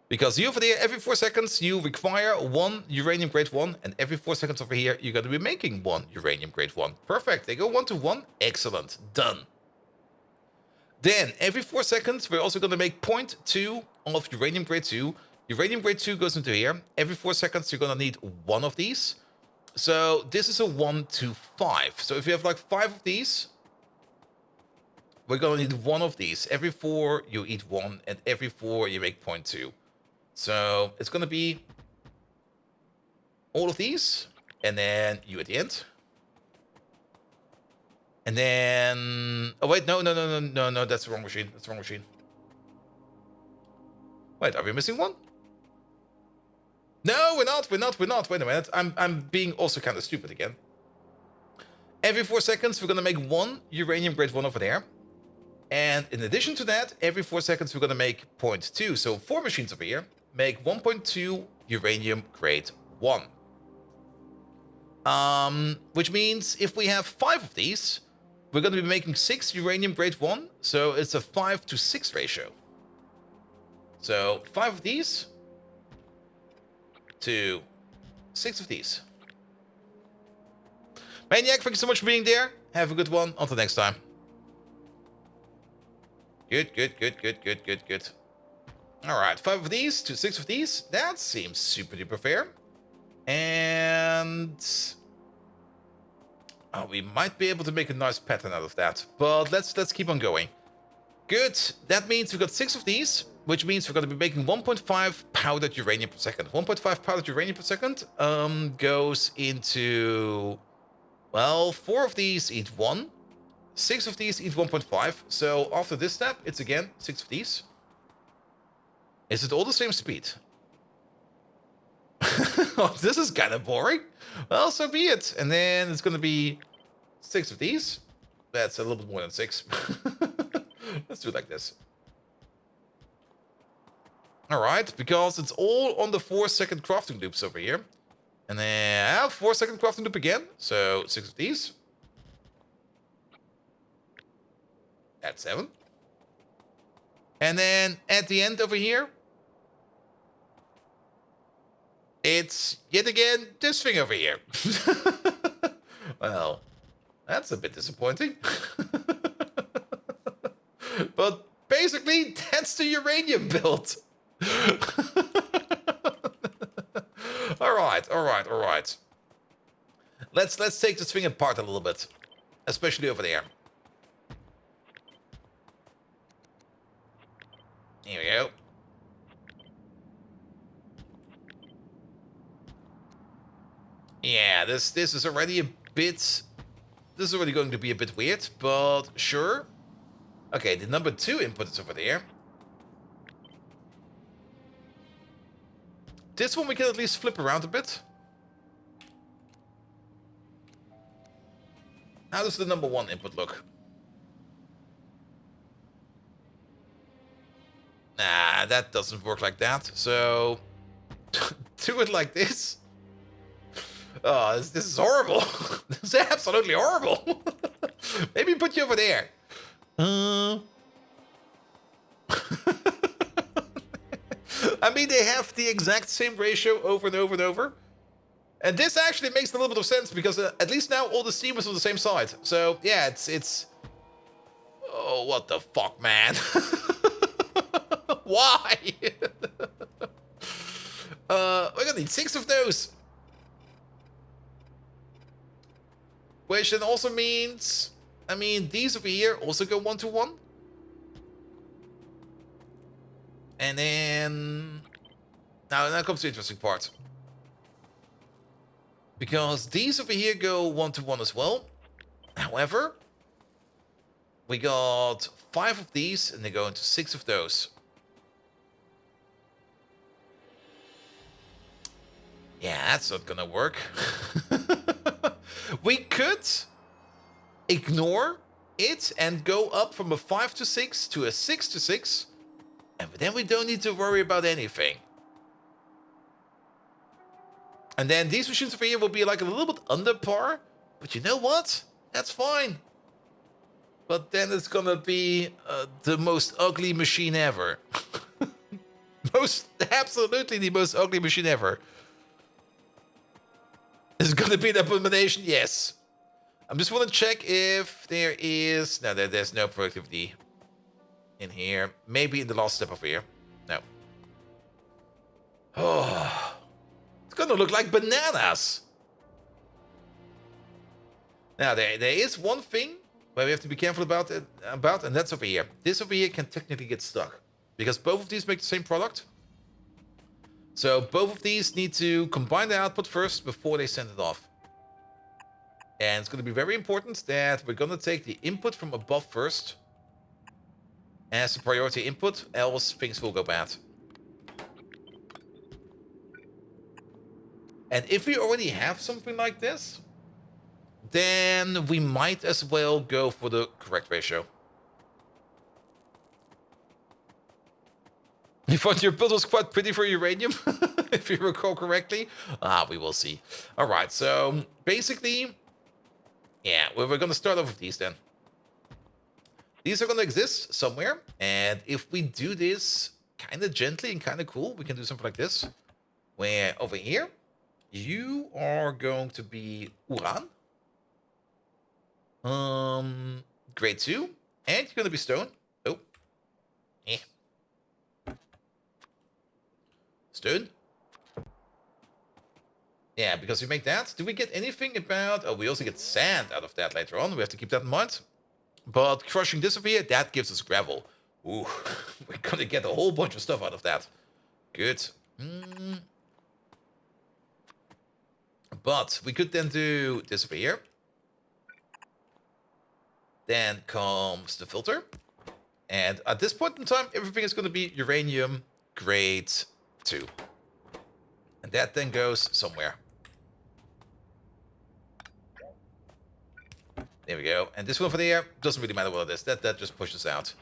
Because you over there, every 4 seconds, you require 1 uranium grade 1, and every 4 seconds over here, you're going to be making 1 uranium grade 1. Perfect. They go 1 to 1. Excellent. Done. Then, every 4 seconds, we're also going to make 0.2 of uranium grade 2. Uranium grade 2 goes into here. Every 4 seconds, you're going to need 1 of these. So, this is a 1 to 5. So, if you have like 5 of these, we're going to need 1 of these. Every 4, you eat 1, and every 4, you make 0.2. So it's going to be all of these, and then you at the end. And then... Oh, wait, no, that's the wrong machine. That's the wrong machine. Wait, are we missing one? No, we're not. Wait a minute. I'm being also kind of stupid again. Every 4 seconds, we're going to make 1 uranium grade 1 over there. And in addition to that, every 4 seconds, we're going to make 0.2. So 4 machines over here make 1.2 uranium grade 1. Which means if we have 5 of these, we're going to be making 6 uranium grade 1. So it's a 5 to 6 ratio. So 5 of these to 6 of these. Maniac, thank you so much for being there. Have a good one. Until next time. Good. Alright, 5 of these to 6 of these. That seems super duper fair. And... oh, we might be able to make a nice pattern out of that. But let's keep on going. Good. That means we've got 6 of these, which means we're going to be making 1.5 powdered uranium per second. 1.5 powdered uranium per second goes into... well, 4 of these eat 1. 6 of these eat 1.5. So after this step, it's again 6 of these. Is it all the same speed? Oh, this is kind of boring. Well, so be it. And then it's going to be 6 of these. That's a little bit more than 6. Let's do it like this. All right, because it's all on the 4-second crafting loops over here. And then 4-second crafting loop again. So 6 of these. At 7. And then at the end over here, it's yet again this thing over here. Well, that's a bit disappointing. But basically, that's the uranium build. All right. Let's take this thing apart a little bit, especially over there. Here we go. Yeah, this is already a bit... This is already going to be a bit weird, but sure. Okay, the number 2 input is over there. This one we can at least flip around a bit. How does the number 1 input look? Nah, that doesn't work like that. So, do it like this. Oh, this is horrible. This is absolutely horrible. Maybe put you over there. I mean, they have the exact same ratio over and over and over. And this actually makes a little bit of sense because at least now all the steam is on the same side. So, yeah, it's... Oh, what the fuck, man? Why? We're gonna need 6 of those. Which then also means... I mean, these over here also go 1 to 1. And then... Now comes the interesting part. Because these over here go 1 to 1 as well. However, we got 5 of these and they go into 6 of those. Yeah, that's not gonna work. We could ignore it and go up from a 5 to 6 to a 6 to 6. And then we don't need to worry about anything. And then these machines over here will be like a little bit under par. But you know what? That's fine. But then it's gonna be the most ugly machine ever. Absolutely the most ugly machine ever. Is it gonna be an abomination? Yes. I'm just want to check if there is... No, there's no productivity in here. Maybe in the last step over here. No. Oh... It's gonna look like bananas. Now, there is one thing where we have to be careful about, and that's over here. This over here can technically get stuck. Because both of these make the same product. So both of these need to combine the output first before they send it off. And it's going to be very important that we're going to take the input from above first as the priority input, else things will go bad. And if we already have something like this, then we might as well go for the correct ratio. You thought your build was quite pretty for uranium, if you recall correctly? We will see. All right, so basically, yeah, we're going to start off with these then. These are going to exist somewhere, and if we do this kind of gently and kind of cool, we can do something like this, where over here, you are going to be Uran. Grade 2. And you're going to be stone. Oh. Eh. Stone. Yeah, because we make that. Do we get anything about... Oh, we also get sand out of that later on. We have to keep that in mind. But crushing this over here, that gives us gravel. Ooh. We're going to get a whole bunch of stuff out of that. Good. But we could then do this over here. Then comes the filter. And at this point in time, everything is going to be uranium grade 2. And that then goes somewhere. There we go. And this one over there, doesn't really matter what it is. That just pushes out.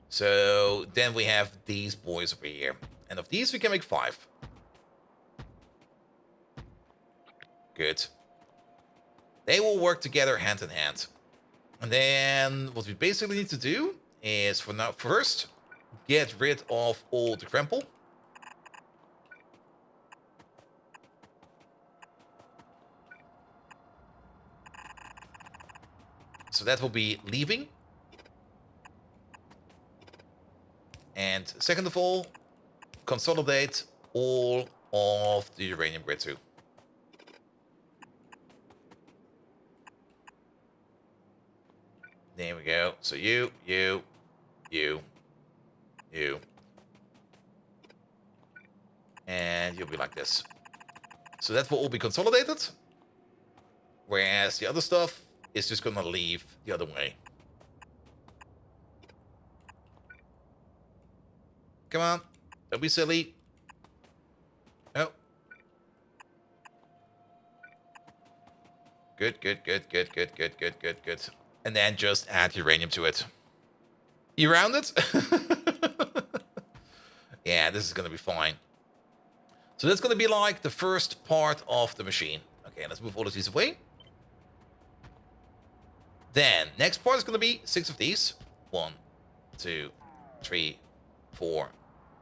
So then we have these boys over here. And of these, we can make 5. Good. They will work together hand in hand. And then what we basically need to do is for now first get rid of all the crumple. So that will be leaving. And second of all, consolidate all of the uranium grade 2. There we go. So you. And you'll be like this. So that will all be consolidated. Whereas the other stuff is just gonna leave the other way. Come on. Don't be silly. Oh. Good. And then just add uranium to it. You round it? Yeah, this is gonna be fine. So that's gonna be like the first part of the machine. Okay, let's move all of these away. Then, next part is gonna be 6 of these. 1, 2, 3, 4,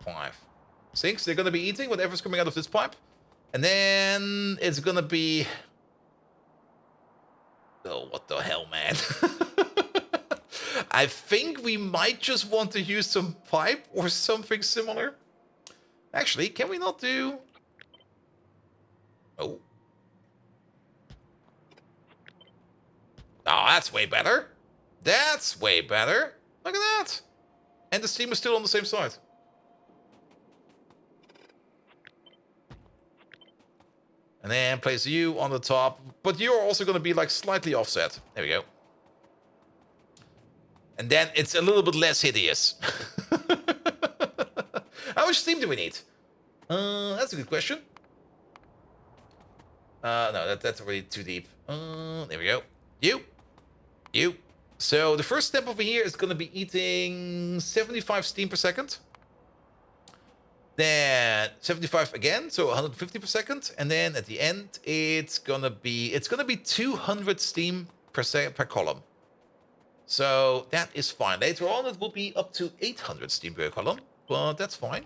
5, 6. They're gonna be eating whatever's coming out of this pipe. And then it's gonna be... Oh, what the hell, man? I think we might just want to use some pipe or something similar. Actually, can we not do... Oh. Oh, that's way better. That's way better. Look at that. And the steam is still on the same side. And then place you on the top. But you're also going to be like slightly offset. There we go. And then it's a little bit less hideous. How much steam do we need? That's a good question. No, that's already too deep. There we go. You. So the first step over here is going to be eating 75 steam per second. Then 75 again, so 150 per second. And then at the end, it's gonna be 200 steam per column. So that is fine. Later on, it will be up to 800 steam per column, but that's fine.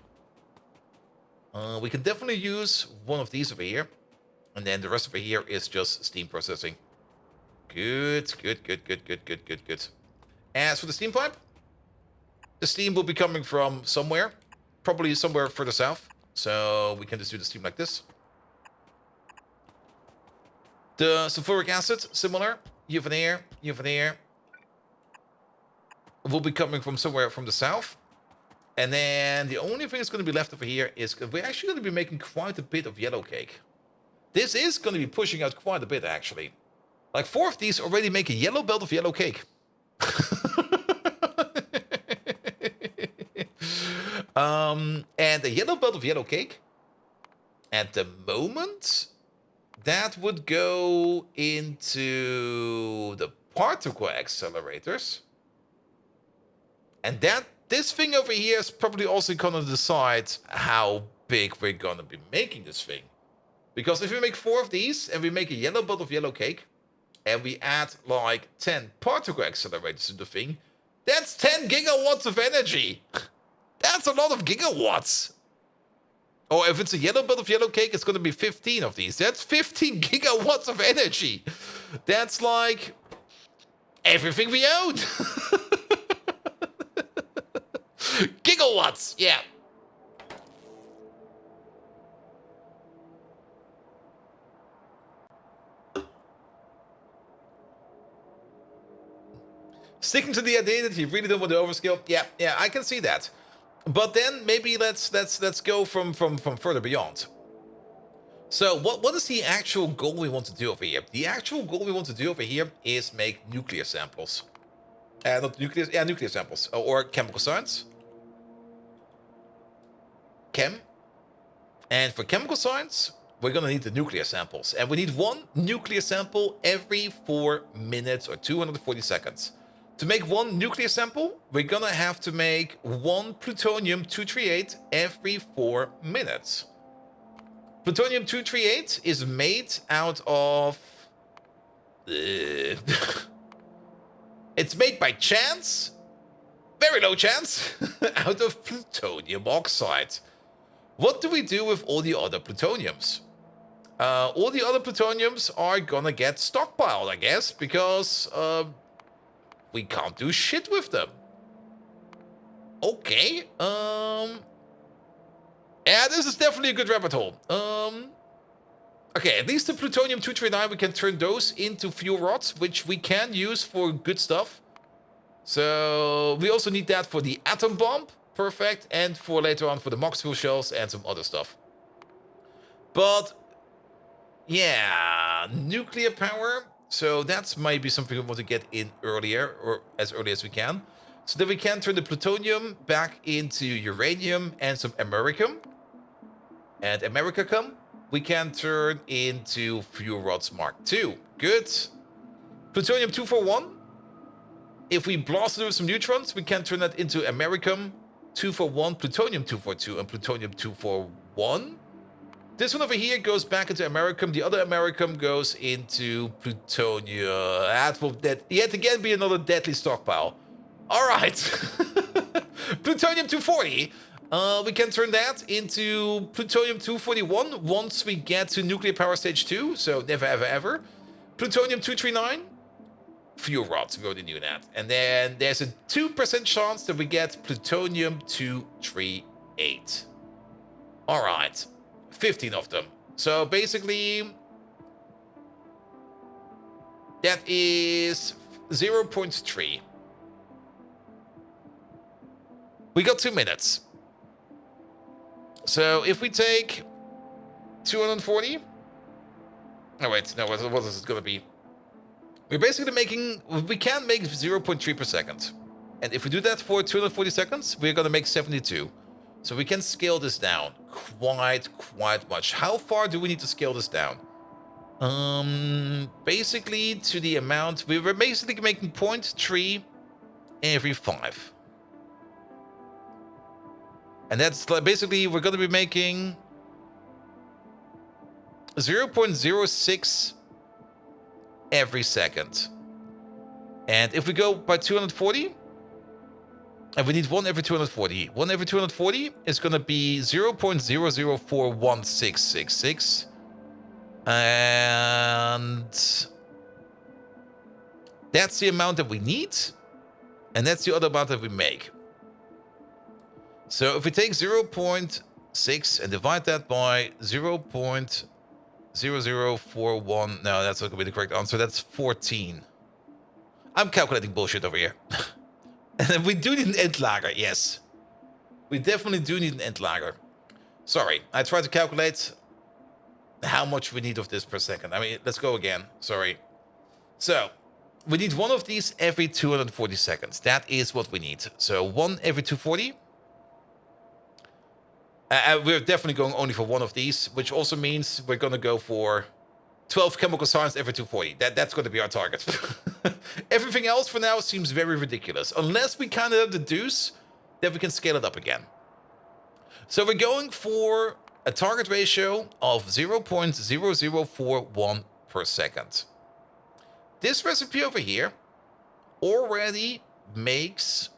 We can definitely use one of these over here. And then the rest over here is just steam processing. Good. As for the steam pipe, the steam will be coming from somewhere. Probably somewhere further south. So we can just do the steam like this. The sulfuric acid, similar. You have an air. Will be coming from somewhere from the south. And then the only thing that's going to be left over here is we're actually going to be making quite a bit of yellow cake. This is going to be pushing out quite a bit, actually. Like 4 of these already make a yellow belt of yellow cake. And the yellow belt of yellow cake, at the moment, that would go into the particle accelerators. And this thing over here is probably also going to decide how big we're going to be making this thing. Because if we make 4 of these, and we make a yellow belt of yellow cake, and we add like 10 particle accelerators to the thing, that's 10 gigawatts of energy. That's a lot of gigawatts. Or if it's a yellow belt of yellow cake, it's going to be 15 of these. That's 15 gigawatts of energy. That's like everything we own. Gigawatts, yeah. Sticking to the idea that you really don't want to overskill. Yeah, I can see that. But then maybe let's go from further beyond. So what is the actual goal we want to do over here? The actual goal we want to do over here is make nuclear samples. Not nuclear, yeah, nuclear samples or chemical science. Chem. And for chemical science, we're gonna need the nuclear samples, and we need 1 nuclear sample every 4 minutes or 240 seconds. To make 1 nuclear sample, we're gonna have to make 1 plutonium-238 every 4 minutes. Plutonium-238 is made out of... It's made by chance, very low chance, out of plutonium oxide. What do we do with all the other plutoniums? All the other plutoniums are gonna get stockpiled, I guess, because... we can't do shit with them. Okay. Yeah, this is definitely a good rabbit hole. Okay, at least the plutonium-239, we can turn those into fuel rods, which we can use for good stuff. So we also need that for the atom bomb. Perfect. And for later on for the Mox fuel shells and some other stuff. But yeah, nuclear power. So that's maybe something we want to get in earlier, or as early as we can, so that we can turn the plutonium back into uranium and some americium. And americium we can turn into fuel rods Mark II. Good. Plutonium 241. If we blast it with some neutrons, we can turn that into americium 241, plutonium 242, and plutonium 241. This one over here goes back into americium. The other americium goes into plutonium. That will yet again be another deadly stockpile. All right. Plutonium 240. We can turn that into plutonium 241 once we get to nuclear power stage 2. So never, ever, ever. Plutonium 239. Fuel rods, we already knew that. And then there's a 2% chance that we get plutonium 238. All right. 15 of them. So basically, that is 0.3. We got 2 minutes. So if we take 240. Oh, wait. No, what is it going to be? We're basically we can make 0.3 per second. And if we do that for 240 seconds, we're going to make 72. So we can scale this down quite much. How far do we need to scale this down? Basically to the amount, we were basically making 0.3 every 5. And that's basically, we're going to be making 0.06 every second. And if we go by 240, and we need 1 every 240. 1 every 240 is going to be 0.00416666. And that's the amount that we need. And that's the other amount that we make. So if we take 0.6 and divide that by 0.0041, no, that's not going to be the correct answer. That's 14. I'm calculating bullshit over here. And we do need an endlager, yes. We definitely do need an endlager. Sorry, I tried to calculate how much we need of this per second. I mean, let's go again. Sorry. So, we need 1 of these every 240 seconds. That is what we need. So, 1 every 240. We're definitely going only for 1 of these, which also means we're going to go for 12 chemical science every 240. That's going to be our target. Everything else for now seems very ridiculous, unless we kind of deduce that we can scale it up again. So we're going for a target ratio of 0.0041 per second. This recipe over here already makes,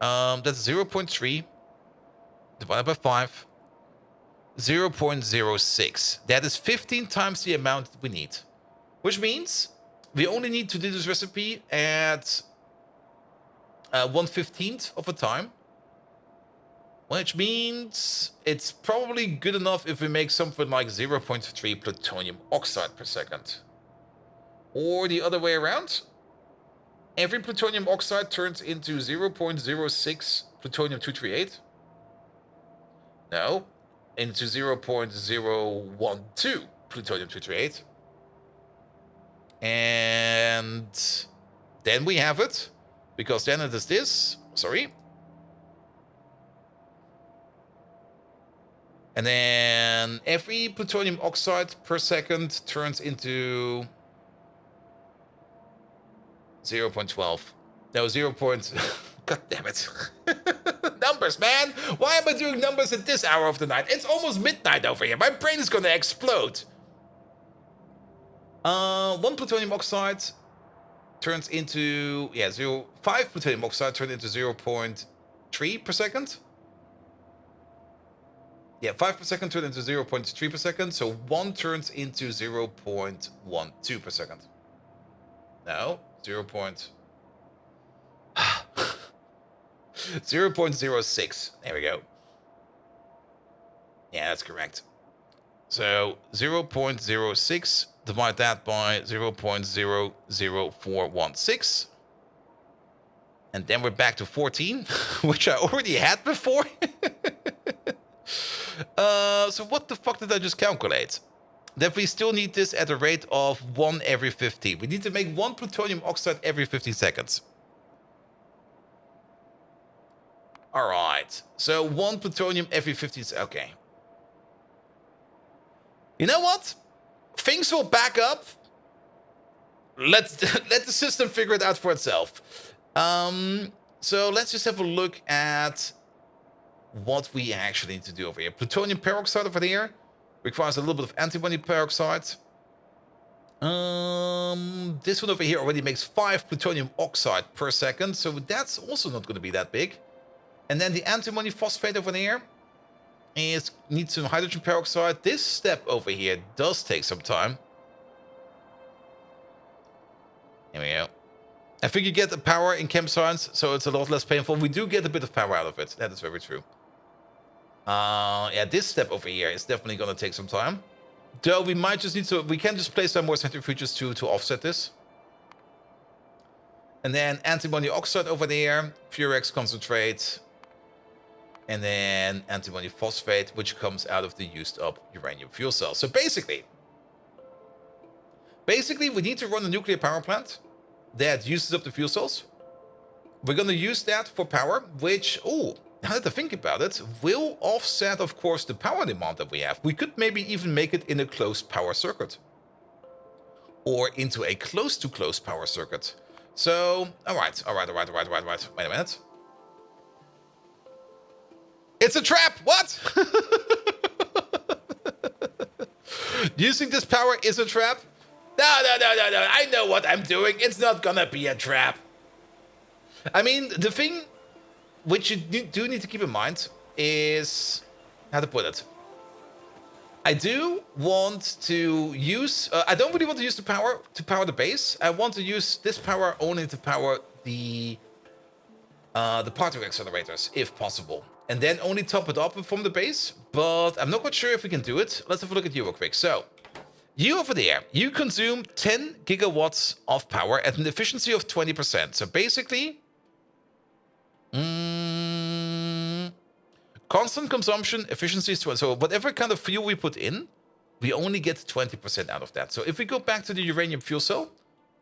that's 0.3 divided by 5, 0.06. That is 15 times the amount we need. Which means we only need to do this recipe at 1/15 of a time. Which means it's probably good enough if we make something like 0.3 plutonium oxide per second. Or the other way around. Every plutonium oxide turns into 0.06 plutonium 238. No, into 0.012 plutonium 238. And then we have it, because then it is this, sorry. And then every plutonium oxide per second turns into 0.12. No, 0. God damn it. Numbers, man. Why am I doing numbers at this hour of the night? It's almost midnight over here. My brain is gonna explode. 1 plutonium oxide turns into, 5 plutonium oxide turns into 0.3 per second. 5 per second turns into 0.3 per second. So 1 turns into 0.12 per second. No, 0.06. There we go. Yeah, that's correct. So 0.06, divide that by 0.00416. And then we're back to 14, which I already had before. So what the fuck did I just calculate? That we still need this at a rate of 1 every 50. We need to make 1 plutonium oxide every 50 seconds. Alright, so 1 plutonium every 50 seconds. Okay. You know what? Things will back up. Let the system figure it out for itself. So let's just have a look at what we actually need to do over here. Plutonium peroxide over here requires a little bit of antimony peroxide. This one over here already makes 5 plutonium oxide per second, so that's also not going to be that big. And then the antimony phosphate over there needs some hydrogen peroxide. This step over here does take some time. Here we go. I think you get the power in chem science, so it's a lot less painful. We do get a bit of power out of it. That is very true. Yeah, this step over here is definitely going to take some time. Though we might just need to... We can just place some more centrifuges to offset this. And then antimony oxide over there. Furex concentrate. And then antimony phosphate, which comes out of the used up uranium fuel cell. So basically, we need to run a nuclear power plant that uses up the fuel cells. We're going to use that for power, which, oh, now that I think about it, will offset, of course, the power demand that we have. We could maybe even make it in a closed power circuit. Or into a close to closed power circuit. So, all right. Wait a minute. It's a trap! What? Using this power is a trap? No. I know what I'm doing. It's not gonna be a trap. I mean, the thing which you do need to keep in mind is... How to put it? I do want to use... I don't really want to use the power to power the base. I want to use this power only to power the particle accelerators, if possible. And then only top it up from the base. But I'm not quite sure if we can do it. Let's have a look at you real quick. So, you over there, you consume 10 gigawatts of power at an efficiency of 20%. So basically... constant consumption, efficiency is 20. So whatever kind of fuel we put in, we only get 20% out of that. So if we go back to the uranium fuel cell,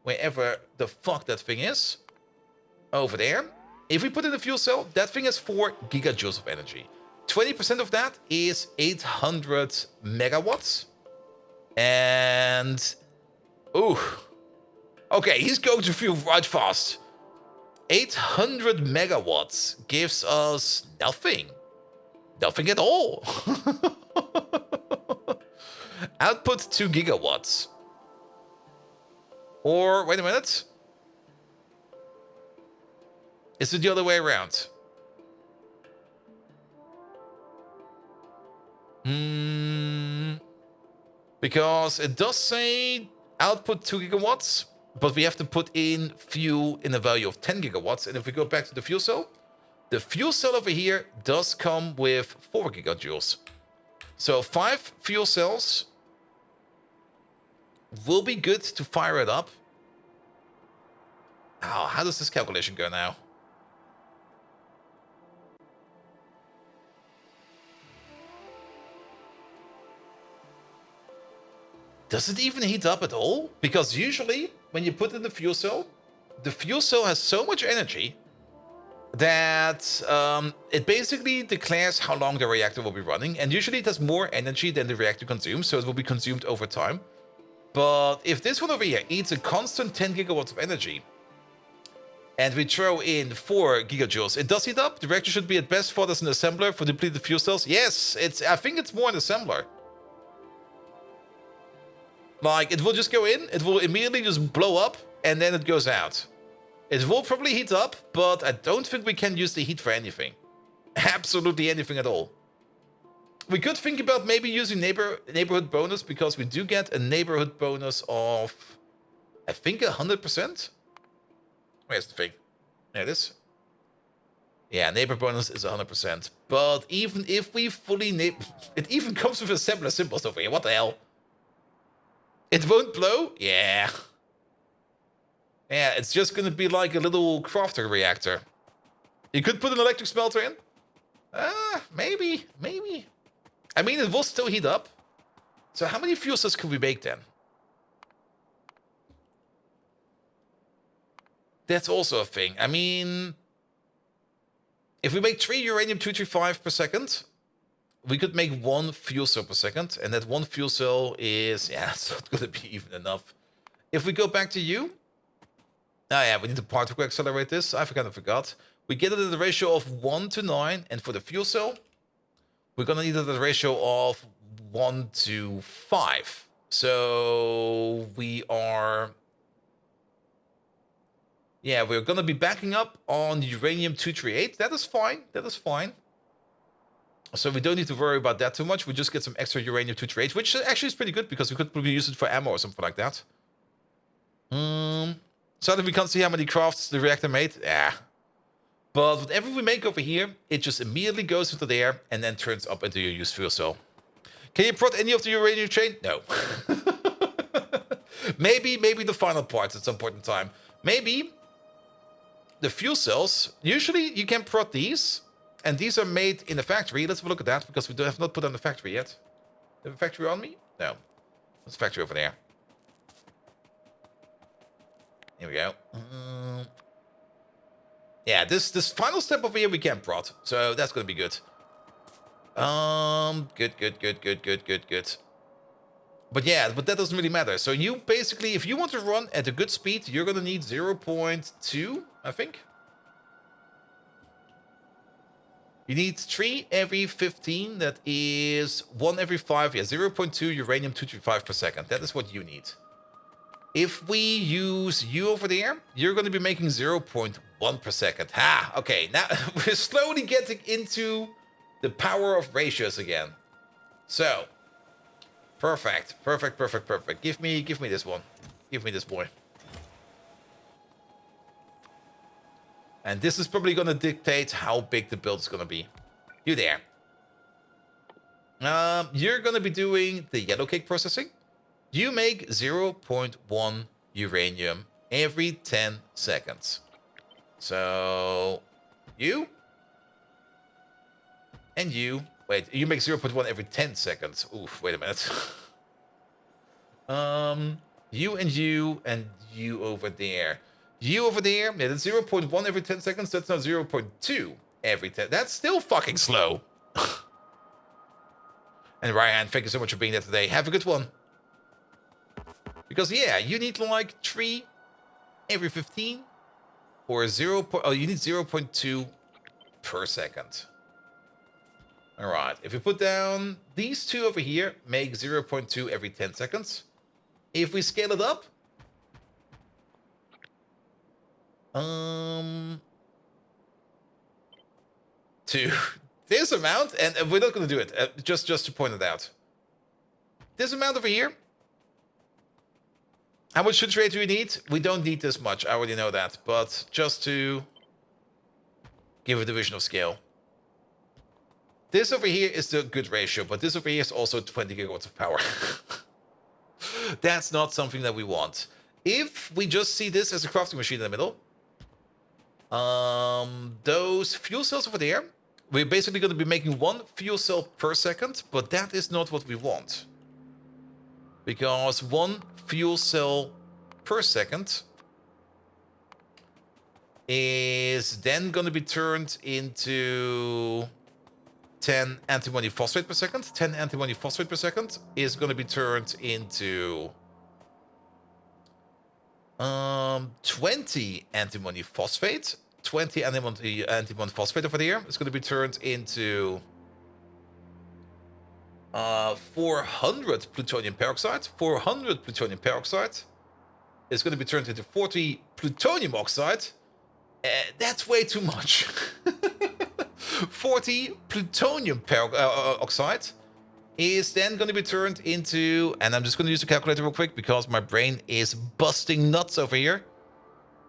wherever the fuck that thing is, over there, if we put in the fuel cell, that thing has 4 gigajoules of energy. 20% of that is 800 megawatts. And... Ooh. Okay, he's going to fuel right fast. 800 megawatts gives us nothing. Nothing at all. Output 2 gigawatts. Or, wait a minute. Is it the other way around? Because it does say output 2 gigawatts, but we have to put in fuel in a value of 10 gigawatts. And if we go back to the fuel cell over here does come with 4 gigajoules. So 5 fuel cells will be good to fire it up. Oh, how does this calculation go now? Does it even heat up at all? Because usually, when you put in the fuel cell has so much energy that it basically declares how long the reactor will be running. And usually it has more energy than the reactor consumes, so it will be consumed over time. But if this one over here eats a constant 10 gigawatts of energy, and we throw in 4 gigajoules, it does heat up. The reactor should be at best thought as an assembler for depleted fuel cells. Yes, I think it's more an assembler. Like, it will just go in, it will immediately just blow up, and then it goes out. It will probably heat up, but I don't think we can use the heat for anything. Absolutely anything at all. We could think about maybe using neighborhood bonus, because we do get a neighborhood bonus of, I think, 100%? Where's the thing? There it is. Yeah, neighbor bonus is 100%. But even if we fully... It even comes with assembler symbols over here. What the hell? It won't blow? Yeah. Yeah, it's just gonna be like a little crafter reactor. You could put an electric smelter in. Maybe. I mean, it will still heat up. So how many fuel cells could we make then? That's also a thing. I mean, if we make 3 uranium-235 per second, we could make 1 fuel cell per second. And that 1 fuel cell is, yeah, it's not going to be even enough. If we go back to you, oh yeah, we need to particle accelerate this. I kind of forgot. We get it at the ratio of 1 to 9. And for the fuel cell, we're going to need it at a ratio of 1 to 5. So we are... Yeah, we're going to be backing up on uranium-238. That is fine. That is fine. So we don't need to worry about that too much. We just get some extra uranium-238, which actually is pretty good because we could probably use it for ammo or something like that. So that we can't see how many crafts the reactor made. Yeah. But whatever we make over here, it just immediately goes into the air and then turns up into your used fuel cell. Can you prot any of the uranium chain? No. maybe the final parts at some point in time. Maybe the fuel cells, usually you can prot these, and these are made in the factory. Let's have a look at that, because we have not put on the factory yet. Do you have a factory on me? No. There's a factory over there. Here we go. Yeah, this final step over here we can prot, so that's gonna be good. Good. But yeah, but that doesn't really matter. So you basically, if you want to run at a good speed, you're gonna need 0.2, I think. You need 3 every 15. That is 1 every 5. Yeah, 0.2 uranium-235 per second. That is what you need. If we use you over there, you're going to be making 0.1 per second. Ha! Okay, now we're slowly getting into the power of ratios again. So, perfect. Give me this one. Give me this boy. And this is probably going to dictate how big the build is going to be. You there. You're going to be doing the yellow cake processing. You make 0.1 uranium every 10 seconds. So, you. And you. Wait, you make 0.1 every 10 seconds. Oof, wait a minute. You and you over there. You over there, yeah, that's 0.1 every 10 seconds. That's not 0.2 every 10. That's still fucking slow. And Ryan, thank you so much for being there today. Have a good one. Because, yeah, you need like 3 every 15. Or 0. Oh, you need 0.2 per second. Alright, if we put down these 2 over here, make 0.2 every 10 seconds. If we scale it up, to this amount, and we're not going to do it, just to point it out. This amount over here. How much should rate do we need? We don't need this much, I already know that, but just to give a division of scale. This over here is the good ratio, but this over here is also 20 gigawatts of power. That's not something that we want. If we just see this as a crafting machine in the middle, those fuel cells over there, we're basically going to be making 1 fuel cell per second, but that is not what we want. Because 1 fuel cell per second is then going to be turned into 10 antimony phosphate per second. 10 antimony phosphate per second is going to be turned into 20 antimony phosphate. 20 antimony phosphate over there is going to be turned into 400 plutonium peroxide. 400 plutonium peroxide is going to be turned into 40 plutonium oxide. That's way too much. 40 plutonium oxide is then going to be turned into, and I'm just going to use the calculator real quick because my brain is busting nuts over here.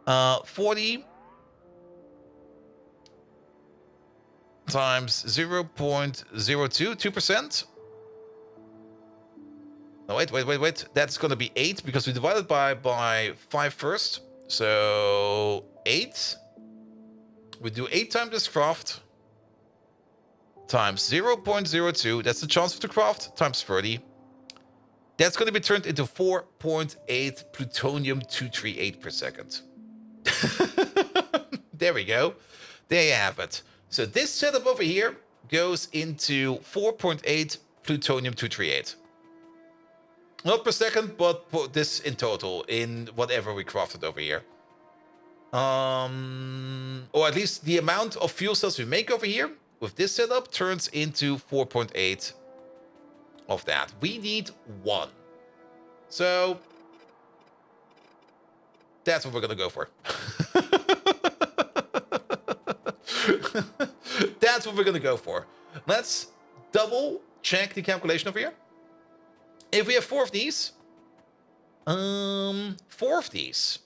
40 times 0.02, 2%. No, wait. That's going to be 8 because we divided by 5 first. So 8. We do 8 times this craft. times 0.02, that's the chance of the craft, times 30. That's going to be turned into 4.8 plutonium-238 per second. There we go. There you have it. So this setup over here goes into 4.8 plutonium-238. Not per second, but this in total, in whatever we crafted over here. Or at least the amount of fuel cells we make over here with this setup turns into 4.8 of that. We need 1. So that's what we're gonna go for. That's what we're gonna go for. Let's double check the calculation over here. If we have 4 of these, 4 of these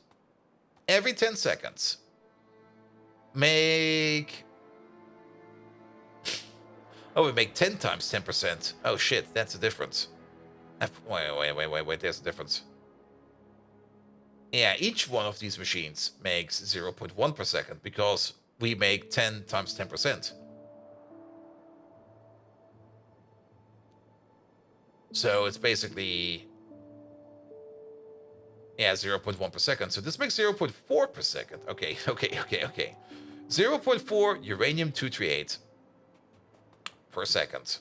every 10 seconds make... Oh, we make 10 times 10%. Oh shit, that's the difference. Wait, there's a difference. Yeah, each one of these machines makes 0.1 per second because we make 10 times 10%. So it's basically, yeah, 0.1 per second. So this makes 0.4 per second. Okay. 0.4 uranium-238 per second.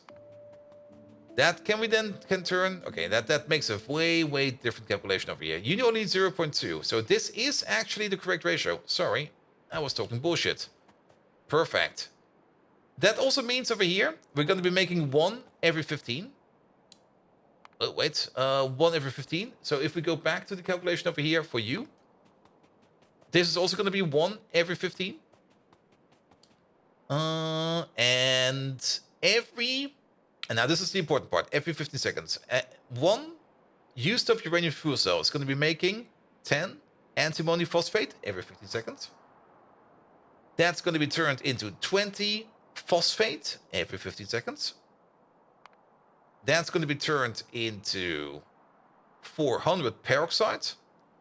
That can turn, okay, that makes a way different calculation over here. You only need 0.2, so this is actually the correct ratio. Sorry, I was talking bullshit. Perfect. That also means over here, we're going to be making 1 every 15. Oh, wait, 1 every 15. So if we go back to the calculation over here for you, this is also going to be 1 every 15. And now this is the important part, every 15 seconds. 1 used up uranium fuel cell is going to be making 10 antimony phosphate every 15 seconds. That's going to be turned into 20 phosphate every 15 seconds. That's going to be turned into 400 peroxide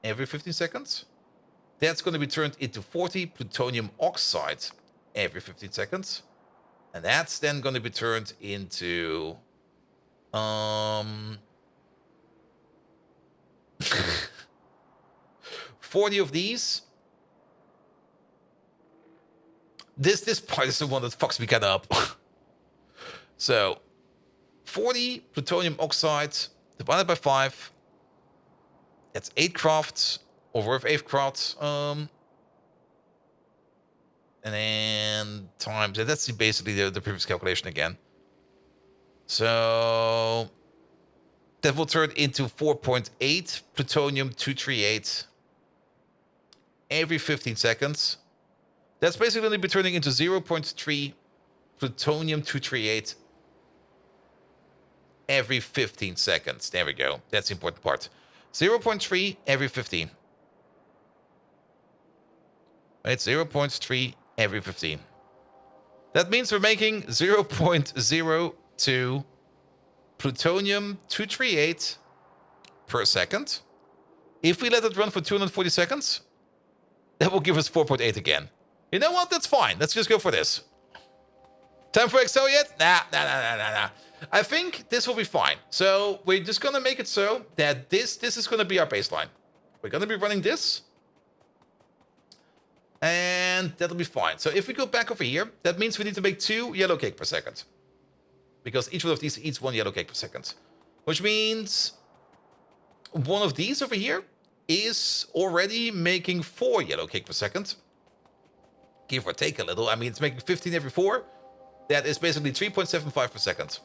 every 15 seconds. That's going to be turned into 40 plutonium oxide every 15 seconds. And that's then going to be turned into 40 of these. This part is the one that fucks me kind of up. So 40 plutonium oxide divided by 5. That's 8 crafts, or worth 8 crafts. And then times, and that's basically the previous calculation again. So that will turn into 4.8 plutonium-238 every 15 seconds. That's basically going to be turning into 0.3 plutonium-238 every 15 seconds. There we go. That's the important part. 0.3 every 15. It's 0.3 every 15. That means we're making 0.02 plutonium-238 per second. If we let it run for 240 seconds, that will give us 4.8 again. You know what? That's fine. Let's just go for this. Time for XO yet? Nah. I think this will be fine. So we're just going to make it so that this is going to be our baseline. We're going to be running this. And that'll be fine. So if we go back over here, that means we need to make 2 yellow cake per second. Because each one of these eats 1 yellow cake per second. Which means one of these over here is already making 4 yellow cake per second. Give or take a little. I mean, it's making 15 every 4. That is basically 3.75 per second.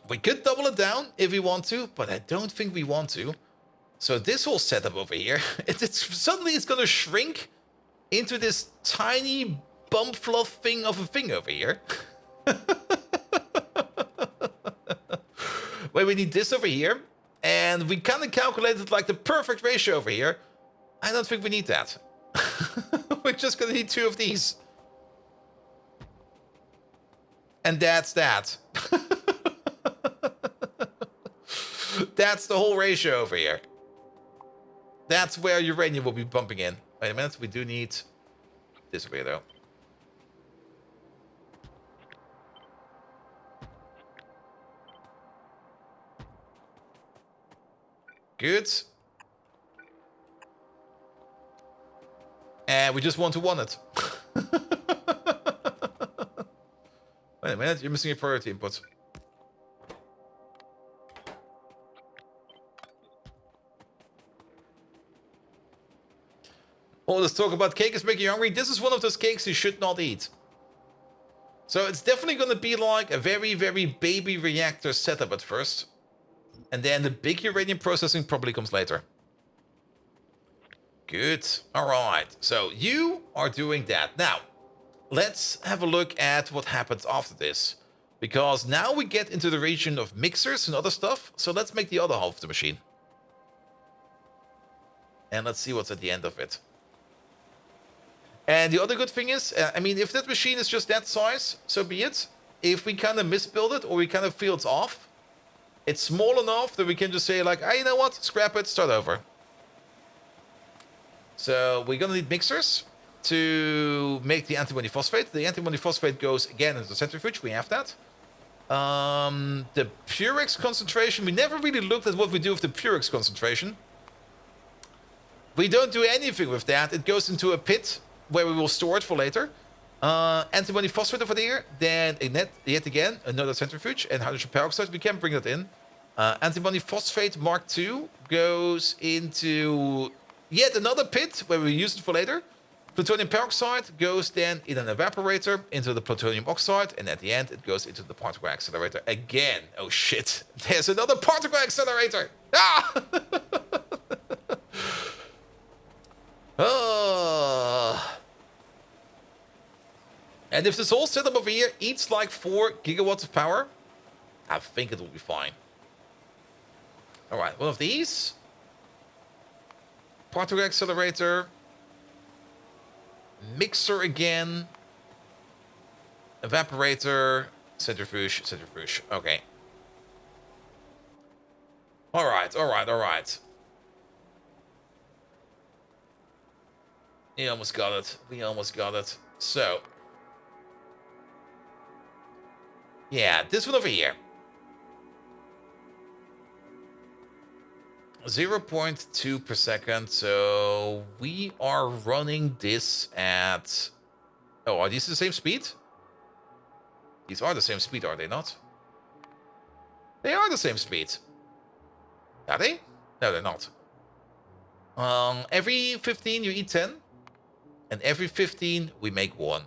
We could double it down if we want to, but I don't think we want to. So this whole setup over here, suddenly it's going to shrink into this tiny bump fluff thing of a thing over here. Where we need this over here. And we kind of calculated like the perfect ratio over here. I don't think we need that. We're just going to need 2 of these. And that's that. That's the whole ratio over here. That's where uranium will be bumping in. Wait a minute, we do need this over here though. Good. And we just want to want it. Wait a minute, you're missing your priority input. Oh, let's talk about cake is making you hungry. This is one of those cakes you should not eat. So it's definitely going to be like a very, very baby reactor setup at first. And then the big uranium processing probably comes later. Good. All right. So you are doing that. Now, let's have a look at what happens after this. Because now we get into the region of mixers and other stuff. So let's make the other half of the machine. And let's see what's at the end of it. And the other good thing is, I mean, if that machine is just that size, so be it. If we kind of misbuild it or we kind of feel it's off, it's small enough that we can just say like, you know what, scrap it, start over. So we're going to need mixers to make the antimony phosphate. The antimony phosphate goes again into the centrifuge. We have that. The Purex concentration, we never really looked at what we do with the Purex concentration. We don't do anything with that. It goes into a pit where we will store it for later. Antimony phosphate over there. Then yet again, another centrifuge. And hydrogen peroxide, we can bring that in. Antimony phosphate Mark II goes into yet another pit where we use it for later. Plutonium peroxide goes then in an evaporator into the plutonium oxide. And at the end, it goes into the particle accelerator again. Oh shit. There's another particle accelerator. Ah! And if this whole setup over here eats like 4 gigawatts of power, I think it will be fine. Alright, one of these. Particle accelerator. Mixer again. Evaporator. Centrifuge, centrifuge. Okay. Alright, alright, alright. We almost got it. We almost got it. So. Yeah, this one over here. 0.2 per second. So we are running this at... Oh, are these the same speed? These are the same speed, are they not? They are the same speed. Are they? No, they're not. Every 15 you eat 10. And every 15 we make 1.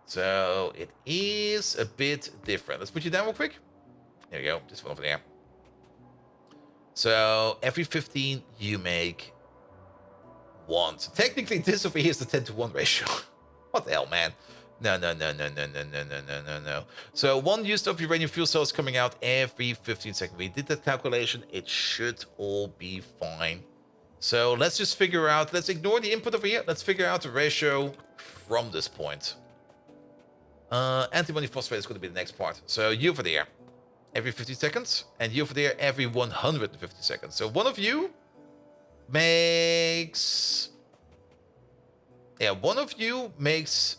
So it is a bit different. Let's put you down real quick. There you go. This one over there. So every 15 you make 1. So technically this over here is the 10-to-1 ratio. What the hell, man? No. So 1 used up uranium fuel cell is coming out every 15 seconds. We did that calculation. It should all be fine. So let's just figure out, let's ignore the input over here. Let's figure out the ratio from this point. Antimony phosphate is going to be the next part. So you over there, every 50 seconds. And you over there, every 150 seconds. So one of you makes... Yeah, one of you makes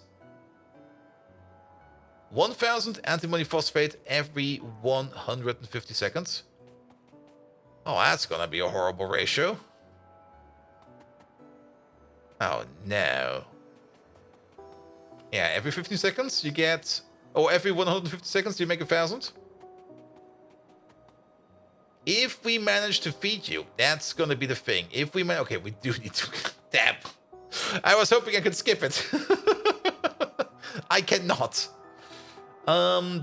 1,000 antimony phosphate every 150 seconds. Oh, that's going to be a horrible ratio. Oh, no. Yeah, every 15 seconds you get... Or every 150 seconds you make 1,000. If we manage to feed you, that's going to be the thing. If we manage... Okay, we do need to... Damn. I was hoping I could skip it. I cannot.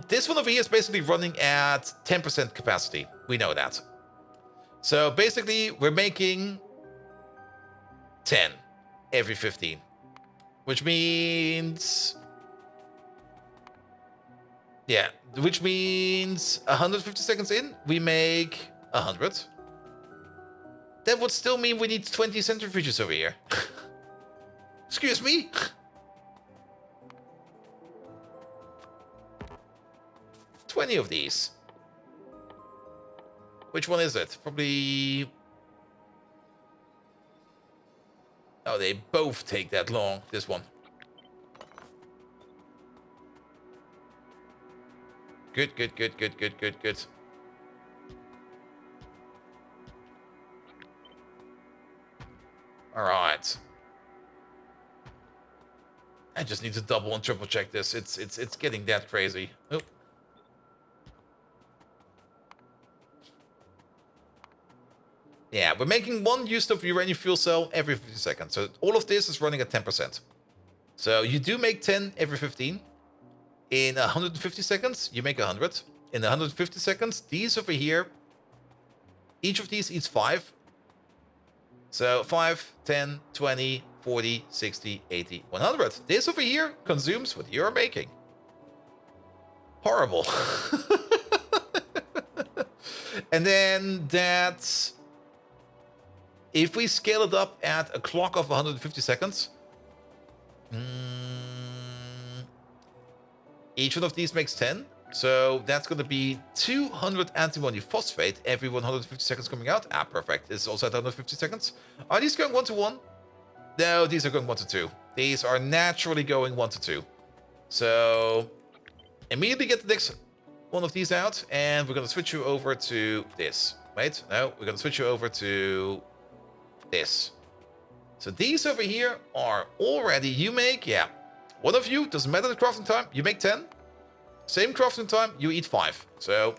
This one over here is basically running at 10% capacity. We know that. So basically, we're making 10 every 15. Which means... Yeah, which means 150 seconds in, we make 100. That would still mean we need 20 centrifuges over here. Excuse me? $20 of these. Which one is it? Probably... Oh, they both take that long. This one. Good. All right. I just need to double and triple check this. It's getting that crazy. Oh. Yeah, we're making one use of uranium fuel cell every 50 seconds. So all of this is running at 10%. So you do make 10 every 15. In 150 seconds, you make 100. In 150 seconds, these over here, each of these eats 5. So 5, 10, 20, 40, 60, 80, 100. This over here consumes what you're making. Horrible. And then that's... If we scale it up at a clock of 150 seconds, each one of these makes 10. So that's going to be 200 antimony phosphate every 150 seconds coming out. Ah, perfect. This is also at 150 seconds. Are these going 1 to 1? No, these are going 1 to 2. These are naturally going 1 to 2. So immediately get the next one of these out, and we're going to switch you over to this. Wait, no, we're going to switch you over to this. So these over here are already, you make, yeah. One of you, doesn't matter the crafting time, you make 10. Same crafting time, you eat 5. So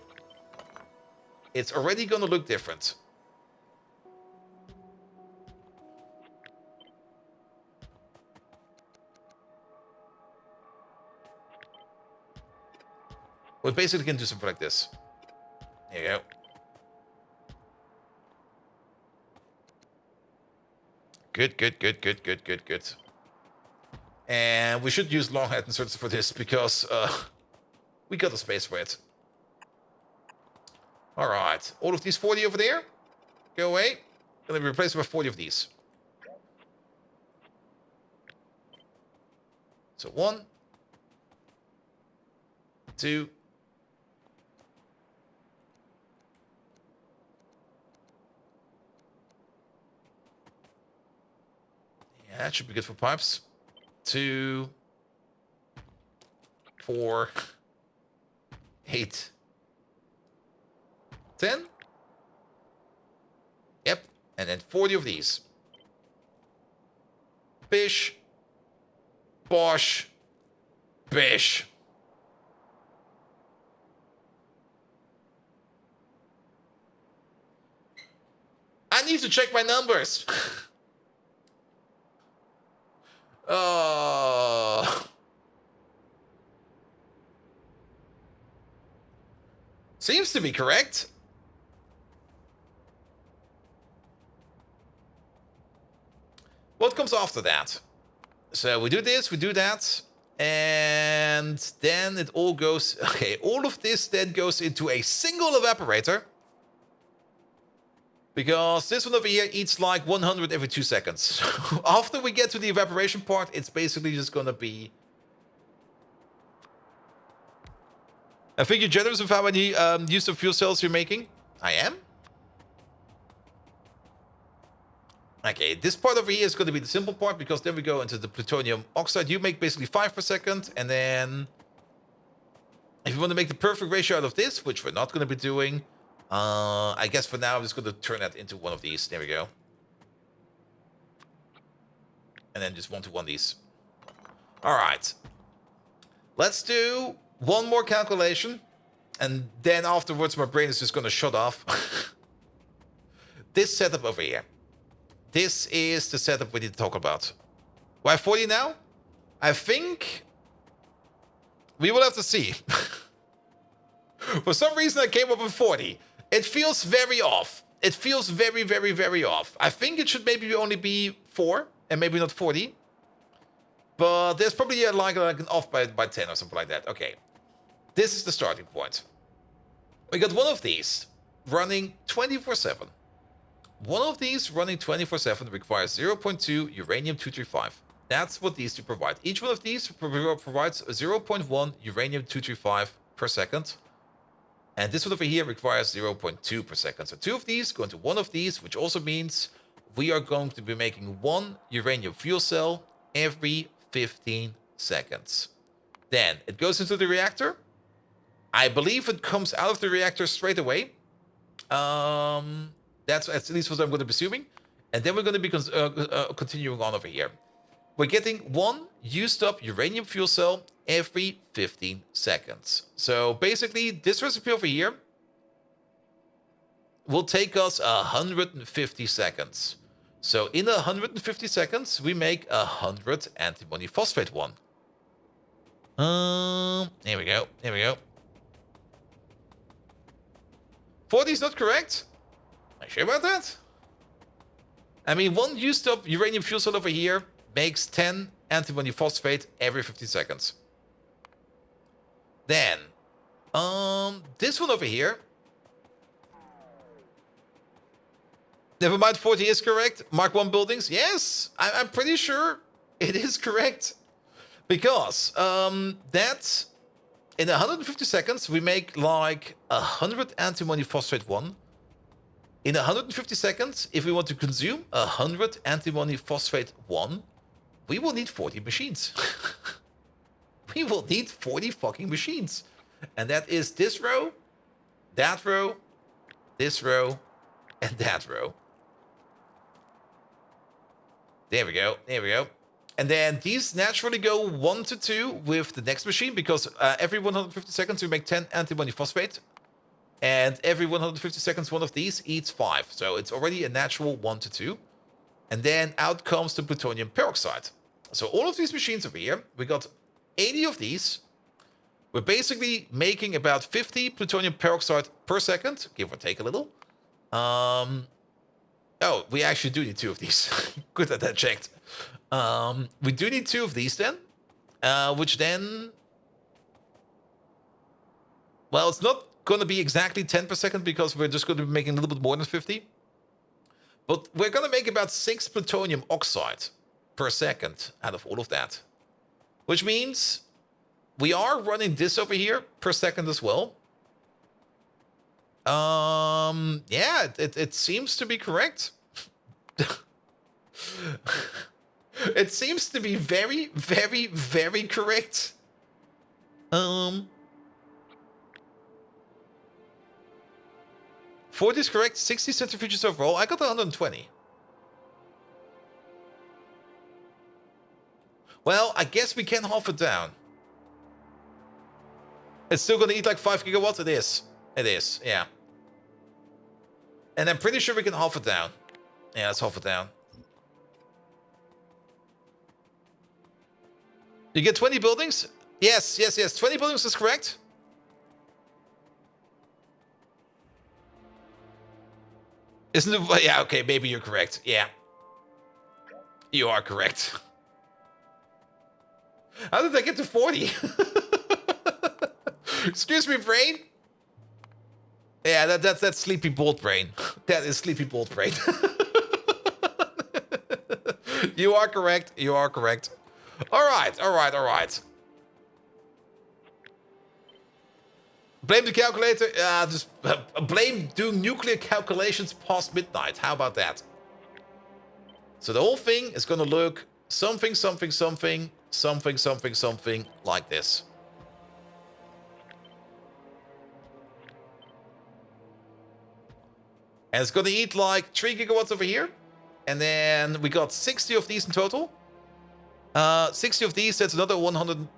it's already going to look different. We basically can do something like this. There you go. Good, good, good, good, good, good, good. And we should use long head inserts for this because we got the space for it. All right, all of these 40 over there, go away. Gonna be replaced by 40 of these. So 1, 2, yeah, that should be good for pipes. 2, 4, 8, 10. Yep, and then 40 of these. Bish, bosh, bish. I need to check my numbers. Seems to be correct. What comes after that? So we do this, we do that, and then it all goes... Okay, all of this then goes into a single evaporator. Because this one over here eats like 100 every 2 seconds. After we get to the evaporation part, it's basically just gonna be... I think you're generous with how many use of fuel cells you're making. I am? Okay, this part over here is going to be the simple part, because then we go into the plutonium oxide. You make basically 5 per second, and then... If you want to make the perfect ratio out of this, which we're not going to be doing... I guess for now I'm just going to turn that into one of these. There we go. And then just 1 to 1 these. Alright. Let's do one more calculation. And then afterwards my brain is just going to shut off. This setup over here. This is the setup we need to talk about. Why 40 now? I think... We will have to see. For some reason I came up with 40. It feels very off. It feels very, very, very off. I think it should maybe only be 4 and maybe not 40. But there's probably like an off by 10 or something like that. Okay. This is the starting point. We got one of these running 24/7. One of these running 24/7 requires 0.2 uranium-235. That's what these two provide. Each one of these provides 0.1 uranium-235 per second. And this one over here requires 0.2 per second. So 2 of these go into one of these, which also means we are going to be making 1 uranium fuel cell every 15 seconds. Then it goes into the reactor. I believe it comes out of the reactor straight away. That's at least what I'm going to be assuming. And then we're going to be continuing on over here. We're getting 1 used up uranium fuel cell every 15 seconds. So basically, this recipe over here will take us 150 seconds. So in 150 seconds, we make 100 antimony phosphate 1. Here we go. Here we go. 40 is not correct. Are you sure about that? I mean, 1 used up uranium fuel cell over here makes 10 antimony phosphate every 50 seconds. Then, this one over here. Never mind, 40 is correct. Mark 1 buildings. Yes, I'm pretty sure it is correct. Because that in 150 seconds, we make like 100 antimony phosphate 1. In 150 seconds, if we want to consume 100 antimony phosphate 1, we will need 40 machines. We will need 40 fucking machines. And that is this row, this row, and that row. There we go. There we go. And then these naturally go 1 to 2 with the next machine because every 150 seconds we make 10 antimony phosphate. And every 150 seconds one of these eats 5. So it's already a natural 1 to 2. And then out comes the plutonium peroxide. So all of these machines over here, we got 80 of these. We're basically making about 50 plutonium peroxide per second, give or take a little. Oh, we actually do need 2 of these. Good that I checked. We do need 2 of these then, which then... Well, it's not going to be exactly 10 per second because we're just going to be making a little bit more than 50. But we're going to make about 6 plutonium oxide per second out of all of that. Which means we are running this over here per second as well. Yeah, it seems to be correct. It seems to be very, very, very correct. 40 is correct, 60 centrifuges overall. I got 120. Well, I guess we can half it down. It's still gonna eat like 5 gigawatts? It is. It is, yeah. And I'm pretty sure we can half it down. Yeah, let's half it down. You get 20 buildings? Yes, yes, yes. 20 buildings is correct. Isn't it? Yeah, okay, maybe you're correct. Yeah. You are correct. How did I get to 40? Excuse me, brain? Yeah, that's Sleepy Bolt brain. That is Sleepy Bolt brain. You are correct. You are correct. All right, all right, all right. Blame the calculator. Just blame doing nuclear calculations past midnight. How about that? So the whole thing is going to look something, something, something, something, something, something like this. And it's going to eat like 3 gigawatts over here. And then we got 60 of these in total. 60 of these, that's another 100.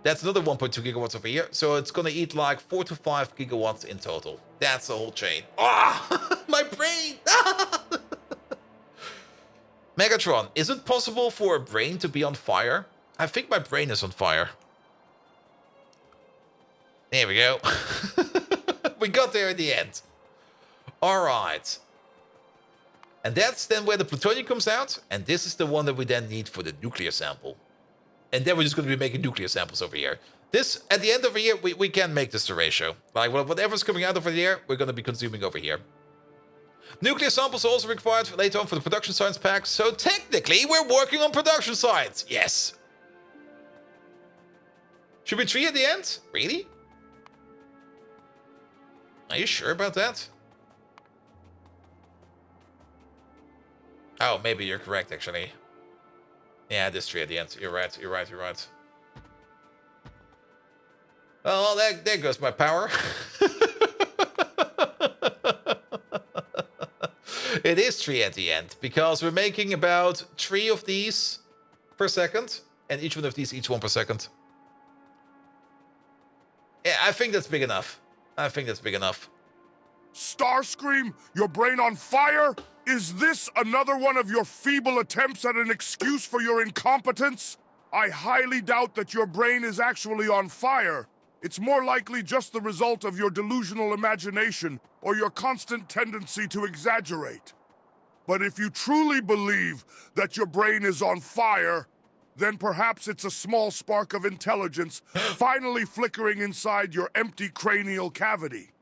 That's another 1.2 gigawatts over here. So it's going to eat like 4 to 5 gigawatts in total. That's the whole chain. Ah, my brain. Megatron, is it possible for a brain to be on fire? I think my brain is on fire. There we go. We got there in the end. All right. And that's then where the plutonium comes out. And this is the one that we then need for the nuclear sample. And then we're just going to be making nuclear samples over here. This, at the end over here, we can make this the ratio. Like, whatever's coming out over here, we're going to be consuming over here. Nuclear samples are also required for later on for the production science pack. So technically, we're working on production science. Yes. Should we 3 at the end? Really? Are you sure about that? Oh, maybe you're correct, actually. Yeah, this 3 at the end. You're right, you're right, you're right. Well, there goes my power. It is 3 at the end, because we're making about 3 of these per second, and each one of these, each 1 per second. Yeah, I think that's big enough. I think that's big enough. Starscream, your brain on fire? Is this another one of your feeble attempts at an excuse for your incompetence? I highly doubt that your brain is actually on fire. It's more likely just the result of your delusional imagination or your constant tendency to exaggerate. But if you truly believe that your brain is on fire, then perhaps it's a small spark of intelligence finally flickering inside your empty cranial cavity.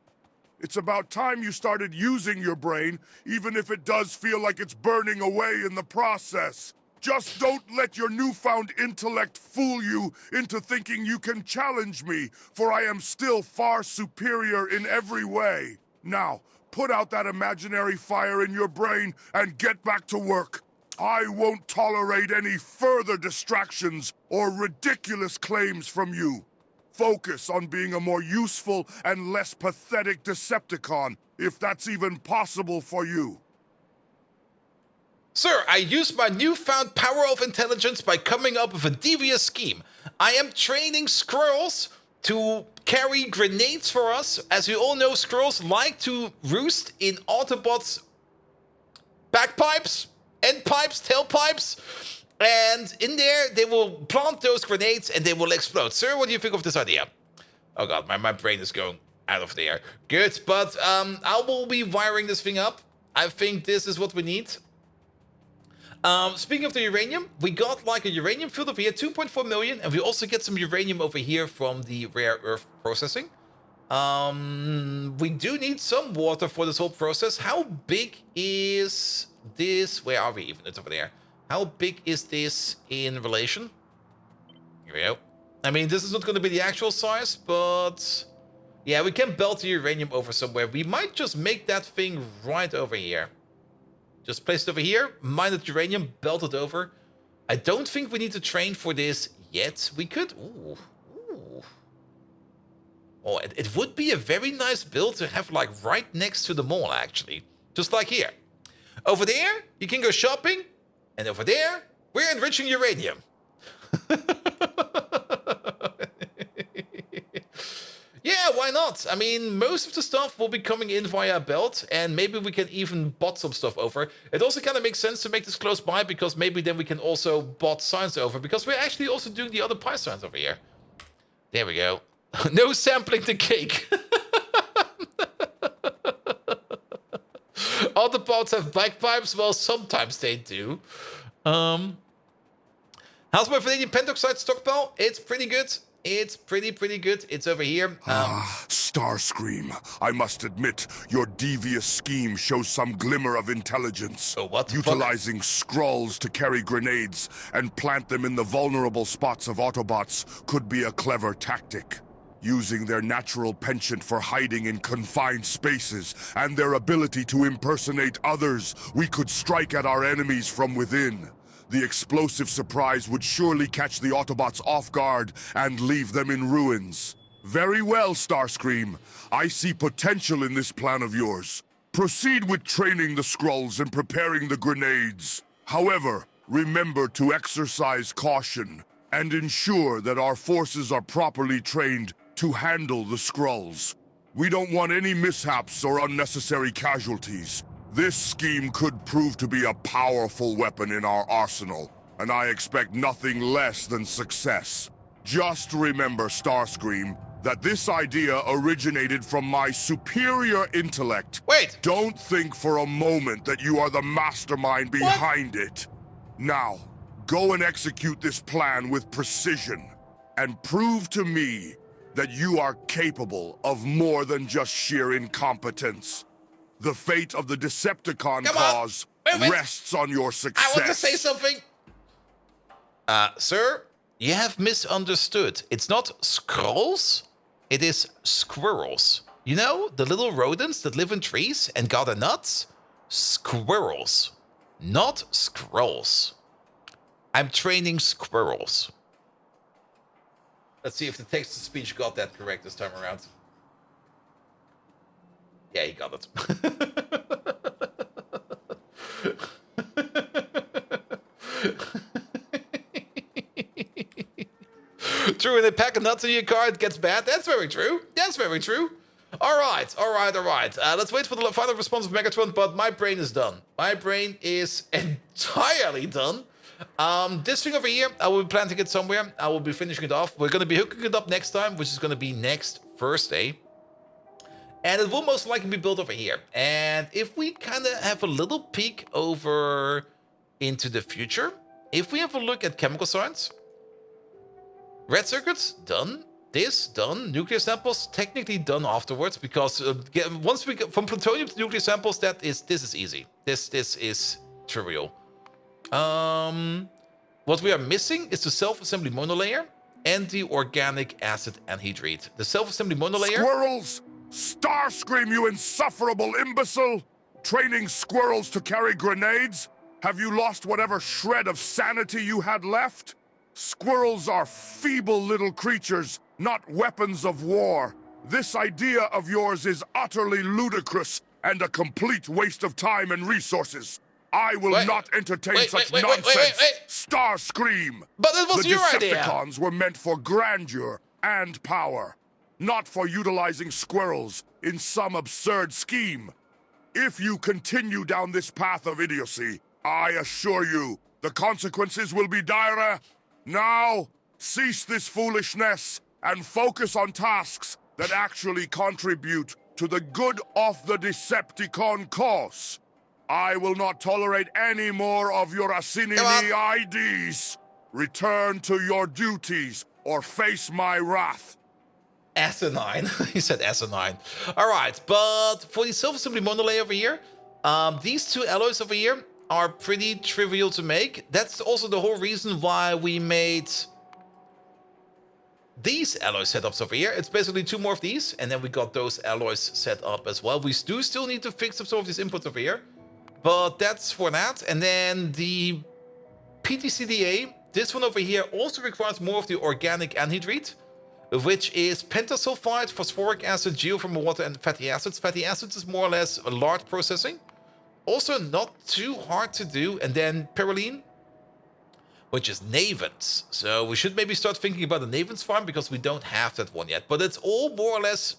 It's about time you started using your brain, even if it does feel like it's burning away in the process. Just don't let your newfound intellect fool you into thinking you can challenge me, for I am still far superior in every way. Now, put out that imaginary fire in your brain and get back to work. I won't tolerate any further distractions or ridiculous claims from you. Focus on being a more useful and less pathetic Decepticon, if that's even possible for you. Sir, I use my newfound power of intelligence by coming up with a devious scheme. I am training squirrels to carry grenades for us. As we all know, squirrels like to roost in Autobots' backpipes, endpipes, tailpipes. And in there, they will plant those grenades and they will explode. Sir, what do you think of this idea? Oh god, my brain is going out of there. Good, but I will be wiring this thing up. I think this is what we need. Speaking of the uranium, we got like a uranium field over here, 2.4 million. And we also get some uranium over here from the rare earth processing. We do need some water for this whole process. How big is this? Where are we even? It's over there. How big is this in relation? Here we go. I mean, this is not going to be the actual size, but yeah, we can belt the uranium over somewhere. We might just make that thing right over here. Just place it over here, mine the uranium, belt it over. I don't think we need to train for this yet. We could. Ooh. Ooh. Oh, it would be a very nice build to have like right next to the mall, actually. Just like here. Over there, you can go shopping. And over there, we're enriching uranium. Yeah, why not? I mean, most of the stuff will be coming in via a belt, and maybe we can even bot some stuff over. It also kind of makes sense to make this close by, because maybe then we can also bot science over, because we're actually also doing the other pi science over here. There we go. No sampling the cake. Autobots have bagpipes? Well, sometimes they do. How's my vanadium pentoxide stockpile? It's pretty good. It's pretty good. It's over here. Starscream, I must admit, your devious scheme shows some glimmer of intelligence. Oh, what the Utilizing Skrulls to carry grenades and plant them in the vulnerable spots of Autobots could be a clever tactic. Using their natural penchant for hiding in confined spaces and their ability to impersonate others, we could strike at our enemies from within. The explosive surprise would surely catch the Autobots off guard and leave them in ruins. Very well, Starscream. I see potential in this plan of yours. Proceed with training the Skrulls and preparing the grenades. However, remember to exercise caution and ensure that our forces are properly trained to handle the Skrulls. We don't want any mishaps or unnecessary casualties. This scheme could prove to be a powerful weapon in our arsenal, and I expect nothing less than success. Just remember, Starscream, that this idea originated from my superior intellect. Wait! Don't think for a moment that you are the mastermind behind it. Now, go and execute this plan with precision, and prove to me that you are capable of more than just sheer incompetence. The fate of the Decepticon cause rests on your success. I want to say something. Sir, you have misunderstood. It's not Skrulls, it is squirrels. You know, the little rodents that live in trees and gather nuts? Squirrels, not Skrulls. I'm training squirrels. Let's see if the text-to-speech got that correct this time around. Yeah, he got it. True, and they pack a nuts in your car, it gets bad. That's very true. That's very true. All right. Let's wait for the final response of Megatron, but my brain is done. My brain is entirely done. This thing over here, I will be planting it somewhere. I will be finishing it off. We're going to be hooking it up next time, which is going to be next Thursday. And it will most likely be built over here. And if we kind of have a little peek over into the future, if we have a look at chemical science, red circuits, done. This, done. Nuclear samples, technically done afterwards, because once we get from plutonium to nuclear samples, this is easy. This is trivial. What we are missing is the self-assembly monolayer and the organic acid anhydride. The self-assembly monolayer... Squirrels! Starscream, you insufferable imbecile! Training squirrels to carry grenades? Have you lost whatever shred of sanity you had left? Squirrels are feeble little creatures, not weapons of war. This idea of yours is utterly ludicrous and a complete waste of time and resources. I will not entertain such nonsense. Starscream! But it was your idea! The Decepticons were meant for grandeur and power, not for utilizing squirrels in some absurd scheme. If you continue down this path of idiocy, I assure you, the consequences will be dire. Now, cease this foolishness and focus on tasks that actually contribute to the good of the Decepticon cause. I will not tolerate any more of your Asinini IDs. Return to your duties or face my wrath. Asinine. He said asinine. All right, but for the self-assembly monolayer over here, these two alloys over here are pretty trivial to make. That's also the whole reason why we made these alloy setups over here. It's basically two more of these, and then we got those alloys set up as well. We do still need to fix up some of these inputs over here, but that's for that. And then the PTCDA, this one over here, also requires more of the organic anhydride, which is pentasulfide, phosphoric acid, geothermal water, and fatty acids. Fatty acids is more or less a large processing. Also not too hard to do. And then perylene, which is Navens. So we should maybe start thinking about the Navens farm, because we don't have that one yet. But it's all more or less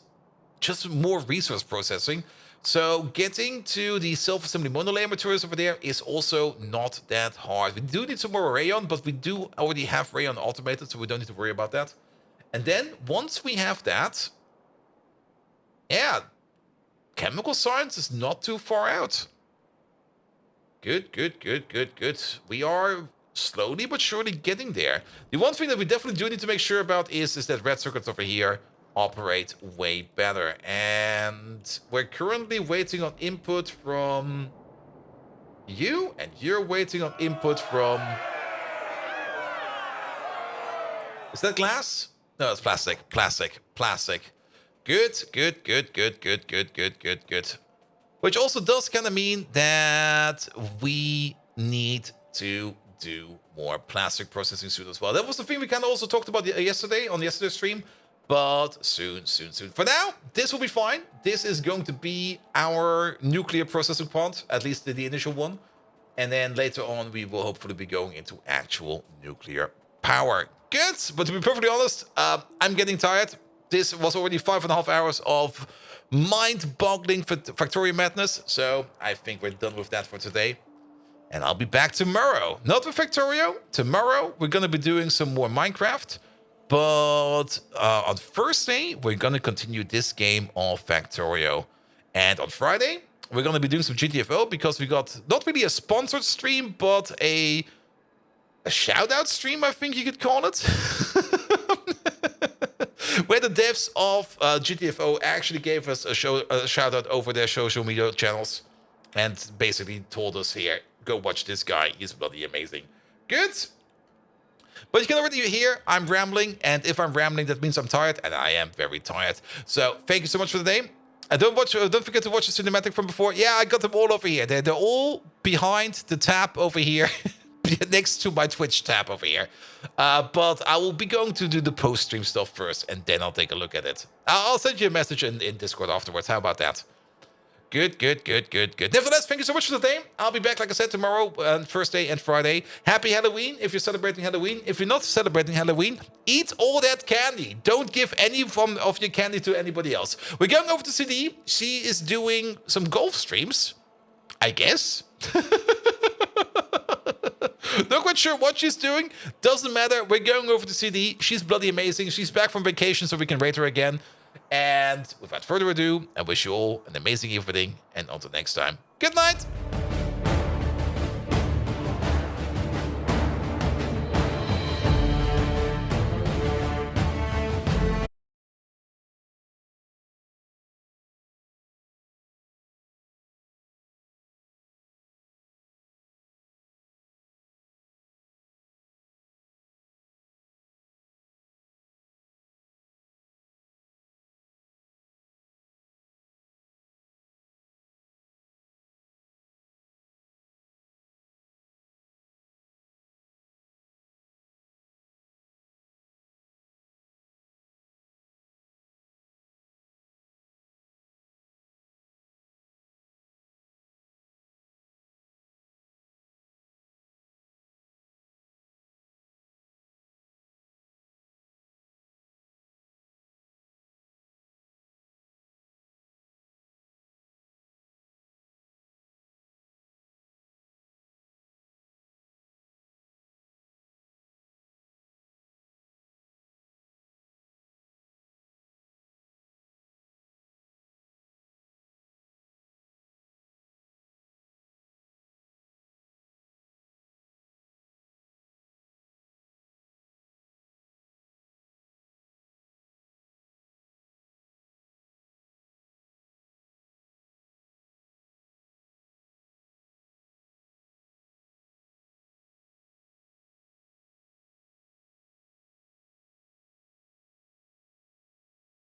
just more resource processing. So getting to the self-assembly monolayer materials over there is also not that hard. We do need some more rayon, but we do already have rayon automated, so we don't need to worry about that. And then once we have that, yeah, chemical science is not too far out. Good. We are slowly but surely getting there. The one thing that we definitely do need to make sure about is that red circuits over here operate way better. And we're currently waiting on input from you, and you're waiting on input from... Is that glass? No, it's plastic. Plastic. Good. Which also does kind of mean that we need to do more plastic processing soon as well. That was the thing we kind of also talked about yesterday on yesterday's stream, but soon. For now, this will be fine. This is going to be our nuclear processing plant, at least the initial one. And then later on, we will hopefully be going into actual nuclear power. Good, but to be perfectly honest, I'm getting tired. This was already 5.5 hours of mind-boggling Factorio madness, so I think we're done with that for today. And I'll be back tomorrow. Not with Factorio. Tomorrow, we're going to be doing some more Minecraft. But on Thursday, we're going to continue this game of Factorio. And on Friday, we're going to be doing some GTFO, because we got not really a sponsored stream, but a shout-out stream, I think you could call it. Where the devs of GTFO actually gave us a shout-out over their social media channels and basically told us, here, go watch this guy. He's bloody amazing. Good. But you can already hear I'm rambling, and if I'm rambling, that means I'm tired, and I am very tired. So thank you so much for the day. And don't forget to watch the cinematic from before. Yeah, I got them all over here. They're all behind the tab over here. Next to my Twitch tab over here. But I will be going to do the post-stream stuff first, and then I'll take a look at it. I'll send you a message in Discord afterwards. How about that? Good. Nevertheless, thank you so much for today. I'll be back, like I said, tomorrow on Thursday and Friday. Happy Halloween if you're celebrating Halloween. If you're not celebrating Halloween, eat all that candy. Don't give any of your candy to anybody else. We're going over to CD. She is doing some golf streams, I guess. Not quite sure what she's doing. Doesn't matter. We're going over to CD. She's bloody amazing. She's back from vacation, so we can rate her again. And without further ado, I wish you all an amazing evening. And until next time, good night.